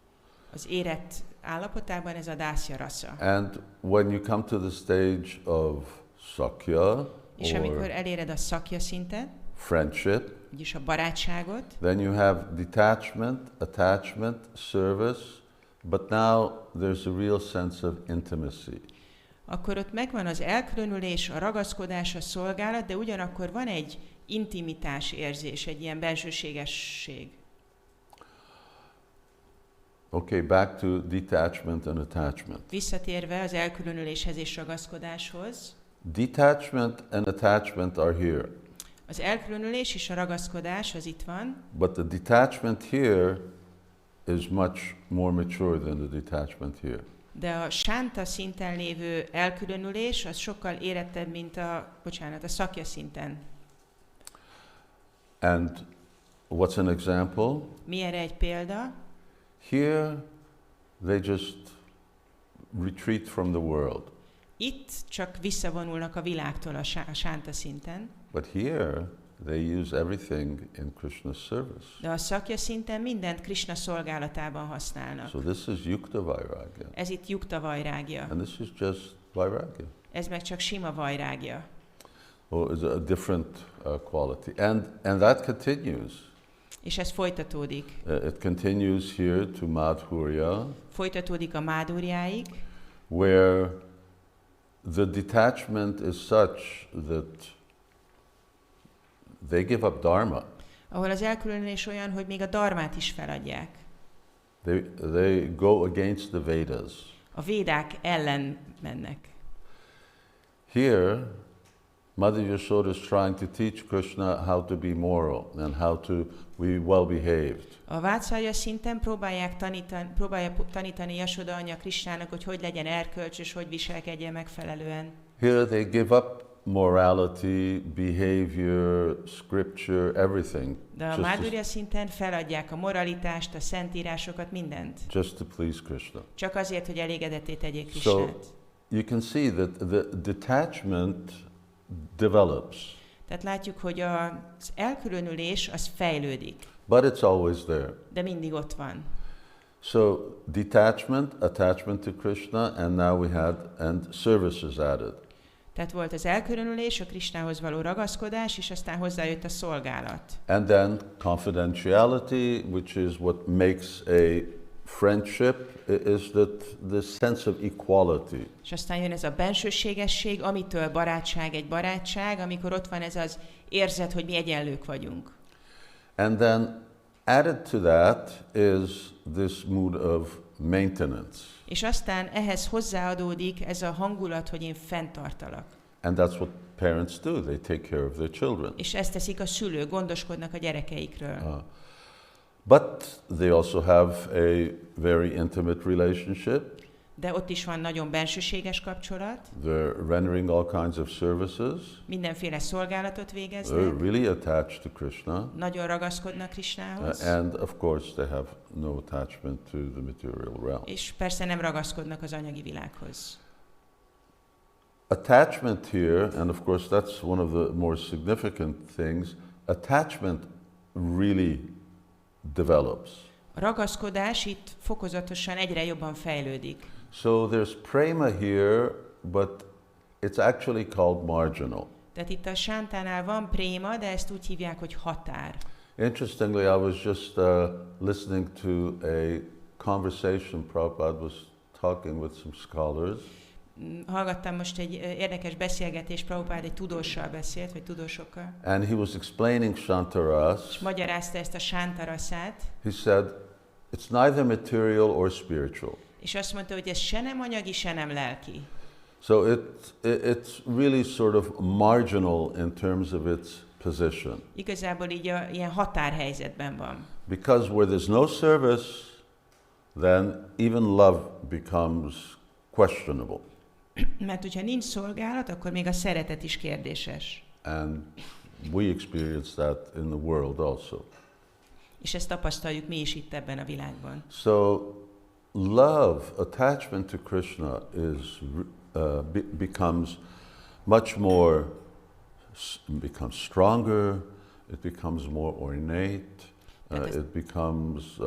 Az érett állapotában ez a dászja rasa. And when you come to the stage of sakya, És amikor eléred a szakja szintet, friendship, vagyis a barátságot, then you have detachment, attachment, service, but now there's a real sense of intimacy. akkor ott megvan az elkülönülés, a ragaszkodás, a szolgálat, de ugyanakkor van egy intimitás érzés, egy ilyen bensőségesség. Okay, back to detachment and attachment. Visszatérve az elkülönüléshez és ragaszkodáshoz, Detachment and attachment are here, az elkülönülés és a ragaszkodás az itt van, but the detachment here is much more mature than the detachment here. de a sánta szinten lévő elkülönülés az sokkal érettebb, mint a szakja szinten. And what's an example? Mi erre egy példa? Here, they just retreat from the world. Itt csak visszavonulnak a világtól a sánta szinten, But here, they use everything in Krishna's service. de a szakja szinten mindent Krishna szolgálatában használnak. So this is yukta vairagya. Ez itt yukta vajrágja. And this is just vairagya. Ez meg csak sima vajrágja. Oh, it's a different quality. And that continues. És ez folytatódik. It continues here to Madhurya, Folytatódik a mádurjáig, where the detachment is such that they give up dharma. ahol az elkülönülés olyan, hogy még a dharmát is feladják. They go against the Vedas. A védák ellen mennek. Here, Mother Yashoda is trying to teach Krishna how to be moral and how to be well behaved. A Vátszalja szinten próbálja tanítani Jasoda anya Krisnának, hogy legyen erkölcsös, hogy viselkedjen megfelelően. Here they give up morality, behavior, scripture, everything. De a Mádurja szinten feladják a moralitást, a szentírásokat, mindent. Just to please Krishna. Csak azért, hogy elégedetté tegyék So Krisnát. you can see that the detachment develops, Tehát látjuk, hogy az elkülönülés az fejlődik, but it's always there. de mindig ott van. So detachment, attachment to Krishna, and now we had and service is added. Tehát volt az elkülönülés, a Krisnához való ragaszkodás, és aztán hozzájött a szolgálat. And then confidentiality, which is what makes a friendship, is that the sense of equality. És aztán jön ez a bensőségesség, amitől barátság egy barátság, amikor ott van ez az érzet, hogy mi egyenlők vagyunk. And then added to that is this mood of maintenance. És aztán ehhez hozzáadódik ez a hangulat, hogy én fenntartalak. And that's what parents do. They take care of their children. És ezt teszik a szülők, gondoskodnak a gyerekeikről. But they also have a very intimate relationship. De ott is van nagyon bensőséges kapcsolat. They're rendering all kinds of services. Mindenféle szolgálatot végeznek. They're really attached to Krishna. Nagyon ragaszkodnak Krishnához. And of course they have no attachment to the material realm. És persze nem ragaszkodnak az anyagi világhoz. Attachment here, and of course that's one of the more significant things, attachment really develops. A ragaszkodás itt fokozatosan egyre jobban fejlődik. So there's prema here, but it's actually called marginal. Tehát itt a sántánál van préma, de ezt úgy hívják, hogy határ. Interestingly, I was just listening to a conversation Prabhupada was talking with some scholars. Hallgattam most egy érdekes beszélgetést, Prabhupád egy tudóssal beszélt, vagy tudósokkal. And he was explaining Shantaras. És magyarázta ezt a sántaraszát. He said, it's neither material or spiritual. És azt mondta, hogy ez se nem anyagi, se nem lelki. So it's really sort of marginal in terms of its position. Igazából így ilyen határhelyzetben van. Because where there's no service, then even love becomes questionable. Mert hogyha nincs szolgálat, akkor még a szeretet is kérdéses. And we experience that in the world also. És ezt tapasztaljuk mi is itt ebben a világban. So love, attachment to Krishna becomes much more becomes stronger, it becomes more ornate, it becomes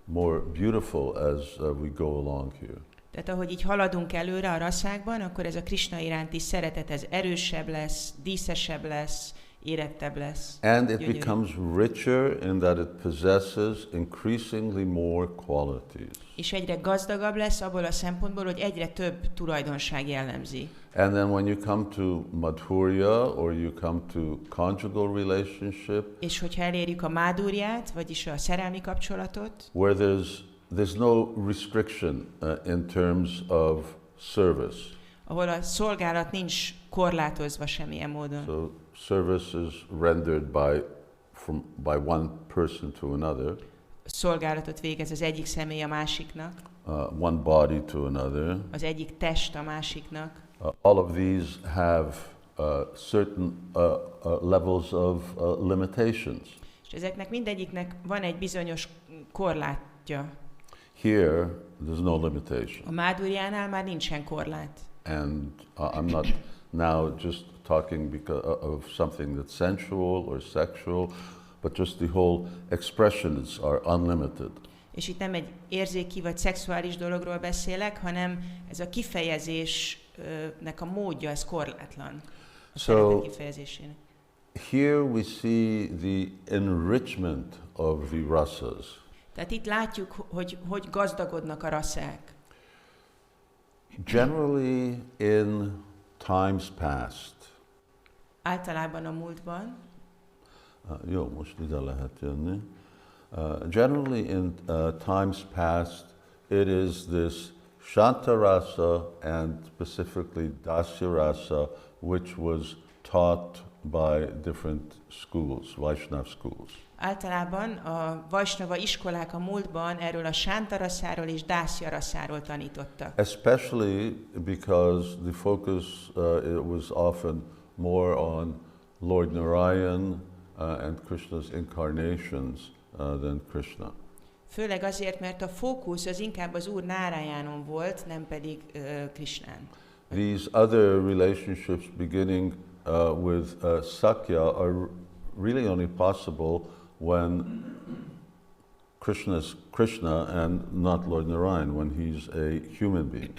more beautiful as we go along here. Tehát ahogy így haladunk előre a rasszákban, akkor ez a Krisna iránti szeretet, ez erősebb lesz, díszesebb lesz, érettebb lesz. And it becomes richer in that it possesses increasingly more qualities. És egyre gazdagabb lesz abból a szempontból, hogy egyre több tulajdonság jellemzi. And then when you come to madhurya or you come to conjugal relationship, és hogyha elérjük a mádúrját, vagyis a szerelmi kapcsolatot, where there's no restriction in terms of service. Ahol a szolgálat nincs korlátozva semmilyen módon. So service is rendered by one person to another. Szolgálatot végez az egyik személy a másiknak. One body to another. Az egyik test a másiknak. All of these have certain levels of limitations. És ezeknek mindegyiknek van egy bizonyos korlátja. Here, there's no limitation. A mádurjánál már nincsen korlát. And I'm not now just talking of something that's sensual or sexual, but just the whole expressions are unlimited. És itt nem egy érzéki vagy szexuális dologról beszélek, hanem ez a kifejezésnek a módja, ez korlátlan. A szeretet kifejezésének. Here we see the enrichment of the rasas. Tehát itt látjuk, hogy gazdagodnak a rasszák. Generally in times past. Általában a múltban. Jó, most ide lehet jönni. Generally in times past, it is this Shanta rasa and specifically Dasya rasa, which was taught by different schools, Vaishnava schools. Általában a Vaisnava iskolák a múltban erről a Shanta raszáról és Dasya raszáról tanítottak. Especially because the focus it was often more on Lord Narayan and Krishna's incarnations than Krishna. Főleg azért, mert a fókusz az inkább az Úr Nárájánon volt, nem pedig Krishnán. These other relationships beginning with Sakya are really only possible when Krishna's Krishna and not Lord Narayan, when he's a human being.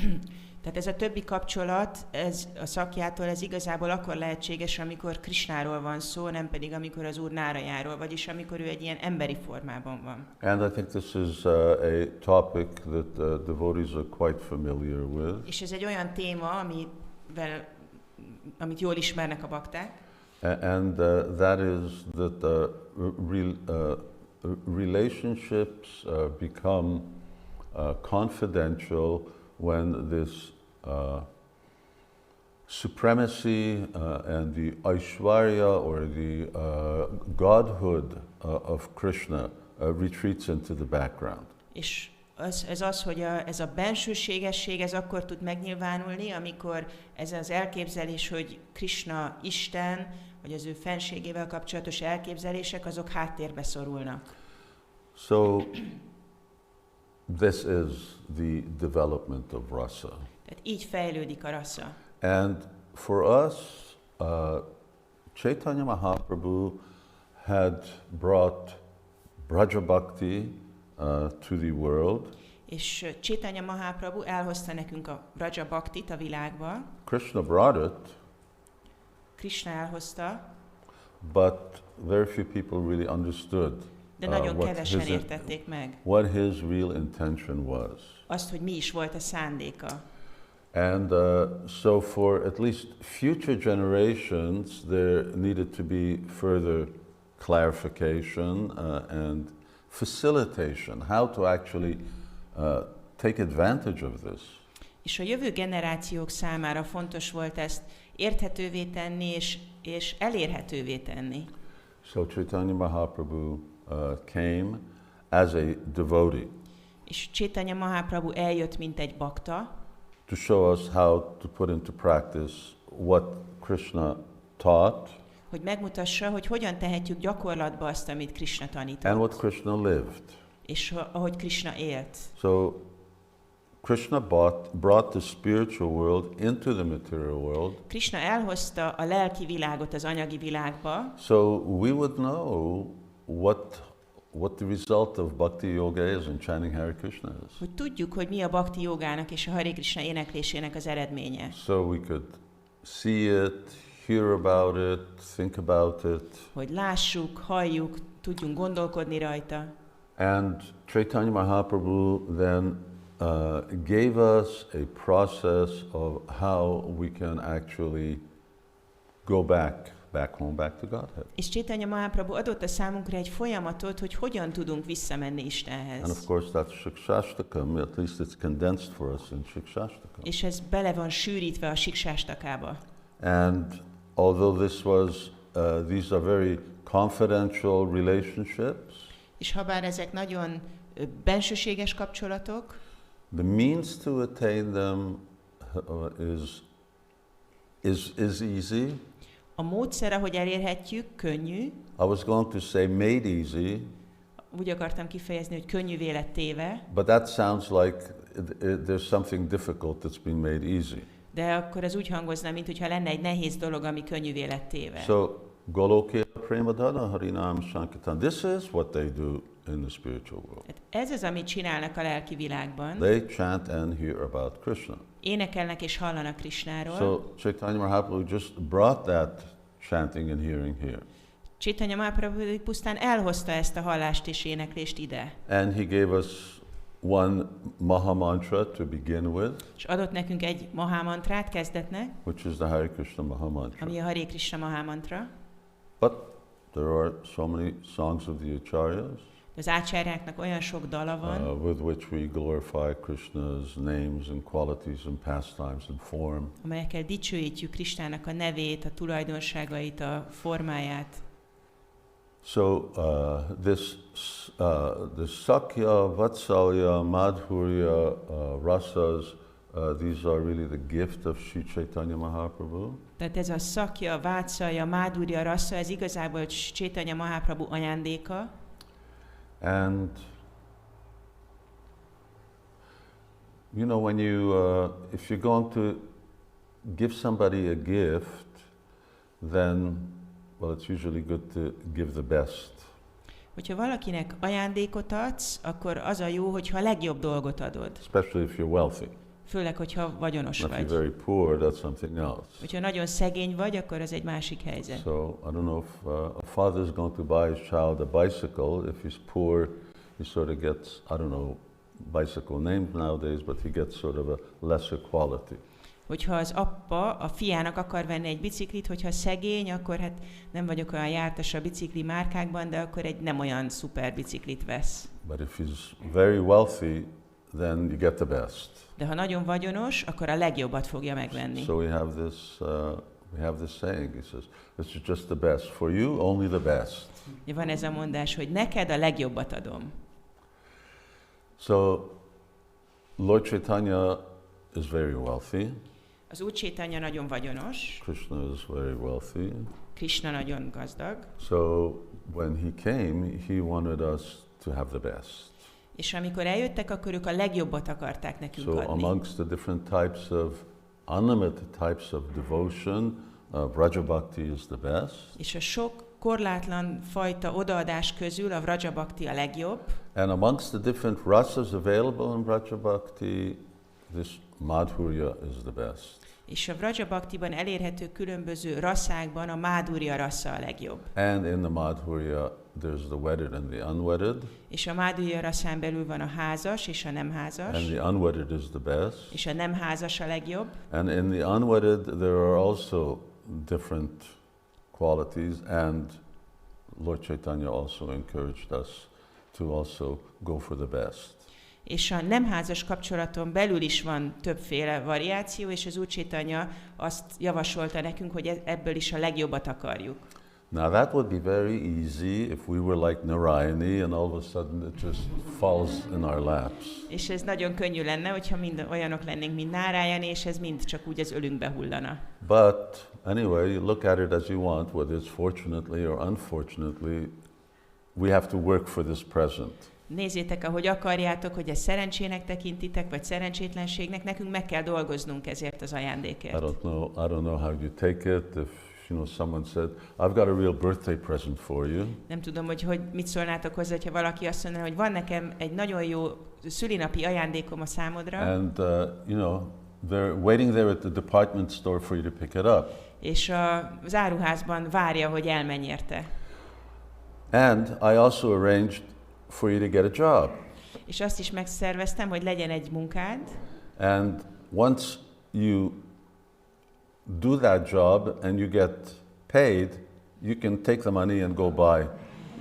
Tehát ez a többi kapcsolat, ez a Sakyától, ez igazából akkor lehetséges, amikor Krishnáról van szó, nem pedig amikor az Úr Nárajáról, vagyis amikor ő egy ilyen emberi formában van. And I think this is a topic that devotees are quite familiar with. És ez egy olyan téma, amit jól ismernek a bakták. And that is that relationships become confidential when this supremacy and the Aishwarya or the godhood of Krishna retreats into the background. És ez az, hogy ez a bensőségesség, ez akkor tud megnyilvánulni, amikor ez az elképzelés, hogy Krishna Isten, vagy az ő fenségével kapcsolatos elképzelések, azok háttérbe szorulnak. So this is the development of rasa. Tehát így fejlődik a rasa. And for us, Chaitanya Mahaprabhu had brought Braja Bhakti to the world. És Chaitanya Mahaprabhu elhozta nekünk a Braja Bhaktit a világba. Krishna brought it. Krishna elhozta. But very few people really understood de nagyon kevesen értették meg. What his real intention was. Azt, hogy mi is volt a szándéka. And so for at least future generations, there needed to be further clarification and facilitation, how to actually take advantage of this. És a jövő generációk számára fontos volt ezt érthetővé tenni és elérhetővé tenni. So Chaitanya Mahaprabhu came as a devotee. És Chaitanya Mahaprabhu eljött mint egy bakta. To show us how to put into practice what Krishna taught. Hogy megmutassa, hogy hogyan tehetjük gyakorlatba azt, amit Krishna tanított. And what Krishna lived. És ahogy Krishna élt. So Krishna brought the spiritual world into the material world. Krishna elhozta a lelki világot az anyagi világba. So we would know what the result of bhakti yoga is and chanting Hare Krishna is. Hogy tudjuk, hogy mi a bhakti jogának és a Hare Krishna éneklésének az eredménye. So we could see it, hear about it, think about it. Hogy lássuk, halljuk, tudjunk gondolkodni rajta. And Chaitanya Mahaprabhu then gave us a process of how we can actually go back home, back to Godhead. És Chaitanya Mahaprabhu adott a számunkra egy folyamatot, hogy hogyan tudunk visszamenni And Istenhez. of course that's Siksastakam, at least it's condensed for us in Siksastakam. És ez bele van sűrítve a Siksastakába. And although these are very confidential relationships, És habár ezek nagyon bensőséges kapcsolatok, the means to attain them is easy. a módszer, ahogy elérhetjük, könnyű. I was going to say made easy, Úgy akartam kifejezni, hogy könnyűvé lett téve, but that sounds like there's something difficult that's been made easy. de akkor az úgy hangozna, mintha lenne egy nehéz dolog, ami könnyűvé lett téve. So Goloke Premadana Harinam Sankirtan, this is what they do in the spiritual world. Ez az, amit csinálnak a lelki világban. They chant and hear about Krishna. Énekelnek és hallanak Krishnáról. So Chaitanya Mahaprabhu just brought that chanting and hearing here. Chaitanya Mahaprabhu pusztán elhozta ezt a hallást és éneklést ide. And he gave us one Maha Mantra to begin with, És adott nekünk egy Mahamantrát kezdetnek, which is the Hare Krishna Maha Mantra. ami a Hare Krishna Mahamantra. But there are so many songs of the Acharyas Az ácsáryáknak olyan sok dala van, with which we glorify Krishna's names and qualities and pastimes and form. amelyekkel dicsőítjük Krishnának a nevét, a tulajdonságait, a formáját. So the Sakya, Vatsalya, Madhurya, Rasas, these are really the gift of Sri Chaitanya Mahaprabhu. Tehát ez a szakja, vátszalja, mádurja, rassza, ez igazából Chaitanya Mahaprabhu ajándéka. And you know, when if you're going to give somebody a gift, then it's usually good to give the best. Hogyha valakinek ajándékot adsz, akkor az a jó, hogyha a legjobb dolgot adod. Especially if you're wealthy. Főleg, hogyha vagyonos If you're vagy. very poor, that's something else. Hogyha nagyon szegény vagy, akkor az egy másik helyzet. So I don't know if a father is going to buy his child a bicycle. If he's poor, he sort of gets, I don't know, bicycle names nowadays, but he gets sort of a lesser quality. Hogyha az apa a fiának akar venni egy biciklit, hogyha szegény, akkor hát nem vagyok olyan jártas a bicikli márkákban, de akkor egy nem olyan szuper biciklit vesz. But if he's very wealthy, then you get the best. De ha nagyon vagyonos, akkor a legjobbat fogja megvenni. So we have this saying. He says, "This is just the best for you, only the best." Van ez a mondás, hogy neked a legjobbat adom. So Lord Chaitanya is very wealthy. Az Úr Chaitanya nagyon vagyonos, Krishna is very wealthy. Krishna nagyon gazdag, So when he came, he wanted us to have the best. és amikor eljöttek, akkor ők a legjobbat akarták nekünk So adni. amongst the different types of unlimited types of devotion, Vraja Bhakti is the best. És a sok korlátlan fajta odaadás közül a Vraja Bhakti a legjobb, And amongst the different rasas available in Vraja Bhakti, this Madhurya is the best. és a Vraja Bhaktiban elérhető különböző rasszákban a Mádurja rassza a legjobb. And in the Madhurya, there's the wedded and the unwedded. És a Mádurja rasszán belül van a házas és a nem házas, And the unwedded is the best. és a nem házas a legjobb. And in the unwedded, there are also different qualities, and Lord Chaitanya also encouraged us to also go for the best. És a nem házas kapcsolaton belül is van többféle variáció, és az Úr Chaitanya azt javasolta nekünk, hogy ebből is a legjobbat akarjuk. Now that would be very easy if we were like Narayani and all of a sudden it just falls in our laps. És ez nagyon könnyű lenne, hogyha mind olyanok lennénk, mint Nárayani, és ez mind csak úgy az ölünkbe hullana. But anyway, you look at it as you want, whether it's fortunately or unfortunately, we have to work for this present. Nézzétek, ahogy akarjátok, hogy ezt szerencsének tekintitek, vagy szerencsétlenségnek, nekünk meg kell dolgoznunk ezért az ajándékért. I don't know how you take it. If someone said, I've got a real birthday present for you. Nem tudom, hogy mit szólnátok hozzá, ha valaki azt mondaná, hogy van nekem egy nagyon jó szülinapi ajándékom a számodra. And they're waiting there at the department store for you to pick it up. És az áruházban várja, hogy elmenj érte. And I also arranged for you to get a job. És azt is megszerveztem, hogy legyen egy munkád. And once you do that job and you get paid, you can take the money and go buy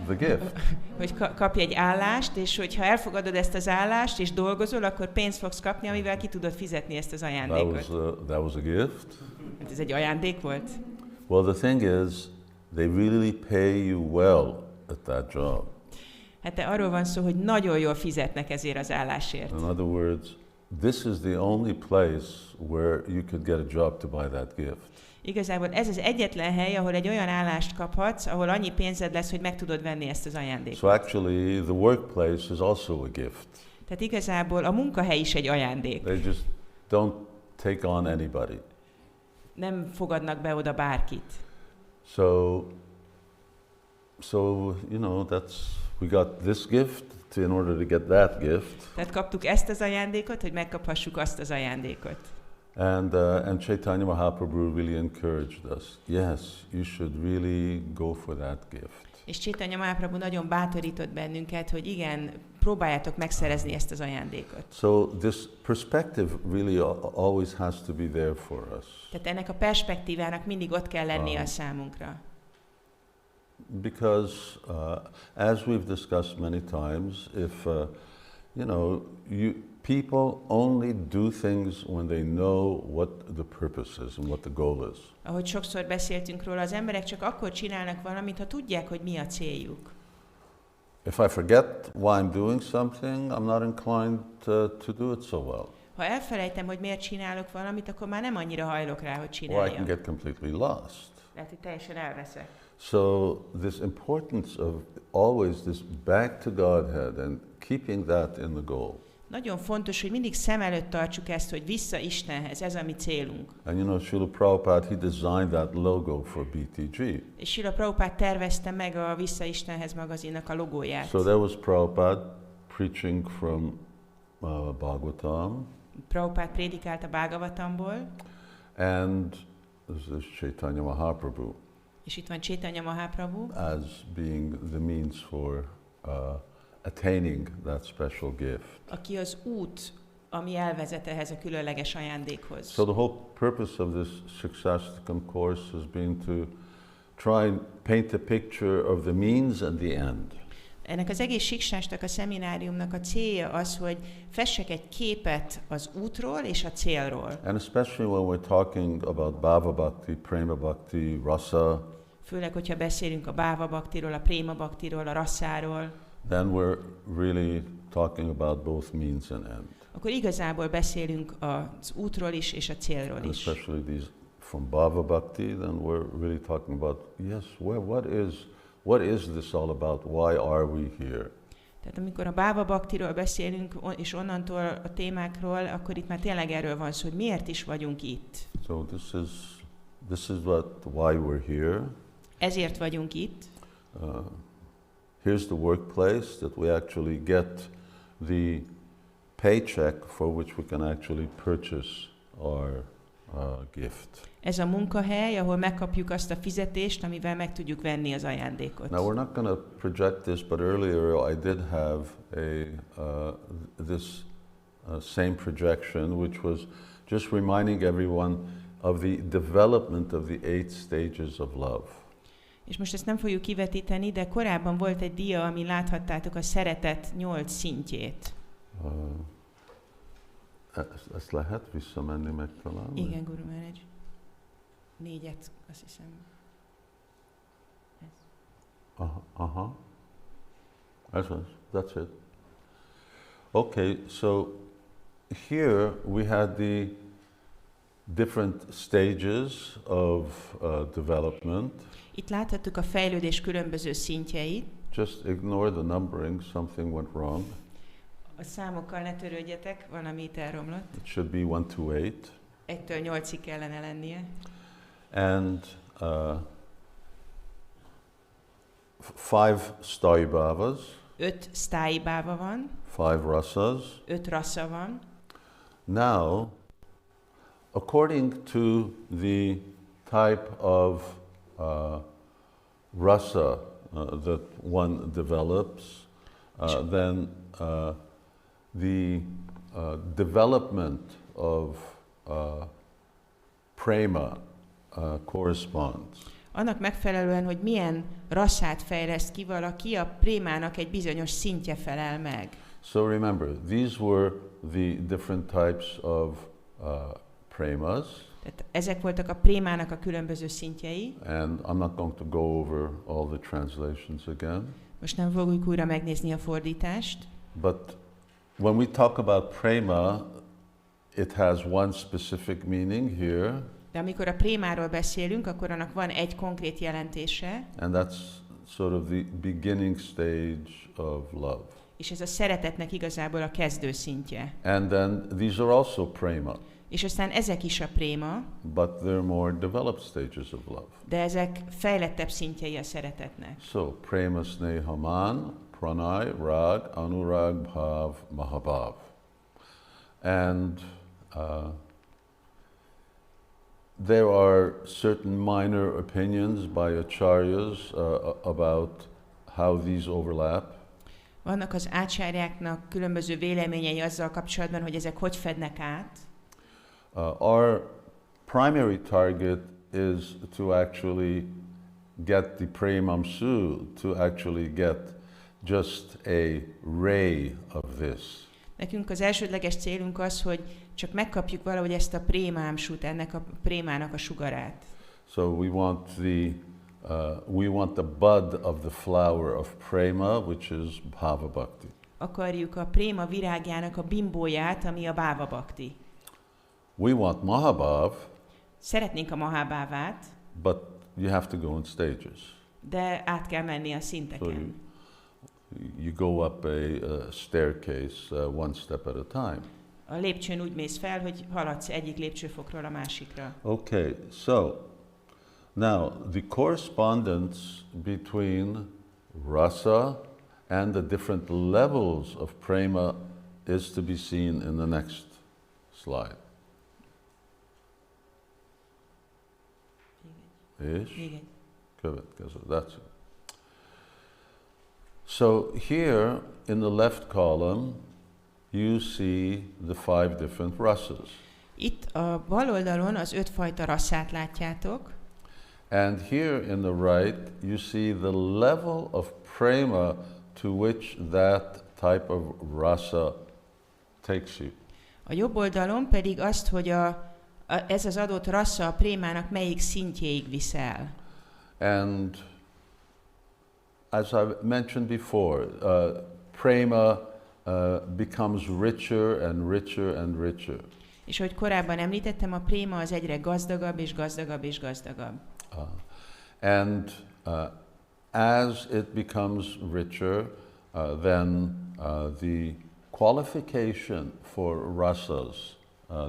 the gift. Hogy kapj egy állást, és hogyha elfogadod ezt az állást, és dolgozol, akkor pénzt fogsz kapni, amivel ki tudod fizetni ezt az ajándékot. That was a gift. Hát ez egy ajándék volt? Well, the thing is, they really pay you well at that job. Hát arról van szó, hogy nagyon jól fizetnek ezért az állásért. In other words, this is the only place where you could get a job to buy that gift. Igazából ez az egyetlen hely, ahol egy olyan állást kaphatsz, ahol annyi pénzed lesz, hogy meg tudod venni ezt az ajándékot. So actually, the workplace is also a gift. Tehát igazából a munkahely is egy ajándék. They just don't take on anybody. Nem fogadnak be oda bárkit. So we got this gift in order to get that gift. Tehát kaptuk ezt az ajándékot, hogy megkaphassuk azt az ajándékot. And Chaitanya Mahaprabhu really encouraged us. Yes, you should really go for that gift. És Chaitanya Mahaprabhu nagyon bátorított bennünket, hogy igen, próbáljátok megszerezni ezt az ajándékot. So this perspective really always has to be there for us. Tehát ennek a perspektívának mindig ott kell lennie a számunkra. Because as we've discussed many times, if people only do things when they know what the purpose is and what the goal is. Ahogy sokszor beszéltünk róla, az emberek csak akkor csinálnak valamit, ha tudják, hogy mi a céljuk. If I forget why I'm doing something, I'm not inclined to do it so well. Ha elfelejtem, hogy miért csinálok valamit, akkor már nem annyira hajlok rá, hogy Or I csináljam. can get completely lost. Lehet, hogy teljesen elveszek. So this importance of always this back to Godhead and keeping that in the goal. Nagyon fontos, hogy mindig szem előtt tartsuk ezt, hogy vissza Istenhez, ez a mi célunk. And Srila Prabhupada, he designed that logo for BTG. És Srila Prabhupada tervezte meg a Vissza Istenhez magazinnak a logóját. So there was Prabhupada preaching from Bhagavatam. Prabhupada prédikált a Bhagavatamból. And this is Chaitanya Mahaprabhu. És itt van Chaitanya Mahaprabhu. As being the means for attaining that special gift. Aki az út, ami elvezet ehhez a különleges ajándékhoz. So the whole purpose of this Siksastakam course has been to try and paint a picture of the means and the end. Ennek az egész Siksástak a szemináriumnak a célja az, hogy fessek egy képet az útról és a célról. And especially when we're talking about Bhava Bhakti, Prema Bhakti, Rasa. Főleg, hogyha beszélünk a Bhava Bhaktiról, a Prema Bhaktiról, a Rasáról. Then we're really talking about both means and end. Akkor igazából beszélünk az útról is és a célról And is. especially these from Bhava Bhakti, then we're really talking about, yes, what is this all about? Why are we here? Tehát amikor a Bhava Bhaktiról beszélünk, és onnantól a témákról, akkor itt már tényleg erről van szó, hogy miért is vagyunk itt. So this is why we're here. Ezért vagyunk itt. Here's the workplace that we actually get the paycheck for which we can actually purchase our gift. Ez a munkahely, ahol megkapjuk azt a fizetést, amivel meg tudjuk venni az ajándékot. Now we're not going to project this, but earlier I did have this same projection, which was just reminding everyone of the development of the 8 stages of love. És most ezt nem fogjuk kivetíteni, de korábban volt egy dia, ami láthattátok a szeretet 8 szintjét. Ezt lehet visszamenni megtalálni? Igen, Guru Maharaj. 4-et, azt hiszem. Aha. That's it. Okay, so here we had the different stages of development. Itt láthattuk a fejlődés különböző szintjeit. Just ignore the numbering, something went wrong. A számokkal ne törődjetek, valami itt elromlott. It should be 1 to 8. 1-től 8-ig kellene lennie. And 5 staibhavas. 5 sztáibáva van. 5 rasas. 5 rassza van. Now, according to the type of rasa that one develops, then the development of prema corresponds. Annak megfelelően, hogy milyen rasszát fejleszt ki valaki, a prémának egy bizonyos szintje felel meg. So remember, these were the different types of premas. Tehát ezek voltak a prémának a különböző szintjei. And I'm not going to go over all the translations again. Most nem fogjuk újra megnézni a fordítást. But when we talk about prema, it has one specific meaning here. De amikor a prémáról beszélünk, akkor annak van egy konkrét jelentése. And that's sort of the beginning stage of love. És ez a szeretetnek igazából a kezdő szintje. And then these are also prema. És aztán ezek is a préma, But they're more developed stages of love. de ezek fejlettebb szintjei a szeretetnek. So, prema sneha man, pranay, rag, anurag, bhav, mahabhav. And there are certain minor opinions by acharyas about how these overlap. Vannak az ácsárjáknak különböző véleményei azzal kapcsolatban, hogy ezek hogy fednek át. Our primary target is to actually get the premamsu, to actually get just a ray of this. Nekünk az elsődleges célunk az, hogy csak megkapjuk valahogy ezt a prémámsút, ennek a prémának a sugarát. So we want the bud of the flower of prema, which is bhava bhakti. Akarjuk a préma virágjának a bimbóját, ami a bhava bhakti. We want mahabhav, Szeretnénk a mahabhavát, but you have to go in stages. de át kell menni a So szinteken. you go up a staircase one step at a time. A lépcsőn úgy mész fel, hogy haladsz egyik lépcsőfokról a másikra. Okay, so now the correspondence between rasa and the different levels of prema is to be seen in the next slide. Ish? Igen. Következő, that's it. So here in the left column, you see the 5 different rasas. Itt a bal oldalon az 5 fajta rasszát látjátok, And here in the right, you see the level of prema to which that type of rasa takes you. a jobb oldalon pedig azt, hogy ez az adott rassza a prémának melyik szintjéig viszel. And as I've mentioned before, prema becomes richer and richer and richer. És ahogy korábban említettem, a préma az egyre gazdagabb és gazdagabb és gazdagabb. And as it becomes richer, then the qualification for rasas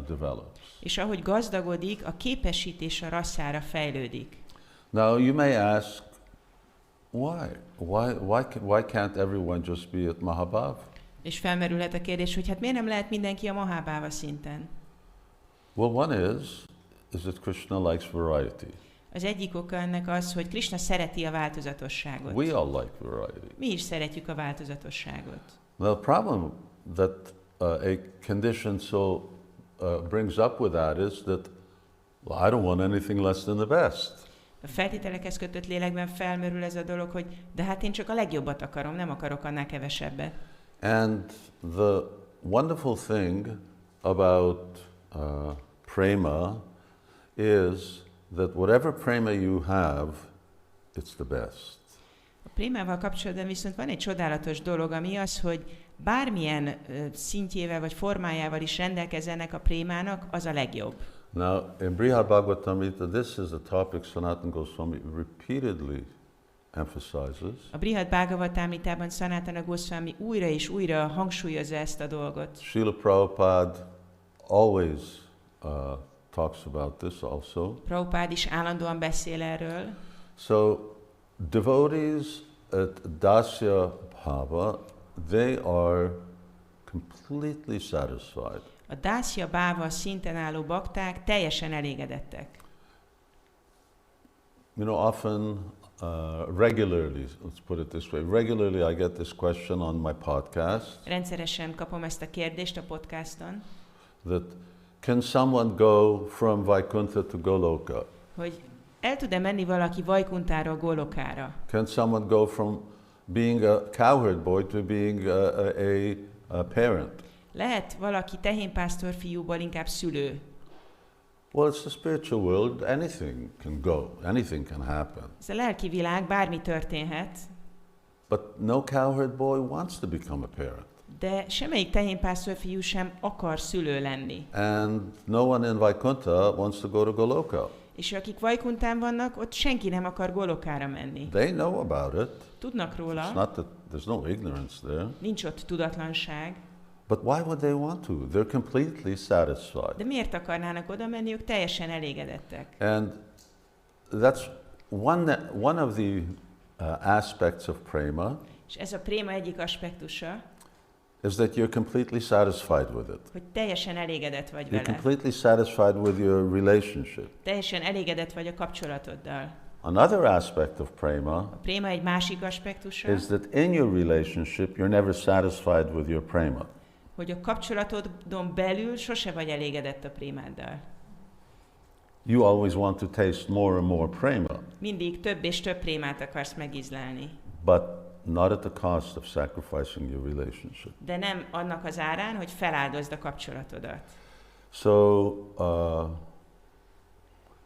develops. És ahogy gazdagodik, a képesítés a rasszára fejlődik. Now you may ask, why? Why can't everyone just be at Mahabhav? És felmerülhet a kérdés, hogy hát miért nem lehet mindenki a mahabhava szinten? Well, one is that Krishna likes variety. Az egyik oka ennek az, hogy Krishna szereti a változatosságot. We all like variety. Mi is szeretjük a változatosságot. The problem that a condition brings up with that is that, well, I don't want anything less than the best. A feltételekhez kötött lélekben felmerül ez a dolog, hogy de hát én csak a legjobbat akarom, nem akarok annál kevesebbet. And the wonderful thing about prema is that whatever prema you have, it's the best. A prémával kapcsolatban viszont van egy csodálatos dolog, ami az, hogy bármilyen szintjével vagy formájával is rendelkezzenek a prémának, az a legjobb. Now, in Brihad Bhagavatamrita, this is a topic Sanatana Goswami repeatedly emphasizes. A Brihad Bhagavatamritában Sanatana Goswami újra és újra hangsúlyozza ezt a dolgot. Srila Prabhupada always talks about this also. Prabhupád is állandóan beszél erről. So devotees at Dasya Bhava, they are completely satisfied. A Dasya Bhava szinten álló bakták teljesen elégedettek. You know, often, regularly, let's put it this way, regularly I get this question on my podcast. Rendszeresen kapom ezt a kérdést a podcaston, That can someone go from Vaikuntha to Goloka? hogy el tud-e menni valaki Vajkuntáról Golokára? Can someone go from being a cowherd boy to being a parent? Lehet valaki tehénpásztor fiúból inkább szülő? Well, it's the spiritual world. Anything can go. Anything can happen. Ez a lelki világ, bármi történhet, But no cowherd boy wants to become a parent. de semmelyik tehénpásztor fiú sem akar szülő lenni. And no one in Vaikuntha wants to go to Goloka. És akik Vajkuntán vannak, ott senki nem akar Golokára menni. They know about it. Tudnak It's róla, not that there's no ignorance there. nincs ott tudatlanság, But why would they want to? They're completely satisfied. de miért akarnának oda menni, ők teljesen elégedettek. And that's one of the aspects of prema És ez a préma egyik aspektusa, is that you're completely satisfied with it. hogy teljesen elégedett vagy You're vele. completely satisfied with your relationship. Teljesen elégedett vagy a kapcsolatoddal. Another aspect of prema A préma egy másik aspektusa, is that in your relationship you're never satisfied with your prema. hogy a kapcsolatodon belül sose vagy elégedett a prémáddal. You always want to taste more and more prema, Mindig több és több prémát akarsz megízlelni, but not at the cost of sacrificing your relationship. de nem annak az árán, hogy feláldozd a kapcsolatodat.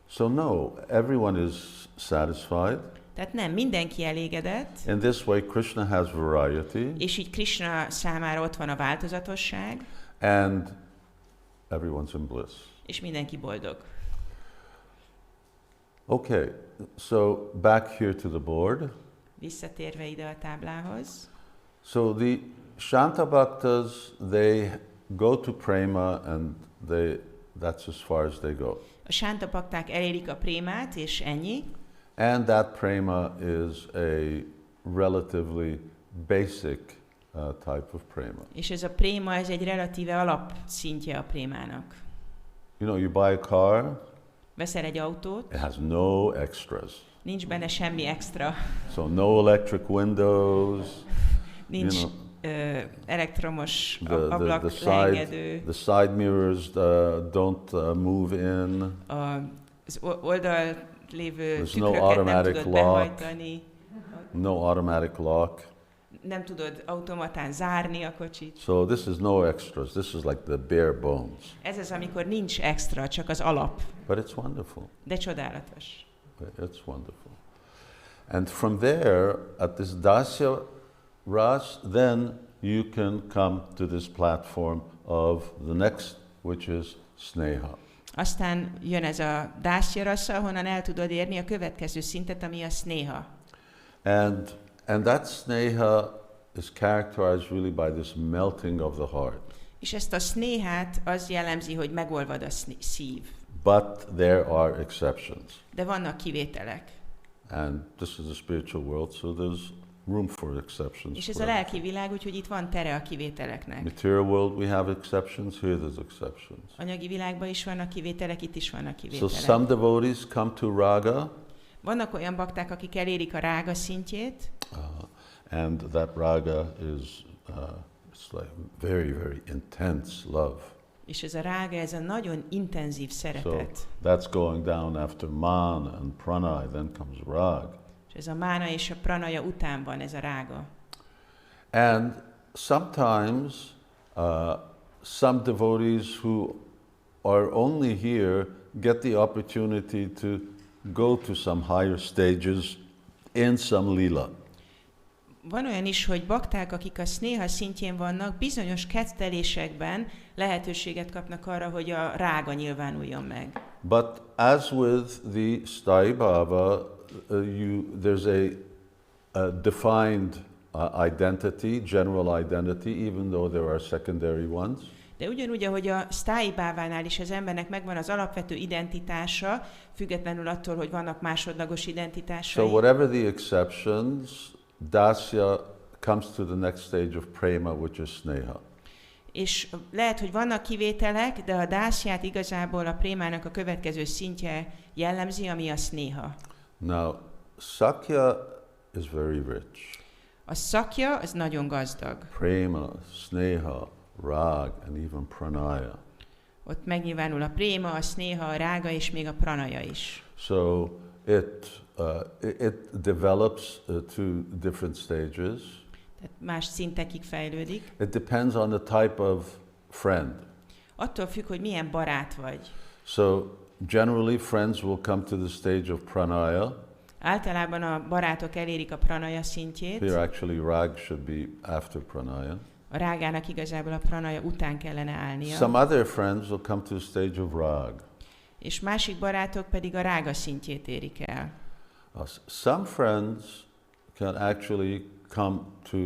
So no, everyone is satisfied. Tehát nem mindenki elégedett, In this way, Krishna has variety, és így Krishna számára ott van a változatosság, and everyone's in bliss. és mindenki boldog. Okay, so back here to the board. Visszatérve ide a táblához. So the Shanta Bhaktas, they go to prema, and that's as far as they go. A sánta bakták elérik a prémát, és ennyi. And that prema is a relatively basic type of prema. És ez a préma, ez egy relatíve alapszintje a prémának. You know, you buy a car, Veszel egy autót, it has no extras. nincs benne semmi extra, So no electric windows, nincs you elektromos know, ablak leengedő, the side mirrors don't move in. Az oldal lévő There's no tükröket nem automatic tudod lock. behajtani, No automatic lock. nem tudod automatán zárni a kocsit. So this is no extras. This is like the bare bones. Ez az, amikor nincs extra, csak az alap, But it's wonderful. de csodálatos. It's wonderful. And from there, at this Dasya Ras, then you can come to this platform of the next, which is Sneha. Aztán jön ez a Dasya Rasa, ahonnan el tudod érni a következő szintet, ami a Sneha. And that Sneha is characterized really by this melting of the heart. És ezt a Snehát az jellemzi, hogy megolvad a szív. But there are exceptions. De vannak kivételek. And this is a spiritual world, so there's room for exceptions. És ez a lelki világ, úgyhogy itt van tere a kivételeknek. Material world, we have exceptions. Here there's exceptions. Anyagi világban is vannak kivételek, itt is vannak So kivételek. some devotees come to raga, Vannak olyan bakták, akik elérik a rága szintjét, and that raga is it's like very, very intense love. és ez a rága, ez a nagyon intenzív So szeretet. that's going down after man and pranay, then comes rag. És ez a mána és a pranaja után van ez a rága. And sometimes some devotees who are only here get the opportunity to go to some higher stages in some lila. Van olyan is, hogy bakták, akik a Sneha szintjén vannak, bizonyos kezdelésekben lehetőséget kapnak arra, hogy a rága nyilvánuljon meg. But as with the Sthai Bhava, there's defined identity, general identity, even though there are secondary ones. De ugyanúgy, ahogy a sztályi bávánál is az embernek megvan az alapvető identitása, függetlenül attól, hogy vannak másodlagos identitásai. So whatever the exceptions, dasya comes to the next stage of prema, which is sneha. És lehet, hogy vannak kivételek, de a dászját igazából a prémának a következő szintje jellemzi, ami a snéha. Now, sakya is very rich. A szakja az nagyon gazdag. Prema, sneha, rag, and even pranaya. Ott megnyilvánul a préma, a snéha, a rága és még a pranaja is. So it develops to different stages. Tehát más szintekig fejlődik. It depends on the type of friend. Attól függ, hogy milyen barát vagy. So generally friends will come to the stage of pranaya. Általában a barátok elérik a pranaja szintjét. Here actually rag should be after pranaya. A rágának igazából a pranaja után kellene állnia. Some other friends will come to the stage of rag. És másik barátok pedig a rága szintjét érik el. Some friends can actually come to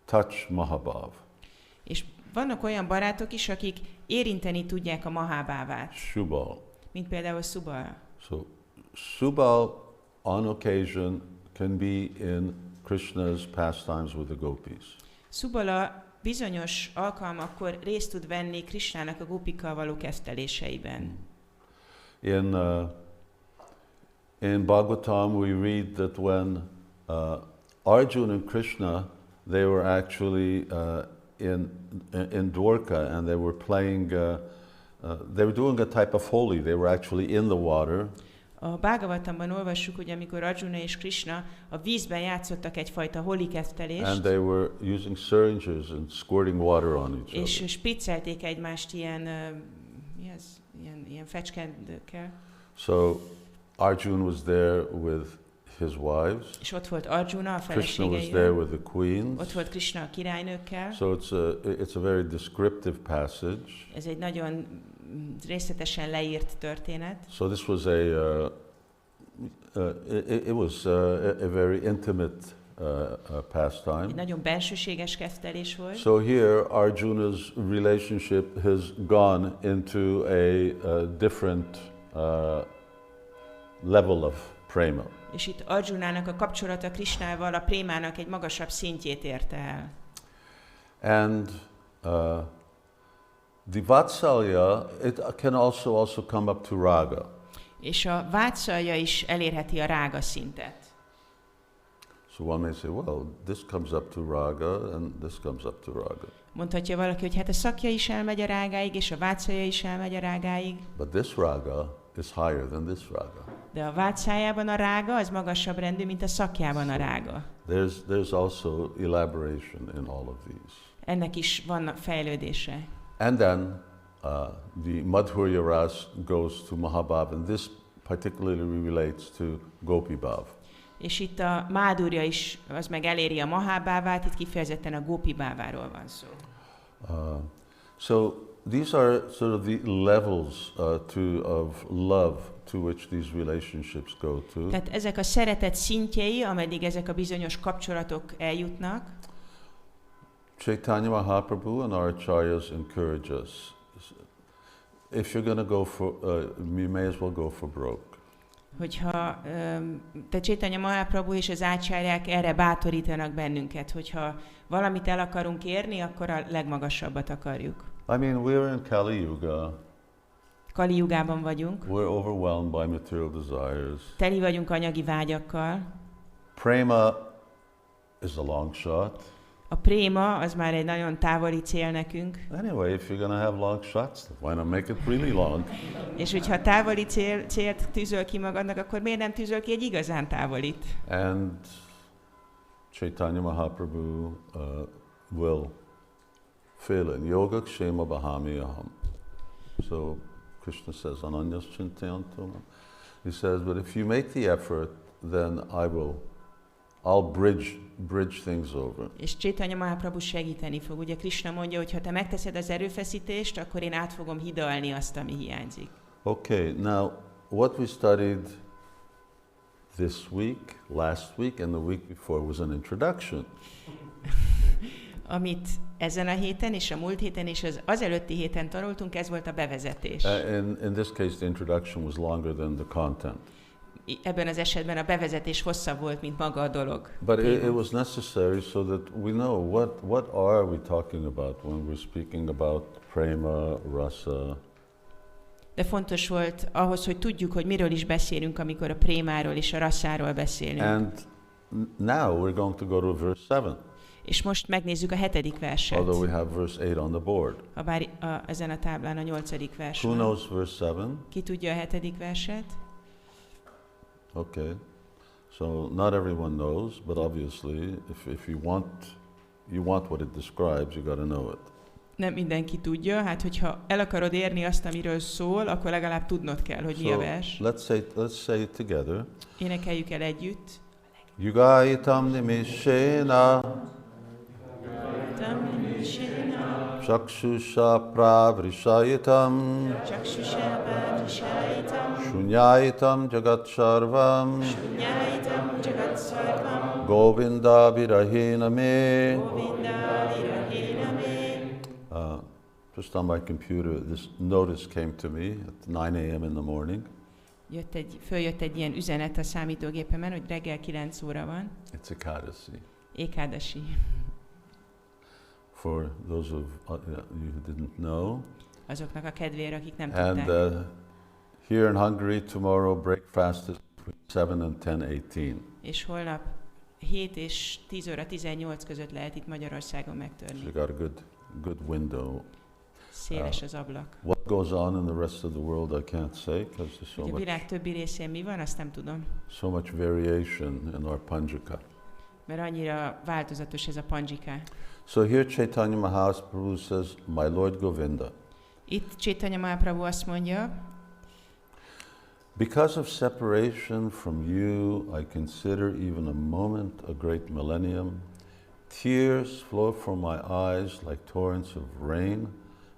touch Mahabhav. És vannak olyan barátok is, akik érinteni tudják a Mahabhavát. Subal. Mint például Subal. So Subal on occasion can be in Krishna's pastimes with the gopis. Subala bizonyos alkalmakkor részt tud venni Krisnának a gópikkal való kezdteléseiben. In Bhagavatam we read that when Arjuna and Krishna, they were actually in Dwarka and they were playing, they were doing a type of Holi, they were actually in the water. A Bhagavatamban olvassuk, hogy amikor Arjuna és Krishna a vízben játszottak egyfajta holi kezdtelést, and they were using syringes and squirting water on each other. És spriccelték egymást ilyen fecskendőkkel. So Arjuna was there with his wives. És ott volt Arjuna a Krishna was feleségeivel. there with the queens. Ott volt Krishna a királynőkkel. So it's a very descriptive passage. Ez egy nagyon részletesen leírt történet. So this was it was a very intimate pastime. Egy nagyon bensőséges kezdtelés volt. So here Arjuna's relationship has gone into a different level of prema. És itt Arjunának a kapcsolata Krishnával a prémának egy magasabb szintjét érte el. And the vatsalya, it can also come up to raga. És a vátszalja is elérheti a rága szintet. So one may say, well, this comes up to raga and this comes up to raga. Mondhatja valaki, hogy hát a szakja is elmegy a rágáig, és a vátszalja is elmegy a rágáig. But this raga is higher than this raga. De a vátszájában a rága az magasabb rendű, mint a szakjában a rága. There's also elaboration in all of these. Ennek is van fejlődése. And then the Madhurya Ras goes to Mahabhav, and this particularly relates to Gopi Bhav. És itt a Mádurja is, az meg eléri a Mahabhavát, itt kifejezetten a Gopi Bháváról van szó. So these are sort of the levels of love to which these relationships go to. Tehát ezek a szeretet szintjei, ameddig ezek a bizonyos kapcsolatok eljutnak. Chaitanya Mahaprabhu and our acharyas encourage us. If you're going to go for, you may as well go for broke. Hogyha te Chaitanya Mahaprabhu és az ácsárják erre bátorítanak bennünket, hogyha valamit el akarunk érni, akkor a legmagasabbat akarjuk. I mean, we're in Kali Yuga. Kali Jugában vagyunk. We're overwhelmed by material desires. Teli vagyunk anyagi vágyakkal. Prema is a long shot. A préma az már egy nagyon távoli cél nekünk. Anyway, if you're going to have long shots, why not make it really long? És hogyha távoli célt tűzöl ki magadnak, akkor miért nem tűzöl ki egy igazán távolit? And Chaitanya Mahaprabhu will fill in. Yoga kshema bahami aham. So Krishna says, Ananyas chintayantam. He says, but if you make the effort, then I'll bridge things over. És Chaitanya Mahaprabhu segíteni fog. Ugye Krishna mondja, hogy ha te megteszed az erőfeszítést, akkor én át fogom hidalni azt, ami hiányzik. Okay, now what we studied this week, last week, and the week before was an introduction. Amit ezen a héten és a múlt héten és az előtti héten tanultunk, ez volt a bevezetés. In this case, the introduction was longer than the content. Ebben az esetben a bevezetés hosszabb volt, mint maga a dolog. But it was necessary so that we know what are we talking about when we're speaking about prema, rasa. De fontos volt ahhoz, hogy tudjuk, hogy miről is beszélünk, amikor a prémáról és a rasszáról beszélünk. And now we're going to go to verse 7. És most megnézzük a 7. verset. Although we have verse 8 on the board. Habár ezen a táblán a 8. vers Who van. knows verse 7? Ki tudja a 7. verset? Okay. So not everyone knows, but obviously if you want what it describes, you got to know it. Nem mindenki tudja, hát hogyha el akarod érni azt, amiről szól, akkor legalább tudnod kell, hogy mi a vers. Let's say it together. Énekeljük el együtt. Yugaitam nimishena Chakshusha pravrishayitam Shunyayitam jagat sarvam Govinda virahena me. Just on my computer, this notice came to me at 9 a.m. in the morning. Följött egy ilyen üzenet a számítógépemen, hogy reggel 9 óra van. It's Ekadasi. Ékádasi. For those of you who didn't know. Azoknak a kedvére, akik nem tudták. And here in Hungary tomorrow breakfast is between 7 and 10:18. És holnap 7 és 10 óra 18 között lehet itt Magyarországon megtörni. So you got a good window. Széles az ablak. What goes on in the rest of the world I can't say because there's so much. A világ többi részén mi van, azt nem tudom. So much variation in our panjika. Mert annyira változatos ez a panjika. So here Chaitanya Mahaprabhu says, "My Lord Govinda." Itt Chaitanya Mahaprabhu azt mondja, because of separation from you, I consider even a moment a great millennium. Tears flow from my eyes like torrents of rain,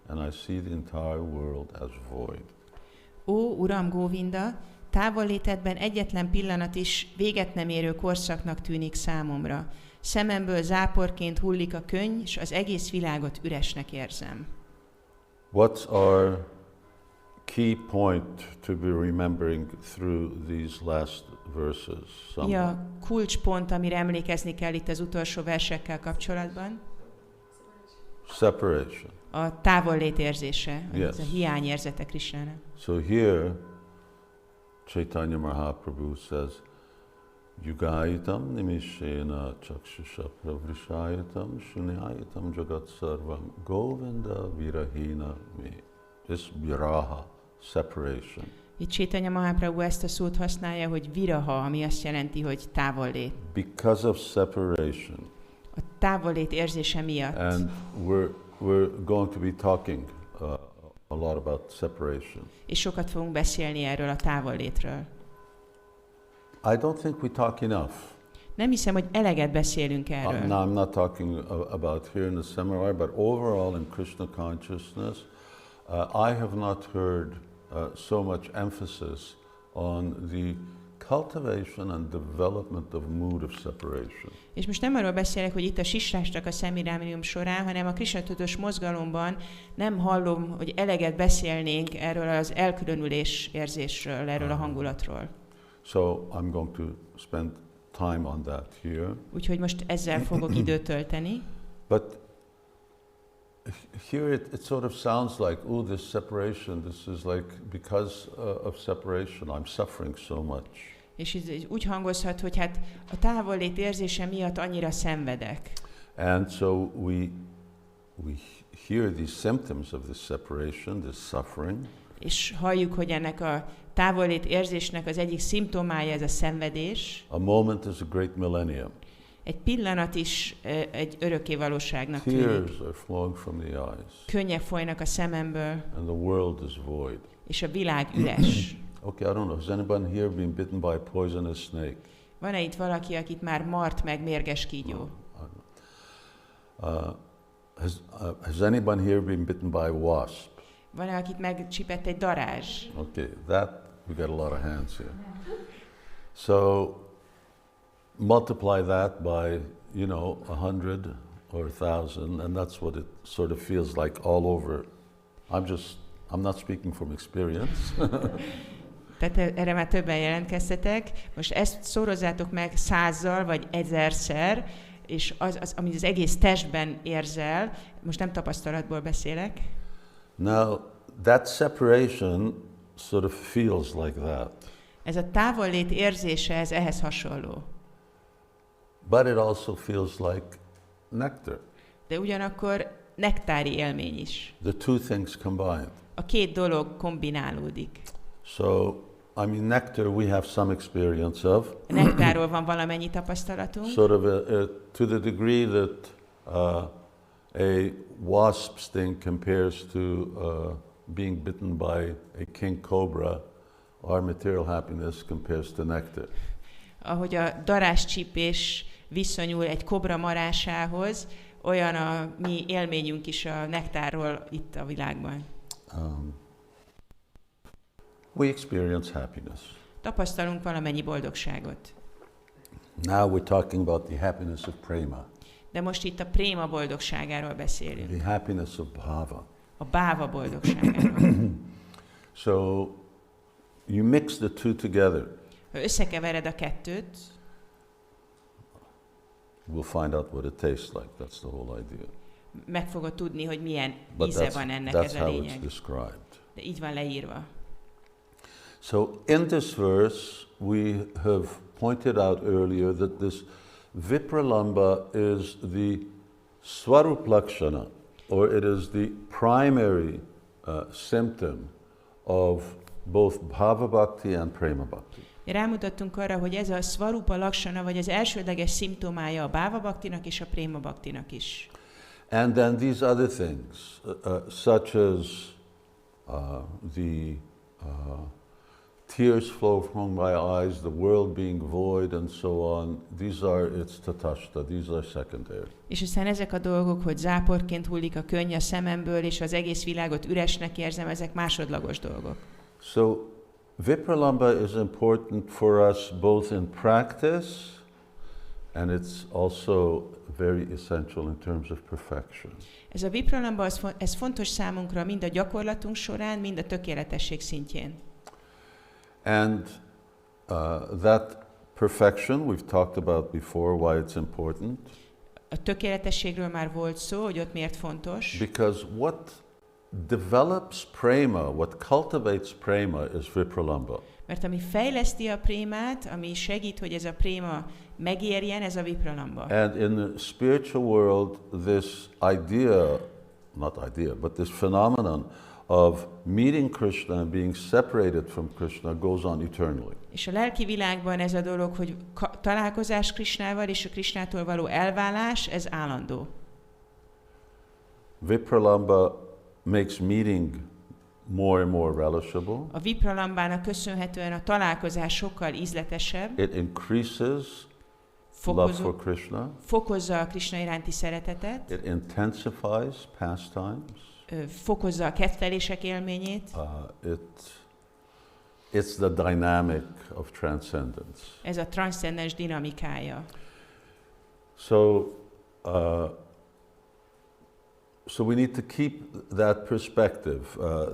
and I see the entire world as void. Ó, Uram Govinda, távollétedben egyetlen pillanat is véget nem érő korszaknak tűnik számomra. Szememből záporként hullik a könny, és az egész világot üresnek érzem. What's our key point to be remembering through these last verses? Mi a kulcspont, amire emlékezni kell itt az utolsó versekkel kapcsolatban? Separation. A távollét érzése, yes. Ez a hiányérzete Krishnának. So here, Chaitanya Mahaprabhu says, Yugaitam nimishena chakshusha pravrishayitam shunyayitam jagat sarvam Govinda virahina me. This viraha, separation. Itt Chaitanya Mahaprabhu ezt a szót használja, hogy viraha, ami azt jelenti, hogy távollét. Because of separation. A távollét érzése miatt. And we're going to be talking a lot about separation. És sokat fogunk beszélni erről a távollétről. I don't think we talk enough. Nem hiszem, hogy eleget beszélünk erről. No, I'm not talking about here in the seminar, but overall in Krishna consciousness, I have not heard so much emphasis on the cultivation and development of mood of separation. És most nem arról beszélek, hogy itt a Sisrástaka szeminárium során, hanem a Krishna tudatos mozgalomban nem hallom, hogy eleget beszélnénk erről az elkülönülés érzésről, erről a hangulatról. So I'm going to spend time on that here. Úgyhogy most ezzel fogok időt tölteni. But here it sort of sounds like, oh, this separation, this is like, because of separation, I'm suffering so much. És ez úgy hangozhat, hogy hát a távollét érzése miatt annyira szenvedek. And so we hear these symptoms of this separation, this suffering. És halljuk, hogy ennek a távollét érzésnek az egyik szimptomája ez a szenvedés. A moment is a great millennium. Egy pillanat is egy örökké valóságnak tűnik. Tears are flowing from the eyes. Könnyek folynak a szememből. And the world is void. És a világ üres. Okay, I don't know. Has anyone here been bitten by a poisonous snake? Van-e itt valaki, akit már mart meg mérges kígyó? Has anyone here been bitten by a wasp? Van-e, akit megcsipett egy darázs? Okay, that we got a lot of hands here. So multiply that by, 100 or 1,000, and that's what it sort of feels like all over. I'm not speaking from experience. Tehát erre már többen jelentkeztetek. Most ezt szorozzátok meg 100-zal vagy 1000-szer, és amit az egész testben érzel, most nem tapasztalatból beszélek. Now, that separation sort of feels like that. Ez a távollét érzése, ez ehhez hasonló. But it also feels like nectar. De ugyanakkor nektári élmény is. The two things combined. A két dolog kombinálódik. So, nectar we have some experience of. Nektárról van valamennyi tapasztalatunk. Sort of to the degree that a wasp's sting compares to being bitten by a king cobra, our material happiness compares to nectar. Ahogy a daráscsípés viszonyul egy kobra marásához, olyan a mi élményünk is a nektárról itt a világban. We experience happiness. Tapasztalunk valamennyi boldogságot. Now we're talking about the happiness of prema. De most itt a préma boldogságáról beszélünk. The happiness of bhava. A báva boldogságáról. So you mix the two together. Ha összekevered a kettőt, we'll find out what it tastes like. That's the whole idea. Meg fogod tudni, hogy milyen But íze van ennek, ez a lényeg. That's how it's described. De így van leírva. So in this verse, we have pointed out earlier that this vipralamba is the swarup lakshana, or it is the primary symptom of both bhava bhakti and prema bhakti. Rámutattunk arra, hogy ez a svarupa laksana, vagy az elsődleges szimptomája a bhava bhaktinak és a prema bhaktinak is. And then these other things, such as the tears flow from my eyes, the world being void, and so on. It's tatashta, these are secondary. És aztán ezek a dolgok, hogy záporként hullik a könny a szememből, és az egész világot üresnek érzem, ezek másodlagos dolgok. So, vipralamba is important for us both in practice, and it's also very essential in terms of perfection. Ez a vipralamba, ez fontos számunkra mind a gyakorlatunk során, mind a tökéletesség szintjén. And that perfection we've talked about before, why it's important. A tökéletességről már volt szó, hogy ott miért fontos. Because what develops prema, what cultivates prema is vipralamba. Mert ami fejleszti a prémát, ami segít, hogy ez a préma megérjen, ez a vipralamba. And in the spiritual world, this but this phenomenon of meeting Krishna and being separated from Krishna goes on eternally. És a lelki világban ez a dolog, hogy találkozás Krishnával és a Krishnától való elválás, ez állandó. Vipralamba makes meeting more and more relishable. A vipralambának köszönhetően a találkozás sokkal ízletesebb. It increases love for Krishna. Fokozza a Krishna iránti szeretetet. It intensifies pastimes. Fokozza a kedvelések élményét. It's the dynamic of transcendence. Ez a transzcendens dinamikája. So we need to keep that perspective,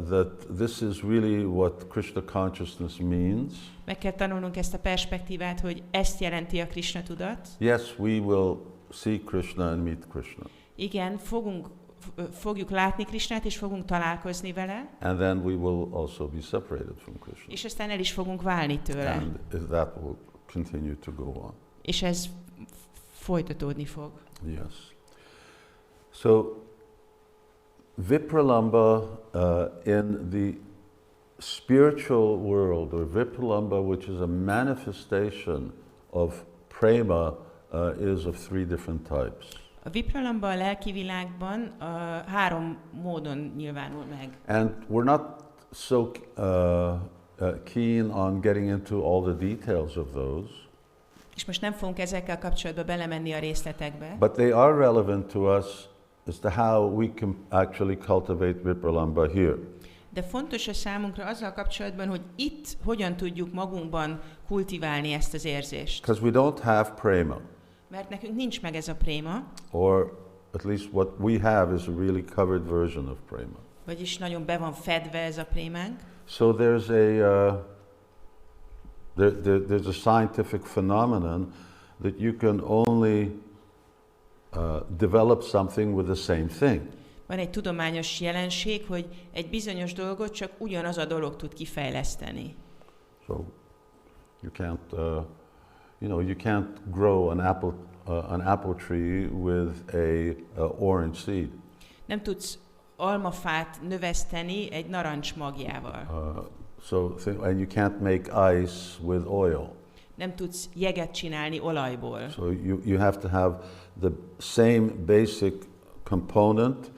that this is really what Krishna consciousness means. Meg kell tanulnunk ezt a perspektívát, hogy ezt jelenti a Krishna tudat. Yes, we will see Krishna and meet Krishna. Igen, fogjuk látni Krishnát, és fogunk találkozni vele. And then we will also be separated from Krishna. És aztán el is fogunk válni tőle. And that will continue to go on. És ez folytatódni fog. Yes. So, vipralamba in the spiritual world, or vipralamba, which is a manifestation of prema, is of three different types. A vipralamba a lelki világban három módon nyilvánul meg. And we're not so keen on getting into all the details of those. És most nem fogunk ezekkel kapcsolatban belemenni a részletekbe. But they are relevant to us as to how we can actually cultivate vipralamba here. De fontos a számunkra azzal kapcsolatban, hogy itt hogyan tudjuk magunkban kultiválni ezt az érzést. Because we don't have prema. Mert nekünk nincs meg ez a préma, Or at least what we have is a really covered version of prema. vagyis nagyon be van fedve ez a prémánk. So there's there's a scientific phenomenon that you can only develop something with the same thing. Van egy tudományos jelenség, hogy egy bizonyos dolgot csak ugyanaz a dolog tud kifejleszteni. So you can't, you can't grow an apple tree with a orange seed. Nem tudsz almafát növeszteni egy narancs magjával. And you can't make ice with oil. Nem tudsz jeget csinálni olajból. So you have to have the same basic component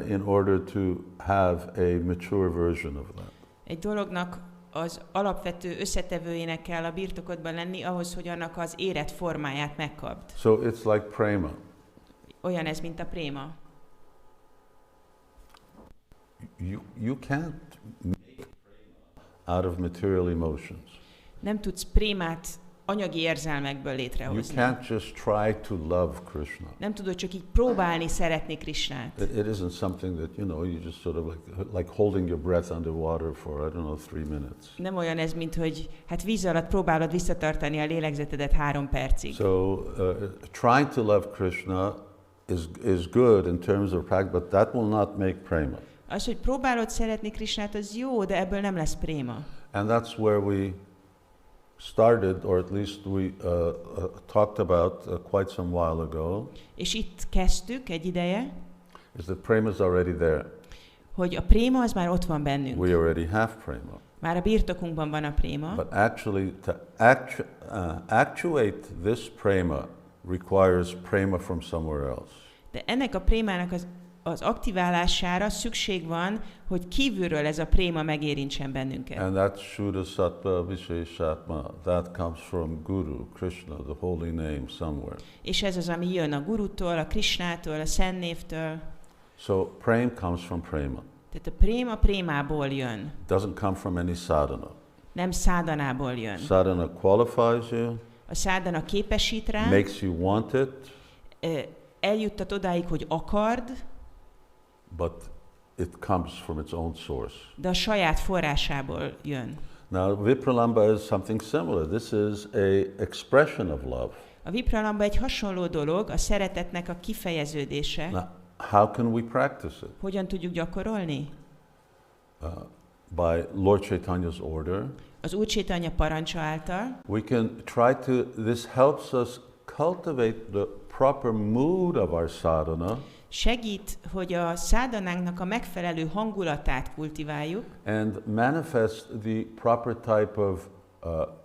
in order to have a mature version of that. Egy dolognak az alapvető összetevőjének kell a birtokodban lenni ahhoz, hogy annak az érett formáját megkapd. So it's like prema. Olyan ez, mint a préma. You can't make prema out of material emotions. Nem tudsz prémát anyagi érzelmekből You létrehozni. can't just try to love Krishna. Nem tudod csak így próbálni szeretni Krisnát. It isn't something that, you just sort of like holding your breath underwater for, 3 minutes. Nem olyan ez, mint hogy hát víz alatt próbálod visszatartani a lélegzetedet 3 percig. So trying to love Krishna is good in terms of practice, but that will not make prema. Az, hogy próbálod szeretni Krisnát, az jó, de ebből nem lesz préma. And that's where we started, or at least we talked about quite some while ago. És itt kezdtük egy ideje, Is that prema is already there. hogy a préma az már ott van bennünk. We already have prema. Már a birtokunkban van a préma. But actually, to actuate this prema requires prema from somewhere else. De ennek a prémának az aktiválására szükség van, hogy kívülről ez a préma megérintsen bennünket. And that Shuddha Sattva Visheshatma, that comes from Guru, Krishna, the holy name somewhere. És ez az, ami jön a Gurutól, a Krisnától, a Szent Névtől. So prema comes from prema. Tehát a préma prémából jön. Doesn't come from any sadhana. Nem szádanából jön. Sadhana qualifies you, A szádana képesít rá, makes you want it, eljuttat odáig, hogy akard, but it comes from its own source. de a saját forrásából jön. Now, Vipralamba is something similar. This is an expression of love. A Vipralamba egy hasonló dolog, a szeretetnek a kifejeződése. Now, how can we practice it? Hogyan tudjuk gyakorolni? By Lord Chaitanya's order. Az Úr Chaitanya parancsa által. We can try to, this helps us cultivate the proper mood of our sadhana. Segít, hogy a szádanánknak a megfelelő hangulatát kultiváljuk. And manifest the proper type of,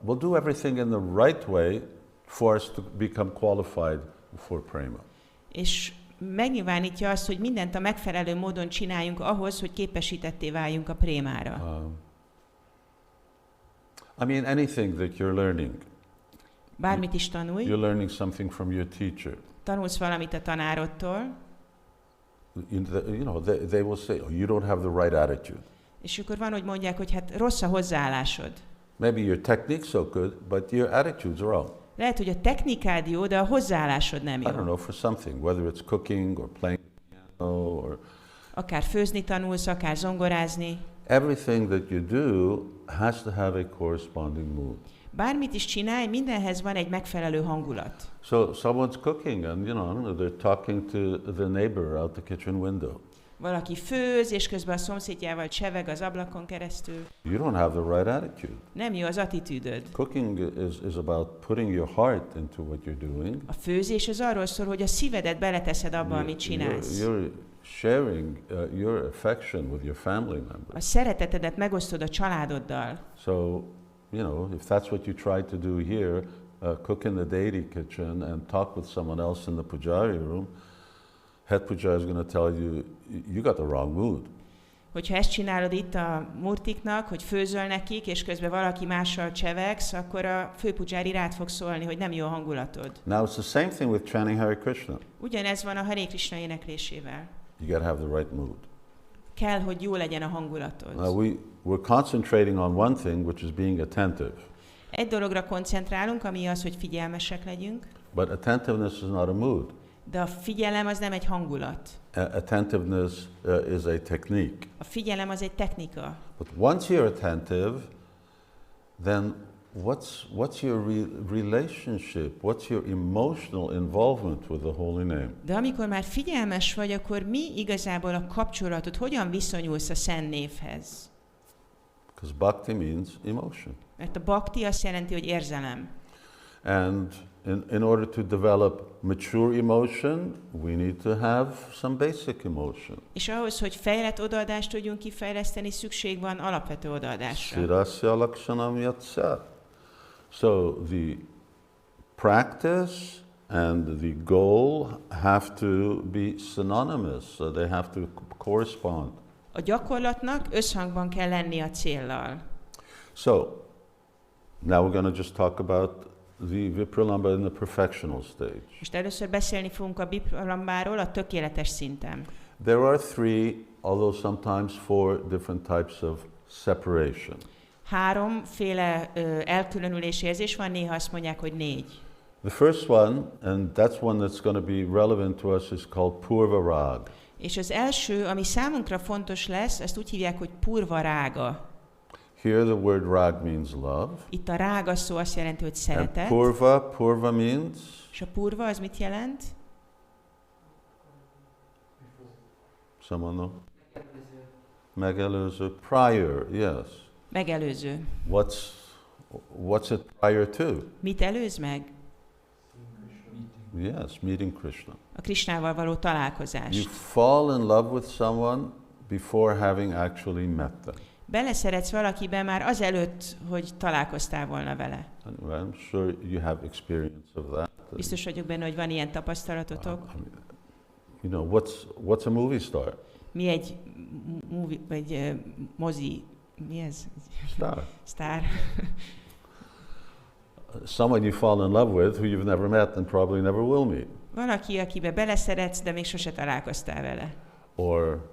we'll do everything in the right way for us to become qualified for prema. És megnyilvánítja azt, hogy mindent a megfelelő módon csináljunk ahhoz, hogy képesítetté váljunk a prémára. I mean, anything that you're learning. Bármit is tanulj. You're learning something from your teacher. Tanulsz valamit a tanárodtól. They will say, oh, you don't have the right attitude. És akkor van, hogy mondják, hogy hát rossz a hozzáállásod. Maybe your technique's so good, but your attitude's wrong. Lehet, hogy a technikád jó, de a hozzáállásod nem jó. I don't know, for something, whether it's cooking or playing piano or... Akár főzni tanulsz, akár zongorázni. Everything that you do has to have a corresponding mood. Bármit is csinálj, mindenhez van egy megfelelő hangulat. So someone's cooking and, they're talking to the neighbor out the kitchen window. Valaki főz, és közben a szomszédjával cseveg az ablakon keresztül. You don't have the right attitude. Nem jó az attitűdöd. Cooking is about putting your heart into what you're doing. A főzés az arról szól, hogy a szívedet beleteszed abba, amit csinálsz. You're sharing your affection with your family members. A szeretetedet megosztod a családoddal. So, if that's what you try to do here, cook in the deity kitchen and talk with someone else in the pujari room, head pujari is going to tell you, you got the wrong mood. Hogyha ezt csinálod itt a murtiknak, hogy főzöl nekik, és közben valaki mással csevegsz, akkor a főpujári rád fog szólni, hogy nem jó a hangulatod. Now it's the same thing with chanting Hare Krishna. Ugyanez van a Hare Krishna éneklésével. You got to have the right mood. kell, hogy jó legyen a hangulatod. We're concentrating on one thing, which is being attentive. Egy dologra koncentrálunk, ami az, hogy figyelmesek legyünk. But attentiveness is not a mood. De a figyelem az nem egy hangulat. Attentiveness is a technique. A figyelem az egy technika. But once you're attentive, then what's your relationship? What's your emotional involvement with the holy name? De amikor már figyelmes vagy, akkor mi igazából a kapcsolatod? Hogyan viszonyulsz a szent névhez? Because bhakti means emotion. Mert a bhakti azt jelenti, hogy érzelem. And in order to develop mature emotion, we need to have some basic emotion. És ahhoz, hogy fejlett odaadást tudjunk kifejleszteni, szükség van alapvető odaadásra. Sirasya lakshanam yatsya. So the practice and the goal have to be synonymous, so they have to correspond. A gyakorlatnak összhangban kell lenni a céllal. So, now we're going to just talk about the Vipralamba in the perfectional stage. Most először beszélni fogunk a Vipralambáról a tökéletes szinten. There are three, although sometimes four different types of separation. Háromféle elkülönülési érzés van, néha azt mondják, hogy 4. The first one, and that's one that's going to be relevant to us, is called Purva Rag. És az első, ami számunkra fontos lesz, ezt úgy hívják, hogy Purva Rága. Here the word rag means love. Itt a rága szó azt jelenti, hogy szeretet. And purva means? És a purva az mit jelent? Someone know? Megelőző. Prior, yes. Megelőző. What's it prior to? Mit előz meg? Yes, meeting Krishna. A Krishnával való találkozást. You fall in love with someone before having actually met them. Beleszeretsz valakibe már azelőtt, hogy találkoztál volna vele. I'm sure you have experience of that. Biztos vagyok benne, hogy van ilyen tapasztalatotok. You know, what's a movie star? Mi egy movie, vagy mozi, mi ez? Sztár. Someone you fall in love with who you've never met and probably never will meet. Valaki, akibe beleszeretsz, de még sose találkoztál vele. Or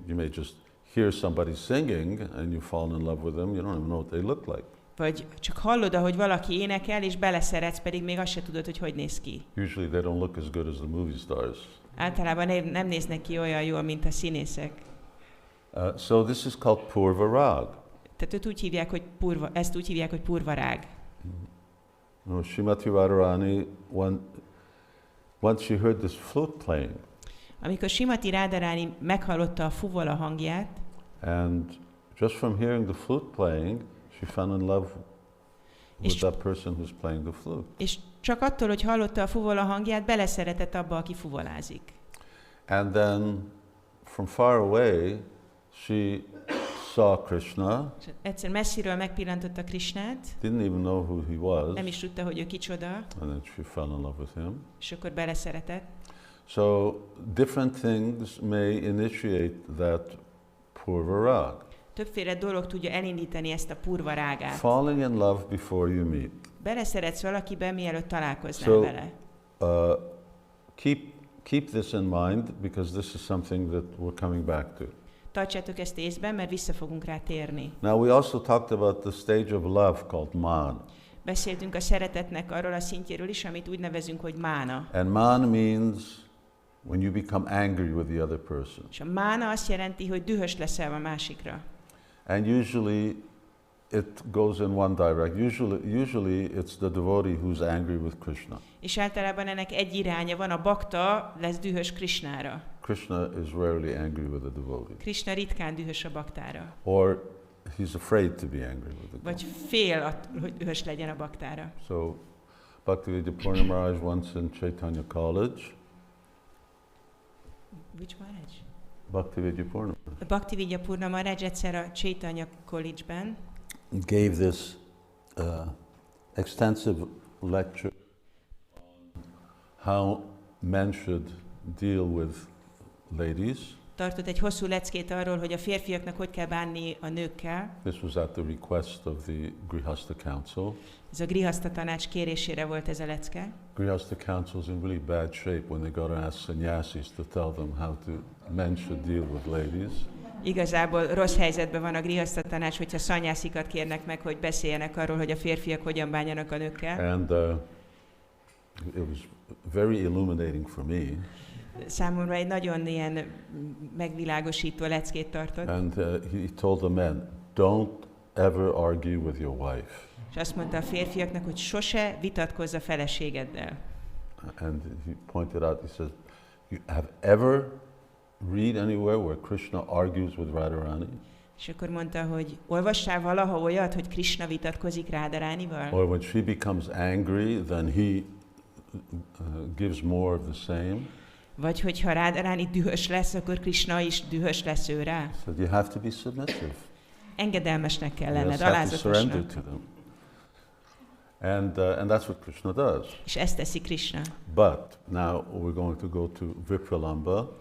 you may just hear somebody singing and you fall in love with them, you don't even know what they look like. Vagy csak hallod, ahogy valaki énekel, és beleszeretsz, pedig még azt se tudod, hogy néz ki. Usually they don't look as good as the movie stars. Általában nem néznek ki olyan jól, mint a színészek. So this is called Purva Rag. Tehát ezt úgy hívják, hogy Purva Rág. Srimati Radharani, once she heard this flute playing. Amikor Srimati Radharani meghallotta a fuvola hangját, and just from hearing the flute playing, she fell in love with that person who's playing the flute. És csak attól, hogy hallotta a fuvola hangját, beleszeretett abba, aki fuvolázik. And then from far away, she saw Krishna. Egyszer messziről megpillantotta Krishnát. Didn't even know who he was. Nem is tudta, hogy ő kicsoda. And then she fell in love with him. És akkor beleszeretett. So different things may initiate that Purva Rag. Többféle dolog tudja elindítani ezt a Purva Rágát. Falling in love before you meet. Beleszeretsz valakibe, mielőtt találkoznál vele. Keep this in mind, because this is something that we're coming back to. Tartsátok ezt észben, mert vissza fogunk rá térni. Now we also talked about the stage of love called man. Beszéltünk a szeretetnek arról a szintjéről is, amit úgy nevezünk, hogy mána. And man means when you become angry with the other person. És a mána azt jelenti, hogy dühös leszel a másikra. And usually it goes in one direction. Usually it's the devotee who's angry with Krishna. És általában ennek egy iránya van, a bakta lesz dühös Krishnára. Krishna is rarely angry with a devotee. Krishna ritkán dühös a baktára. Or he's afraid to be angry with the devotee. Vagy fél, hogy dühös legyen a baktára. So Bhaktivedanta Purna Maharaj once in Chaitanya College. Which Maharaj? Bhaktivedanta Purna. Bhaktivedanta Purna Maharaj egyszer a Chaitanya College-ben gave this extensive lecture on how men should deal with ladies. tartott egy hosszú leckét arról, hogy a férfiaknak hogy kell bánni a nőkkel. This was at the request of the Grihastha Council. Ez a Grihastha tanács kérésére volt ez a lecke. Grihastha Council is in really bad shape when they got to ask sannyasis to tell them how men should deal with ladies. Igazából rossz helyzetben van a Grihastha tanács, hogyha szanyászikat kérnek meg, hogy beszéljenek arról, hogy a férfiak hogyan bánjanak a nőkkel. And it was very illuminating for me. Számomra egy nagyon ilyen megvilágosító leckét tartott. And he told the men, don't ever argue with your wife. És azt mondta a férfiaknak, hogy sose vitatkozz a feleségeddel. And he pointed out, he says, you have ever read anywhere where Krishna argues with Radharani? És akkor mondta, hogy olvassál valaha olyat, hogy Krishna vitatkozik Radharanival? Or when she becomes angry, then he gives more of the same? Vagy hogyha Radharani dühös lesz, akkor Krishna is dühös lesz ő rá? So you have to be submissive. Engedelmesnek kell lenned, You have to surrender alázatosnak. to them. And that's what Krishna does. És ezt teszi Krishna. But now we're going to go to Vipralamba.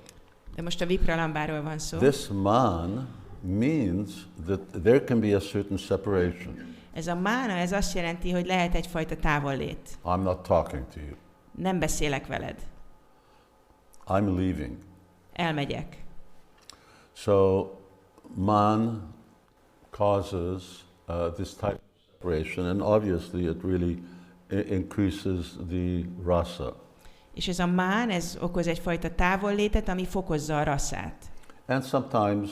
De most a Vipralambáról van szó. This man means that there can be a certain separation. Ez a mána, ez azt jelenti, hogy lehet egyfajta távollét. I'm not talking to you. Nem beszélek veled. I'm leaving. Elmegyek. So man causes this type of separation, and obviously it really increases the rasa. És ez a mán, ez okoz egyfajta távollétet, ami fokozza a rasszát. And sometimes,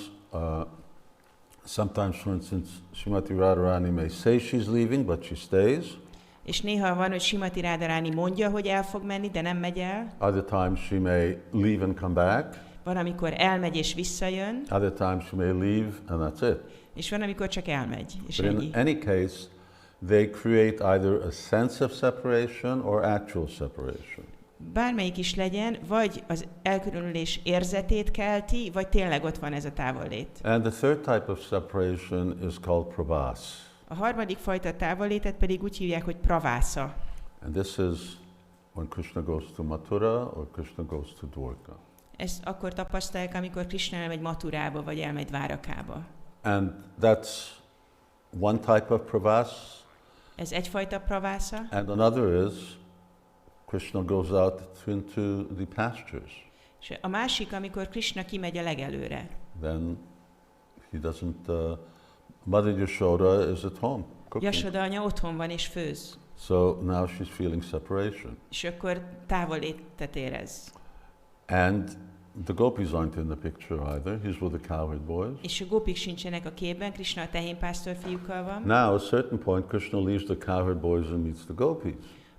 for instance, Srimati Radharani may say she's leaving, but she stays. És néha van, hogy Srimati Radharani mondja, hogy el fog menni, de nem megy el. Other times she may leave and come back. Van, amikor elmegy és visszajön. Other times she may leave and that's it. És van, amikor csak elmegy, és But ennyi. in any case, they create either a sense of separation or actual separation. Bármelyik is legyen, vagy az elkülönülés érzetét kelti, vagy tényleg ott van ez a távollét. And the third type of separation is called pravas. A harmadik fajta távollétet pedig úgy hívják, hogy pravásza. And this is when Krishna goes to Mathura or Krishna goes to Dwarka. Ezt akkor tapasztalják, amikor Krishna elmegy Maturába, vagy elmegy Dvárakába. And that's one type of pravas. Ez egyfajta pravásza. And another is Krishna goes out into the pastures. És a másik, amikor Krishna kimegy a legelőre. Then he doesn't. Mother Yashoda is at home cooking. Yashoda anya otthon van és főz. So now she's feeling separation. És akkor távollétet érez. And the gopis aren't in the picture either. He's with the cowherd boys. És a gópik sincsenek a képben, Krishna a tehénpásztor fiúkkal van. Now, at a certain point, Krishna leaves the cowherd boys and meets the gopis.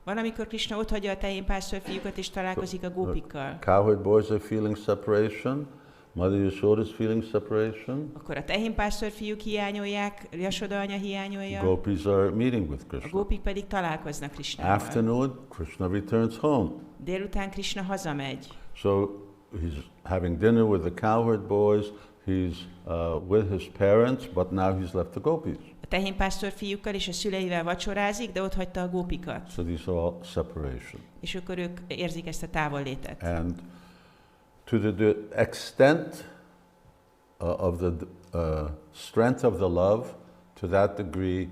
Van, amikor Krishna otthagyja a tehénpásztor fiúkat és találkozik a gópikkal. Cowherd boys are feeling separation. Mother Yashoda is feeling separation. Akkor a tehénpásztor fiúk hiányolják, Yashoda anya hiányolja. Gopis are meeting with A Krishna. gópik pedig találkoznak Krishnával. Afternoon, Krishna returns home. Délután Krishna hazamegy. So he's having dinner with the cowherd boys. He's with his parents, but now he's left the gopis. A tehénpásztor fiúkkal és a szüleivel vacsorázik, de ott hagyta a gópikat. So these are all separation. És akkor ők érzik ezt a távollétet. And to the extent of the strength of the love, to that degree,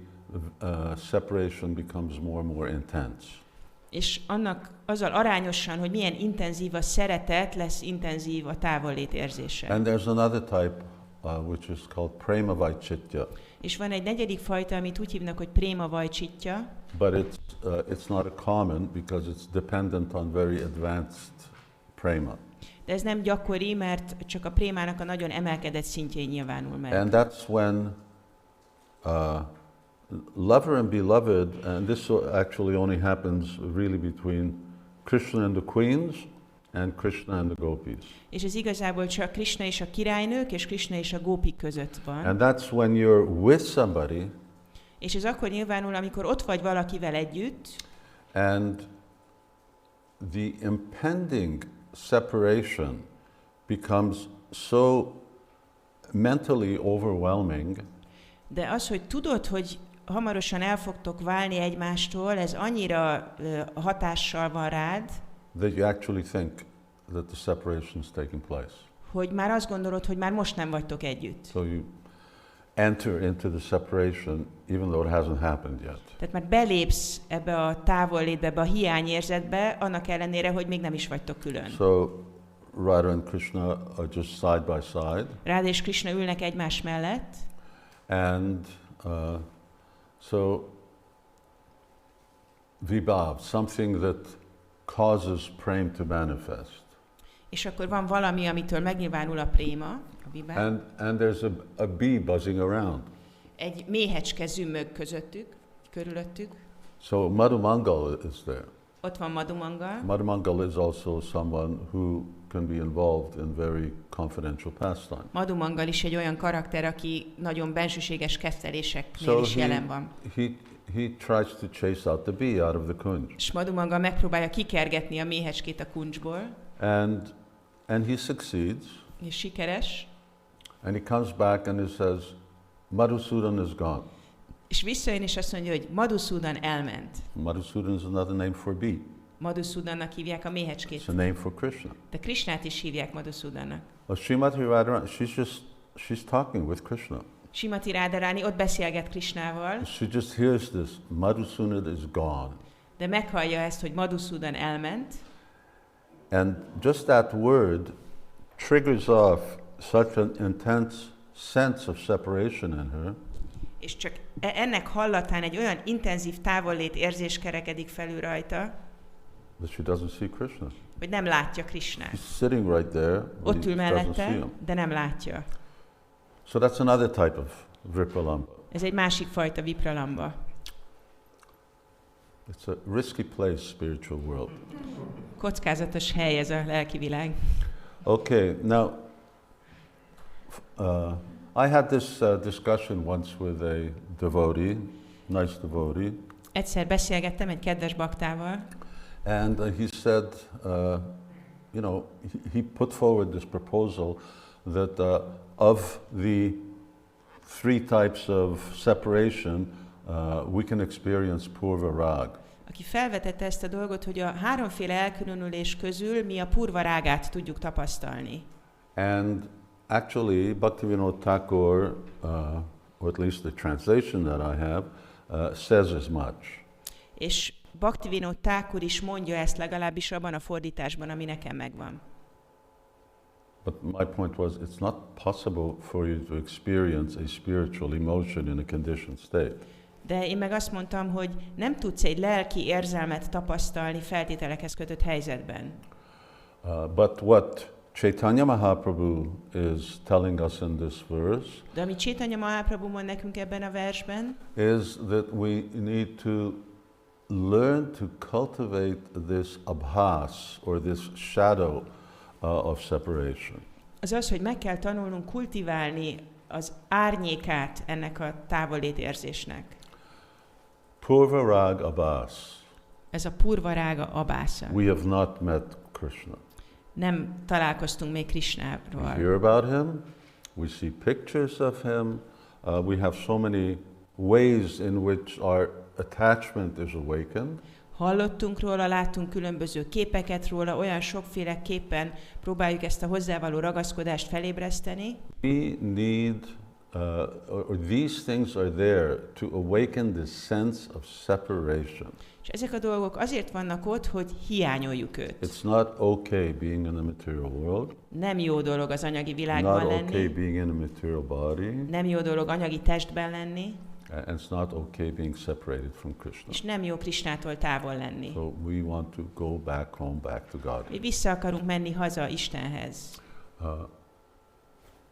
separation becomes more and more intense. És annak azzal arányosan, hogy milyen intenzív a szeretet, lesz intenzív a távollét érzése. And there's another type, which is called prema vaichitya. És van egy negyedik fajta, amit úgy hívnak, hogy préma vajcsitja, But it's not a common because it's dependent on very advanced prema. de ez nem gyakori, mert csak a prémának a nagyon emelkedett szintjén nyilvánul meg. And that's when lover and beloved, and this actually only happens really between Krishna and the queens and Krishna and the gopis. És ez igazából csak Krishna és a királynők és Krishna és a gópik között van. And that's when you're with somebody És ez akkor nyilvánul, amikor ott vagy valakivel együtt, and the impending separation becomes so mentally overwhelming de az, hogy tudod, hogy hamarosan el fogtok válni egymástól, ez annyira hatással van rád, that you actually think that the separation is taking place. hogy már azt gondolod, hogy már most nem vagytok együtt. So you enter into the separation even though it hasn't happened yet. Tehát már belépsz ebbe a távollétbe, ebbe a hiányérzetbe, annak ellenére, hogy még nem is vagytok külön. So Radha and Krishna are just side by side. Ráda és Krishna ülnek egymás mellett. And so vibhav, something that causes prema to manifest. És akkor van valami, amitől megnyilvánul a préma, a vibhav. And there's a bee buzzing around. Egy méhecske zümmög közöttük, körülöttük. So Madhumangal is there. Ott van Madhumangal. Madhumangal is also someone who can be involved in very confidential pastime. Madhumangal is egy olyan karakter, aki nagyon bensőséges ketteléseknél is jelen van. He tries to chase out the bee out of the kunj. És Madhumangal megpróbálja kikergetni a méhecskét a kuncsból. And he succeeds. És sikeres. And he comes back and he says, Madhusudan is gone. És visszajön és azt mondja, hogy Madhusudan elment. Madhusudan is another name for bee. Madhusudannak hívják a méhecskét. It's a name for Krishna. De Krishnát is hívják Madhusudannak. Srimati Radharani, she's talking with Krishna. Srimati Radharani ott beszélget Krishnával. She just hears this, Madhusudan is gone. De meghallja ezt, hogy Madhusudan elment. And just that word triggers off such an intense sense of separation in her. És csak ennek hallatán egy olyan intenzív távollét érzés kerekedik felül rajta, That she doesn't see Krishna. hogy nem látja Krishnát. He's sitting right there, but Ott ül he doesn't see mellette, him. de nem látja. So that's another type of vipralamba. Ez egy másik fajta vipralamba. It's a risky place, spiritual world. Kockázatos hely ez a lelki világ. Okay, now I had this discussion once with a devotee, nice devotee. Egyszer beszélgettem egy kedves baktával, And he said, he put forward this proposal that of the three types of separation, we can experience purva rag. aki felvetette ezt a dolgot, hogy a háromféle elkülönülés közül mi a purva rágát tudjuk tapasztalni. And actually, Bhaktivinoda Thakur, or at least the translation that I have, says as much. És Bhaktivinoda Thakur is mondja ezt legalábbis abban a fordításban, ami nekem megvan. But my point was, it's not possible for you to experience a spiritual emotion in a conditioned state. De én meg azt mondtam, hogy nem tudsz egy lelki érzelmet tapasztalni feltételekhez kötött helyzetben. But what Chaitanya Mahaprabhu is telling us in this verse De amit Chaitanya Mahaprabhu mond nekünk ebben a versben, is that we need to learn to cultivate this abhas, or this shadow of separation. az az, hogy meg kell tanulnunk kultiválni az árnyékát ennek a távollétérzésnek. Purva rag abhas. Ez a purva rága abásza. We have not met Krishna. Nem találkoztunk még We Krishnával. hear about him, we see pictures of him, we have so many ways in which our attachment is awakened. Hallottunk róla, láttunk különböző képeket róla, olyan sokféleképpen próbáljuk ezt a hozzávaló ragaszkodást felébreszteni. We need, or these things are there to awaken this sense of separation. És ezek a dolgok azért vannak ott, hogy hiányoljuk őt. It's not okay being in the material world. Nem jó dolog az anyagi világban Not lenni. okay being in a material body. Nem jó dolog anyagi testben lenni. And it's not okay being separated from Krishna. És nem jó Krishnától távol lenni. So we want to go back home, back to God. Mi vissza akarunk menni haza Istenhez.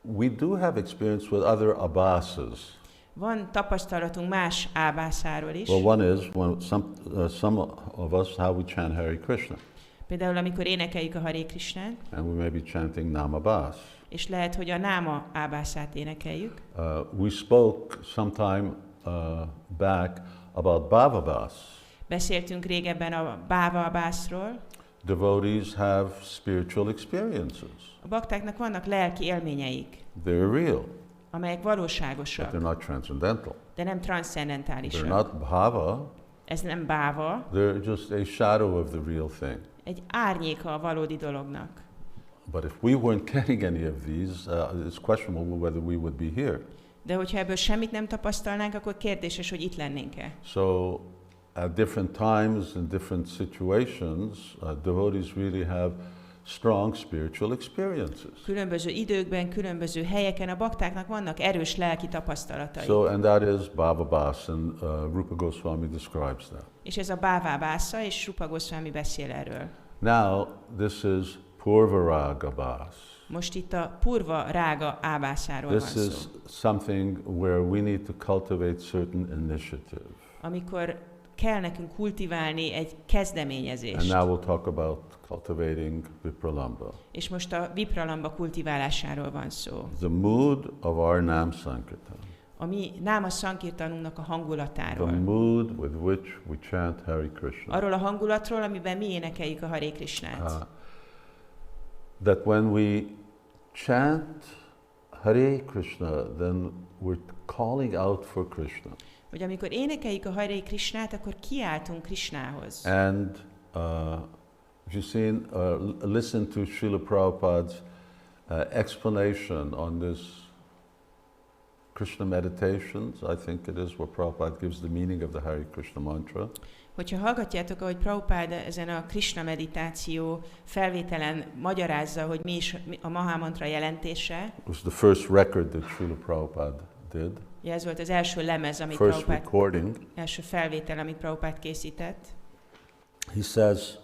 We do have experience with other abhasas. Van tapasztalatunk más ábászáról is. Well, one is when some of us, how we chant Hare Krishna. Például amikor énekeljük a Hare Krishnát, And we may be chanting Namabhas. és lehet, hogy a náma ábászát énekeljük. We spoke sometime back about Bhavabhas. Beszéltünk régebben a báva abászról. Devotees have spiritual experiences. A baktáknak vannak lelki élményeik, They're real, amelyek but valóságosak, they're not transcendental. de nem They're transzcendentálisak. not bhava, Ez nem báva, they're just a shadow of the real thing. egy árnyéka a valódi dolognak. But if we weren't getting any of these, it's questionable whether we would be here. De hogyha ebből semmit nem tapasztalnánk, akkor kérdéses, hogy itt lennénk-e. So at different times in different situations, devotees really have strong spiritual experiences. Különböző időkben, különböző helyeken a baktáknak vannak erős lelki tapasztalatai. So, and that is Bhavabhasa, and Rupa Goswami describes that. És ez a Bhavabhasa, és Rupa Goswami beszél erről. Now, this is Purvaraga Bhas. Most itt a Purva Rága ábászáról van This szó. is something where we need to cultivate certain initiative. Amikor kell nekünk kultiválni egy kezdeményezést. And now we'll talk about cultivating Vipralamba. És most a Vipralamba kultiválásáról van szó. The mood of our Nam Sankirtan. A mi Náma Sankirtanunknak a hangulatáról. The mood with which we chant Hare Krishna. Arról a hangulatról, amiben mi énekeljük a Hare Krishnát. That when we chant Hare Krishna, then we're calling out for Krishna. Hogy amikor énekeljük a Hare Krishnát, akkor kiáltunk Krishnához. And if you've seen, listen to Srila Prabhupada's explanation on this Krishna meditations, I think it is, where Prabhupada gives the meaning of the Hare Krishna mantra. Hogyha hallgatjátok, ahogy Prabhupada ezen a Krishna meditáció felvételen magyarázza, hogy mi is a Mahamantra jelentése. It was the first record that Srila Prabhupada did. Ja, ez volt az első lemez, amit First recording. első felvétel, amit Prabhupada készített. He says,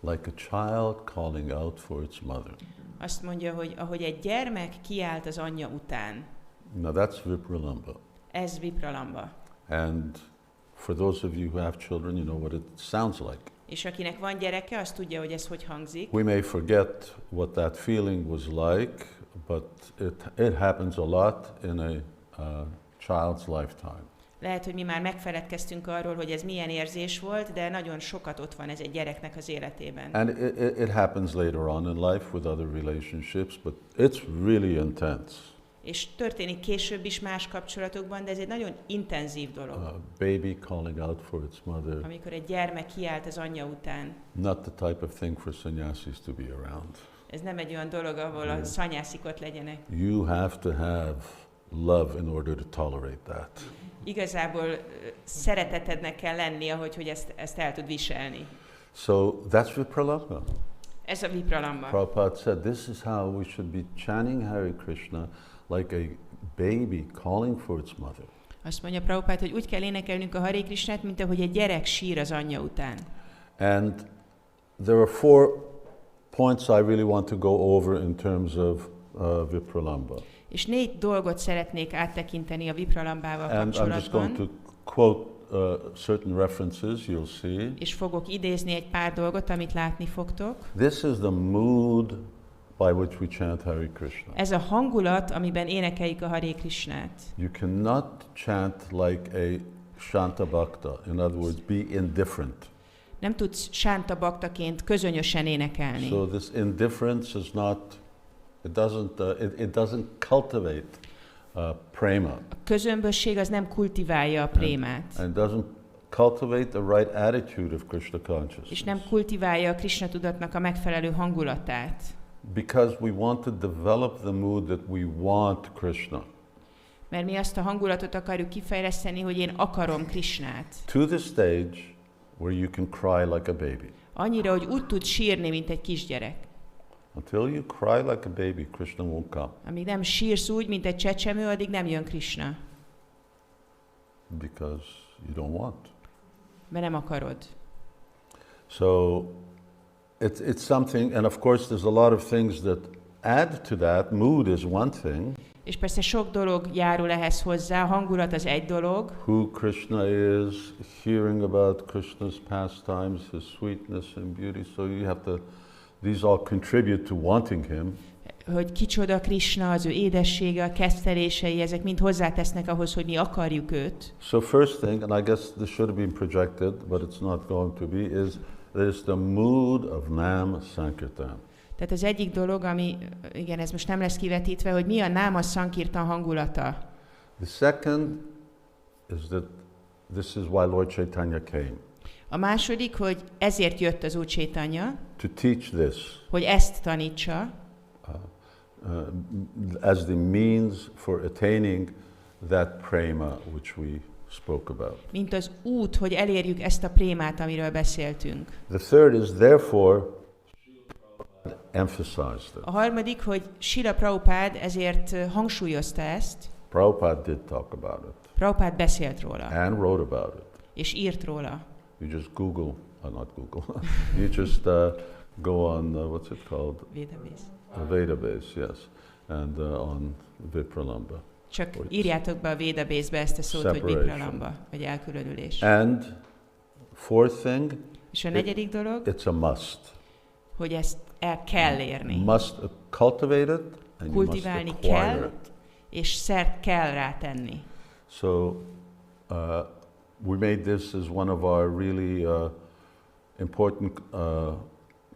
like a child calling out for its mother. Azt mondja, hogy ahogy egy gyermek kiált az anyja után. Now that's Vipralamba. Ez Vipralamba. And for those of you who have children, you know what it sounds like. És akinek van gyereke, az tudja, hogy ez hogy hangzik. We may forget what that feeling was like, but it happens a lot in a child's lifetime. Lehet, hogy mi már megfeledkeztünk arról, hogy ez milyen érzés volt, de nagyon sokat ott van ez egy gyereknek az életében. And it happens later on in life with other relationships, but it's really intense. És történik később is más kapcsolatokban, de ez egy nagyon intenzív dolog. A baby calling out for its mother. Amikor egy gyermek kiált az anyja után. Not the type of thing for sannyasis to be around. Ez nem egy olyan dolog, ahol a szanyászik ott legyenek. You have to have love in order to tolerate that. Igazából szeretetednek kell lenni, hogy ezt el tud viselni. So that's Vipralamba. Ez a Vipralamba. Prabhupada said this is how we should be chanting Hare Krishna like a baby calling for its mother. Azt mondja Prabhupada, hogy úgy kell énekelnünk a Hare Krishnát, mint ahogy egy gyerek sír az anyja után. And there are 4 points I really want to go over in terms of Vipralamba. És 4 dolgot szeretnék áttekinteni a Vipralambával kapcsolatban. And I'm just going to quote certain references, you'll see. És fogok idézni egy pár dolgot, amit látni fogtok. This is the mood by which we chant Hare Krishna. Ez a hangulat, amiben énekeljük a Hare Krishnát. You cannot chant like a Shanta Bhakta, in other words, be indifferent. Nem tudsz Shanta Bhaktaként közönösen énekelni. So this indifference is not, it doesn't cultivate prema. A közömbösség az nem kultiválja a prémát. And doesn't cultivate the right attitude of Krishna consciousness. És nem kultiválja a Krishna tudatnak a megfelelő hangulatát. Because we want to develop the mood that we want Krishna. Mert mi azt a hangulatot akarjuk kifejleszteni, hogy én akarom Krishnát. To the stage where you can cry like a baby. Annyira, hogy úgy tud sírni, mint egy kisgyerek. Until you cry like a baby, Krishna won't come. Amíg nem sírsz úgy, mint egy csecsemő, addig nem jön Krishna. Because you don't want. Mert nem akarod. So it's something, and of course there's a lot of things that add to that. Mood is one thing. És persze sok dolog járul ehhez hozzá, a hangulat az egy dolog. Who Krishna is, hearing about Krishna's pastimes, his sweetness and beauty, so you have to, these all contribute to wanting him. Hogy kicsoda Krishna, az ő édessége, a kettelései, ezek mind hozzátesznek ahhoz, hogy mi akarjuk őt. So first thing, and I guess this should have been projected, but it's not going to be, is there's the mood of Nam Sankirtan. Tehát az egyik dolog, ami, igen, ez most nem lesz kivetítve, hogy mi a Náma Sankirtan hangulata. The second is that this is why Lord Chaitanya came. A második, hogy ezért jött az Úr Chaitanya, to teach this hogy ezt tanítsa, as the means for attaining that prema which we spoke about. mint az út, hogy elérjük ezt a prémát, amiről beszéltünk. The third is therefore emphasized it. A harmadik, hogy Srila Prabhupád ezért hangsúlyozta ezt. Prabhupada did talk about it Prabhupád beszélt róla, and wrote about it. és írt róla. You just Google, not Google. You just go on what's it called? Database. A database, yes, and on Vipralamba. Csak írjátok be a database-be ezt a szót, hogy Vipralamba, vagy elkülönülés. And fourth thing, És a negyedik dolog, it's a must. hogy ezt el kell érni. Must cultivate it and you must Kultiválni acquire kell, it. és szert kell rá tenni. So we made this as one of our really important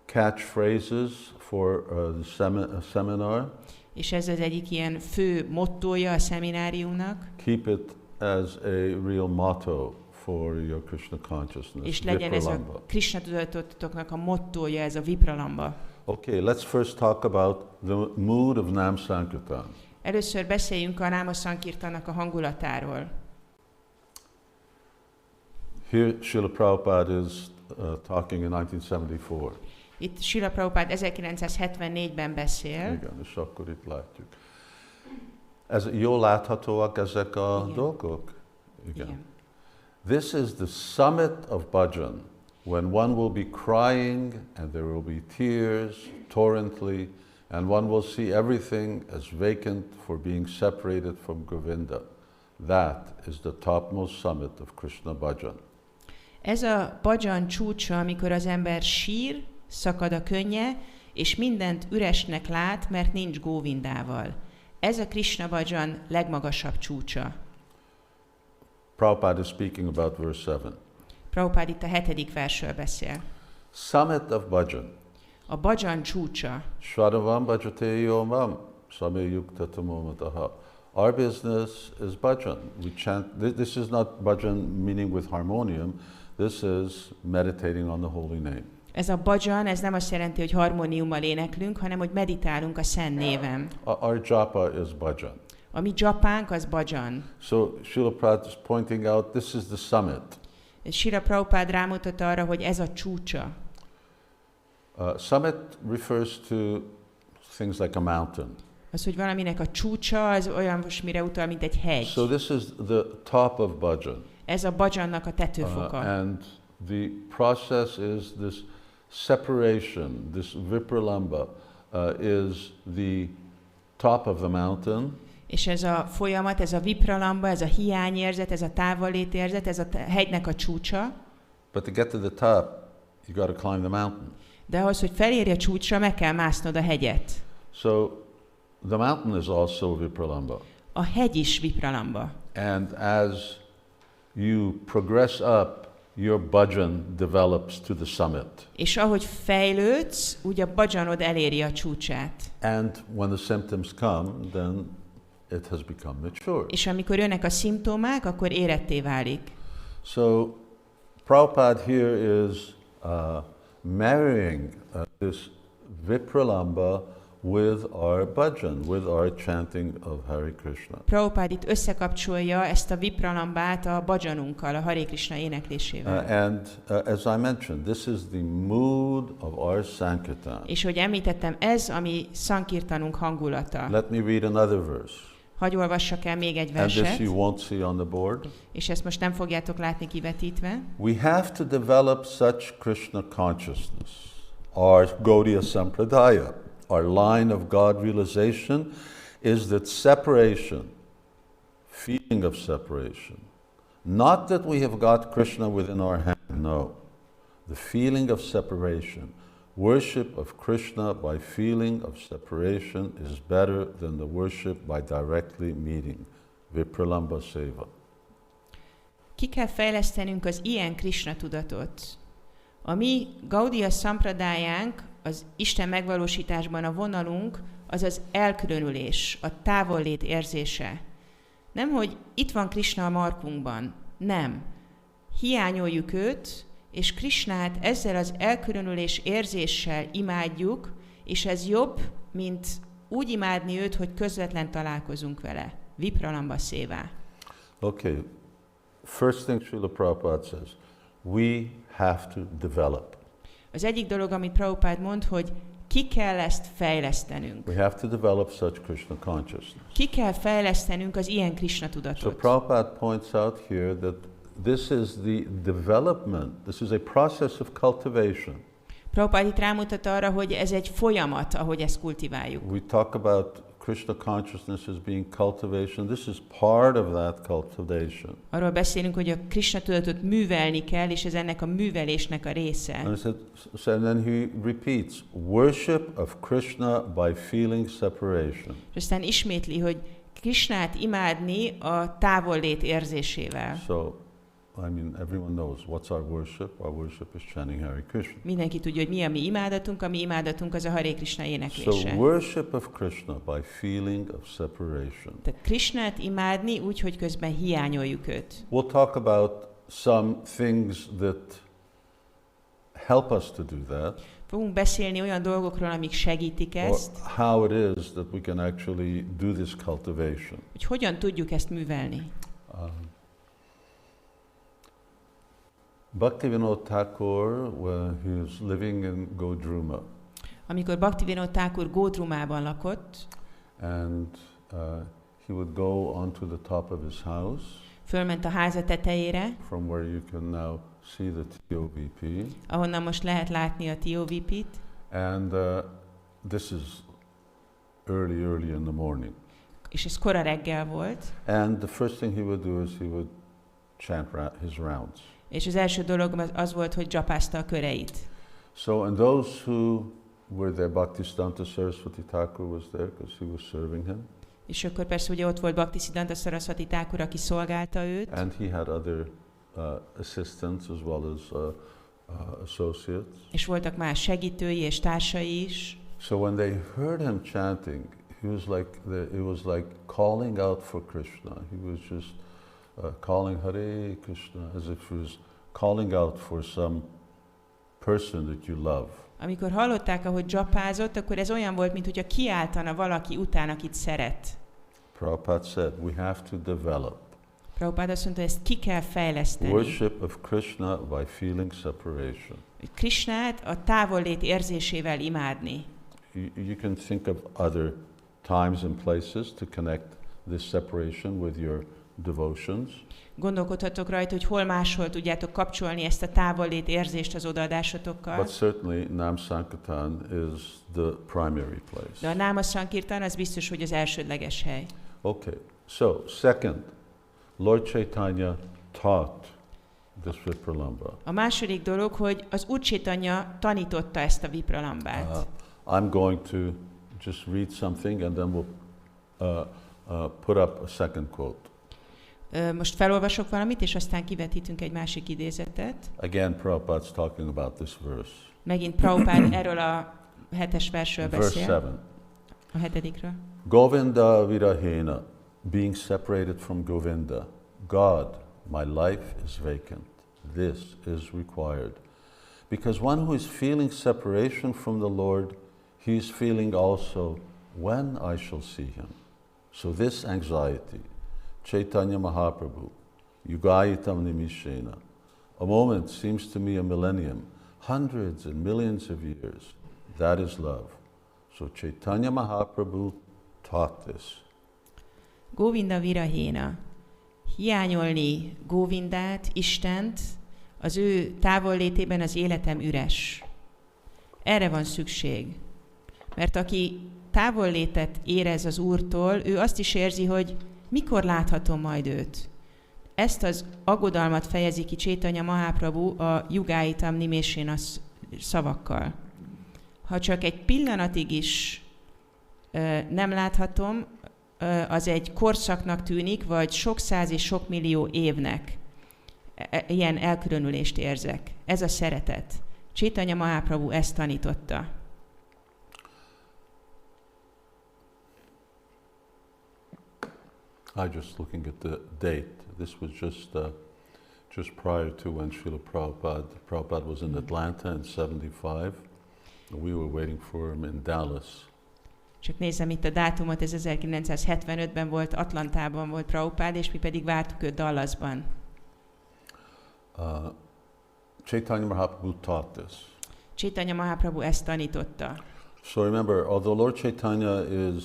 catchphrases for the seminar. És ez az egyik ilyen fő mottója a szemináriumnak. Keep it as a real motto for your Krishna consciousness. És legyen ez a Krishna tudatotoknak a mottója, ez a Vipralamba. Okay, let's first talk about the mood of Nam Sankirtan. Először beszéljünk a Náma Sankirtannak a hangulatáról. Here Srila Prabhupada is talking in 1974. Itt Srila Prabhupád 1974-ben beszél. Igen, és akkor itt látjuk. Jól láthatóak ezek a dolgok? Igen. This is the summit of bhajan, when one will be crying and there will be tears torrently, and one will see everything as vacant for being separated from Govinda. That is the topmost summit of Krishna bhajan. Ez a bhajan csúcsa, amikor az ember sír, szakad a könnye, és mindent üresnek lát, mert nincs Govindával. Ez a Krishna bhajan legmagasabb csúcsa. Prabhupada is speaking about verse 7. Prabhupád itt a 7. versről beszél. Summit of bhajan. A bhajan csúcsa. Shraddhavam bhajate yomam samyukta tamomataha. Our business is bhajan. We chant. This is not bhajan meaning with harmonium. This is meditating on the holy name. Ez a bhajan, ez nem azt jelenti, hogy harmóniummal éneklünk, hanem hogy meditálunk a szent néven. Our japa is bhajan. A mi japánk az bhajan. So Srila Prabhupada is pointing out this is the summit. Srila Prabhupád rámutat arra, hogy ez a csúcsa. Summit refers to things like a mountain. Az, hogy valaminek a csúcsa, az olyan most mire utal, mint egy hegy. So this is the top of bhajan. Ez a bhajannak a tetőfoka. And the process is this separation, this vipralamba is the top of the mountain. És ez a folyamat, ez a vipralamba, ez a hiányérzet, ez a távollétérzet, ez a hegynek a csúcsa. But to get to the top, you got to climb the mountain. De ahhoz, hogy felérj a csúcsra, meg kell másznod a hegyet. So the mountain is also vipralamba. A hegy is vipralamba. And as you progress up, your bhajan develops to the summit. És ahogy fejlődsz, úgy a bhajanod eléri a csúcsát. And when the symptoms come, then it has become mature. És amikor jönnek a szimptomák, akkor éretté válik. So Prabhupada here is marrying this vipralamba with our bhajan, with our chanting of Hare Krishna. Prabhupád itt összekapcsolja ezt a vipralambát a bhajanunkkal, a Hare Krishna éneklésével. And as I mentioned, this is the mood of our Sankirtan. És hogy említettem, ez a mi Sankirtanunk hangulata. Let me read another verse. Hadd olvassak el még egy And this verset, you won't see on the board. és ezt most nem fogjátok látni kivetítve. We have to develop such Krishna consciousness, our Gaudiya Sampradaya. Our line of God realization is that separation, feeling of separation, not that we have got Krishna within our hand, no. The feeling of separation, worship of Krishna by feeling of separation is better than the worship by directly meeting. Vipralamba Seva. Ki kell fejlesztenünk az ilyen Krishna tudatot. A mi Gaudiya Sampradájánk, az Isten megvalósításban a vonalunk, az az elkülönülés, a távollét érzése. Nem, hogy itt van Krishna a markunkban. Nem. Hiányoljuk őt, És Krisnát ezzel az elkülönülés érzéssel imádjuk, és ez jobb, mint úgy imádni őt, hogy közvetlen találkozunk vele. Vipralamba szévá. Okay, first thing Srila Prabhupada says, we have to develop. Az egyik dolog, amit Prabhupád mond, hogy ki kell ezt fejlesztenünk. We have to develop such Krishna consciousness. Ki kell fejlesztenünk az ilyen Krishna So tudatot. Prabhupada points out here that this is the development, this is a process of cultivation. Prabhupád itt rámutat arra, hogy ez egy folyamat, ahogy ezt kultiváljuk. We talk about Krishna consciousness as being cultivation. This is part of that cultivation. Arról beszélünk, hogy a Krishna tudatot művelni kell, és ez ennek a művelésnek a része. And then he repeats, worship of Krishna by feeling separation. És aztán ismétli, hogy Krishnát imádni a távollét érzésével. So, I mean, everyone knows what's our worship. Our worship is chanting Hare Krishna. Mindenki tudja, hogy mi a mi imádatunk az a Hare Krishna éneklése. So, worship of Krishna by feeling of separation. Tehát Krishnát imádni úgy, hogy közben hiányoljuk őt. We'll talk about some things that help us to do that. Fogunk beszélni olyan dolgokról, amik segítik ezt, Or how it is that we can actually do this cultivation. hogy hogyan tudjuk ezt művelni. Bhaktivinoda Thakur, he was living in Godruma, Amikor Bhaktivinoda Thakur Gódrumában lakott, and he would go onto the top of his house, fölment a háza tetejére, from where you can now see the TOVP, ahonnan most lehet látni a TOVP-t, and this is early in the morning. és ez kora reggel volt, And the first thing he would do is he would chant his rounds. és az első dolog az volt, hogy dzsapázta a köreit. So, and those who were there, Bhaktisiddhanta Saraswati Thakur was there because he was serving him. És akkor persze ugye ott volt Bhaktisiddhanta Saraswati Thakur, aki szolgálta őt, And he had other assistants as well as associates. és voltak más segítői és társai is. So when they heard him chanting, it was like calling out for Krishna. He was just calling Hare Krishna as if he was calling out for some person that you love. Amikor hallották, ahogy dzsapázott, akkor ez olyan volt, mint hogyha kiáltana valaki után, akit szeret. Prabhupada said, we have to develop. Prabhupád azt mondta, ezt ki kell fejleszteni. Worship of Krishna by feeling separation. Krishnát a távollét érzésével imádni. You can think of other times and places to connect this separation with your devotions. Gondolkodhatok rajta, hogy hol máshol tudjátok kapcsolni ezt a távollét érzést az odaadásotokkal. But certainly Nam Sankirtan is the primary place. De a Náma Sankirtan az biztos, hogy az elsődleges hely. Okay, so second, Lord Chaitanya taught this Vipralamba. A második dolog, hogy az Úr Chaitanya tanította ezt a Vipralambát. I'm going to just read something and then we'll put up a second quote. Most felolvasok valamit, és aztán kivetítünk egy másik idézetet. Again, Prabhupada's talking about this verse. Megint Prabhupád erről a 7-es versről Verse beszél. 7. A 7-dikről. Govinda virahena, being separated from Govinda. God, my life is vacant. This is required. Because one who is feeling separation from the Lord, he is feeling also when I shall see him. So this anxiety, Chaitanya Mahaprabhu, Yugayitam Nimishena. A moment seems to me a millennium, hundreds and millions of years. That is love. So Chaitanya Mahaprabhu taught this. Govinda virahena. Hiányolni Govindát, Istent, az ő távollétében az életem üres. Erre van szükség. Mert aki távollétet érez az Úrtól, ő azt is érzi, hogy mikor láthatom majd őt. Ezt az aggodalmat fejezi ki Chaitanya Mahaprabhu a Yugayitam Nimeshena szavakkal. Ha csak egy pillanatig is nem láthatom, az egy korszaknak tűnik, vagy sok száz és sok millió évnek. Ilyen elkülönülést érzek. Ez a szeretet. Chaitanya Mahaprabhu ezt tanította. I'm just looking at the date. This was just prior to when Srila Prabhupada was in Atlanta in 75. We were waiting for him in Dallas. Csak nézem itt a dátumot, ez 1975-ben volt, Atlantában volt Prabhupád, és mi pedig vártuk őt Dallasban. Chaitanya Mahaprabhu taught this. Chaitanya Mahaprabhu ezt tanította. So remember, although Lord Chaitanya is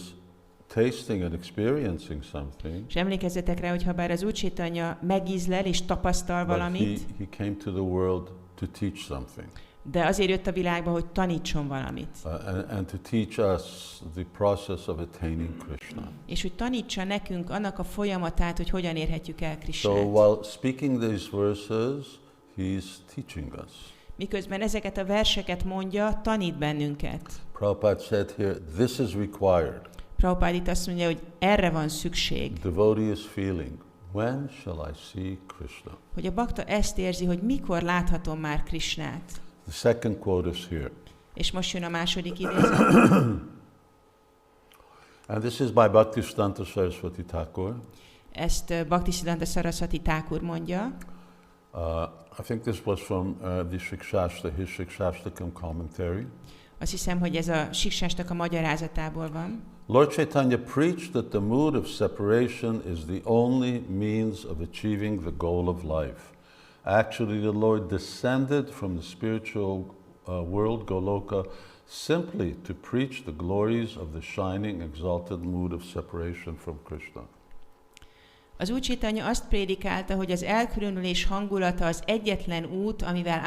tasting and experiencing something, és emlékezzetek rá, hogy ha bár az Úr Chaitanya megízlel és tapasztal valamit, he came to the world to teach something. De azért jött a világba, hogy tanítson valamit. And to teach us the process of attaining Krishna. És hogy tanítsa nekünk annak a folyamatát, hogy hogyan érhetjük el Krishnát. So while speaking these verses, he's teaching us. Miközben ezeket a verseket mondja, tanít bennünket. Prabhupada said here, this is required. Prabhupada itt azt mondja, hogy erre van szükség. Devotee is feeling, when shall I see Krishna? Hogy a bakta ezt érzi, hogy mikor láthatom már Krishnát. The second quote is here. És most jön a második idézet. And this is by Bhaktisiddhanta Saraswati Thakur. Ezt Bhaktisiddhanta Saraswati Thakur mondja. I think this was from the his Siksastakam commentary. Azt hiszem, hogy ez a Siksastakam magyarázatából van. Lord Chaitanya preached that the mood of separation is the only means of achieving the goal of life. Actually, the Lord descended from the spiritual world, Goloka, simply to preach the glories of the shining, exalted mood of separation from Krishna. Az Úr Chaitanya azt prédikálta, hogy az elkülönülés hangulata az egyetlen út, amivel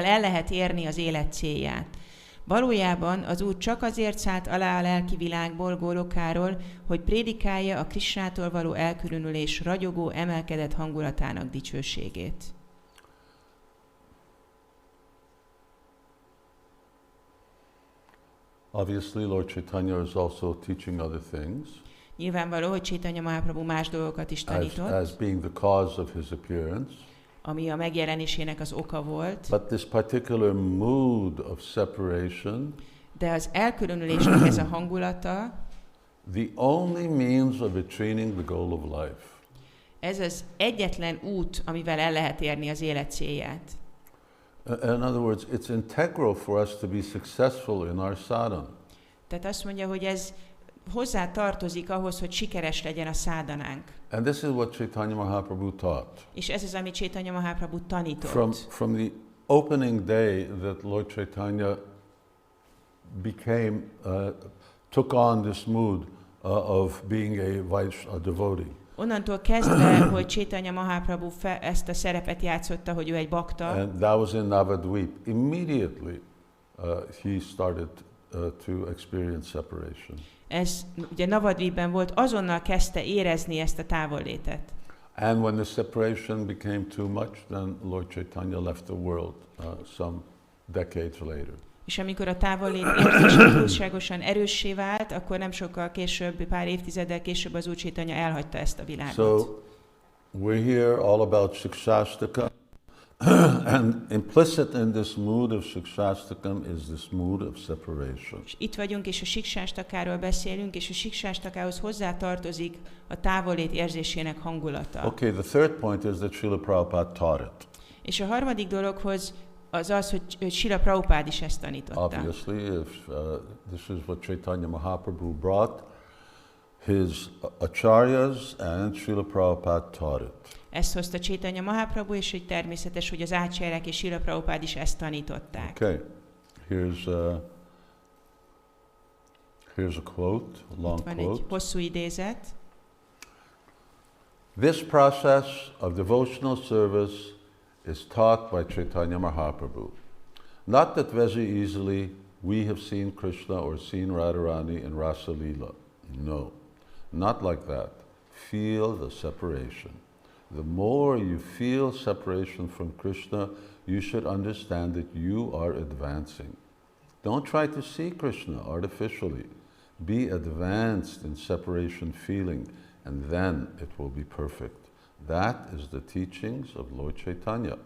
el lehet érni az élet célját. Valójában az Úr csak azért szállt alá a lelki világból, Gólokáról, hogy prédikálja a Krishnától való elkülönülés ragyogó, emelkedett hangulatának dicsőségét. Obviously, Lord Chaitanya is also teaching other things. Nyilvánvaló, hogy Chaitanya Mahaprabhu más dolgokat is tanított. As being the cause of his appearance. Ami a megjelenésének az oka volt. But this particular mood of separation, de az elkülönülésnek ez a hangulata, the only means of attaining the goal of life. Ez az egyetlen út, amivel el lehet érni az élet célját. In other words, it's integral for us to be successful in our sadhana. Tehát azt mondja, hogy ez hozzá tartozik ahhoz, hogy sikeres legyen a szádanánk. And this is what Chaitanya Mahaprabhu taught. És ez az, amit Chaitanya Mahaprabhu tanított. From the opening day that Lord Chaitanya took on this mood of being a devotee. Onnantól kezdve, hogy Chaitanya Mahaprabhu ezt a szerepet játszotta, hogy ő egy bakta. And that was in Navadvip. Immediately he started to experience separation. Ez ugye Navadvipben volt, azonnal kezdte érezni ezt a távollétet. And when the separation became too much, then Lord Chaitanya left the world some decades later. És amikor a távollét érzése túlságosan erőssé vált, akkor nem sokkal később, pár évtizeddel később az Úr Chaitanya elhagyta ezt a világot. So we're here all about Siksastakam. And implicit in this mood of Siksastakam is this mood of separation. És itt vagyunk, és a Siksastakáról beszélünk, és a Siksastakához hozzátartozik a távolét érzésének hangulata. Okay, the third point is that Srila Prabhupada taught it. És a harmadik dologhoz az, hogy Srila Prabhupada is ezt tanította. Obviously, if this is what Chaitanya Mahaprabhu brought, his acharyas and Srila Prabhupada taught it. Ezt hozta Chaitanya Mahaprabhu, és hogy természetes, hogy az ácsáryák és Srila Prabhupada is ezt tanították. Okay, here's a quote, a long Itt van quote. egy hosszú idézet. This process of devotional service is taught by Chaitanya Mahaprabhu. Not that very easily we have seen Krishna or seen Radharani in Rasa Leela. No, not like that. Feel the separation. The more you feel separation from Krishna, you should understand that you are advancing. Don't try to see Krishna artificially. Be advanced in separation feeling, and then it will be perfect. That is the teachings of Lord Chaitanya.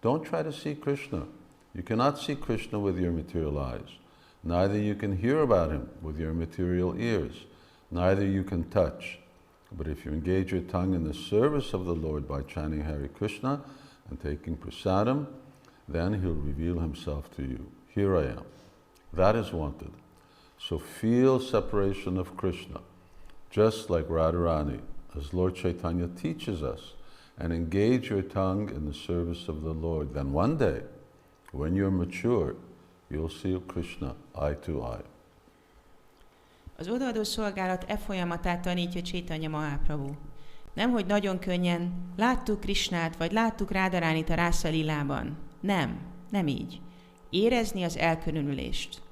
Don't try to see Krishna. You cannot see Krishna with your material eyes. Neither you can hear about him with your material ears. Neither you can touch. But if you engage your tongue in the service of the Lord by chanting Hare Krishna and taking prasadam, then he'll reveal himself to you. Here I am. That is wanted. So feel separation of Krishna, just like Radharani, as Lord Chaitanya teaches us, and engage your tongue in the service of the Lord. Then one day, when you're mature, you'll see Krishna eye to eye. Az odaadó szolgálat folyamatát tanítja Chaitanya Mahaprabhu. Nemhogy nagyon könnyen láttuk Krishnát, vagy láttuk Radharánit a Rasa Lilában. Nem így. Érezni az elkülönülést.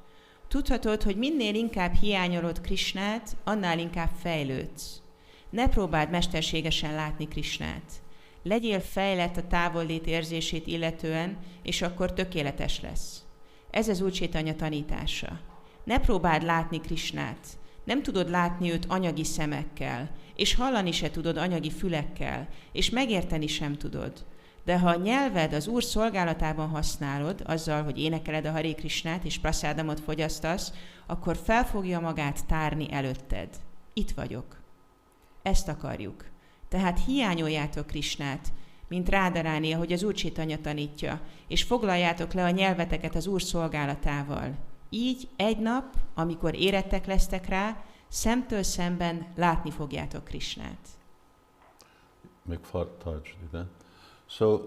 Tudhatod, hogy minél inkább hiányolod Krishnát, annál inkább fejlődsz. Ne próbáld mesterségesen látni Krishnát. Legyél fejlett a távollét érzését illetően, és akkor tökéletes lesz. Ez az Úr Chaitanya tanítása. Ne próbáld látni Krishnát. Nem tudod látni őt anyagi szemekkel, és hallani se tudod anyagi fülekkel, és megérteni sem tudod. De ha a nyelved az Úr szolgálatában használod, azzal, hogy énekeled a Hare Krishnát és prasádamot fogyasztasz, akkor fel fogja magát tárni előtted. Itt vagyok. Ezt akarjuk. Tehát hiányoljátok Krishnát, mint Radharani, ahogy az Úr Chaitanya tanítja, és foglaljátok le a nyelveteket az Úr szolgálatával. Így egy nap, amikor érettek lesztek rá, szemtől szemben látni fogjátok Krishnát. So,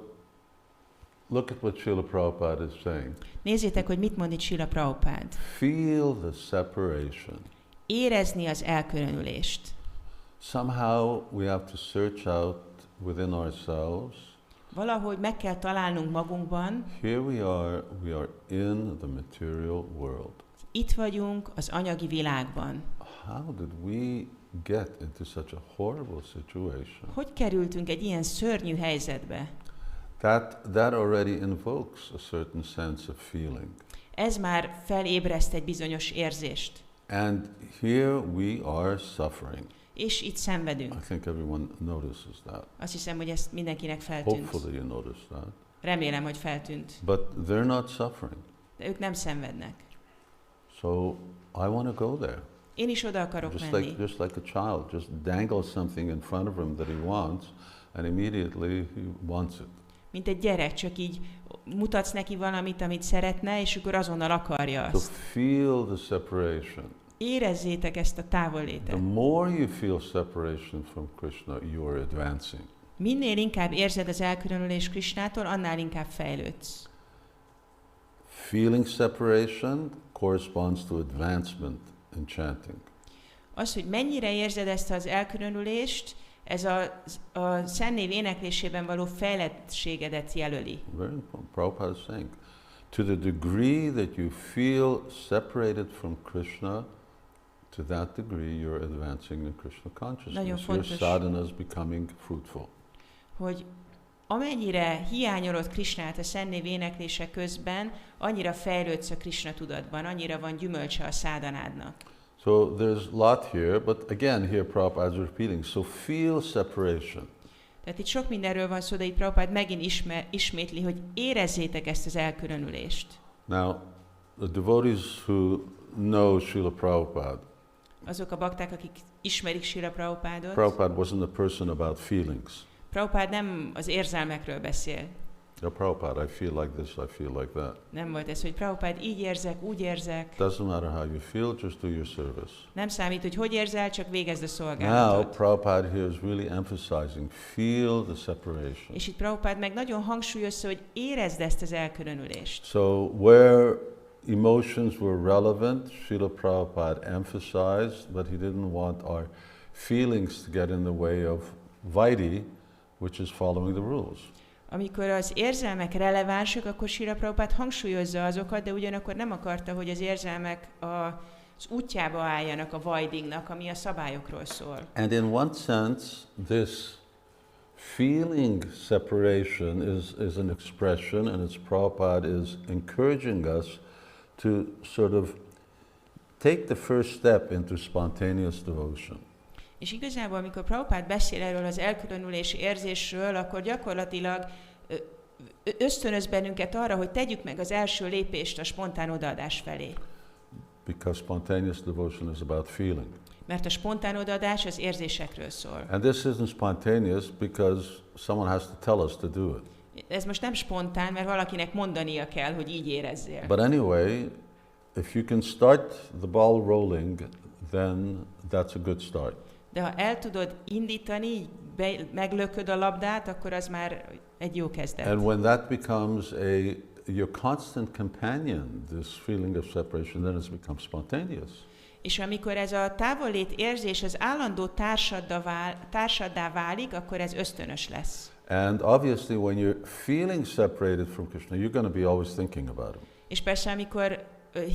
look at what Srila Prabhupada is saying. Nézzétek, hogy mit mond itt Srila Prabhupada. Feel the separation. Érezni az elkülönülést. Somehow we have to search out within ourselves. Valahogy meg kell találnunk magunkban. Here we are in the material world. Itt vagyunk az anyagi világban. How did we get into such a horrible situation? Hogy kerültünk egy ilyen szörnyű helyzetbe? That already invokes a certain sense of feeling. Ez már felébreszt egy bizonyos érzést. And here we are suffering. És itt szenvedünk. I think everyone notices that. Azt hiszem, hogy ezt mindenkinek feltűnt. Hopefully you notice that. Remélem, hogy feltűnt. But they're not suffering. De ők nem szenvednek. So I want to go there. Én is oda akarok menni. Just like a child, just dangle something in front of him that he wants, and immediately he wants it. Mint egy gyerek, csak így mutatsz neki valamit, amit szeretne, és akkor azonnal akarja azt. To feel the separation. Érezzétek ezt a távollétet. The more you feel separation from Krishna, you are advancing. Minél inkább érzed az elkülönülést Krishnától, annál inkább fejlődsz. Feeling separation corresponds to advancement in chanting. Az, hogy mennyire érzed ezt az elkülönülést, ez a szennév éneklésében való fejlettségedet jelöli. Very important. Prabhupada is saying, to the degree that you feel separated from Krishna, to that degree you're advancing in Krishna consciousness. Your sadhana is becoming fruitful. Hogy amennyire hiányolod Krishnát a szennév éneklése közben, annyira fejlődsz a Krishna tudatban, annyira van gyümölcse a szádanádnak. So there's a lot here, but again here Prabhupada is repeating, so feel separation. Tehát itt sok mindenről van szó, de itt Prabhupada megint ismétli, hogy érezzétek ezt az elkülönülést. Now, the devotees who know Srila Prabhupada, azok a bakták, akik ismerik Srila Prabhupádot, Prabhupada wasn't a person about feelings. Prabhupada nem az érzelmekről beszél. Prabhupada, I feel like this, I feel like that. Nem volt ez, hogy Prabhupada így érzek, úgy érzek. Doesn't matter how you feel, just do your service. Nem számít, hogy érzel, csak végezd a szolgálatot. Now, Prabhupada here is really emphasizing, feel the separation. És itt Prabhupada meg nagyon hangsúlyozza, hogy érezd ezt az elkülönülést. So, where emotions were relevant, Srila Prabhupada emphasized, but he didn't want our feelings to get in the way of Vaidhi, which is following the rules. Amikor az érzelmek relevánsak, akkor Srila Prabhupada hangsúlyozza azokat, de ugyanakkor nem akarta, hogy az érzelmek az útjába álljanak a Vaidhingnak, ami a szabályokról szól. And in one sense, this feeling separation is an expression, and it's Prabhupada is encouraging us to sort of take the first step into spontaneous devotion. És igazából, amikor Prabhupada beszél erről az elkülönülés érzésről, akkor gyakorlatilag ösztönöz bennünket arra, hogy tegyük meg az első lépést a spontán odaadás felé. Because spontaneous devotion is about feeling. Mert a spontán odaadás az érzésekről szól. And this isn't spontaneous because someone has to tell us to do it. Ez most nem spontán, mert valakinek mondania kell, hogy így érezzél. But anyway, if you can start the ball rolling, then that's a good start. De ha el tudod indítani, meglököd a labdát, akkor az már egy jó kezdet. And when that becomes your constant companion, this feeling of separation, then it becomes spontaneous. És amikor ez a távollét érzés az állandó társaddá válik, akkor ez ösztönös lesz. And obviously when you're feeling separated from Krishna, you're going to be always thinking about him. És persze, amikor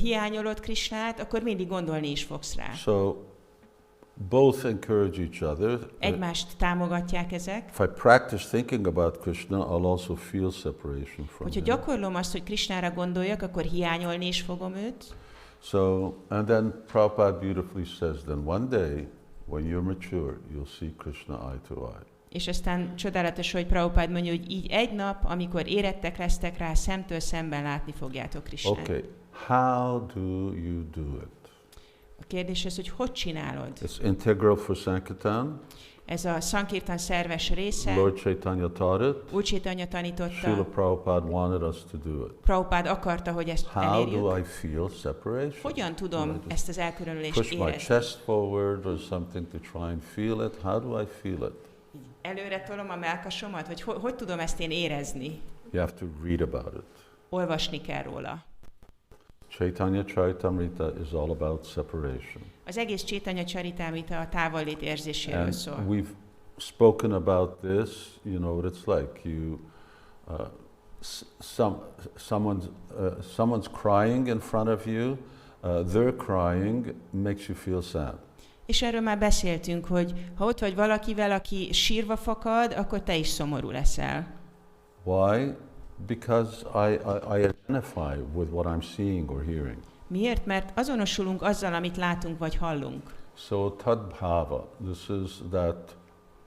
hiányolod Krisnát, akkor mindig gondolni is fogsz rá. So both encourage each other. Egymást támogatják ezek. If I practice thinking about Krishna, I'll also feel separation from Hogyha him. gyakorlom azt, hogy Krisnára gondoljak, akkor hiányolni is fogom őt. So, and then Prabhupada beautifully says, then one day, when you're mature, you'll see Krishna eye to eye. És aztán csodálatos, hogy Prabhupada mondja, hogy így egy nap, amikor érettek lesztek rá, szemtől szemben látni fogjátok Krisnát. Okay, how do you do it? A kérdés az, hogy csinálod? It's integral for Sankirtan. Ez a Sankirtan szerves része. Lord Chaitanya taught it. Úr Chaitanya Srila tanította. Prabhupada wanted us to do it. Prabhupada akarta, hogy ezt How elérjük. do I feel separation? Hogyan tudom ezt az elkülönülést Push my érezni? chest forward or something to try and feel it. How do I feel it? Előre tolom a mellkasomat, vagy hogy tudom ezt én érezni? You have to read about it. Olvasni kell róla. Chaitanya Charitamrita is all about separation. Az egész Chaitanya Charitamrita a távollét érzéséről And szól. we've spoken about this, you know what it's like. You, someone's crying in front of you, their crying makes you feel sad. És erről már beszéltünk, hogy ha ott vagy valakivel, aki sírva fakad, akkor te is szomorú leszel. Why? Because I identify with what I'm seeing or hearing. Miért? Mert azonosulunk azzal, amit látunk vagy hallunk. So tadbhava, this is that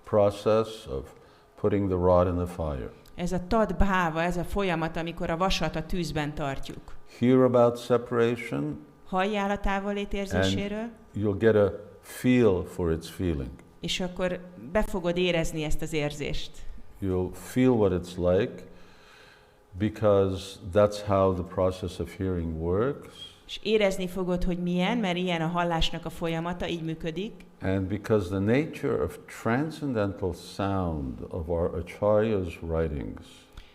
process of putting the rod in the fire. Ez a tadbhava, ez a folyamat, amikor a vasat a tűzben tartjuk. Hear about separation. Halljál a távolét érzéséről, You'll get a feel for its feeling. és akkor be fogod érezni ezt az érzést. You'll feel what it's like because that's how the process of hearing works. És érezni fogod, hogy milyen, mert ilyen a hallásnak a folyamata, így működik. And because the nature of transcendental sound of our acharya's writings,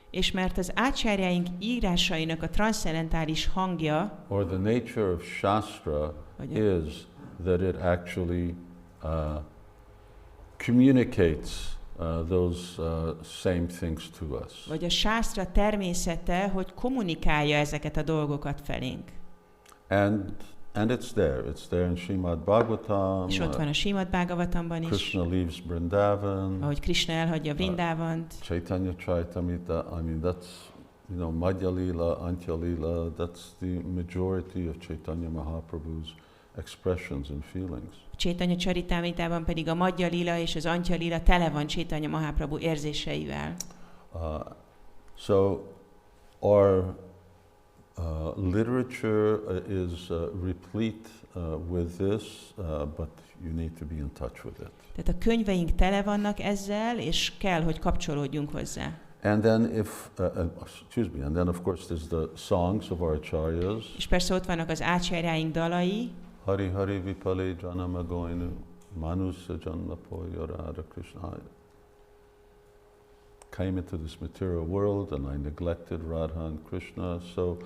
És mert az ácsárjáink írásainak a transzcendentális hangja, or the nature of Shastra is that it actually communicates those same things to us. vagy a sásztra természete, hogy kommunikálja ezeket a dolgokat felénk. And it's there in Srimad Bhagavatam. És ott van a Srimad Bhagavatamban is, Krishna leaves Vrindavan. ahogy Krishna elhagyja Vrindávant. Chaitanya Charitamrita, I mean that's, you know, Madhya Lila, Antya Lila, that's the majority of Chaitanya Mahaprabhu's expressions and feelings. Chaitanya Charitamritában pedig a Madhya Lila és az Antya Lila tele van Chaitanya Mahaprabhu érzéseivel. So our literature is replete with this, but you need to be in touch with it. Tehát a könyveink tele vannak ezzel, és kell, hogy kapcsolódjunk hozzá. And then and then of course there's the songs of our acharyas. És persze ott vannak az ácsárjáink dalai, Hari Hari Vipale Janama Goinu Manusa Janma Poyarada Krishna. I came into this material world and I neglected Radha and Krishna, so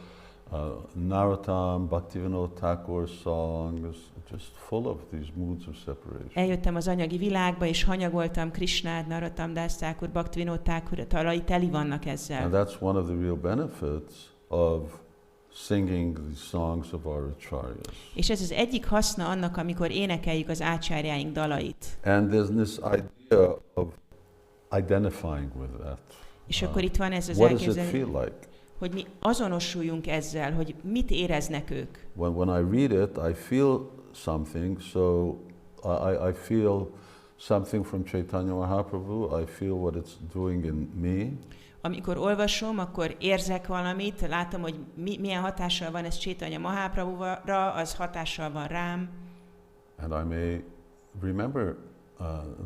Narottam, Bhaktivinoda Thakur songs, just full of these moods of separation. Eljöttem az anyagi világba, és hanyagoltam Krishnát, Narottam Das Thakur, Bhaktivinoda Thakur, talai teli vannak ezzel. And that's one of the real benefits of singing the songs of our acharyas. És ez az egyik haszna annak, amikor énekeljük az ácsárjáink dalait. And there's this idea of identifying with that. És akkor itt van ez az What does it elképzelés, feel like? hogy mi azonosuljunk ezzel, hogy mit éreznek ők. When I read it, I feel something, so I feel something from Chaitanya Mahaprabhu, I feel what it's doing in me. Amikor olvasom, akkor érzek valamit, látom, hogy milyen hatással van ez Chaitanya Mahaprabhura, az hatással van rám. And I may remember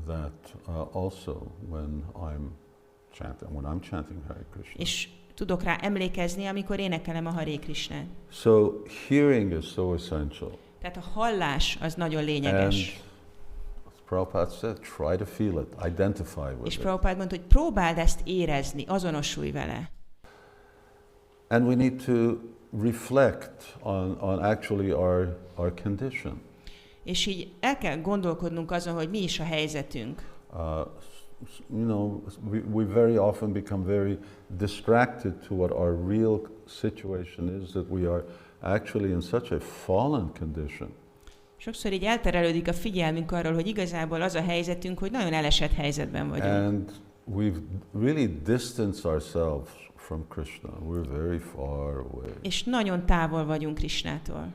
that also when I'm chanting Hare Krishna. És tudok rá emlékezni, amikor énekelem a Hare Krishnát. So hearing is so essential. Tehát a hallás az nagyon lényeges. And Prabhupada said, try to feel it, identify with És it. Prabhupada mondta, hogy próbáld ezt érezni, azonosulj vele. And we need to reflect on actually our condition. És így el kell gondolkodnunk azon, hogy mi is a helyzetünk. You know, we very often become very distracted to what our real situation is, that we are actually in such a fallen condition. Sokszor így elterelődik a figyelmünk arról, hogy igazából az a helyzetünk, hogy nagyon elesett helyzetben vagyunk. And we've really distanced ourselves from Krishna. We're very far away. És nagyon távol vagyunk Krishnától.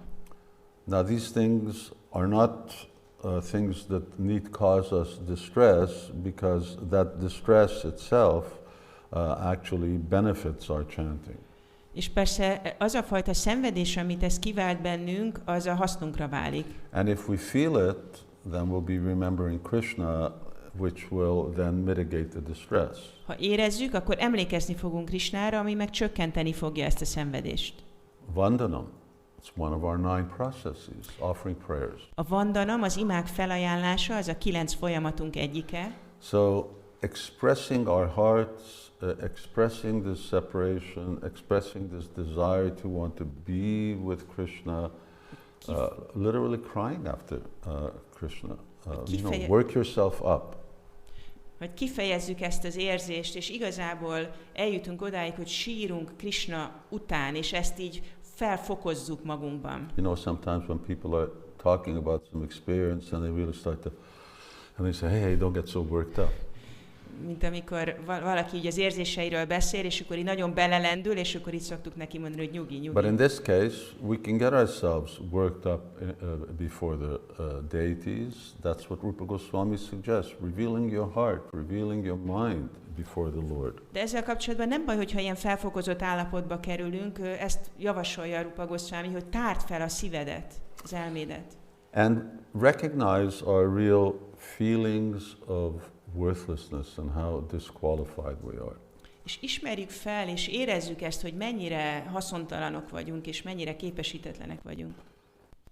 Now these things are not things that need cause us distress, because that distress itself actually benefits our chanting. És persze az a fajta szenvedés, amit ez kivált bennünk, az a hasznunkra válik. And if we feel it, then we'll be remembering Krishna, which will then mitigate the distress. Ha érezzük, akkor emlékezni fogunk Krishnára, ami meg csökkenteni fogja ezt a szenvedést. Vandanam. It's one of our 9 processes, offering prayers. A vandanam, az imák felajánlása, az a 9 folyamatunk egyike. So expressing our hearts, expressing this separation, expressing this desire to want to be with Krishna, literally crying after Krishna. Work yourself up. Hogy kifejezzük ezt az érzést, és igazából eljutunk odáig, hogy sírunk Krishna után, és ezt így felfokozzuk magunkban. You know, sometimes when people are talking about some experience and they really start to, and they say, hey, don't get so worked up. Mint amikor valaki így az érzéseiről beszél, és akkor így nagyon belelendül, és akkor így szoktuk neki mondani, hogy nyugi. But in this case, we can get ourselves worked up before the deities. That's what Rupa Goswami suggests, revealing your heart, revealing your mind before the Lord. De ezzel kapcsolatban nem baj, hogyha ilyen felfokozott állapotba kerülünk, ezt javasolja Rupa Goswami, hogy tárd fel a szívedet, az elmédet. And recognize our real feelings of worthlessness and how disqualified we are. És ismerjük fel, és érezzük ezt, hogy mennyire haszontalanok vagyunk, és mennyire képesítetlenek vagyunk.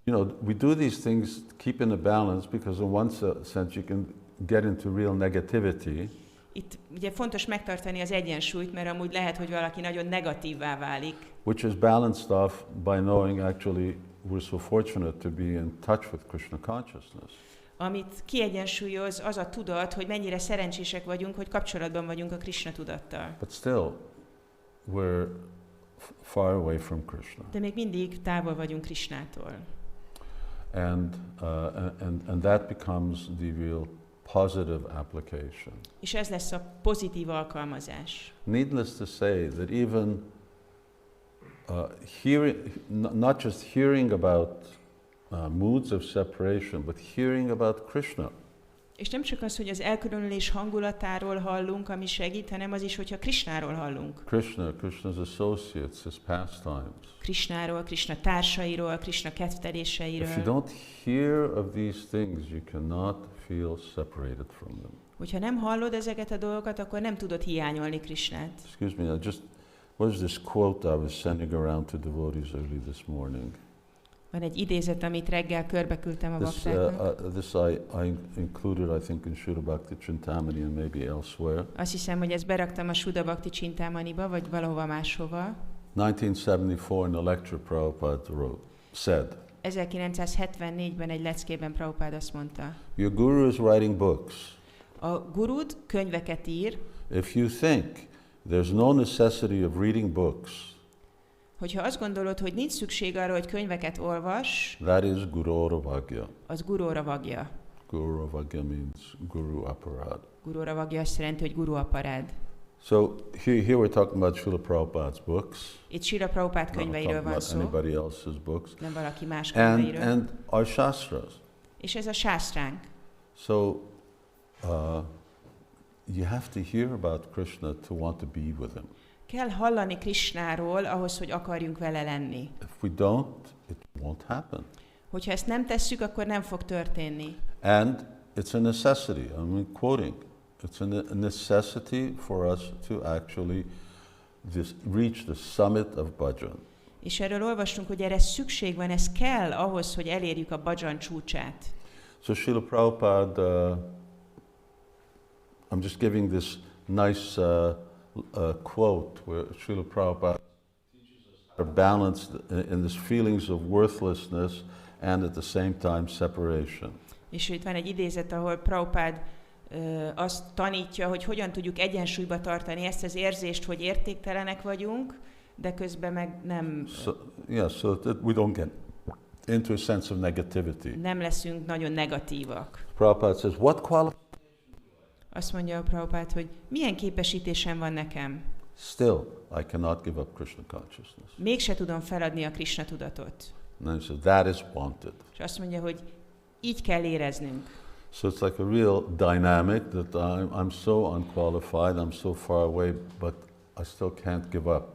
You know, we do these things to keep in a balance, because in one sense you can get into real negativity. Itt ugye fontos megtartani az egyensúlyt, mert amúgy lehet, hogy valaki nagyon negatívvá válik. Which is balanced off by knowing actually we're so fortunate to be in touch with Krishna consciousness. Amit kiegyensúlyoz, az a tudat, hogy mennyire szerencsések vagyunk, hogy kapcsolatban vagyunk a Krishna tudattal. But still, we're far away from Krishna. De még mindig távol vagyunk Krishnától. And that becomes the real positive application. És ez lesz a pozitív alkalmazás. Needless to say that even not just hearing about moods of separation, but hearing about Krishna. És nem csak az, hogy az elkülönülés hangulatáról hallunk, ami segít, hanem az is, hogyha Krishnáról hallunk. Krishna's associates, his pastimes. Krishnáról, Krishna társairól, Krishna kedveléseiről. If you don't hear of these things, you cannot feel separated from them. Hogyha nem hallod ezeket a dolgokat, akkor nem tudod hiányolni Krishnát. Excuse me, what was this quote I was sending around to devotees early this morning? Van egy idézet, amit reggel körbeküldtem a baktáknak. This I included, I think, in Shuddha Bhakti Chintamani and maybe elsewhere. Azt hiszem, hogy ezt beraktam a Shuddha Bhakti Chintamaniba, vagy valahova máshova. 1974 in a lecture Prabhupada said. 1974-ben egy leckében Prabhupada azt mondta. Your guru is writing books. A gurud könyveket ír. If you think there's no necessity of reading books, hogyha azt gondolod, hogy nincs szükség arra, hogy könyveket olvas, that is Guru Ravagya. Az Guru Ravagya. Guru Ravagya means Guru Aparad. Guru Ravagya azt jelenti, hogy Guru Aparad. So here we're talking about Srila Prabhupada's books. Itt Srila Prabhupada könyveiről van szó. Anybody else's books. Nem valaki más könyveiről. And our shastras. És ez a sástránk. So you have to hear about Krishna to want to be with him. Kell hallani Krishnáról ahhoz, hogy akarjunk vele lenni. If we don't, it won't happen. Hogyha ezt nem tesszük, akkor nem fog történni. And it's a necessity. I'm quoting. It's a necessity for us to actually reach the summit of bhajan. És erről olvastunk, hogy erre szükség van, ez kell ahhoz, hogy elérjük a bhajan csúcsát. So Srila Prabhupada, I'm just giving this nice quote where Srila Prabhupada teaches us how to balance in this feelings of worthlessness and at the same time separation. És itt van egy idézet, ahol Prabhupada azt tanítja, hogy hogyan tudjuk egyensúlyba tartani ezt az érzést, hogy értéktelenek vagyunk, de közben meg nem... So that we don't get into a sense of negativity. Nem leszünk nagyon negatívak. Prabhupada says, what qualification? Azt mondja a Prabhupada, hogy milyen képesítésem van nekem. Still, I cannot give up Krishna consciousness. Mégse tudom feladni a Krishna tudatot. And then he says, that is wanted. És azt mondja, hogy így kell éreznünk. So it's like a real dynamic that I'm so unqualified, I'm so far away, but I still can't give up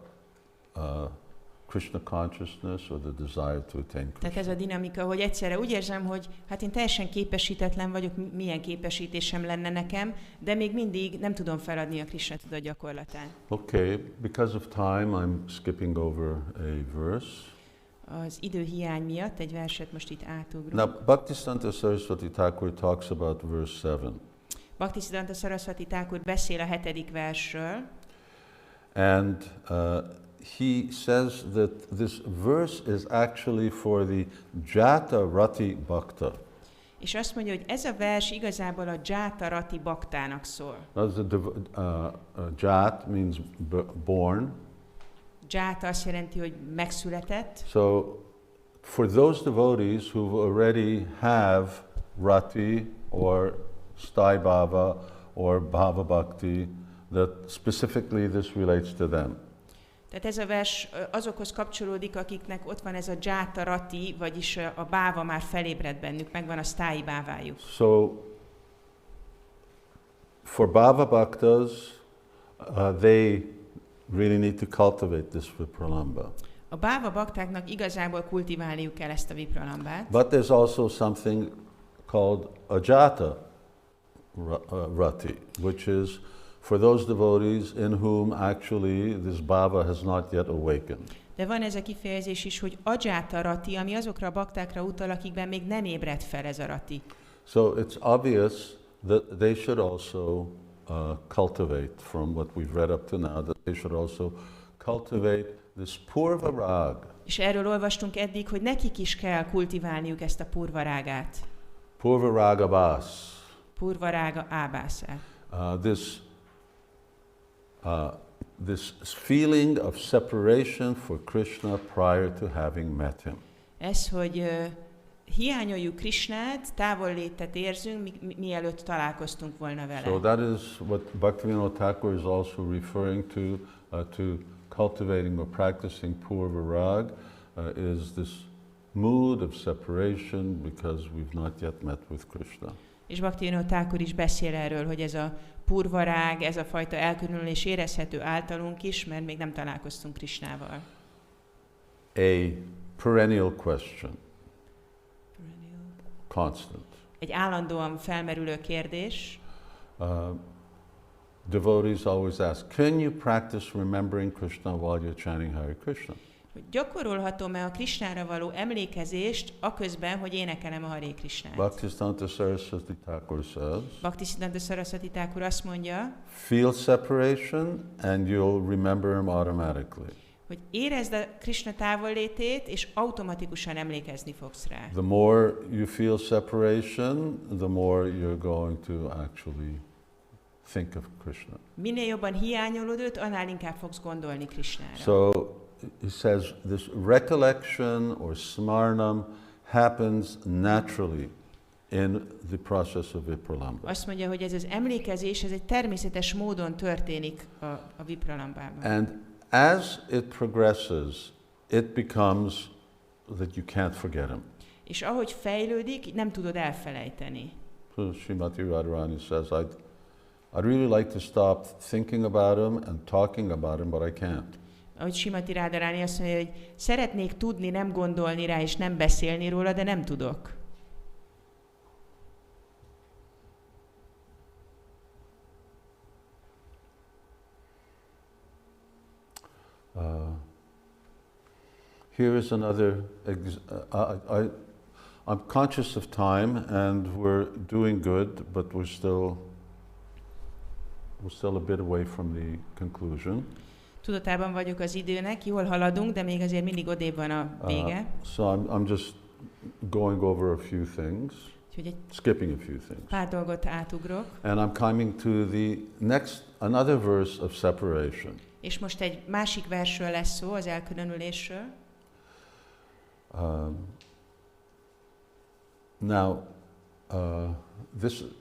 Krishna consciousness or the desire to attain Krishna. Tehát ez a dinamika, hogy egyszerre úgy érzem, hogy hát én teljesen képesítetlen vagyok, milyen képesítésem lenne nekem, de még mindig nem tudom feladni a Krishna tudat gyakorlatát. Okay, because of time, I'm skipping over a verse. Az időhiány miatt egy verset most itt átugrunk. Now, Bhaktisiddhanta Saraswati Thakur talks about verse 7. Bhaktisiddhanta Saraswati Thakur beszél a 7. versről. And he says that this verse is actually for the Jata Rati Bhakta. És azt mondja, hogy ez a vers igazából a Jata Rati Bhaktának szól. Jat means born. Jata azt jelenti, hogy megszületett. So for those devotees who already have Rati or Sthai Bhava or Bhava Bhakti, that specifically this relates to them. Tehát ez a vers azokhoz kapcsolódik, akiknek ott van ez a Jata Rati, vagyis a báva már felébred bennük, megvan a sztái bávájuk. So for Bhava Bhaktas, they really need to cultivate this vipralamba. A báva baktáknak igazából kultiválniuk kell ezt a vipralambát. But there's also something called a Jata Rati, which is for those devotees in whom actually this bhava has not yet awakened. De van ez a kifejezés is, hogy ajata rati, ami azokra a baktákra utal, akikben még nem ébredt fel ez a rati. So it's obvious that they should also cultivate, from what we've read up to now, that they should also cultivate this purva rag. És erről olvastunk eddig, hogy nekik is kell kultiválniuk ezt a purva rágát. Purva raga bas. Purva rága ábászát. This feeling of separation for Krishna prior to having met him. Ez, hogy hiányoljuk Krishnát, távollétet érzünk, mielőtt találkoztunk volna vele. So that is what Bhaktivinoda Thakur is also referring to cultivating or practicing purva rag, is this mood of separation because we've not yet met with Krishna. És Bhaktivinoda Thakur is beszél erről, hogy ez a purva rág, ez a fajta elkülönülés érezhető általunk is, mert még nem találkoztunk Krishnával. A perennial question. Constant. Egy állandóan felmerülő kérdés. Devotees always ask, can you practice remembering Krishna while you're chanting Hare Krishna? Gyakorolhatom-e a Krishnára való emlékezést aközben, hogy énekelem a Hare Krishnát? Bhaktisiddhanta Saraswati Thakur says, Bhaktisiddhanta Saraswati Thakur azt mondja, feel separation and you'll remember him automatically. Hogy érezd a Krishna távollétét, és automatikusan emlékezni fogsz rá. The more you feel separation, the more you're going to actually think of Krishna. Minél jobban hiányolod őt, annál inkább fogsz gondolni Krishnára. So he says this recollection or smarnam happens naturally in the process of vipralamba. Azt mondja, hogy ez az emlékezés, ez egy természetes módon történik a vipralambában. And as it progresses, it becomes that you can't forget him. És ahogy fejlődik, nem tudod elfelejteni. So Srimati Radharani says, I'd really like to stop thinking about him and talking about him, but I can't. Ahogy Srimati Radharani azt mondja, hogy szeretnék tudni, nem gondolni rá és nem beszélni róla, de nem tudok. Here is another, I'm conscious of time and we're doing good, but we're still a bit away from the conclusion. Tudatában vagyok az időnek, jól haladunk, de még azért mindig odébb van a vége. So I'm just going over a few things, skipping a few things. Pár dolgot átugrok. And I'm coming to the another verse of separation. És most egy másik versről lesz szó, az elkülönülésről. Now,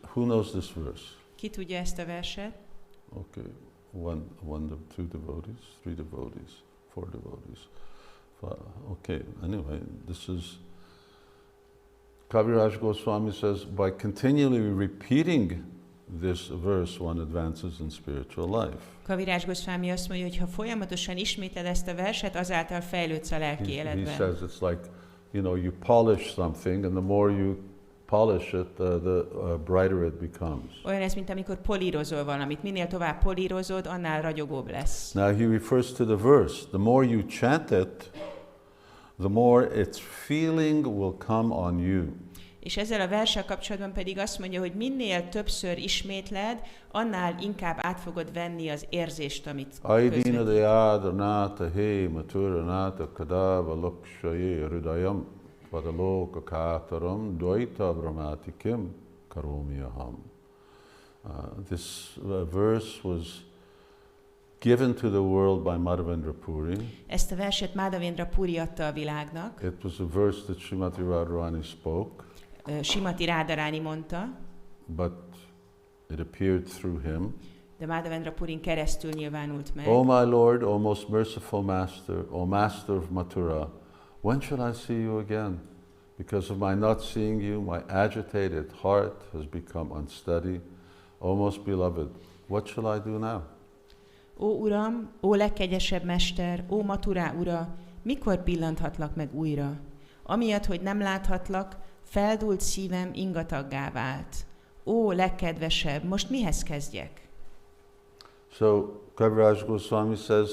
who knows this verse? Ki tudja ezt a verset? Okay, two devotees, three devotees, four devotees. Okay, anyway, this is Kaviraj Goswami says, by continually repeating this verse, one advances in spiritual life. Kaviraj Goswami azt mondja, hogy ha folyamatosan ismétled ezt a verset, azáltal fejlődsz a lelki életben. He says it's like, you polish something, and the more you polish it, the brighter it becomes. Olyan ez, mint amikor polírozol valamit. Minél tovább polírozod, annál ragyogóbb lesz. Now he refers to the verse. The more you chant it, the more its feeling will come on you. És ezzel a verssel kapcsolatban pedig azt mondja, hogy minél többször ismétled, annál inkább át fogod venni az érzést, amit This verse was given to the world by Madhavendra Puri. Ezt a verset Madhavendra Puri adta a világnak. It was a verse that Srimati Radharani spoke. Srimati Radharani mondta. But it appeared through him. De Madhavendra Purin keresztül nyilvánult meg. O my Lord, O most merciful Master, O Master of Mathura, when shall I see you again? Because of my not seeing you, my agitated heart has become unsteady. O most beloved, what shall I do now? Ó Uram, ó legkegyesebb Mester, ó Mathurá Ura, mikor pillanthatlak meg újra? Amiatt, hogy nem láthatlak, feldúlt szívem ingataggá vált. Ó, legkedvesebb, most mihez kezdjek? So, Kaviraj Goswami says,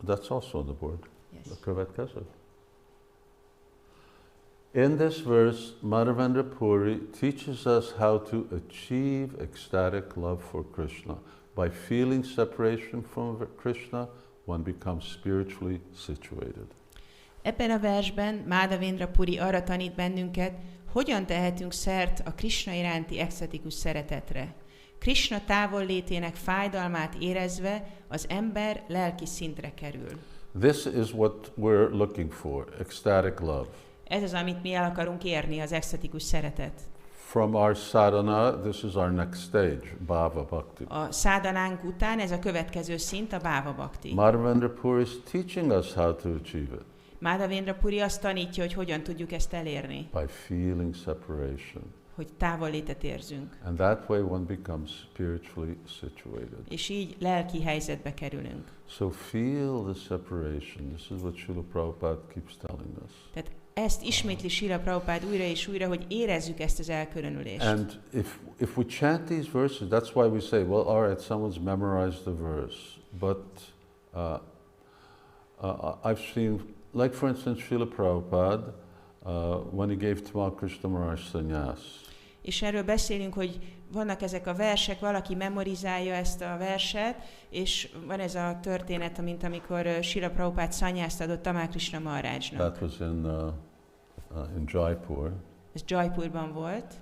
that's also on the board. Yes. A következő. In this verse, Madhavendra Puri teaches us how to achieve ecstatic love for Krishna. By feeling separation from Krishna, one becomes spiritually situated. Ebben a versben Madhavendra Puri arra tanít bennünket, hogyan tehetünk szert a Krishna iránti extatikus szeretetre. Krishna távollétének fájdalmát érezve az ember lelki szintre kerül. This is what we're looking for, ecstatic love. Ez az, amit mi el akarunk érni, az extatikus szeretet. From our sadhana, this is our next stage, bhava bhakti. A szádanánk után ez a következő szint, a bhava bhakti. Madhavendra Puri is teaching us how to achieve it. Madhavendra Puri azt tanítja, hogy hogyan tudjuk ezt elérni. By feeling separation. Hogy távollétet érzünk. And that way one becomes spiritually situated. És így lelki helyzetbe kerülünk. So feel the separation. This is what Srila Prabhupada keeps telling us. Tehát ezt ismétli Srila Prabhupada újra és újra, hogy érezzük ezt az elkülönülést. And if we chant these verses, that's why we say, well, all right, someone's memorized the verse. But I've seen, like for instance, Srila Prabhupada, when he gave Tamal Krishna Maharaj sannyas. És erről beszélünk, hogy vannak ezek a versek, valaki memorizálja ezt a verset, és van ez a történet, mint amikor Srila Prabhupada szanyászt adott Tamal Krishna Maharajnak. That was in Jaipur. Ez Jaipurban volt.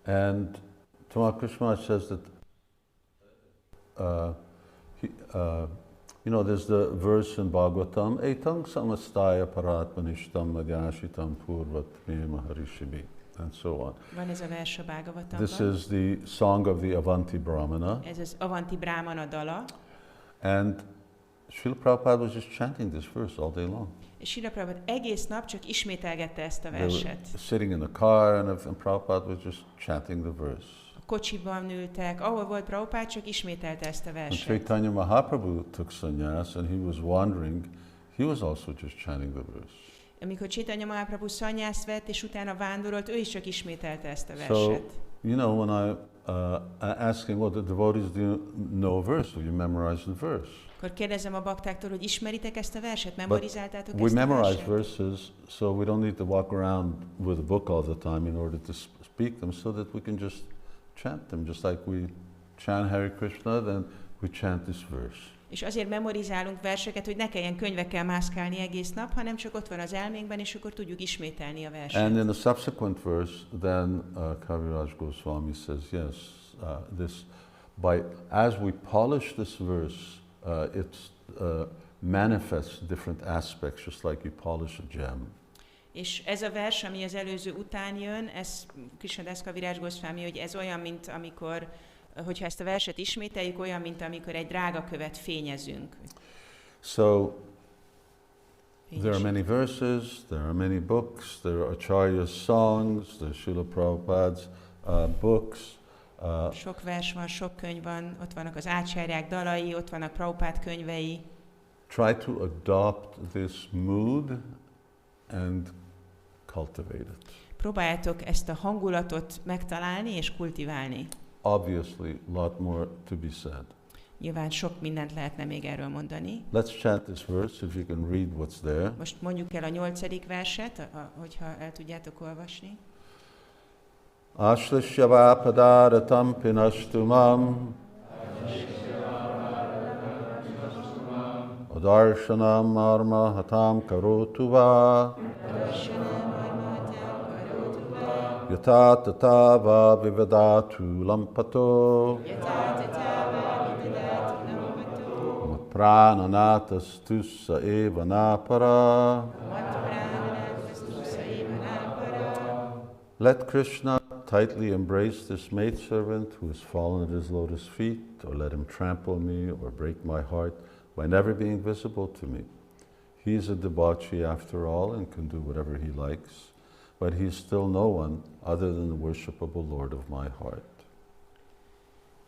And Tamal Krishna Maharaj says that there's the verse in Bhagavatam, Etang samastaya paratmanishtam madhyashitam purvat me maharishibi, and so on. Van ez a vers a Bhagavatamban. This is the song of the Avanti Brahmana. Ez az Avanti Brahmana dala. And Srila Prabhupada was just chanting this verse all day long. És Srila Prabhupada egész nap csak ismételgette ezt a verset. Sitting in the car and Prabhupada was just chanting the verse. Kocsiban ültek, ahol volt Prabhupada, csak ismételte ezt a verset. When Chaitanya Mahaprabhu took sannyas and he was wandering, he was also just chanting the verse. Amikor Chaitanya Mahaprabhu sannyászt vett, és utána vándorolt, ő is csak ismételte ezt a verset. So, when asking, well, the devotees, do you know a verse? Do you memorize the verse? Akkor kérdezem a baktáktól, hogy ismeritek ezt a verset, memorizáltátok We ezt a memorize verset? verses, so we don't need to walk around with a book all the time in order to speak them, so that we can just chant them, just like we chant Hare Krishna, then we chant this verse. És azért memorizálunk verseket, hogy ne kelljen könyvekkel mászkálni egész nap, hanem csak ott van az elménkben, és akkor tudjuk ismételni a verset. And in the subsequent verse, then Kaviraj Goswami says, yes, as we polish this verse, it manifests different aspects, just like you polish a gem. És ez a vers, ami az előző után jön, ez Krishnadas Kaviraj Goswami, hogy ez olyan, mint amikor, hogyha ezt a verset ismételjük, olyan, mint amikor egy drágakövet fényezünk. So, there are many verses, there are many books, there are Acharya's songs, there are Srila Prabhupada's books. Sok vers van, sok könyv van, ott vannak az ácsáryák dalai, ott vannak Prabhupád könyvei. Try to adopt this mood and cultivate it. Próbáljátok ezt a hangulatot megtalálni és kultiválni. Obviously, a lot more to be said. Nyilván sok mindent lehetne még erről mondani. Let's chant this verse, if you can read what's there. Most mondjuk el a 8. verset, hogyha el tudjátok olvasni. Ashlishyava padaratam pinashtumam adarsanam marma hatam karotuva yata tatava vivadatu lampato prananatas tussa eva napara. Let Krishna tightly embrace this maidservant who has fallen at his lotus feet, or let him trample me or break my heart by never being visible to me. He is a debauchee after all and can do whatever he likes, but he is still no one other than the worshipable Lord of my heart.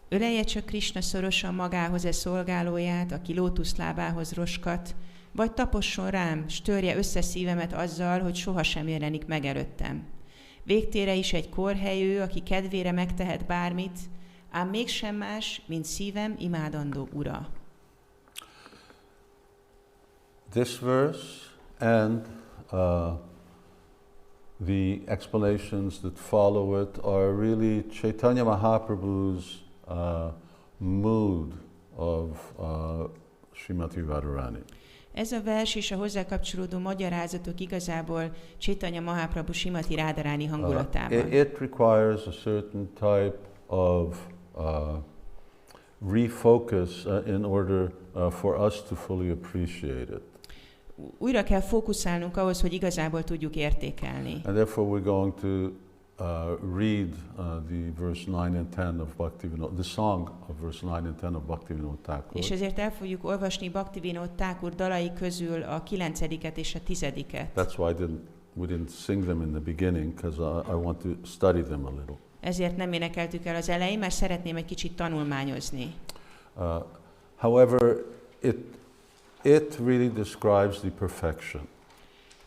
Ölelje csak Krishna szorosan magához e szolgálóját, aki lótuszlábához roskat, vagy taposson rám, s törje össze szívemet azzal, hogy sohasem jelenik meg előttem. Végtére is egy korhelyű, aki kedvére megtehet bármit, ám mégsem más, mint szívem imádandó ura. This verse and the explanations that follow it are really Chaitanya Mahaprabhu's mood of Srimati Radharani. Ez a vers és a hozzá kapcsolódó magyarázatok igazából Chaitanya Mahaprabhu Srimati Radharani hangulatában. It requires a certain type of refocus in order for us to fully appreciate it. Újra kell fókuszálnunk ahhoz, hogy igazából tudjuk értékelni. And therefore we're going to read the verse 9 and 10 of Bhaktivinoda, the song of verse 9 and 10 of Bhaktivinoda Thakur. És ezért el fogjuk olvasni Bhaktivinoda Thakur dalai közül a 9. és a 10. That's why we didn't sing them in the beginning, because I want to study them a little. Ezért nem énekeltük el az elején, mert szeretném egy kicsit tanulmányozni. However, it really describes the perfection.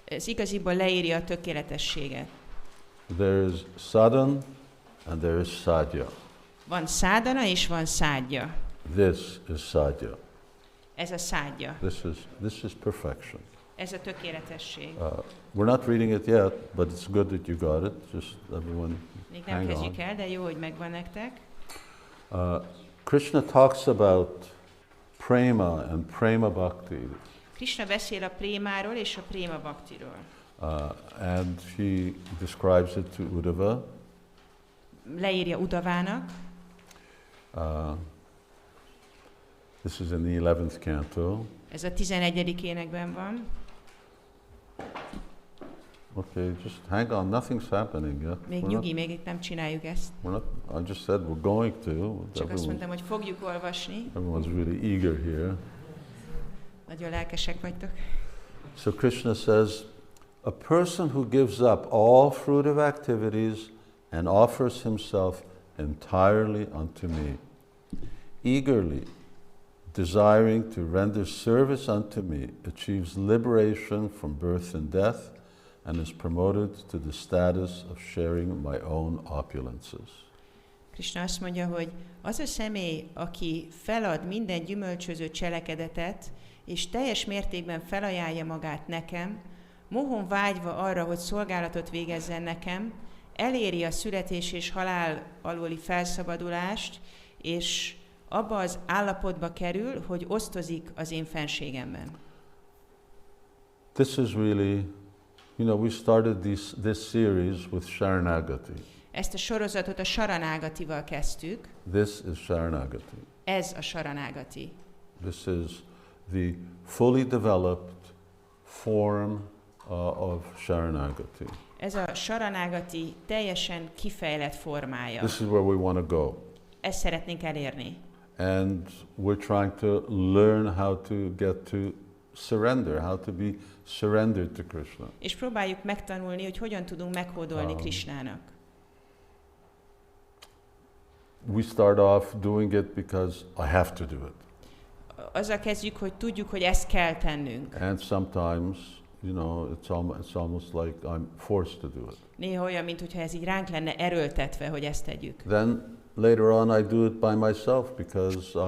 Ez igaziból leírja a tökéletességet. There is sadhana and there is sadhya. Van szádana és van szádja. This is sadhya. Ez a szádja. This is perfection. Ez a tökéletesség. We're not reading it yet, but it's good that you got it. Just everyone még nem hang kezdjük on. el, de jó, hogy megvan nektek. Krishna talks about prema and prema bhakti. Krishna beszél a prémáról és a préma bhaktiról. And he describes it to Uddhava. Leírja Uddhavának. This is in the 11th canto. Ez a 11. énekben van. Okay, just hang on. Nothing's happening yet. Még nyugi, még itt nem csináljuk ezt. I just said we're going to. Csak azt mondtam, hogy fogjuk olvasni. Everyone's really eager here. Nagyon lelkesek vagytok. So Krishna says, a person who gives up all fruitive activities and offers himself entirely unto me, eagerly desiring to render service unto me, achieves liberation from birth and death, and is promoted to the status of sharing my own opulences. Krishna azt mondja, hogy az a személy, aki felad minden gyümölcsöző cselekedetet, és teljes mértékben felajánlja magát nekem, mohon vágyva arra, hogy szolgálatot végezzen nekem, eléri a születés és halál alóli felszabadulást, és abba az állapotba kerül, hogy osztozik az én fenségemben. This is really, we started this series with Sharanagati. Ezt a sorozatot a Sharanagatival kezdtük. This is Sharanagati. Ez a Sharanagati. This is the fully developed form of Sharanagati. Ez a Sharanagati teljesen kifejlett formája. This is where we want to go. Ezt szeretnénk elérni. And we're trying to learn how to get to surrender, how to be surrendered to Krishna. És próbáljuk megtanulni, hogy hogyan tudunk meghódolni Krishnának. We start off doing it because I have to do it. Azzal kezdjük, hogy tudjuk, hogy ezt kell tennünk. And sometimes, it's almost like I'm forced to do it. Néha olyan, mintha ez így ránk lenne erőltetve, hogy ezt tegyük. Then later on I do it by myself because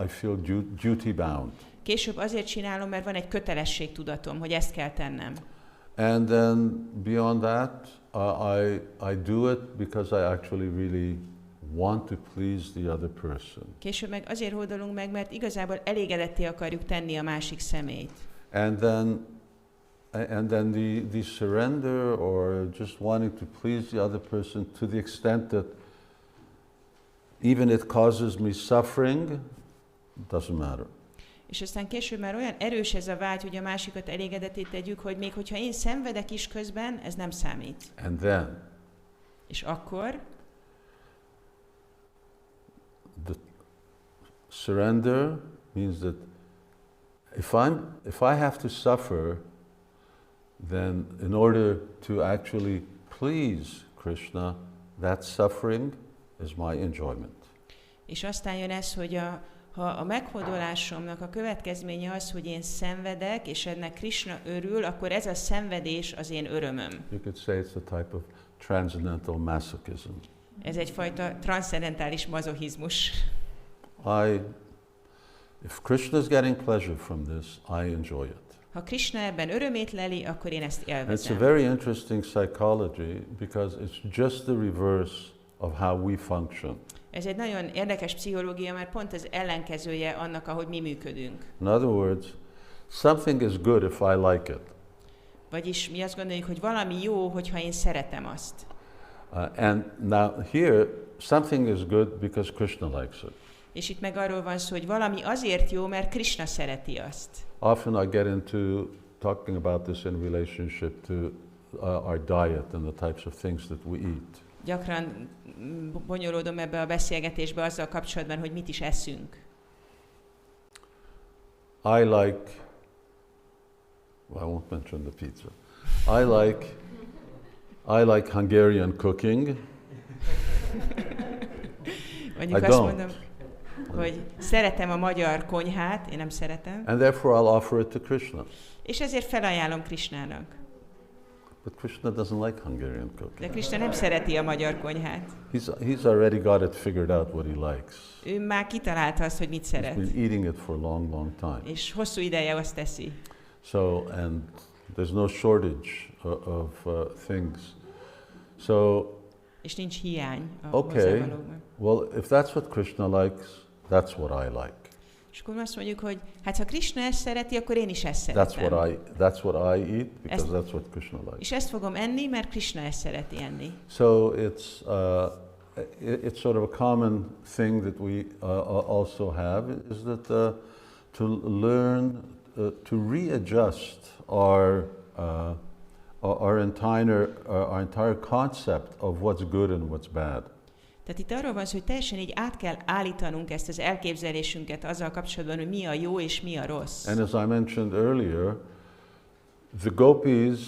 I feel duty bound. Később azért csinálom, mert van egy kötelességtudatom, hogy ezt kell tennem. And then beyond that, I do it because I actually really want to please the other person. Később meg azért hódolunk meg, mert igazából elégedetté akarjuk tenni a másik személyt. And then the surrender or just wanting to please the other person to the extent that even it causes me suffering, doesn't matter. És aztán később már olyan erős ez a vágy, hogy a másikat elégedetté tegyük, hogy még hogyha én szenvedek is közben, ez nem számít. And then és akkor the surrender means that if I have to suffer, then in order to actually please Krishna, that suffering is my enjoyment. És aztán jön ez, hogy ha a meghódolásomnak a következménye az, hogy én szenvedek, és ennek Krishna örül, akkor ez a szenvedés az én örömöm. You could say it's a type of transcendental masochism. Ez egyfajta transzcendentális mazochizmus. If Krishna is getting pleasure from this, I enjoy it. Ha Krishna ebben örömét leli, akkor én ezt élvezem. It's a very interesting psychology because it's just the reverse of how we function. Ez egy nagyon érdekes pszichológia, mert pont az ellenkezője annak, ahogy mi működünk. In other words, something is good if I like it. Vagyis mi azt gondoljuk, hogy valami jó, hogyha én szeretem azt. And now here, something is good because Krishna likes it. És itt meg arról van szó, hogy valami azért jó, mert Krishna szereti azt. Often I get into talking about this in relationship to our diet and the types of things that we eat. Gyakran bonyolódom ebbe a beszélgetésbe azzal kapcsolatban, hogy mit is eszünk. I won't mention the pizza. I like Hungarian cooking. Mondjuk azt mondom, hogy szeretem a magyar konyhát, én nem szeretem. And therefore I'll offer it to Krishna. És ezért felajánlom Krishnának. But Krishna doesn't like Hungarian cooking. De Krishna nem szereti a magyar konyhát. He's already got it figured out what he likes. Ő már kitalálta azt, hogy mit szeret. He's been eating it for a long, long time. És hosszú ideje azt teszi. So, and there's no shortage of things. So, és nincs hiány a hozzávalókban. Well, if that's what Krishna likes, that's what I like. És akkor azt mondjuk, hogy hát ha Krishna ezt szereti, akkor én is ezt szeretem. That's what I eat because that's what Krishna likes. És ezt fogom enni, mert Krishna ezt szereti enni. So it's sort of a common thing that we also have is that to learn to readjust our entire concept of what's good and what's bad. Tehát itt arról van szó, hogy teljesen így át kell állítanunk ezt az elképzelésünket azzal kapcsolatban, hogy mi a jó és mi a rossz. And as I mentioned earlier, the gopis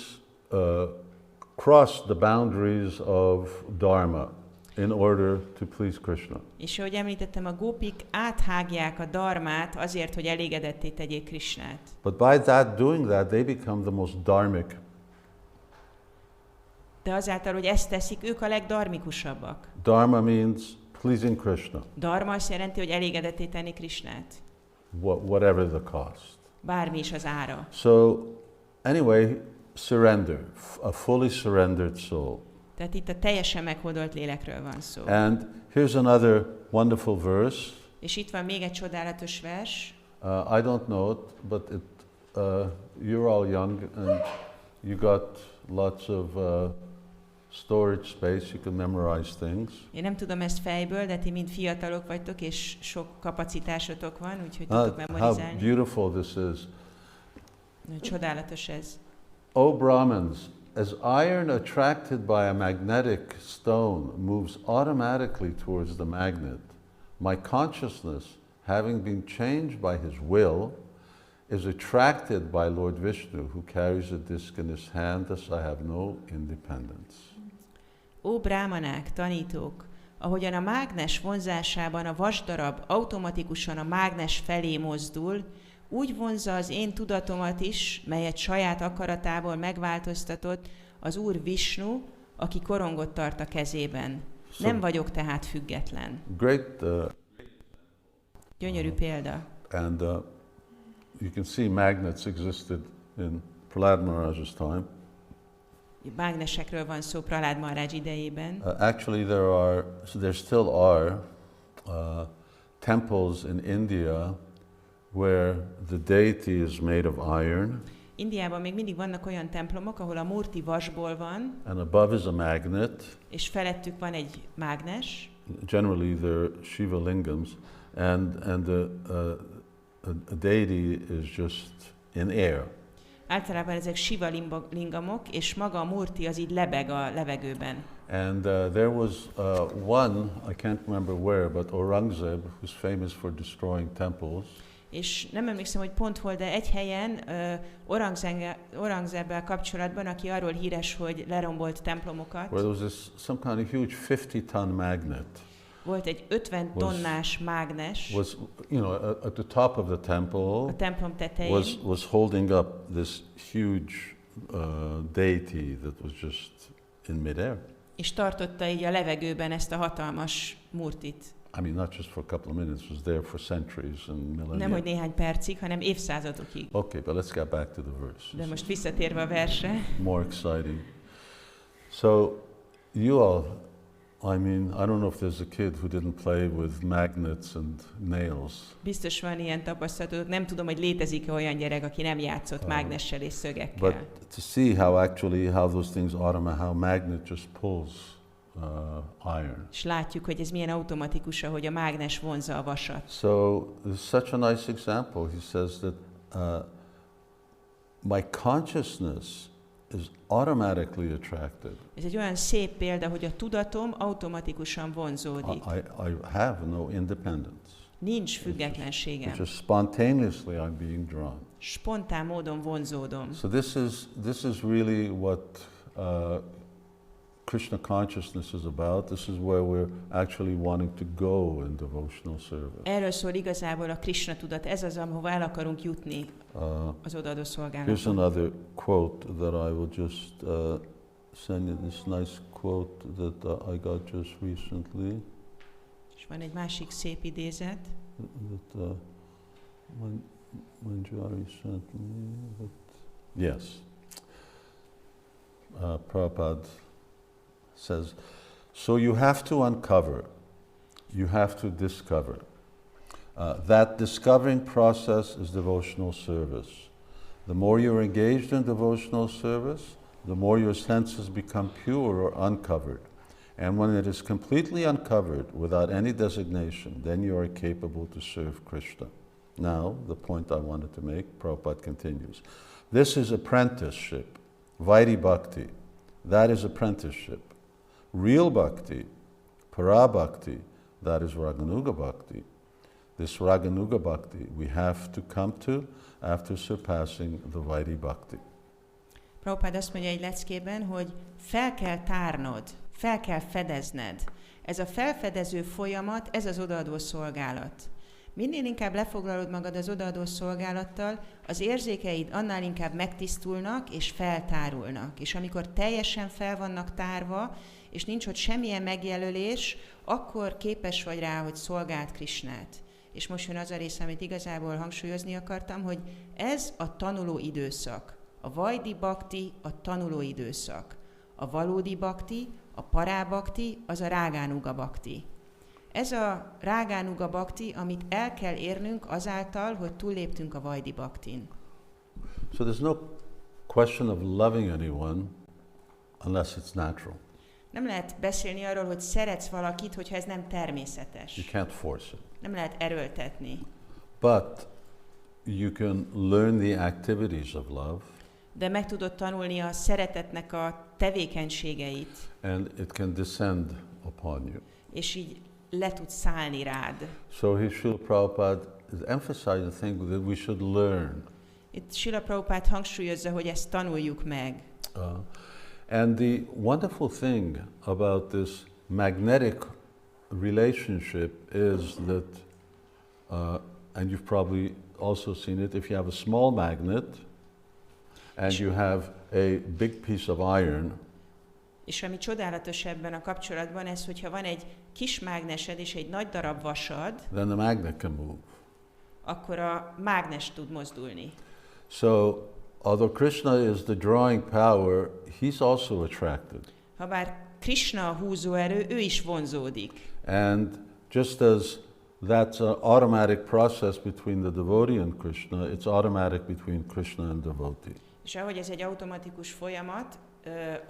crossed the boundaries of dharma in order to please Krishna. És ahogy említettem, a gópik áthágják a dharmát azért, hogy elégedetté tegyék Krishnát. But by doing that, they become the most dharmic De azáltal, hogy ezt teszik, ők a legdharmikusabbak. Dharma means pleasing Krishna. Dharma azt jelenti, hogy elégedetté tenni Krisnát. Whatever the cost. Bármi is az ára. So, anyway, surrender. A fully surrendered soul. Tehát itt a teljesen meghódolt lélekről van szó. And here's another wonderful verse. És itt van még egy csodálatos vers. I don't know it, but you're all young and you got lots of storage space, you can memorize things. Én nem tudom ezt fejből, de ti mind fiatalok vagytok, és sok kapacitásotok van, úgyhogy tudtok memorizálni. How beautiful this is. Csodálatos ez. O Brahmins, as iron attracted by a magnetic stone moves automatically towards the magnet, my consciousness, having been changed by his will, is attracted by Lord Vishnu, who carries a disc in his hand, thus I have no independence. Ó brámanák, tanítók, ahogyan a mágnes vonzásában a vasdarab automatikusan a mágnes felé mozdul, úgy vonzza az én tudatomat is, melyet saját akaratából megváltoztatott az Úr Vishnu, aki korongot tart a kezében. Nem vagyok tehát független. Great. Gyönyörű példa. And you can see magnets existed in Prahlad Maharaj's time. Mágnesekről van szó Prahlad Maharaj idejében. Actually, there still are temples in India where the deity is made of iron. Indiában még mindig vannak olyan templomok, ahol a murti vasból van. And above is a magnet. És felettük van egy mágnes. Generally, they're Shiva lingams, and a deity is just in air. Általában ezek Shiva lingamok, és maga a murti az így lebeg a levegőben. And there was one, I can't remember where, but Aurangzeb, who's famous for destroying temples. És nem emlékszem, hogy pont hol, de egy helyen Aurangzebbel kapcsolatban, aki arról híres, hogy lerombolt templomokat. Where there was some kind of huge 50-ton magnet. Volt egy 50 tonnás mágnes. Was, you know, at the top of the temple. A templom tetején. Was holding up this huge deity that was just in midair. És tartotta így a levegőben ezt a hatalmas murtit. I mean, not just for a couple of minutes, it was there for centuries and millennia. Nem, hogy néhány percig, hanem évszázadokig. Okay, but let's get back to the verse. De most visszatérve a versre. More exciting. So, you all, I mean, I don't know if there's a kid who didn't play with magnets and nails. Biztos van ilyen tapasztalatok. Nem tudom, hogy létezik-e olyan gyerek, aki nem játszott mágnessel és szögekkel. But to see how those things how magnet just pulls iron. És látjuk, hogy ez milyen automatikus, ahogy a mágnes vonzza a vasat. So there's such a nice example. He says that my consciousness is automatically attracted. Ez egy olyan szép példa, hogy a tudatom automatikusan vonzódik. I have no independence. Nincs függetlenségem. Just spontaneously I'm being drawn. Spontán módon vonzódom. So this is really what Krishna consciousness is about. This is where we're actually wanting to go in devotional service. Erről szól igazából a Krishna tudat. Ez az, ahova el akarunk jutni az odaadó szolgálatban. Here's another quote that I will just send you. This nice quote that I got just recently. És van egy másik szép idézet. That Manjari sent me. Yes. Prabhupada says, so you have to uncover, you have to discover. That discovering process is devotional service. The more you're engaged in devotional service, the more your senses become pure or uncovered. And when it is completely uncovered without any designation, then you are capable to serve Krishna. Now, the point I wanted to make, Prabhupada continues. This is apprenticeship, Vaidhi Bhakti. That is apprenticeship. Real bhakti, para bhakti, that is Raganuga bhakti. This Raganuga bhakti we have to come to after surpassing the Vaidhi bhakti. Prabhupád azt mondja egy leckében, hogy fel kell tárnod, fel kell fedezned. Ez a felfedező folyamat, ez az odaadó szolgálat. Minél inkább lefoglalod magad az odaadó szolgálattal, az érzékeid annál inkább megtisztulnak és feltárulnak. És amikor teljesen fel vannak tárva, és nincs ott semmilyen megjelölés, akkor képes vagy rá, hogy szolgáld Krisnát. És most jön az a rész, amit igazából hangsúlyozni akartam, hogy ez a tanuló időszak. A vajdi bakti a tanuló időszak. A valódi bakti, a parábakti, az a rágánuga bakti. Ez a rágánuga bakti, amit el kell érnünk azáltal, hogy túlléptünk a vajdi baktin. So there's no question of loving anyone unless it's natural. Nem lehet beszélni arról, hogy szeretsz valakit, hogyha ez nem természetes. You can't force it. Nem lehet erőltetni. But you can learn the activities of love. De meg tudod tanulni a szeretetnek a tevékenységeit. And it can descend upon you. És így le tud szállni rád. So Srila Prabhupada is emphasizing the thing that we should learn. Itt Srila Prabhupada hangsúlyozza, hogy ezt tanuljuk meg. And the wonderful thing about this magnetic relationship is that, and you've probably also seen it, if you have a small magnet and you have a big piece of iron, és ami csodálatos ebben a kapcsolatban, ez, hogyha van egy kis mágnesed és egy nagy darab vasad, then the magnet can move. akkor a mágnes tud mozdulni. So, although Krishna is the drawing power, he's also attracted. Habár Krishna a húzóerő, ő is vonzódik. And just as that's an automatic process between the devotee and Krishna, it's automatic between Krishna and devotee. És ahogy ez egy automatikus folyamat,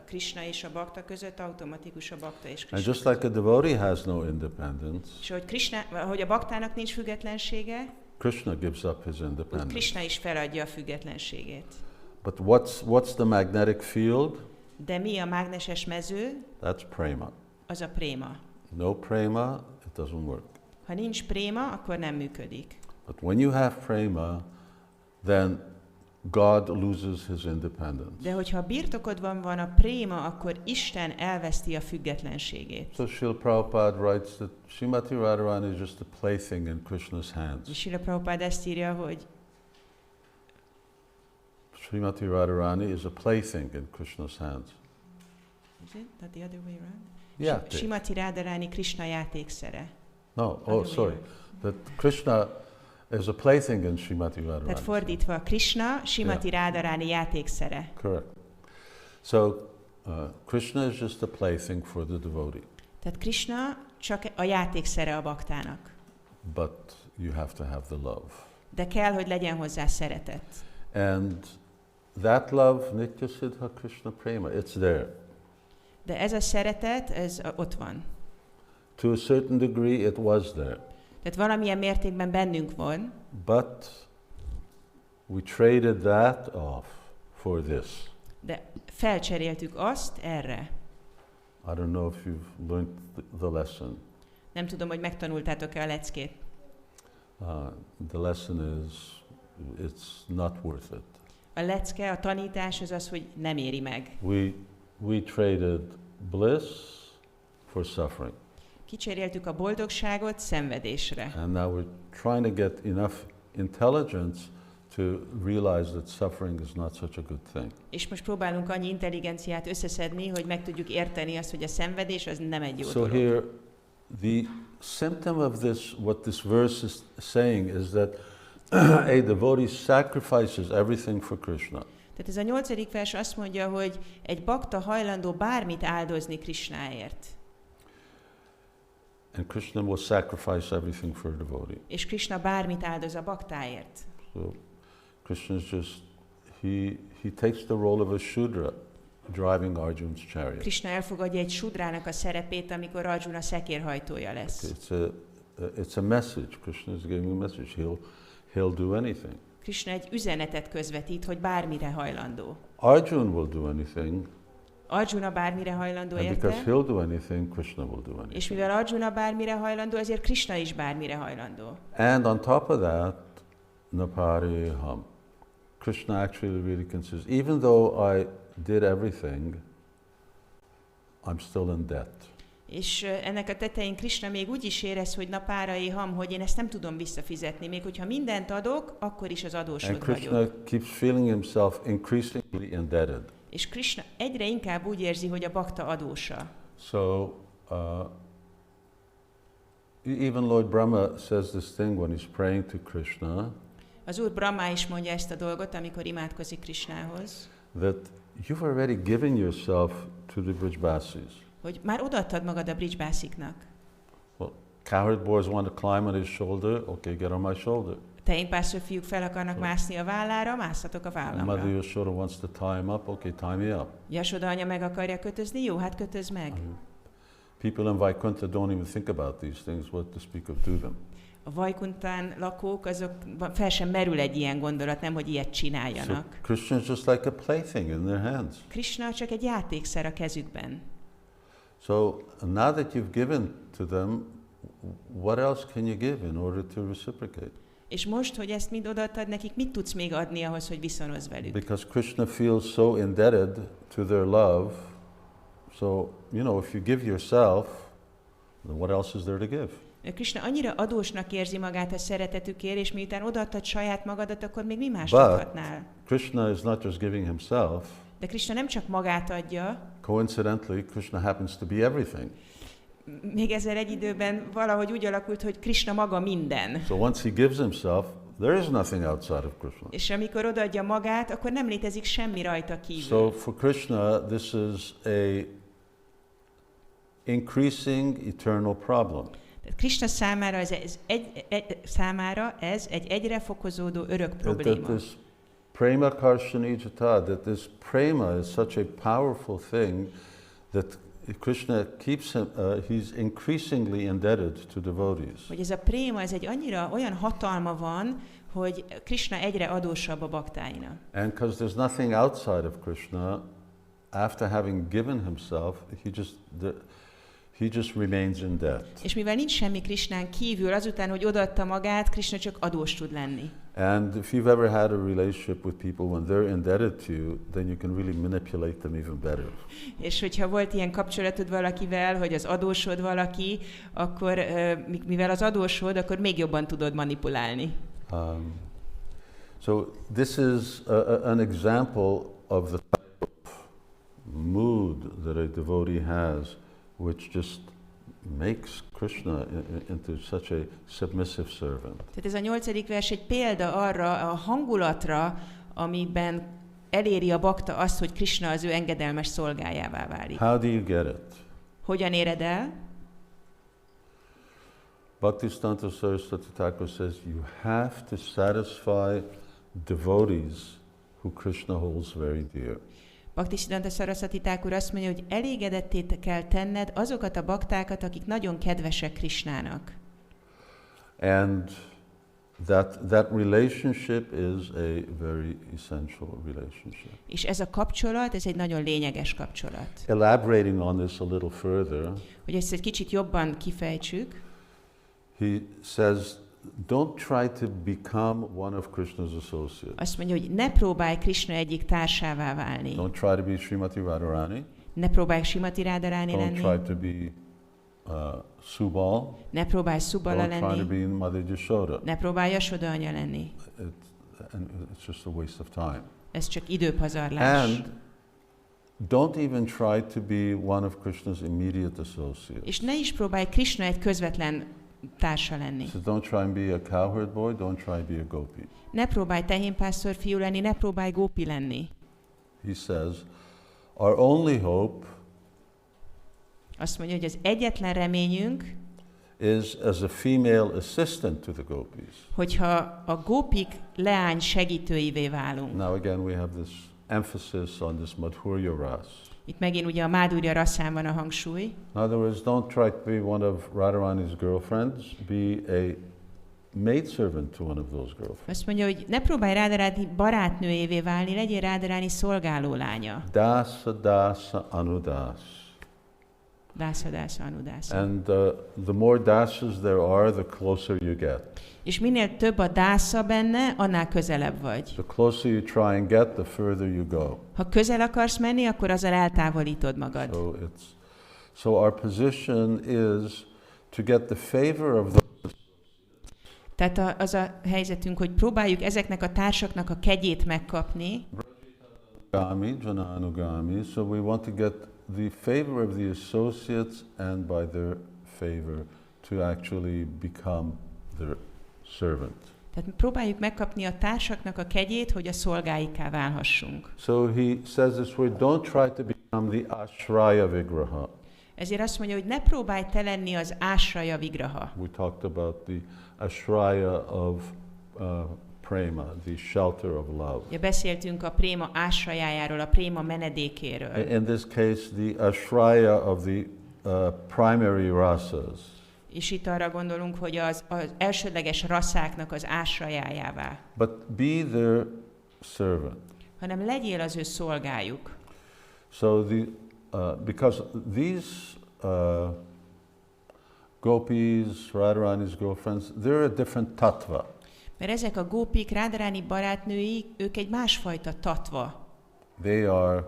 Krishna és a bakta között, automatikus a bakta és Krishna. And just like a devotee has no independence, és ahogy a baktának nincs függetlensége, Krishna gives up his úgy independence. Krishna is feladja a függetlenségét. But what's the magnetic field? De mi a mágneses mező? That's prema. Az a préma. No prema, it doesn't work. Ha nincs préma, akkor nem működik. But when you have prema, then God loses his independence. De hogyha birtokodban van a préma, akkor Isten elveszti a függetlenségét. So Srila Prabhupada writes that Srimati Radharani is just a plaything in Krishna's hands. Srila Prabhupada ezt írja, hogy Srimati Radharani is a plaything in Krishna's hands. is it that the other way around? Yeah. Srimati Radharani Krishna játékszere. No, sorry. That Krishna is a plaything in Srimati Radharani. Tehát fordítva, Krishna Srimati Radharani játékszere. Correct. So Krishna is just a plaything for the devotee. Tehát Krishna csak a játékszere a baktának. But you have to have the love. De kell, hogy legyen hozzá szeretet. And that love, Nitya Siddha Krishna Prema, it's there. De ez a szeretet, ez ott van. To a certain degree, it was there. Tehát valamilyen mértékben bennünk van, But we traded that off for this. de felcseréltük azt erre. I don't know if you've learned the lesson. Nem tudom, hogy megtanultátok-e a leckét. The lesson is, it's not worth it. A lecke, a tanítás az az, hogy nem éri meg. We traded bliss for suffering. Kicseréltük a boldogságot szenvedésre. And now we're trying to get enough intelligence to realize that suffering is not such a good thing. És most próbálunk annyi intelligenciát összeszedni, hogy meg tudjuk érteni azt, hogy a szenvedés az nem egy jó So dolog. here, the symptom of this, what this verse is saying is that a devotee sacrifices everything for Krishna. Tehát ez a 8. vers azt mondja, hogy egy bakta hajlandó bármit áldozni Krishnáért. And Krishna will sacrifice everything for a devotee. És Krishna bármit áldoz a baktáért. So Krishna is just, he takes the role of a Shudra driving Arjun's chariot. Krishna elfogadja egy sudrának a szerepét, amikor Arjuna szekérhajtója lesz. It's a message. Krishna is giving a message. He'll do anything. Krishna egy üzenetet közvetít, hogy bármire hajlandó. Arjun will do anything. Arjuna bármire hajlandó, And because érte? he'll do anything, Krishna will do anything. És mivel Arjuna bármire hajlandó, ezért Krishna is bármire hajlandó. And on top of that, Napariham. Krishna actually really considers, even though I did everything, I'm still in debt. És ennek a tetején Krishna még úgy is érez, hogy na párai ham, hogy én ezt nem tudom visszafizetni. Még hogyha mindent adok, akkor is az adósod And Krishna vagyok. keeps feeling himself increasingly indebted. És Krishna egyre inkább úgy érzi, hogy a bakta adósa. So, even Lord Brahma says this thing when he's praying to Krishna, Az úr Brahma is mondja ezt a dolgot, amikor imádkozik Krishnához, that you've already given yourself to the Brijbasis. hogy már odaadtad magad a Brijbasiknak. Well, cowherd boys want to climb on his shoulder, okay, get on my shoulder. Tejnpásztor fiúk fel akarnak mászni a vállára, mászhatok a Mother vállamra. Yashoda wants to tie him up, okay, tie me up. Jasoda anya meg akarja kötözni, jó, hát kötöz meg. People in Vaikuntha don't even think about these things, what to speak of do them. A Vajkuntán lakók, azok fel sem merül egy ilyen gondolat, nem, hogy ilyet So csináljanak. Krishna is just like a plaything in their hands. Krishna csak egy játékszer a kezükben. So now that you've given to them, what else can you give in order to reciprocate? És most, hogy ezt mind odaadtad nekik, mit tudsz még adni ahhoz, hogy viszonozz velük? Because Krishna feels so indebted to their love, so, you know, if you give yourself, then what else is there to give? Krishna annyira adósnak érzi magát a szeretetükért, és miután odaadtad saját magadat, akkor még mi mást But adhatnál? Krishna is not just giving himself. De Krishna nem csak magát adja, Coincidentally, Krishna happens to be everything. még ezzel egy időben valahogy úgy alakult, hogy Krishna maga minden. So once he gives himself, there is nothing outside of Krishna. És amikor odaadja magát, akkor nem létezik semmi rajta kívül. So for Krishna, this is a increasing eternal problem. Tehát Krishna számára ez egy egyre fokozódó örök That probléma. this prema karshanijata, that this prema is such a powerful thing that Krishna keeps him, he's increasingly indebted to devotees. Hogy ez a préma, ez egy annyira olyan hatalma van, hogy Krishna egyre adósabb a baktáinak. And because there's nothing outside of Krishna, after having given himself, he just remains in debt. És mivel nincs semmi Krishnán kívül, azután, hogy odaadta magát, Krishna csak adós tud lenni. And if you've ever had a relationship with people when they're indebted to you, then you can really manipulate them even better. És hogyha volt ilyen kapcsolatod valakivel, hogy az adósod valaki, akkor mivel az adósod, akkor még jobban tudod manipulálni. So this is an example of the type of mood that a devotee has, which just makes Krishna into such a submissive servant. Tehát ez a 8. vers egy példa arra, a hangulatra, amiben eléri a bakta azt, hogy Krishna az ő engedelmes szolgájává válik. How do you get it? Hogyan éred el? Bhaktisiddhanta Saraswati Thakur says you have to satisfy devotees who Krishna holds very dear. Bhaktisiddhanta Saraswati Thakur azt mondja, hogy elégedetté kell tenned azokat a baktákat, akik nagyon kedvesek Krishnának. And that relationship is a very essential relationship. És ez a kapcsolat, ez egy nagyon lényeges kapcsolat. Elaborating on this a little further, Hogy ezt egy kicsit jobban kifejtsük, he says, don't try to become one of Krishna's associates. azt mondja, hogy ne próbálj Krishna egyik társává válni. Don't try to be Srimati Radharani. Ne próbálj Srimati Radharani Don't lenni. try to be Subal. Ne próbálj Subala Don't try to lenni. be Mother Yashoda. Ne próbálj Jasoda anya lenni. And it's just a waste of time. Ez csak időpazarlás. And don't even try to be one of Krishna's immediate associates. És ne is próbálj Krishna egy közvetlen társa lenni. So don't try and be a cowherd boy, don't try and be a gopi. Ne próbálj tehénpásztor fiú lenni, ne próbálj gópi lenni. He says, our only hope Azt mondja, hogy az egyetlen reményünk, is as a female assistant to the gopis. hogyha a gópik leány segítőivé válunk. Now again we have this emphasis on this Madhurya ras. Itt megint ugye a Mádurja rasszán van a hangsúly. In other words, don't try to be one of Radharani's girlfriends, be a maidservant to one of those girlfriends. Azt mondja, hogy ne próbálj Radharani barátnőjévé válni, legyél Radharani szolgáló lánya. Dasa dasa anudas. Dásza, dásza, anudásza. And the more dasas there are, the closer you get. És minél több a dásza benne, annál közelebb vagy. The closer you try and get, the further you go. Ha közel akarsz menni, akkor azzal eltávolítod magad. So our position is to get the favor of those. Tehát az a helyzetünk, hogy próbáljuk ezeknek a társaknak a kegyét megkapni. So we want to get the favor of the associates and by their favor to actually become their servant. Tehát próbáljuk megkapni a társaknak a kegyét, hogy a szolgáiká válhassunk. So he says this word, don't try to become the ashraya vigraha. Ezért azt mondja, hogy ne próbálj te lenni az ásraja vigraha. We talked about the ashraya of prema, the shelter of love. Ja, beszéltünk a préma ásrajájáról, a préma menedékéről. In this case, the ashraya of the primary rasas. És itt arra gondolunk, hogy az elsődleges rasszáknak az ásrajájává. But be their servant. Hanem legyél az ő szolgájuk. So because these gopis, Radharani's girlfriends, they're a different tattva. Mert ezek a gópik, Radharani barátnői, ők egy másfajta tattva. They are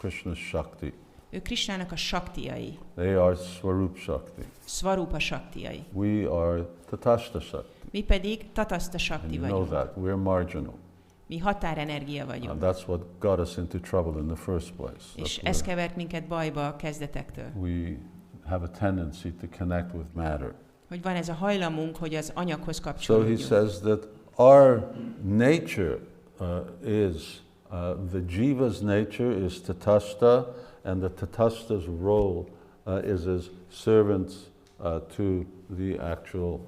Krishna's Shakti. Ők Krishnának a saktiai. They are Swarup Shakti. Svarupa saktiai. We are Tatastha Shakti. Mi pedig Tatastha Shakti And you vagyunk. know that. We're marginal. Mi határenergia vagyunk. That's what got us into trouble in the first place. És ez kevert minket bajba a kezdetektől. We have a tendency to connect with matter. Hogy van ez a hajlamunk, hogy az anyaghoz So kapcsolódjunk. he says that our nature is, the jiva's nature is tatastha, and the tatastha's role is as servants to the actual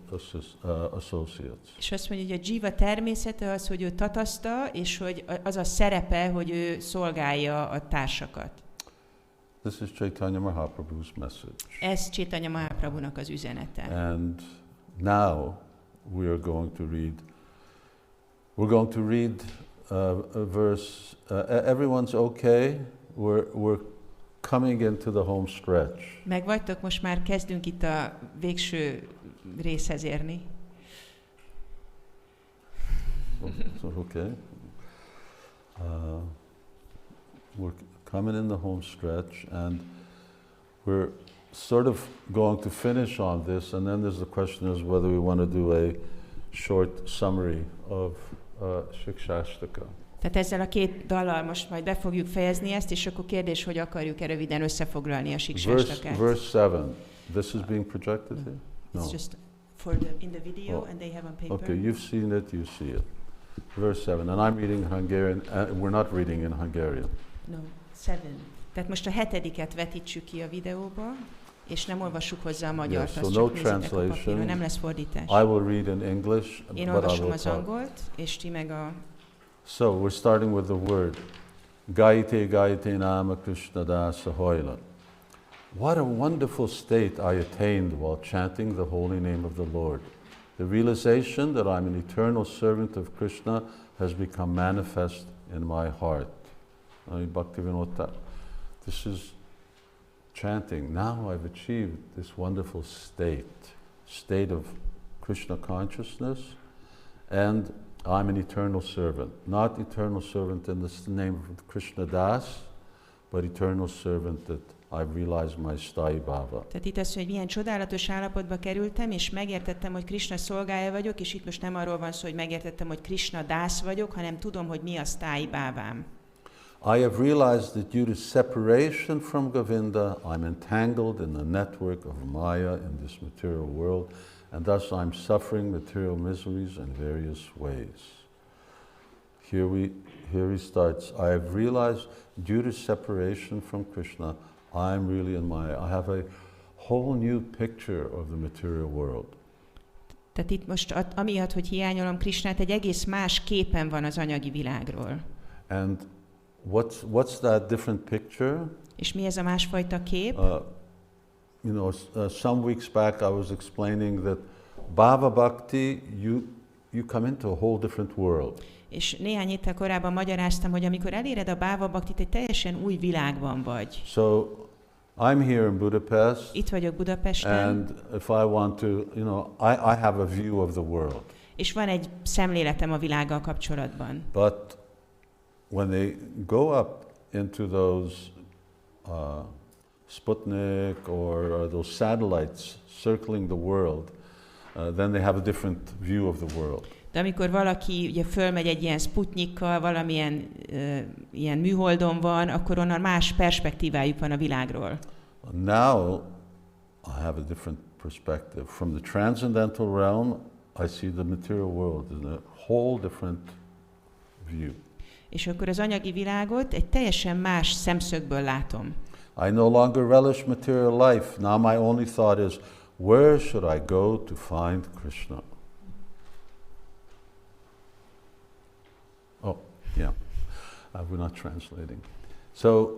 associates. És azt mondja, hogy a jiva természete az, hogy ő tataszta, és hogy az a szerepe, hogy ő szolgálja a társakat. This is Chaitanya Mahaprabhu's message. Ez Chaitanya Mahaprabhunak az üzenete. And now we are going to read. We're going to read a verse. Everyone's okay. We're coming into the home stretch. Megvagytok, most már kezdünk itt a végső részhez érni. Okay. We're coming in the home stretch, and we're sort of going to finish on this, and then there's the question is whether we want to do a short summary of Siksastakam. Tehát ezzel a két dallal most majd be fogjuk fejezni ezt, és akkor kérdés, hogy akarjuk-e röviden összefoglalni a Siksastakát. Verse 7. This is being projected here? No. It's just in the video, and they have on paper. Okay, you've seen it, you see it. Verse 7, and I'm reading Hungarian, we're not reading in Hungarian. No, 7. Tehát most a 7-et vetítsük ki a videóba, és nem olvassuk hozzá a magyart, Yes, azt so no csak nézzétek a papíron, translation. nem lesz fordítás. I will read in English, Én but I olvasom will az talk. angolt, és ti meg a... So we're starting with the word. Gaite Gaite Nama Krishna Dasa Hoila. What a wonderful state I attained while chanting the holy name of the Lord. The realization that I'm an eternal servant of Krishna has become manifest in my heart. Bhaktivinoda. This is chanting. Now I've achieved this wonderful state of Krishna consciousness, and I'm an eternal servant. Not eternal servant in the name of Krishna Das, but eternal servant that I've realized my Sthai Bhava. Tehát itt az, hogy milyen csodálatos állapotba kerültem, és megértettem, hogy Krishna szolgája vagyok, és itt most nem arról van szó, hogy megértettem, hogy Krishna dász vagyok, hanem tudom, hogy mi a Sthai Bhavám. I have realized that due to separation from Govinda, I'm entangled in the network of Maya in this material world, and thus I'm suffering material miseries in various ways. Here he starts. I have realized due to separation from Krishna, I'm really in Maya. I have a whole new picture of the material world. Tehát itt most amiatt, hogy hiányolom Krishnát, egy egész más képen van az anyagi világról. And what's that different picture? És mi ez a másfajta kép? Some weeks back I was explaining that Bhava Bhakti, you come into a whole different world. És néhány héttel korábban magyaráztam, hogy amikor eléred a Bhava Bhaktit, egy teljesen új világban vagy. So I'm here in Budapest. Itt vagyok Budapesten. And if I want to, I have a view of the world. És van egy szemléletem a világgal kapcsolatban. But when they go up into those Sputnik or those satellites circling the world, then they have a different view of the world. De amikor valaki ugye fölmegy egy ilyen Sputnikkal, valamilyen ilyen műholdon van, akkor onnan más perspektívájuk van a világról. Now I have a different perspective. From the transcendental realm, I see the material world in a whole different view. És akkor az anyagi világot egy teljesen más szemszögből látom. I no longer relish material life. Now my only thought is, where should I go to find Krishna? Oh, yeah. We're not translating. So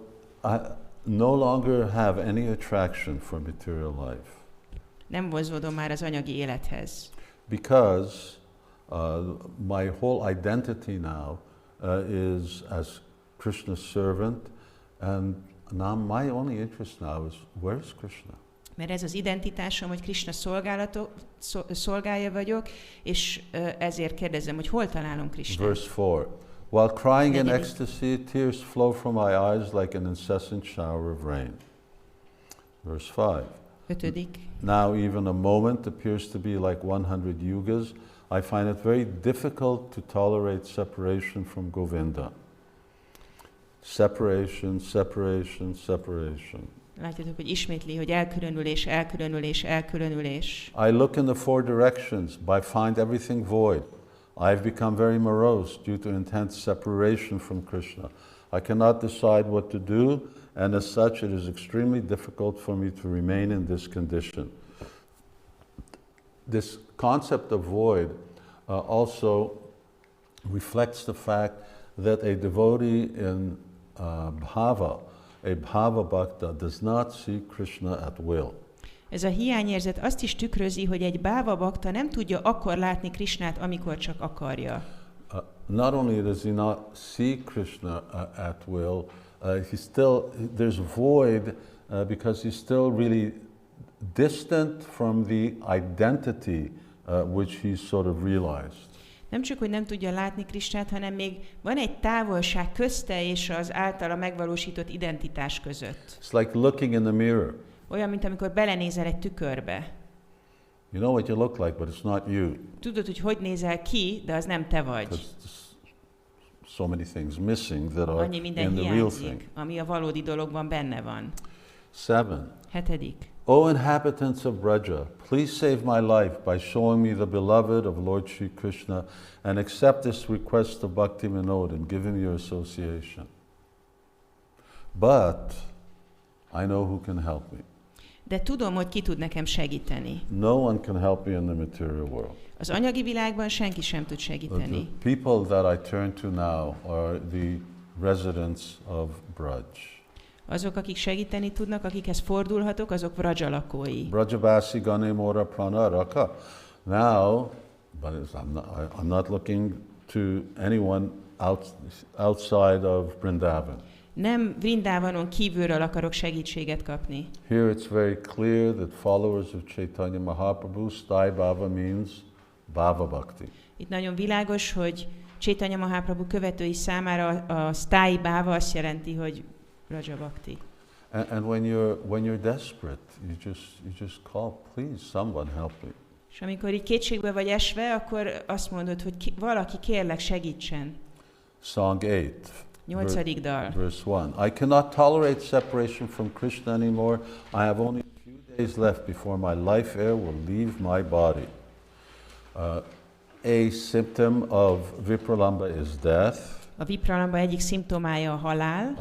I no longer have any attraction for material life. Nem vonzódom már az anyagi élethez. Because my whole identity now is as Krishna's servant, and now my only interest now is, where's Krishna? Mert ez az identitásom, hogy Krishna szolgája vagyok, és ezért kérdezem, hogy hol találom Krishnát. Verse 4. While crying in ecstasy, tears flow from my eyes like an incessant shower of rain. Verse 5. 5. Now even a moment appears to be like 100 yugas. I find it very difficult to tolerate separation from Govinda. Separation, separation, separation. Látjátok, hogy ismétli, hogy elkülönülés, elkülönülés, elkülönülés. I look in the four directions, but I find everything void. I've become very morose due to intense separation from Krishna. I cannot decide what to do, and as such it is extremely difficult for me to remain in this condition. This concept of void also reflects the fact that a devotee in bhava, a bhava bhakta, does not see Krishna at will. Ez a hiányérzet azt is tükrözi, hogy egy bhava bhakta nem tudja akkor látni Krishnát, amikor csak akarja. Not only does he not see Krishna at will, there's void because he's still really distant from the identity which he sort of realized. Nem csak, hogy nem tudja látni Krishnát, hanem még van egy távolság közte és az általa megvalósított identitás között. It's like looking in the mirror. Olyan, mint amikor belenézel egy tükörbe. You know what you look like, but it's not you. Tudod, hogy nézel ki, de az nem te vagy. So many things missing that are Annyi minden in the real hiányzik, thing. ami a valódi dologban benne van. 7. 7. O inhabitants of Braja, please save my life by showing me the beloved of Lord Shri Krishna and accept this request of Bhakti Vinod and give him your association. But I know who can help me. De tudom, hogy ki tud nekem segíteni. No one can help me in the material world. Az anyagi világban senki sem tud segíteni. The people that I turn to now are the residents of Braj. Azok, akik segíteni tudnak, akikhez fordulhatok, azok Vraja lakói. Brajabasi Gane Mora Prana Raka. Now, but I'm not looking to anyone outside of Vrindavan. Nem Vrindávanon kívülről akarok segítséget kapni. Here it's very clear that followers of Chaitanya Mahaprabhu, Sthai Bhava means Bhava Bhakti. Itt nagyon világos, hogy Chaitanya Mahaprabhu követői számára a Sthai Bhava azt jelenti, hogy Raja Bhakti. And when you're desperate, you just call, please, someone help me. És amikor így kétségbe vagy esve, akkor azt mondod, hogy valaki kérlek segítsen. Song 8. 8. dal. Verse 1. I cannot tolerate separation from Krishna anymore. I have only a few days left before my life air will leave my body. A symptom of Vipralamba is death. A Vipralamba egyik szimptomája a halál.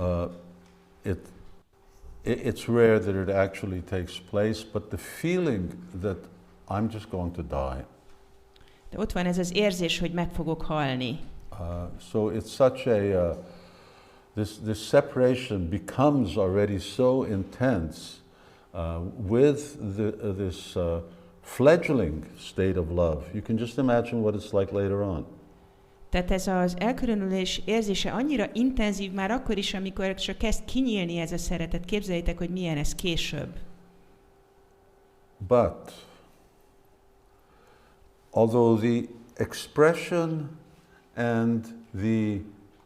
It's rare that it actually takes place, but the feeling that I'm just going to die. De ott van ez az érzés, hogy meg fogok halni. So it's such a this separation becomes already so intense with this fledgling state of love. You can just imagine what it's like later on. Tehát ez az elkülönülés érzése annyira intenzív már akkor is, amikor csak kezd kinyílni ez a szeretet. Képzeljétek, hogy milyen ez később. But although the expression and the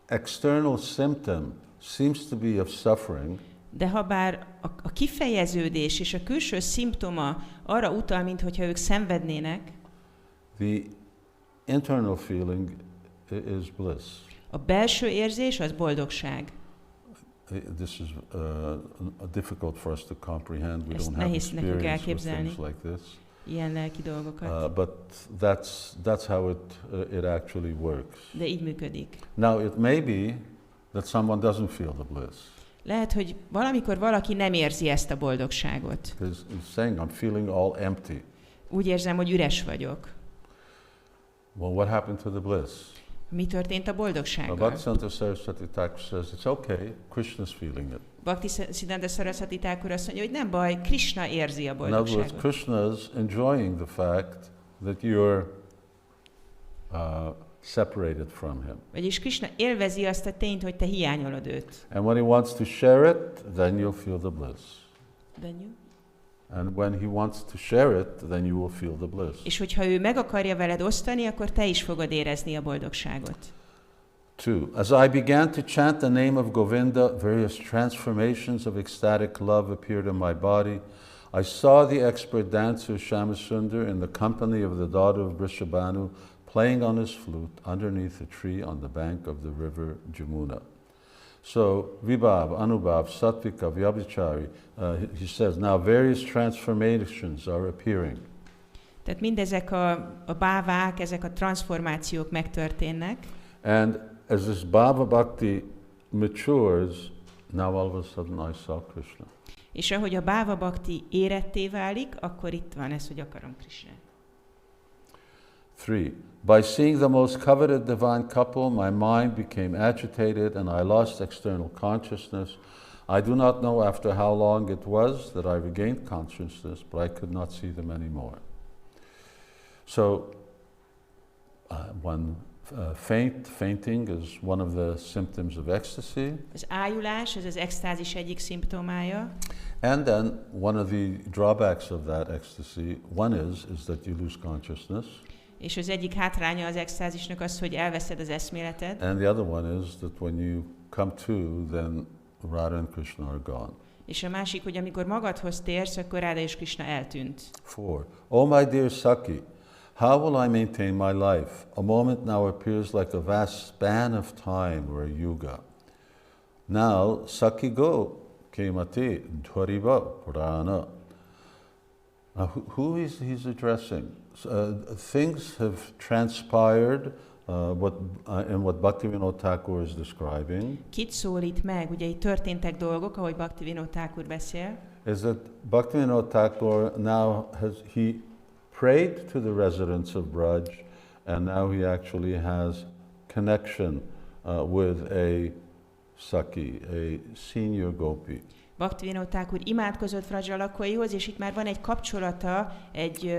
external symptom seems to be of suffering, De habár a kifejeződés és a külső szimptoma arra utal, minthogyha ők szenvednének, the internal feeling is bliss. a belső érzés az boldogság. This is difficult for us to comprehend. We Ezt don't have nehéz nekünk experience with elképzelni, things like this. ilyen lelki dolgokat. But that's how it actually works. De így működik. Now it may be that someone doesn't feel the bliss. Lehet, hogy valamikor valaki nem érzi ezt a boldogságot. Because he's saying, I'm feeling all empty. Úgy érzem, hogy üres vagyok. Well, what happened to the bliss? Mi történt a boldogsággal? Bhaktisiddhanta Saraswati Thakur says it's okay, Krishna's feeling it. Bhaktisiddhanta Saraswati Thakur azt mondja, hogy nem baj, Krishna érzi a In other words, boldogságot. Krishna's enjoying the fact that you're separated from him. Vagyis Krishna élvezi azt a tényt, hogy te hiányolod őt. And when he wants to share it, then you'll feel the bliss. Then you? And when he wants to share it, then you will feel the bliss. És hogyha ő meg akarja veled osztani, akkor te is fogod érezni a boldogságot. 2. As I began to chant the name of Govinda, various transformations of ecstatic love appeared in my body. I saw the expert dancer Shamasundar in the company of the daughter of Vrishabhanu playing on his flute underneath a tree on the bank of the river Jamuna. So, Vibhav, Anubhav, Sattvika, Vyabhichari, he says, now various transformations are appearing. Tehát mindezek a bávák, ezek a transformációk megtörténnek. And as this Bhava Bhakti matures, now all of a sudden I saw Krishna. És ahogy a báva bhakti éretté válik, akkor itt van ez, hogy akarom Krishnát. 3. By seeing the most coveted divine couple, my mind became agitated and I lost external consciousness. I do not know after how long it was that I regained consciousness, but I could not see them anymore. So, fainting is one of the symptoms of ecstasy. Az ájulás, ez az extázis egyik szimptomája. And then one of the drawbacks of that ecstasy, one is that you lose consciousness. És az egyik hátránya az extázisnak az, hogy elveszed az eszméleted. And the other one is that when you come to, then Radha and Krishna are gone. És a másik, hogy amikor magadhoz térsz, akkor Radha és Krishna eltűnt. 4. Oh my dear Saki, how will I maintain my life? A moment now appears like a vast span of time or a yuga. Now, Saki go, Kemati, Dhariva, Purana. Now, who is he's addressing? Things have transpired in what Bhaktivinoda Thakur is describing. Kit szólít meg? Ugye itt történtek dolgok, ahogy Bhaktivinoda Thakur beszél. Is that Bhaktivinoda Thakur now he prayed to the residents of Braj, and now he actually has connection with a Saki, a senior gopi. Bhaktivinoda Thakur imádkozott Vraja lakóihoz, és itt már van egy kapcsolata egy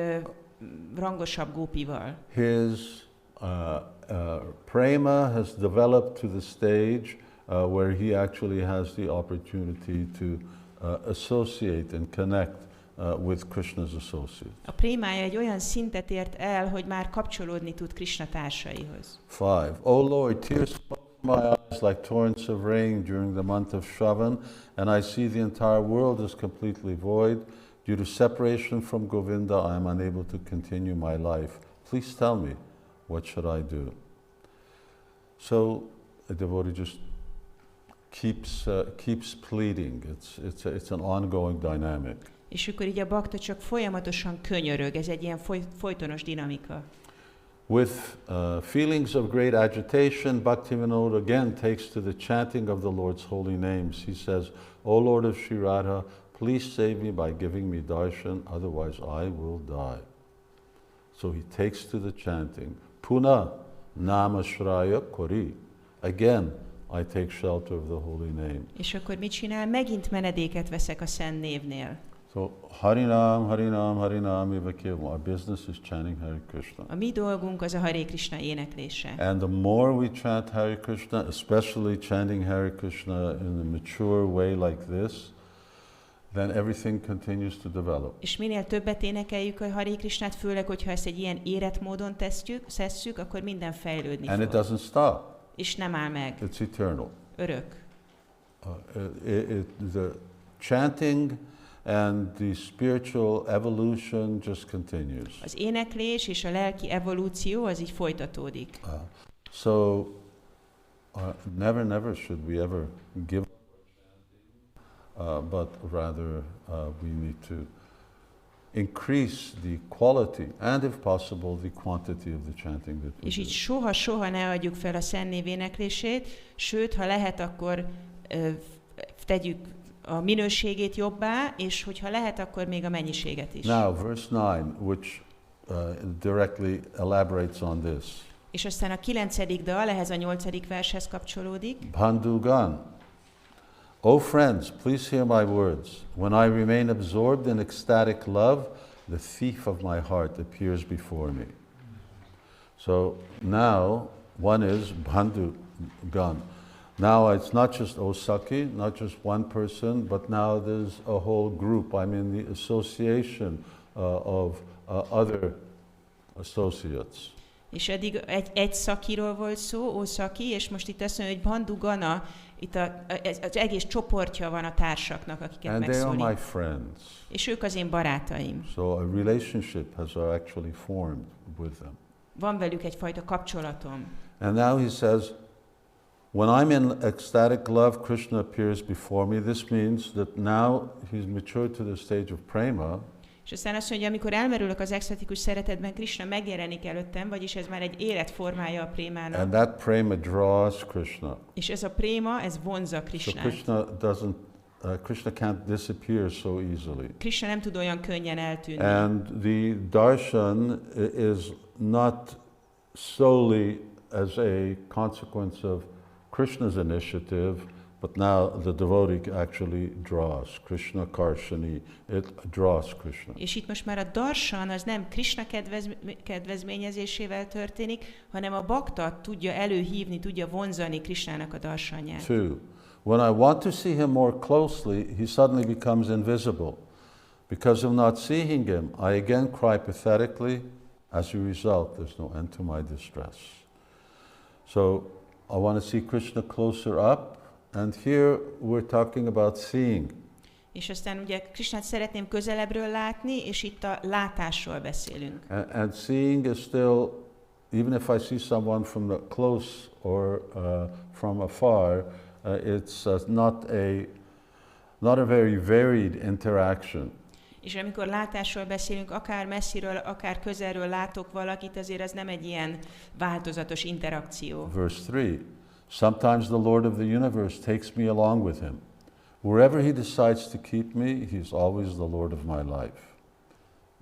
rangosabb gópival. His prema has developed to the stage where he actually has the opportunity to associate and connect with Krishna's associates. A prémája egy olyan szintet ért el, hogy már kapcsolódni tud Krishna társaihoz. 5. Oh Lord, tears flow from my eyes like torrents of rain during the month of Shravan, and I see the entire world is completely void. Due to separation from Govinda, I am unable to continue my life. Please tell me, what should I do? So a devotee just keeps pleading. It's an ongoing dynamic. És akkor így a bakta csak folyamatosan könyörög, ez egy ilyen folytonos dinamika. With feelings of great agitation, Bhaktivinoda again takes to the chanting of the Lord's holy names. He says, O Lord of Sri Radha, please save me by giving me darshan, otherwise I will die. So he takes to the chanting. Puna nama shraya kori. Again, I take shelter of the holy name. És akkor mit csinál? Megint menedéket veszek a szent névnél. So Harinam, Harinam, Harinam, our business is chanting Hare Krishna. A mi dolgunk az a Hare Krishna éneklése. And the more we chant Hare Krishna, especially chanting Hare Krishna in a mature way like this, then everything continues to develop. És minél többet énekeljük a Hare Krishnát, főleg, hogyha ezt egy ilyen érett módon tesszük, akkor minden fejlődni And fog. it doesn't stop. És nem áll meg. It's eternal. Örök. The chanting and the spiritual evolution just continues. Az éneklés és a lelki evolúció az így folytatódik. So never should we ever give up chanting, but rather we need to increase the quality and, if possible, the quantity of the chanting that we És do. így soha ne adjuk fel a Szentnév éneklését, sőt, ha lehet, akkor tegyük a minőségét jobbá, és hogyha lehet, akkor még a mennyiséget is. Now, verse 9, which directly elaborates on this. És aztán a 9. dal ehhez a 8. vershez kapcsolódik. Bandhugan. O friends, please hear my words. When I remain absorbed in ecstatic love, the thief of my heart appears before me. So now, one is Bandhugan. Now it's not just Osaki, not just one person, but now there's a whole group. I'm in the association of other associates. És eddig egy szakiról volt szó, Osaki, és most itt azt mondja, hogy Bandhugana, itt az egész csoportja van a társaknak, akiket megszólít. And they are my friends. És ők az én barátaim. So a relationship has actually formed with them. Van velük egyfajta kapcsolatom. And now he says, when I'm in ecstatic love, Krishna appears before me. This means that now he's matured to the stage of prema. És aztán azt mondja, amikor elmerülök az extatikus szeretetben, Krishna megjelenik előttem, vagyis ez már egy életformája a prémának. And that prema draws Krishna. És ez a préma, ez vonza Krishnát. So Krishna can't disappear so easily. Krishna nem tud olyan könnyen eltűnni. And the darshan is not solely as a consequence of Krishna's initiative, but now the devotee actually draws. Krishna Karshani, it draws Krishna. És itt most már a darshan az nem Krishna kedvezményezésével történik, hanem a bakta tudja előhívni, tudja vonzani Krishnának a darsanját. 2. When I want to see him more closely, he suddenly becomes invisible. Because of not seeing him, I again cry pathetically. As a result, there's no end to my distress. So I want to see Krishna closer up, and here we're talking about seeing. És aztán ugye Krishnát szeretném közelebbről látni, és itt a látásról beszélünk. And seeing is still, even if I see someone from the close or from afar, it's not a very varied interaction. És amikor látásról beszélünk, akár messziről, akár közelről látok valakit, azért ez nem egy ilyen változatos interakció. Verse 3. Sometimes the Lord of the universe takes me along with him. Wherever he decides to keep me, he's always the Lord of my life.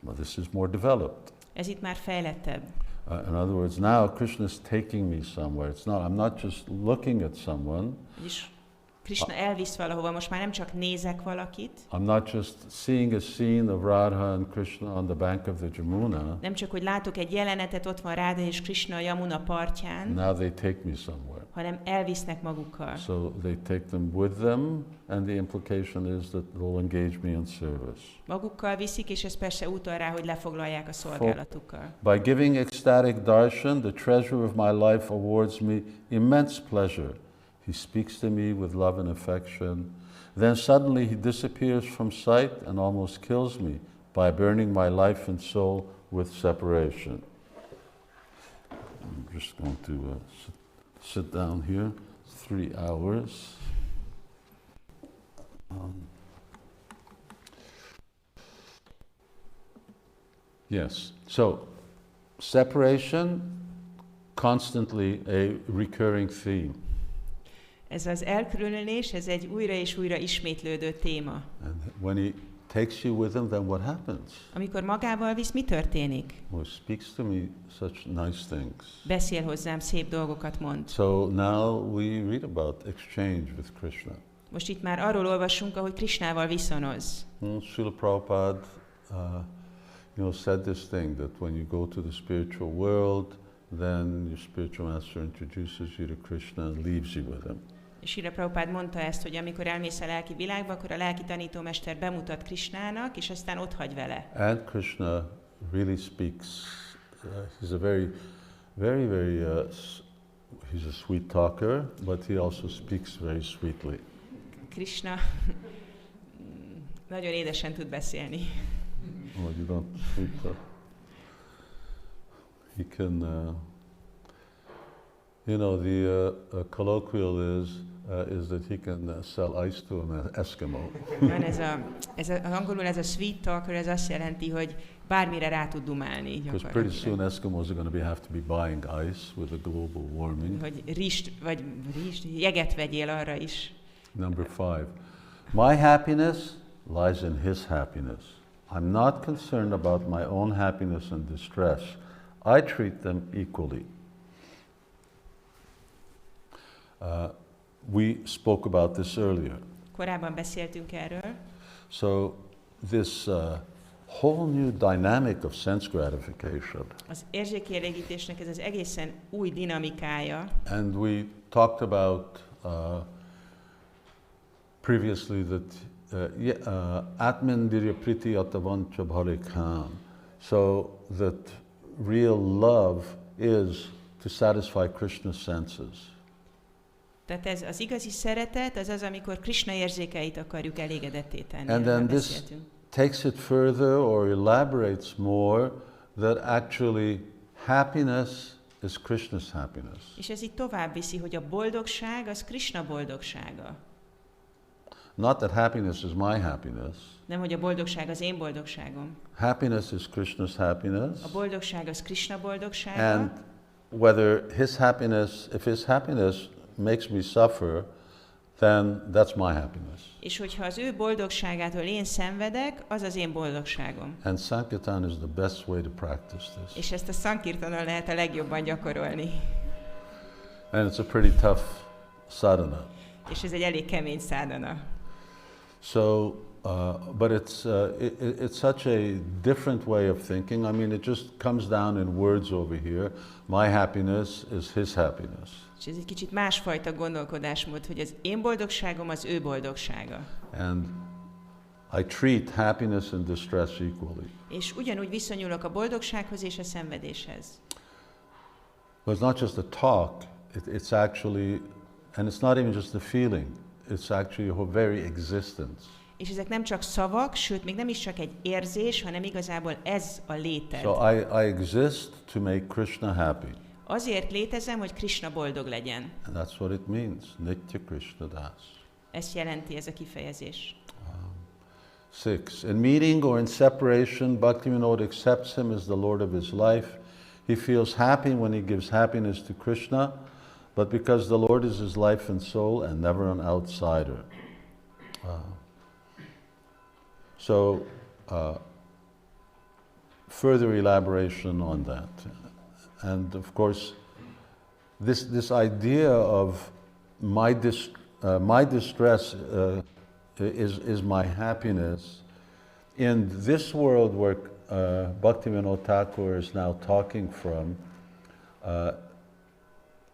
Well, this is more developed. Ez itt már fejlettebb. In other words, now Krishna is taking me somewhere. I'm not just looking at someone. És Krishna elvisz valahova, most már nem csak nézek valakit. I'm not just seeing a scene of Radha and Krishna on the bank of the Jamuna. Nem csak, hogy látok egy jelenetet, ott van Radha és Krishna a Yamuna partján. Now they take me somewhere. Hanem elvisznek magukkal. So they take them with them, and the implication is that they'll engage me in service. Magukkal viszik, és ez persze utal rá, hogy lefoglalják a szolgálatukkal. By giving ecstatic darshan, the treasure of my life awards me immense pleasure. He speaks to me with love and affection. Then suddenly he disappears from sight and almost kills me by burning my life and soul with separation. I'm just going to sit down here. 3 hours. Yes, so separation, constantly a recurring theme. Ez az elkülönülés, ez egy újra és újra ismétlődő téma. And when he takes you with him, then what happens? Amikor magával visz, mi történik? Well, he speaks to me such nice things. Beszél hozzám, szép dolgokat mond. So now we read about exchange with Krishna. Most itt már arról olvasunk, ahogy Krishnával viszonoz. Srila Prabhupada said this thing, that when you go to the spiritual world, then your spiritual master introduces you to Krishna and leaves you with him. És Srila Prabhupád mondta ezt, hogy amikor elmész a lelki világba, akkor a lelki tanítómester bemutat Krishnának, és aztán ott hagy vele. And Krishna really speaks. He's a very he's a sweet talker, but he also speaks very sweetly. Krishna nagyon édesen tud beszélni. Oh, you don't think that. He can, you know, the colloquial is that he can sell ice to an Eskimo. Van angolul ez a sweet talker, ez azt jelenti, hogy bármire rá tud dumálni. Because pretty soon Eskimos are going to have to be buying ice with the global warming. Hogy jeget vegyél arra is. Number 5. My happiness lies in his happiness. I'm not concerned about my own happiness and distress. I treat them equally. We spoke about this earlier. Korábban beszéltünk erről. So this whole new dynamic of sense gratification. Az érzékkielégítésnek ez az egészen új dinamikája. And we talked about previously that Atmandirya Priti Atavancha Bharikhan. So that real love is to satisfy Krishna's senses. Tehát ez az igazi szeretet, az az, amikor Krishna érzékeit akarjuk elégedetté tenni. And then this takes it further or elaborates more that actually happiness is Krishna's happiness. És ez itt tovább viszi, hogy a boldogság az Krishna boldogsága. Not that happiness is my happiness. Nem, hogy a boldogság az én boldogságom. Happiness is Krishna's happiness. A boldogság az Krishna boldogsága. And whether if his happiness makes me suffer, then that's my happiness. És hogyha az ő boldogságától én szenvedek, az az én boldogságom. And Sankirtan is the best way to practice this. És ezt a Sankirtanon lehet a legjobban gyakorolni. And it's a pretty tough sadhana. És ez egy elég kemény szádana. So, but it's such a different way of thinking. I mean, it just comes down in words over here. My happiness is his happiness. És ez egy kicsit másfajta gondolkodásmód, hogy az én boldogságom az ő boldogsága. And I treat happiness and distress equally. És ugyanúgy viszonyulok a boldogsághoz és a szenvedéshez. But it's not just a talk. It's actually, and it's not even just a feeling. It's actually your very existence. És ezek nem csak szavak, sőt, még nem is csak egy érzés, hanem igazából ez a léted. So I exist to make Krishna happy. Azért létezem, hogy Krishna boldog legyen. And that's what it means, Nitya Krishna Das. Ezt jelenti ez a kifejezés. 6. In meeting or in separation, Bhaktivinoda accepts him as the Lord of his life. He feels happy when he gives happiness to Krishna, but because the Lord is his life and soul and never an outsider. Further elaboration on that. And of course, this idea of my distress is my happiness. In this world where Bhaktivinoda Thakur is now talking from,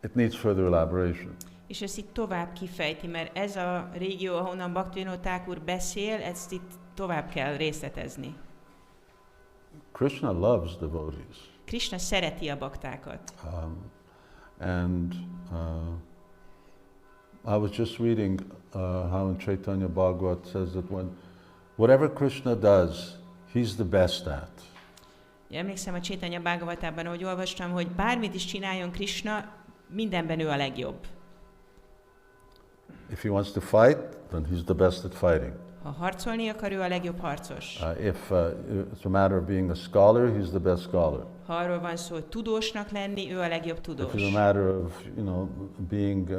it needs further elaboration. És ezt itt tovább kifejti, mert ez a régió, ahonnan Bhaktivinoda Thakur beszél, ezt itt tovább kell részletezni. Krishna loves devotees. Krishna szereti a baktákat. I was just reading how in Chaitanya Bhagavat says that whatever Krishna does, he's the best at. Emlékszem a Chaitanya Bhagavatában, ahogy olvastam, hogy bármit is csináljon Krishna, mindenben ő a legjobb. If he wants to fight, then he's the best at fighting. Ha harcolni akar, ő a legjobb harcos. If it's a matter of being a scholar, he's the best scholar. Ha arról van szó, hogy tudósnak lenni, ő a legjobb tudós. If it's a matter of, being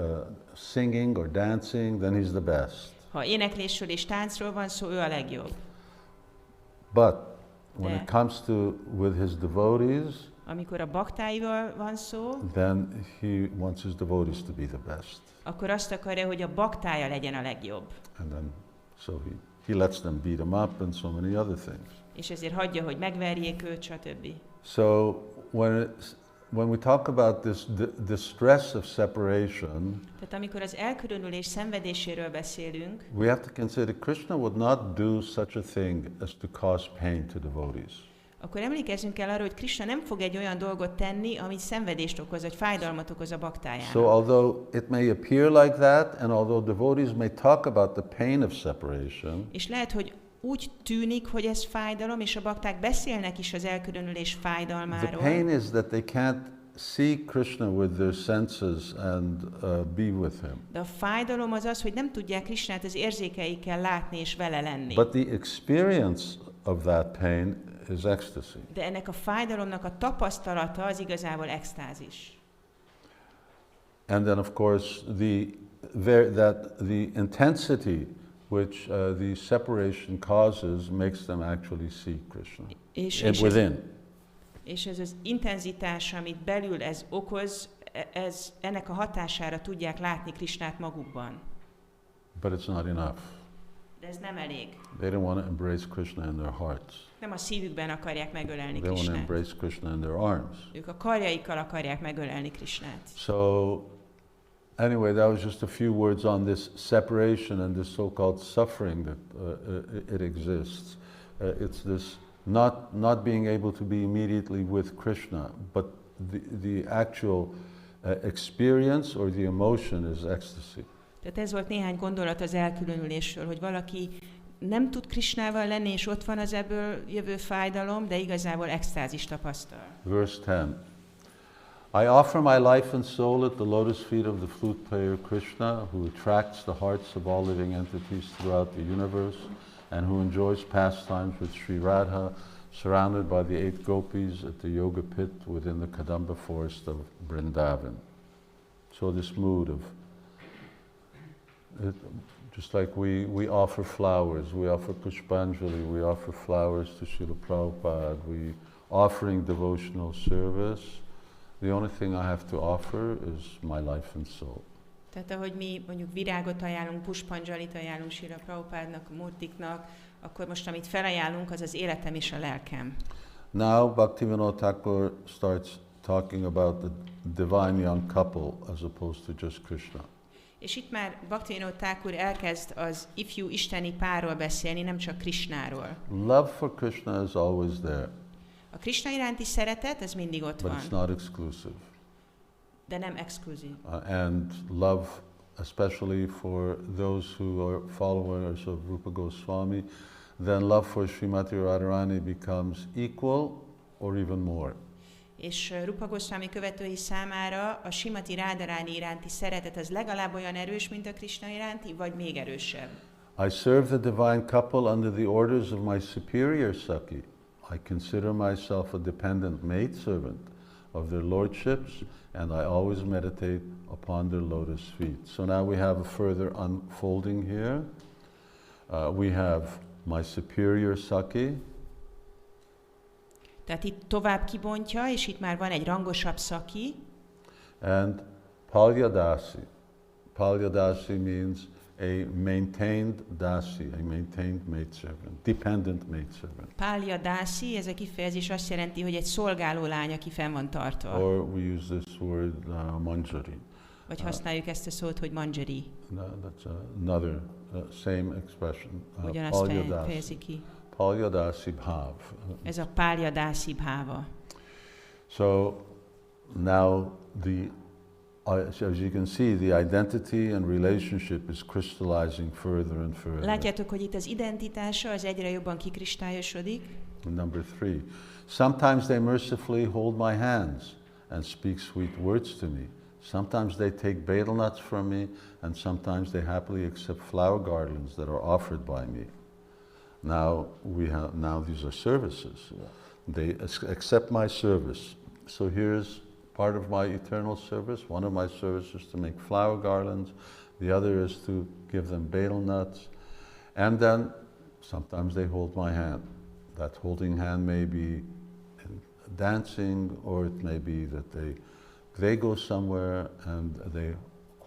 singing or dancing, then he's the best. Ha éneklésről és táncról van szó, ő a legjobb. But when it comes to with his devotees, amikor a baktáival van szó, then he wants his devotees to be the best. Akkor azt akarja, hogy a baktája legyen a legjobb. And then so he lets them beat him up and so many other things. És ezért hagyja, hogy megverjék őt, stb. So when we talk about the stress of separation, tehát amikor az elkülönülés szenvedéséről beszélünk, we have to consider Krishna would not do such a thing as to cause pain to devotees. akkor emlékezzünk el arra, hogy Krishna nem fog egy olyan dolgot tenni, ami szenvedést okoz, vagy fájdalmat okoz a baktájának. So although it may appear like that, and although devotees may talk about the pain of separation, És lehet, hogy úgy tűnik, hogy ez fájdalom, és a bakták beszélnek is az elkülönülés the fájdalmáról. pain is that they can't see Krishna with their senses and be with him. De a fájdalom az az, hogy nem tudják Krishnát az érzékeikkel látni és vele lenni. But the experience of that pain is ecstasy. De ennek a fájdalomnak a tapasztalata az igazából extázis. And then of course the intensity which the separation causes makes them actually see Krishna within. És ez az intenzitás, amit belül ez okoz, ennek a hatására tudják látni Krishnát magukban. But it's not enough. De ez nem elég. They don't want to embrace Krishna in their hearts. Nem a szívükben akarják megölelni They want to Krishnát. embrace Krishna in their arms. Ők a karjaikkal akarják megölelni Krishnát. So anyway, that was just a few words on this separation and this so-called suffering that it exists. It's this not being able to be immediately with Krishna, but the actual experience or the emotion is ecstasy. Tehát ez volt néhány gondolat az elkülönülésről, hogy valaki nem tud Krishnával lenni, és ott van az ebből jövő fájdalom, de igazából extázis tapasztal. Verse 10. I offer my life and soul at the lotus feet of the flute player Krishna, who attracts the hearts of all living entities throughout the universe, and who enjoys pastimes with Sri Radha, surrounded by the 8 gopis at the yoga pit within the Kadamba forest of Vrindavan. So this mood of, just like we offer flowers, we offer Pushpanjali, we offer flowers to Srila Prabhupada, we offering devotional service. The only thing I have to offer is my life and soul. Tehát ahogy mi mondjuk virágot ajánlunk, Pushpanjalit ajánlunk Srila Prabhupádnak, Murtiknak, akkor most amit felajánlunk, az az életem és a lelkem. Now Bhaktivinoda Thakur starts talking about the divine young couple as opposed to just Krishna. És itt már Bhaktivinoda Thakur elkezd az ifjú isteni párról beszélni, nem csak Krishnáról. Love for Krishna is always there. A Krishna iránti szeretet, ez mindig ott but van. It's not exclusive. De nem exkluzív. And love, especially for those who are followers of Rupa Goswami, then love for Srimati Radharani becomes equal or even more. És Rupa Goswami követői számára a Srimati Radharani iránti szeretet az legalább olyan erős, mint a Krishna iránti, vagy még erősebb. I serve the divine couple under the orders of my superior Saki. I consider myself a dependent maidservant of their lordships, and I always meditate upon their lotus feet. So now we have a further unfolding here. We have my superior Saki. Tehát itt tovább kibontja, és itt már van egy rangosabb Saki. And Palyadasi. Palyadasi means a maintained dasi, a maintained maidservant, dependent maidservant. Palyadasi, ez a kifejezés azt jelenti, hogy egy szolgáló lány, aki fenn van tartva. Or we use this word manjari. Vagy használjuk ezt a szót, hogy manjari. That's another same expression. Ugyanazt fejezi ki. Palyadasi bhav. Ez a Palyadasi bhava. So now as you can see, the identity and relationship is crystallizing further and further. Látjátok, hogy itt az identitása az egyre jobban kikristályosodik. Number 3. Sometimes they mercifully hold my hands and speak sweet words to me. Sometimes they take betel nuts from me, and sometimes they happily accept flower garlands that are offered by me. Now these are services. They accept my service. So here's part of my eternal service. One of my services is to make flower garlands. The other is to give them betel nuts. And then sometimes they hold my hand. That holding hand may be dancing, or it may be that they go somewhere and they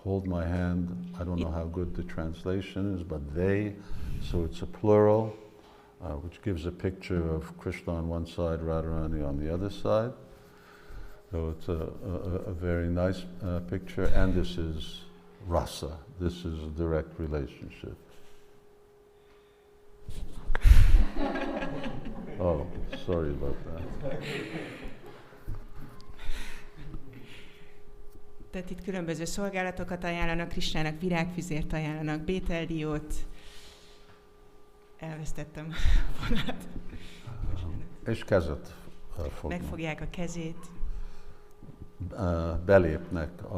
hold my hand. I don't know how good the translation is, but they, so it's a plural, which gives a picture of Krishna on one side, Radharani on the other side. So it's a very nice picture, and this is rasa. This is a direct relationship. Oh, sorry about that. Tehát itt különböző szolgálatokat ajánlanak Krisnának, virágfüzért ajánlanak, bételdiót. Elvesztettem a vonalat. És kezet fognak. Megfogják a kezét. Belépnek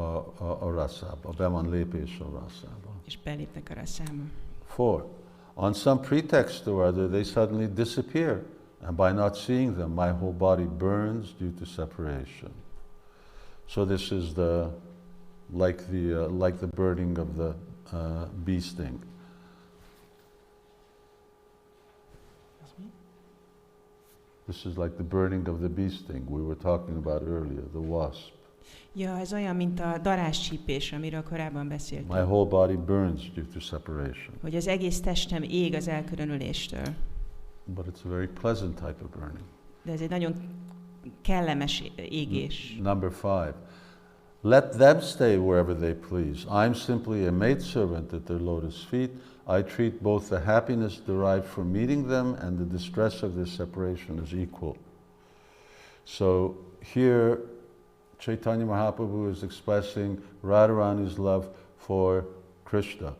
a rasszába, be van lépés a rasszába. És belépnek a rasszába. 4. On some pretext or other, they suddenly disappear, and by not seeing them, my whole body burns due to separation. So this is like the burning of the bee sting. This is like the burning of the bee sting we were talking about earlier, the wasp. Ja, ez olyan, mint a darázscsípés, amiről korábban beszéltünk. My whole body burns due to separation. Hogy az egész testem ég az elkülönüléstől. But it's a very pleasant type of burning. De ez egy nagyon kellemes égés. Number 5. Let them stay wherever they please. I'm simply a maidservant at their lotus feet. I treat both the happiness derived from meeting them and the distress of their separation as equal. So here Chaitanya Mahaprabhu is expressing Radharani's love for Krishna.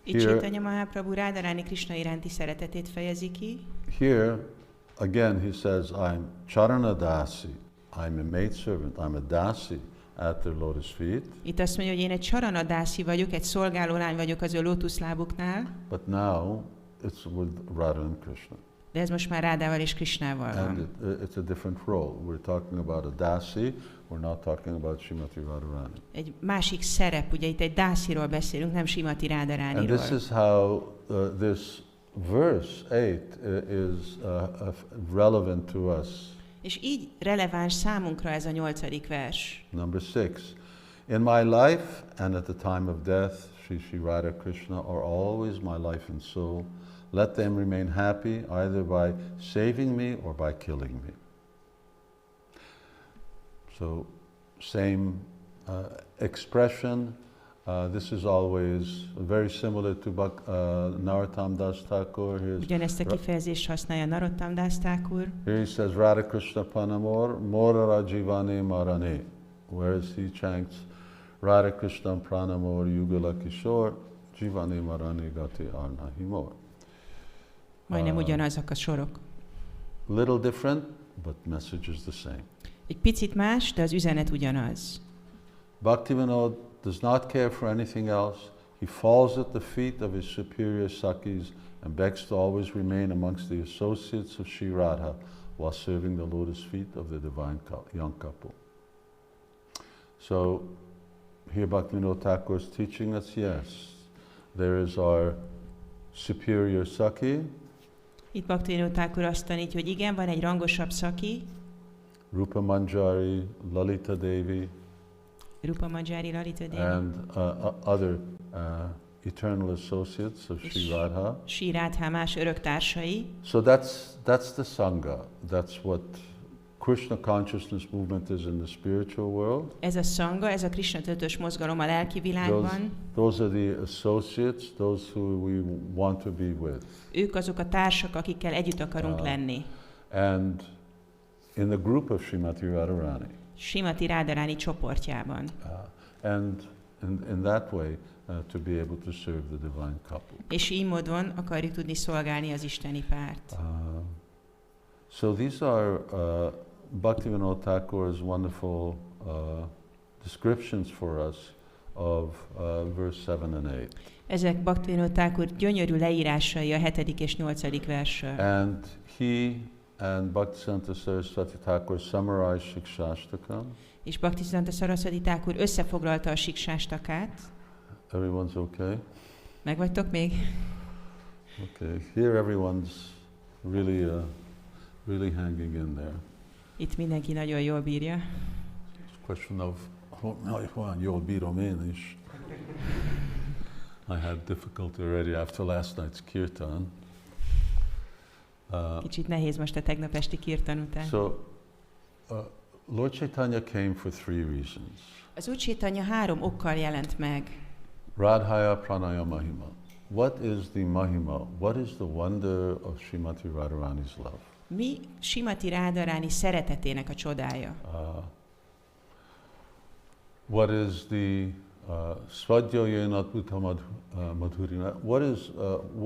Itt Chaitanya Mahaprabhu Radharani Krishna iránti szeretetét fejezi ki. Here again he says, I'm Charana Dasi. I'm a maidservant. I'm a dasi at their lotus feet. Itt azt mondja, hogy én egy Charana Dasi vagyok, egy szolgálólány vagyok az ő lótuszlábuknál. But now it's with Radha and Krishna. De ez most már Rádával és Krishnával van. And it's a different role. We're talking about a dasi. We're not talking about Srimati Radharani. Egy másik szerep, ugye itt egy dásiról beszélünk, nem Srimati Radharaniról. And this is how this verse 8 is relevant to us. És így releváns számunkra ez a 8. vers. Number 6. In my life and at the time of death, Sri Radha Krishna are always my life and soul. Let them remain happy either by saving me or by killing me. So, same expression. This is always very similar to Narottam Das Thakur. Ugyanezt a kifejezést használja Narottam Das Thakur. Here he says, Radha Krishna Panamor, Morara Jivane Marane. Whereas he chants, Radha Krishna Pranamor Yugala Kishore, Jivane Marane Gati Arna Himor. Majdnem ugyanazok a sorok. Little different, but message is the same. Egy picit más, de az üzenet ugyanaz. Bhaktivinoda does not care for anything else. He falls at the feet of his superior Sakis and begs to always remain amongst the associates of Sri Radha while serving the lotus feet of the divine young couple. So here Bhaktivinoda Thakur is teaching us, yes, there is our superior Saki. Itt Bhaktivinoda Thakur azt tanítja, hogy igen, van egy rangosabb szaki. Rupa Manjari, Lalita Devi. Rupa Manjari, Lalita Devi. And other eternal associates of Sri Radha. Sri Radha más örök társai. So that's the Sangha. That's what Krishna consciousness movement is in the spiritual world. Ez a Sangha, ez a Krishna tudatos mozgalom a lelki világban. Those are the associates, those who we want to be with. Ők azok a társak, akikkel együtt akarunk lenni. And in the group of Srimati Radharani. Srimati Radharani csoportjában. And in that way to be able to serve the divine couple. És így módon akarjuk tudni szolgálni az isteni párt. So these are Bhaktivinoda Thakur's wonderful descriptions for us of verse 7 and 8. Ezek Bhaktivinoda Thakur gyönyörű leírásai a 7. és 8. versről. And he and Bhaktisiddhanta Saraswati Thakur summarized Siksastakam. És Bhaktisiddhanta Saraswati Thakur összefoglalta a Siksastakát. Everyone's okay? Megvagytok még? Okay. Here everyone's really hanging in there. Itt mindenki nagyon jól bírja. It's a question of olyan jól bírom én is. I had difficulty already after last night's kirtan. Kicsit nehéz most a tegnap esti kirtan után. So, Lord Chaitanya came for 3 reasons. Az Úr Chaitanya 3 okkal jelent meg. Radhaya Pranaya Mahima. What is the Mahima? What is the wonder of Srimati Radharani's love? Mi Simati Radharani szeretetének a csodája? What is the Svadhyayena Adbhuta Madhurina?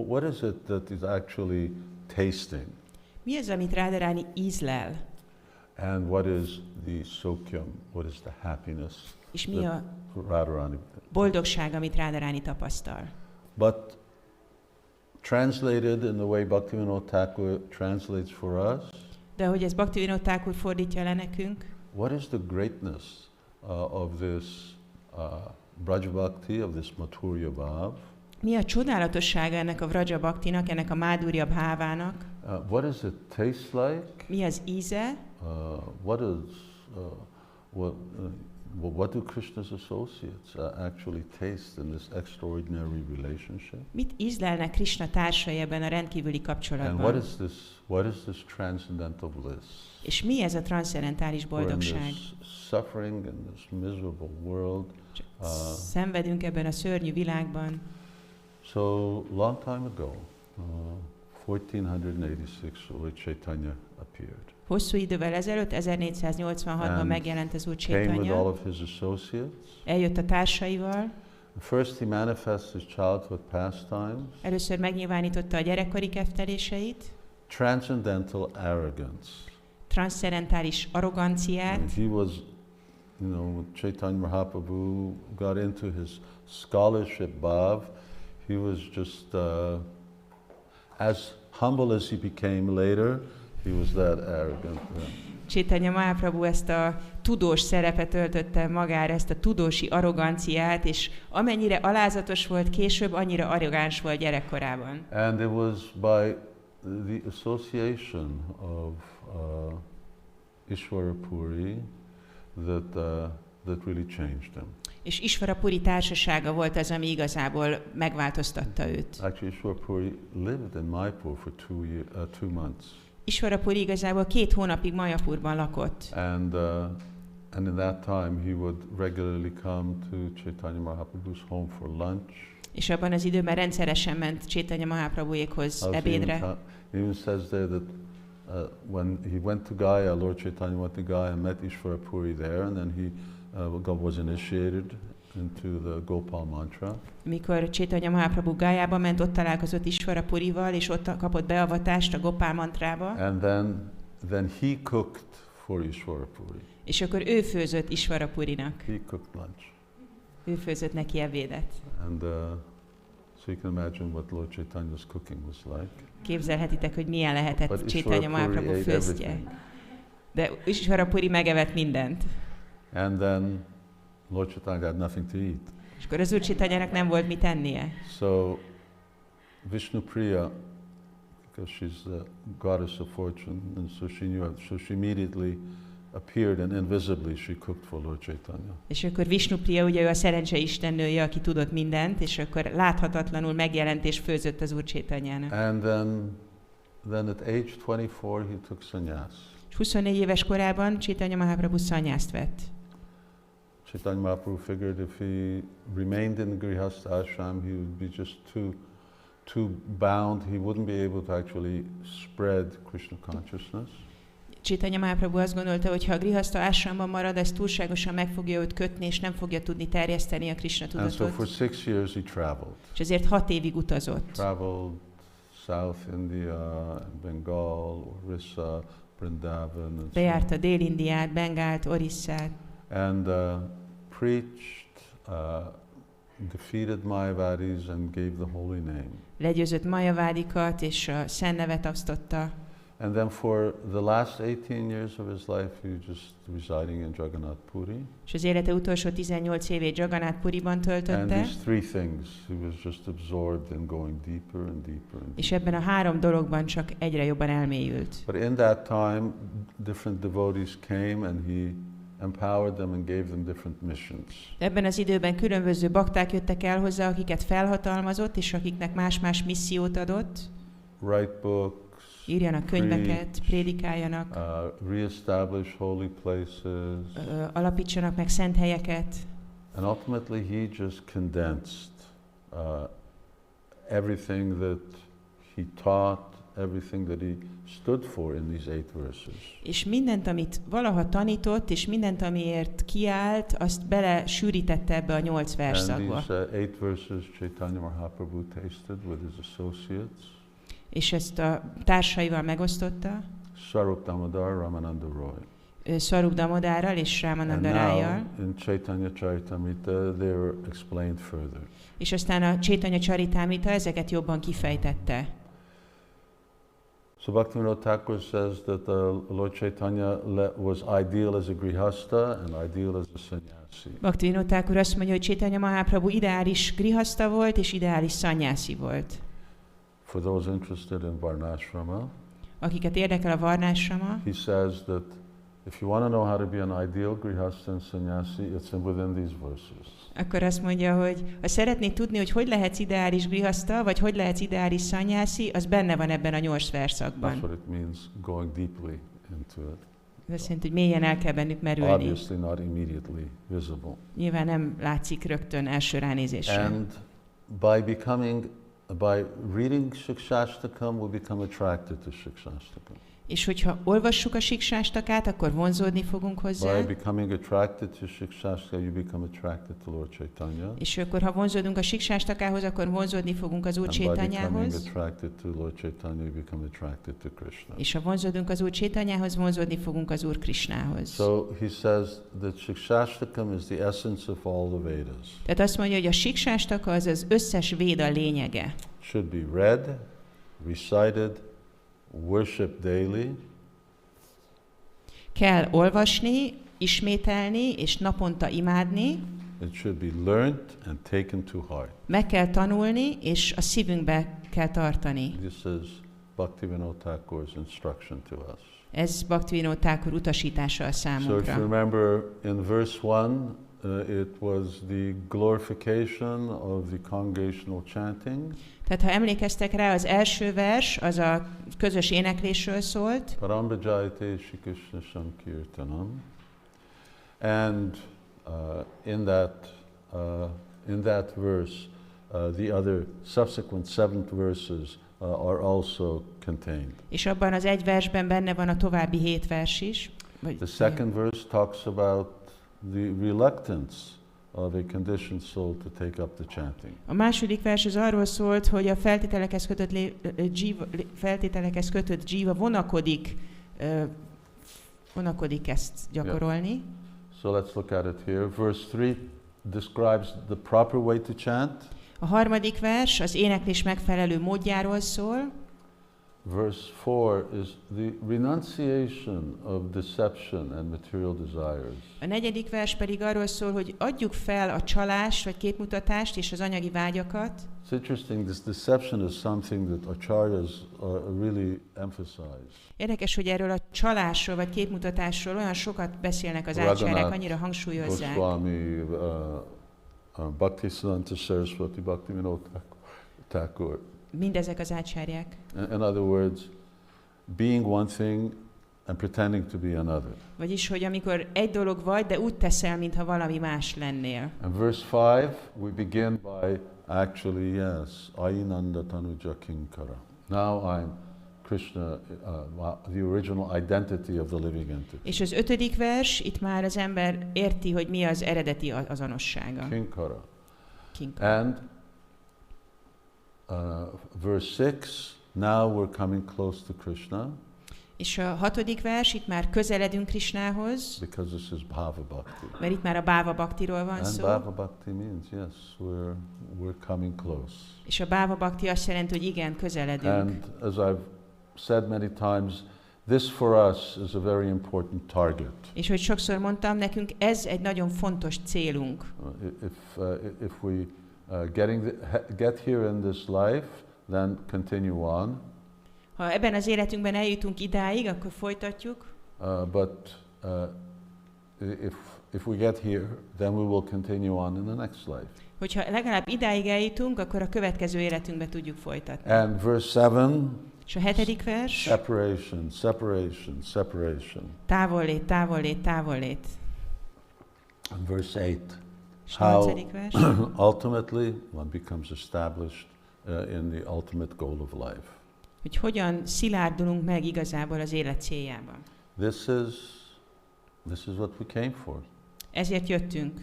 What is it that is actually tasting? Mi az, amit Radharani ízlel? And what is the Sokyam? What is the happiness? És mi a Radharani boldogság, amit Radharani tapasztal? But translated in the way Bhaktivinoda Thakur translates for us, de ahogy ez Bhaktivinoda Thakur fordítja le nekünk, what is the greatness of this Braja Bhakti, of this Madhurya Bhav? Mi a csodálatossága ennek a Vraja Bhaktinak, ennek a Madhurya Bhávának? What does it taste like? Mi az íze? What do Krishna's associates actually taste in this extraordinary relationship? Mit ízlelnek Krishna társai ebben a rendkívüli kapcsolatban? And what is this transcendental bliss? És mi ez a transzcendentális boldogság? We're in this suffering in this miserable world. Szenvedünk ebben a szörnyű világban. So long time ago, 1486, Lord Chaitanya appeared. Hosszú idővel ezelőtt, 1486-ban megjelent az Úr Chaitanya. Eljött a társaival. First he manifests his childhood pastimes. Először megnyilvánította a gyerekkori kedvteléseit. Transcendental arrogance. Transzcendentális arroganciát. And he was, Chaitanya Mahaprabhu got into his scholarship bhav. He was just as humble as he became later. He was that arrogant. Chaitanya Mahaprabhu ezt a tudós szerepet öltötte magára, ezt a tudósi arroganciát, és amennyire alázatos volt később, annyira arrogáns volt gyerekkorában. And it was by the association of Ishvara Puri that really changed him. És Ishvara Puri társasága volt az, ami igazából megváltoztatta őt. Actually, Ishvara Puri lived in Mayapur for 2 months. Ishvara Puri igazából 2 hónapig Mayapurban lakott. And in that time he would regularly come to Chaitanya Mahaprabhu's home for lunch. És abban az időben rendszeresen ment Chaitanya Mahaprabhuékhoz ebédre. He even says there that when he went to Gaya, Lord Chaitanya went to Gaya and met Ishvara Puri there, and then he was initiated into the Gopal mantra. Mikor Chaitanya Mahaprabhu Gájába ment, ott találkozott Ishvara Purival, és ott kapott beavatást a Gopal mantrába. And then he cooked for Ishvara Puri. És akkor ő főzött Ishvara Purinak. He cooked lunch. Ő főzött neki ebédet. And so you can imagine what Lord Chaitanya's cooking was like. Képzelhetitek, hogy milyen lehetett Chaitanya Mahaprabhu főztje. De Ishvara Puri megevett mindent. And then Lord Chaitanya had nothing to eat. És akkor az Úr Chaitanyának nem volt mit ennie. So Vishnupriya, because she's the goddess of fortune, and so she knew it, so she immediately appeared and invisibly she cooked for Lord Chaitanya. És akkor Vishnupriya, ugye ő a szerencse istennője, aki tudott mindent, és akkor láthatatlanul megjelent és főzött az Úr Chaitanyának. And then at age 24 he took sannyas. És 24 éves korában Chaitanya Mahaprabhu szannyászt vett. Chaitanya Mahaprabhu figured if he remained in Grihastha ashram, he would be just too bound. He wouldn't be able to actually spread Krishna consciousness. Chaitanya Mahaprabhu azt gondolta, hogy ha a Grihastha ashramban marad, ez túlságosan meg fogja őt kötni, és nem fogja tudni terjeszteni a Krishna tudatot. And so for 6 years he traveled. És ezért 6 évig utazott. Traveled South India, Bengal, Orissa, Vrindavan. Bejárta Dél-Indiát, Bengált, Orisszát. And preached, defeated Mayavadis and gave the holy name. Legyőzött Majavádikat, és a szent nevet osztotta. And then for the last 18 years of his life, he was just residing in Jagannath Puri. És az élete utolsó 18 évét Jagannath Puriban töltötte. And these 3 things, he was just absorbed in going deeper and deeper and deeper. És ebben a 3 dologban csak egyre jobban elmélyült. But in that time, different devotees came and he empowered them and gave them different missions. Ebben az időben különböző bakták jöttek el hozzá, akiket felhatalmazott, és akiknek más-más missziót adott. Write books, írjanak könyveket, prédikáljanak, reestablish holy places, alapítsanak meg szent helyeket. And ultimately he just condensed everything that he taught everything that he stood for in these 8 verses. És mindent, amit valaha tanított, és mindent, amiért kiállt, azt belesűrítette ebbe a 8 verszakba. And these 8 verses Chaitanya Mahaprabhu tasted with his associates. És ezt a társaival megosztotta. Swarup Damodar, Ramananda Roy. Swarup Damodárral és Ramananda Rájjal. In Chaitanya Charitamrita they were explained further. És aztán a Chaitanya Charitamrita ezeket jobban kifejtette. So Bhaktivinoda Thakur says that Lord Chaitanya was ideal as a grihasta and ideal as a sannyasi. Bhaktivinoda Thakur azt mondja, hogy Chaitanya Mahaprabhu ideális grihasta volt és ideális sannyasi volt. For those interested in Varnashrama, akiket érdekel a varnásrama, he says that if you want to know how to be an ideal grihasta and sannyasi, it's within these verses. Akkor azt mondja, hogy ha szeretnéd tudni, hogy lehetsz ideális grihasta, vagy hogy lehetsz ideális sannyasi, az benne van ebben a 8 verszakban. That's what it means, going deeply into it. Ez azt jelenti, hogy mélyen el kell bennük merülni. Obviously not immediately visible. Nyilván nem látszik rögtön első ránézésre. And by reading Siksastakam, we become attracted to Siksastakam. És hogyha olvassuk a Siksastakát, akkor vonzódni fogunk hozzá. By becoming attracted to Siksastakam, you become attracted to Lord Chaitanya. És akkor, ha vonzódunk a Siksastakához, akkor vonzódni fogunk az Úr Chaitanyához. And by becoming attracted to Lord Chaitanya, you become attracted to Krishna. És ha vonzódunk az Úr Chaitanyához, vonzódni fogunk az Úr Krishnához. So he says that Siksastakam is the essence of all the Vedas. Tehát azt mondja, hogy a Siksastaka az az összes véda lényege. Should be read, recited, worship daily. Kell olvasni, ismételni és naponta imádni. It should be learned and taken to heart. Meg kell tanulni és a szívünkbe kell tartani. This is Bhaktivinoda Thakur's instruction to us. Ez Bhaktivinoda Thakur utasítása a számunkra. So if you remember in verse 1, it was the glorification of the congregational chanting. Tehát ha emlékeztek rá, az első vers az a közös éneklésről szólt. Parambhajate Shri Krishna Sankirtanam. And in that verse, the other subsequent 7 verses are also contained. És abban az egy versben benne van a további 7 vers is. The second verse talks about the reluctance of a conditioned soul to take up the chanting. A második vers az arról szólt, hogy a feltételekhez kötött jiva vonakodik ezt gyakorolni. Yeah. So let's look at it here. Verse 3 describes the proper way to chant. A harmadik vers az éneklés megfelelő módjáról szól. Verse 4 is the renunciation of deception and material desires. A negyedik vers pedig arról szól, hogy adjuk fel a csalást vagy képmutatást és az anyagi vágyakat. It's interesting, this deception is something that acharyas really emphasize. Érdekes, hogy erről a csalásról vagy képmutatásról olyan sokat beszélnek az ácsáryák, annyira hangsúlyozzák. Goswami, Bhaktisiddhanta Saraswati, Bhaktivinoda Thakur. Mindezek az ácsáryák. In other words, being one thing and pretending to be another. Vagyis, hogy amikor egy dolog vagy, de úgy teszel, mintha valami más lennél. And verse 5, we begin by actually, yes, Ainanda Tanuja Kinkara. Now I'm Krishna, the original identity of the living entity. És az 5. vers, itt már az ember érti, hogy mi az eredeti azonossága. Kinkara. Kinkara. And verse 6, now we're coming close to Krishna. És a 6. vers, itt már közeledünk Krishnához. Because this is Bhava Bhakti. Mert itt már a Bhava Bhaktiról van szó. And Bhava Bhakti means, yes, we're coming close. És a Bhava Bhakti azt jelenti, hogy igen, közeledünk. And as I've said many times, this for us is a very important target. És hogy sokszor mondtam, nekünk ez egy nagyon fontos célunk. If we get here in this life, then continue on. Ha ebben az életünkben eljutunk idáig, akkor folytatjuk. But if we get here, then we will continue on in the next life. Hogyha legalább idáig eljutunk, akkor a következő életünkbe tudjuk folytatni. And verse 7. És a 7. vers. Separation, separation, separation. Távollét, távollét, távollét. And verse 8. És a 8. vers. Ultimately one becomes established in the ultimate goal of life. hogy hogyan szilárdulunk meg igazából az élet céljában. This is what we came for. Ezért jöttünk.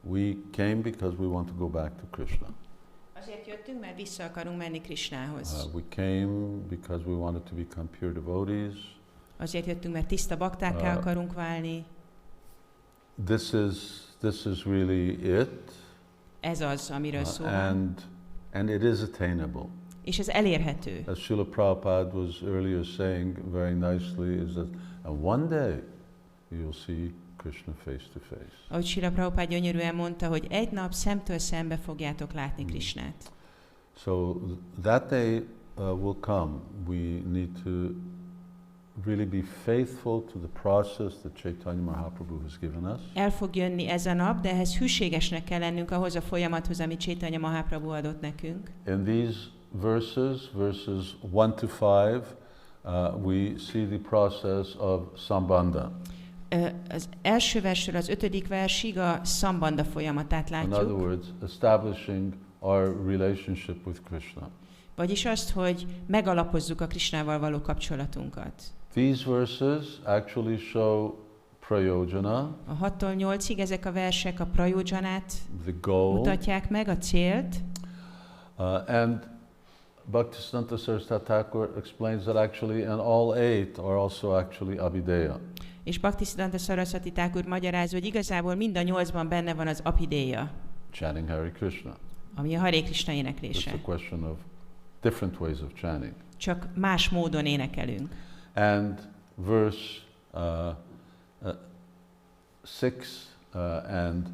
We came because we want to go back to Krishna. Azért jöttünk, mert vissza akarunk menni Krishnához. We came because we wanted to become pure devotees. Azért jöttünk, mert tiszta baktákká akarunk válni. This is really it. Ez az, amiről szó van. And it is attainable. És ez elérhető. As Srila Prabhupada was earlier saying very nicely, is that one day you'll see Krishna face to face. Ahogy Srila Prabhupada gyönyörűen mondta, hogy egy nap szemtől szembe fogjátok látni Krishnát. So that day will come. We need to really be faithful to the process that Chaitanya Mahaprabhu has given us. El fog jönni ez a nap, de ehhez hűségesnek kell lennünk ahhoz a folyamathoz, amit Chaitanya Mahaprabhu adott nekünk. In these verses 1 to 5, we see the process of sambandha. Az első versről az 5. versig a szambandha folyamatát látjuk. In other words, establishing our relationship with Krishna. Vagyis azt, hogy megalapozzuk a Krishnával való kapcsolatunkat. These verses actually show prayojana. A 6-tól 8-ig ezek a versek a prayojanát mutatják meg, a célt. And Bhaktisiddhanta Saraswati Thakur explains that actually and all 8 are also actually abhideya. És Bhaktisiddhanta Saraswati Thakur magyarázza, hogy igazából mind a 8-ban benne van az abhideya. Chanting Hare Krishna. Ami a Hare Krishna éneklése. It's a question of different ways of chanting. Csak más módon énekelünk. And verse 6 and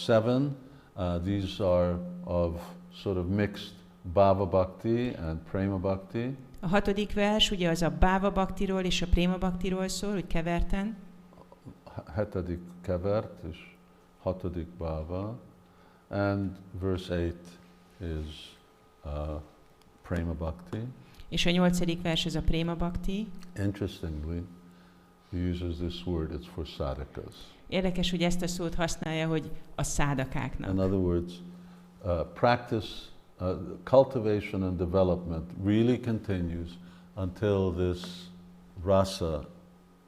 7, these are of sort of mixed bhava bhakti and prema bhakti. A 6. vers ugye az a bhava bhaktiról és a prema bhaktiról szól, hogy keverten. 7. kevert és 6. bhava. And verse 8 is prema bhakti. És a 8. vers az a prema bhakti. Interestingly, he uses this word, it's for sadhakas. Érdekes, hogy ezt a szót használja, hogy a szádakáknak. In other words, practice, cultivation and development really continues until this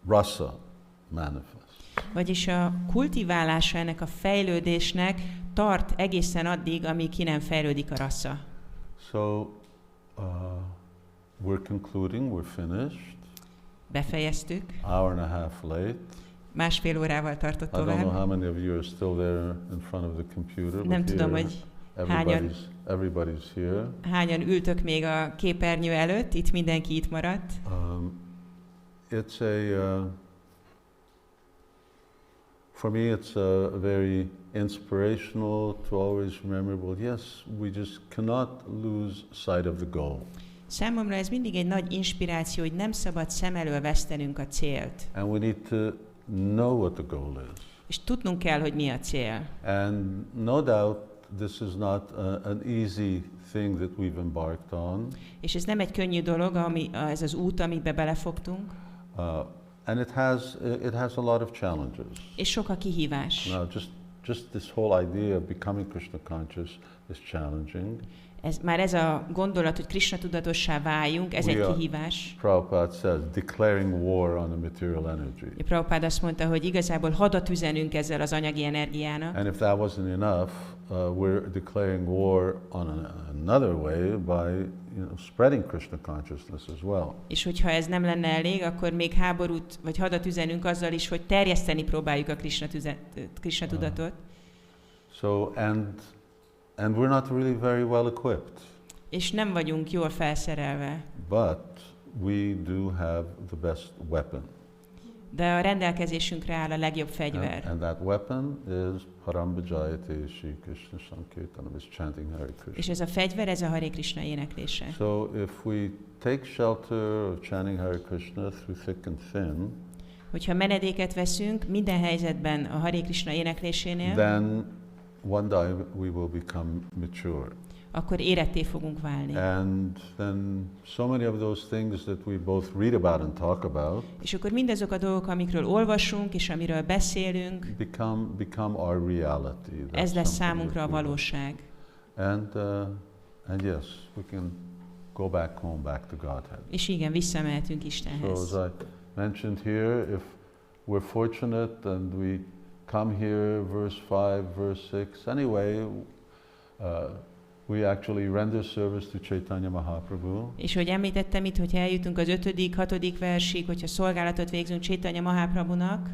rasa manifests. Vagyis a kultiválása ennek a fejlődésnek tart egészen addig, amíg ki nem fejlődik a rasa. So, we're concluding, we're finished. Befejeztük. Hour and a half late. Másfél órával tartott I don't know tovább. how many of you are still there in front of the computer. Nem tudom, hogy everybody's here. Hányan ültök még a képernyő előtt? Itt mindenki itt maradt. It's for me it's very inspirational to always remember, well, yes, we just cannot lose sight of the goal. Számomra ez mindig egy nagy inspiráció, hogy nem szabad szem elől vesztenünk a célt. And we need to know what the goal is. És tudnunk kell, hogy mi a cél. And no doubt this is not an easy thing that we've embarked on. És ez nem egy könnyű dolog, ez az út, amiben belefogtunk. And it has a lot of challenges. És sok a kihívás. Now, just this whole idea of becoming Krishna conscious is challenging. Ez a gondolat, hogy Krishna tudatossá váljunk, ez egy kihívás. Prabhupada says, declaring war on the material energy. Prabhupada azt mondta, hogy igazából hadat üzenünk ezzel az anyagi energiának. And if that wasn't enough, we're declaring war on another way by spreading Krishna consciousness as well. És hogyha ez nem lenne elég, akkor még háborút vagy hadat üzenünk azzal is, hogy terjeszteni próbáljuk a Krishna tudatot. And we're not really very well equipped. És nem vagyunk jól felszerelve. But we do have the best weapon. De a rendelkezésünkre áll a legjobb fegyver. And that weapon is Parambhajayate Shri Krishna Sankirtanam, is chanting Hare Krishna. És ez a fegyver, ez a Hare Krishna éneklése. So if we take shelter of chanting Hare Krishna through thick and thin, hogyha menedéket veszünk minden helyzetben a Hare Krishna éneklésénél, then one day we will become mature. Akkor éretté fogunk válni. And then so many of those things that we both read about and talk about, és akkor mindazok a dolgok, amikről olvasunk és amiről beszélünk, become our reality. Ez lesz számunkra a valóság. And yes, we can go back home, back to Godhead. És igen, visszamehetünk So Istenhez. as I mentioned here, if we're fortunate and we come here, verse 5, verse 6, anyway, we actually render service to Chaitanya Mahaprabhu. És hogy említettem itt, hogyha eljutunk az 5., 6. versig, hogyha szolgálatot végzünk Chaitanya Mahaprabhunak,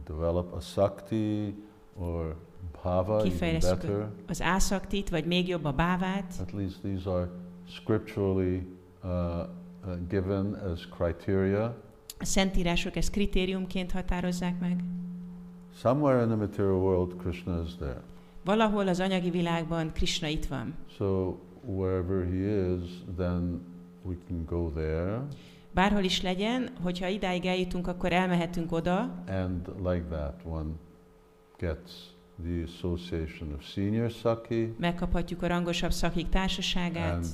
Develop a sakti or bhava, even kifejlesztjük better. az ászaktit, vagy még jobb a bávát. At least these are scripturally given as criteria. A szentírások ezt kritériumként határozzák meg. Somewhere in the material world, Krishna is there. Valahol az anyagi világban Krishna itt van. So wherever he is, then we can go there. Bárhol is legyen, hogyha idáig eljutunk, akkor elmehetünk oda. And like that, one gets the association of senior Saki Megkaphatjuk a rangosabb szakik társaságát, and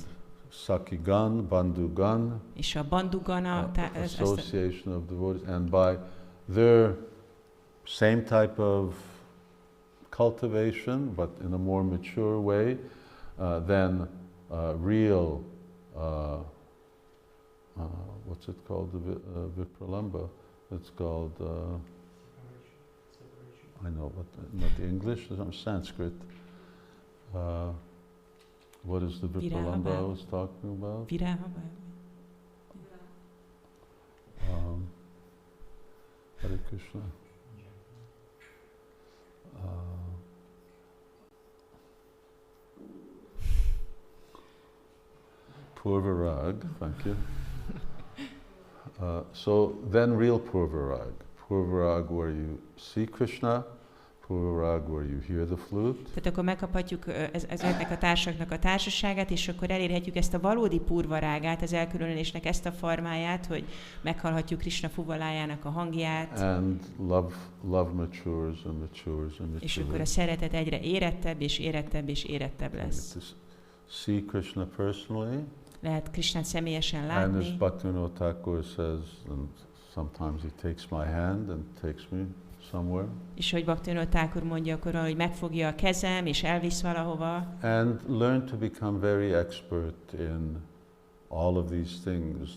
Saki Gan, Bandhu Gan, és a bandugana, association of devotees, and by their same type of cultivation, but in a more mature way, then real, what's it called, Vipralamba? It's called, I know, but not the English, some Sanskrit. What is the Vipralamba I was talking about? Hare Krishna. Purvarag, thank you. So then real Purvarag. Purvarag where you see Krishna, Purvarag where you hear the flute. Tehát akkor megkaphatjuk ezeknek a társaknak a társaságát, és akkor elérhetjük ezt a valódi purvarágát, az elkülönülésnek ezt a formáját, hogy meghallhatjuk Krishna fuvalájának a hangját. And love matures and matures and matures. És akkor a szeretet egyre érettebb és érettebb és érettebb lesz. See Krishna personally. Lehet Krishnát személyesen And látni. as Bhaktivinoda Thakur says, and sometimes he takes my hand and takes me somewhere. És hogy Bhaktivinoda Thakur mondja akkor, hogy megfogja a kezem és elvisz valahova. And learn to become very expert in all of these things,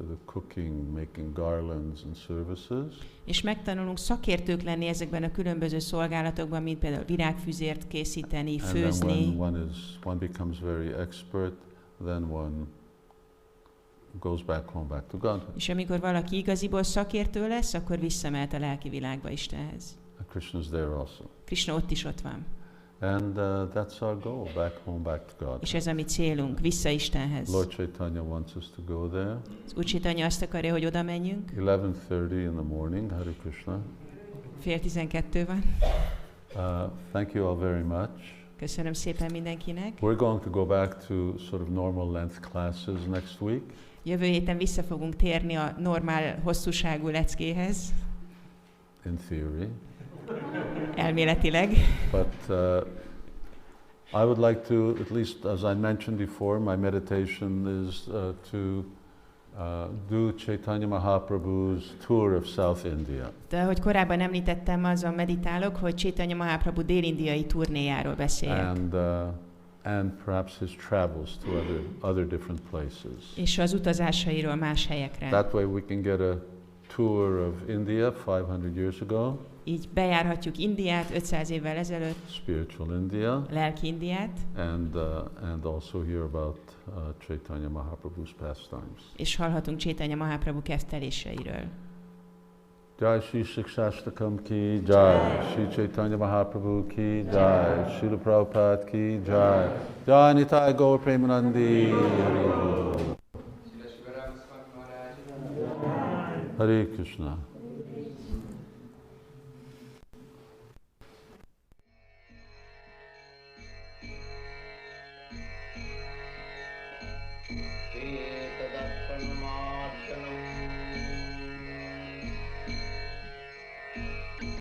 the cooking, making garlands and services. És megtanulunk szakértők lenni ezekben a különböző szolgálatokban, mint például virágfüzért készíteni, főzni. And then when one becomes very expert, then one goes back home, back to God. És amikor valaki igaziból szakértő lesz, akkor visszamehet a lelki világba Istenhez. Krishna is there also. Krishna ott is ott van. And that's our goal, back home, back to God. És ez a mi célunk, vissza Istenhez. Lord Chaitanya wants us to go there. Az Úr Chaitanya azt akarja, hogy oda menjünk. 11:30 in the morning, Hare Krishna. 11:30 van. Thank you all very much. Köszönöm szépen mindenkinek. We're going to go back to sort of normal length classes next week. Jövő héten vissza fogunk térni a normál hosszúságú leckéhez. In theory. Elméletileg. But I would like to, at least as I mentioned before, my meditation is to do Chaitanya Mahaprabhu's tour of South India. De ahogy korábban említettem, azon meditálok, hogy Chaitanya Mahaprabhu dél-indiai turnéjáról beszéljek. And perhaps his travels to other different places. És az utazásairól más helyekre. That way we can get a tour of India 500 years ago. Így bejárhatjuk Indiát 500 évvel ezelőtt. Spiritual India. Lelki Indiát. And also hear about Chaitanya Mahaprabhu's pastimes. És hallhatunk Chaitanya Mahaprabhu kefteléseiről. Jai Shri Siksastakam ki jai, Shri Chaitanya Mahaprabhu ki jai, Srila Prabhupada ki jai, Jai Nitai Gaur Premanandi, Hare Krishna.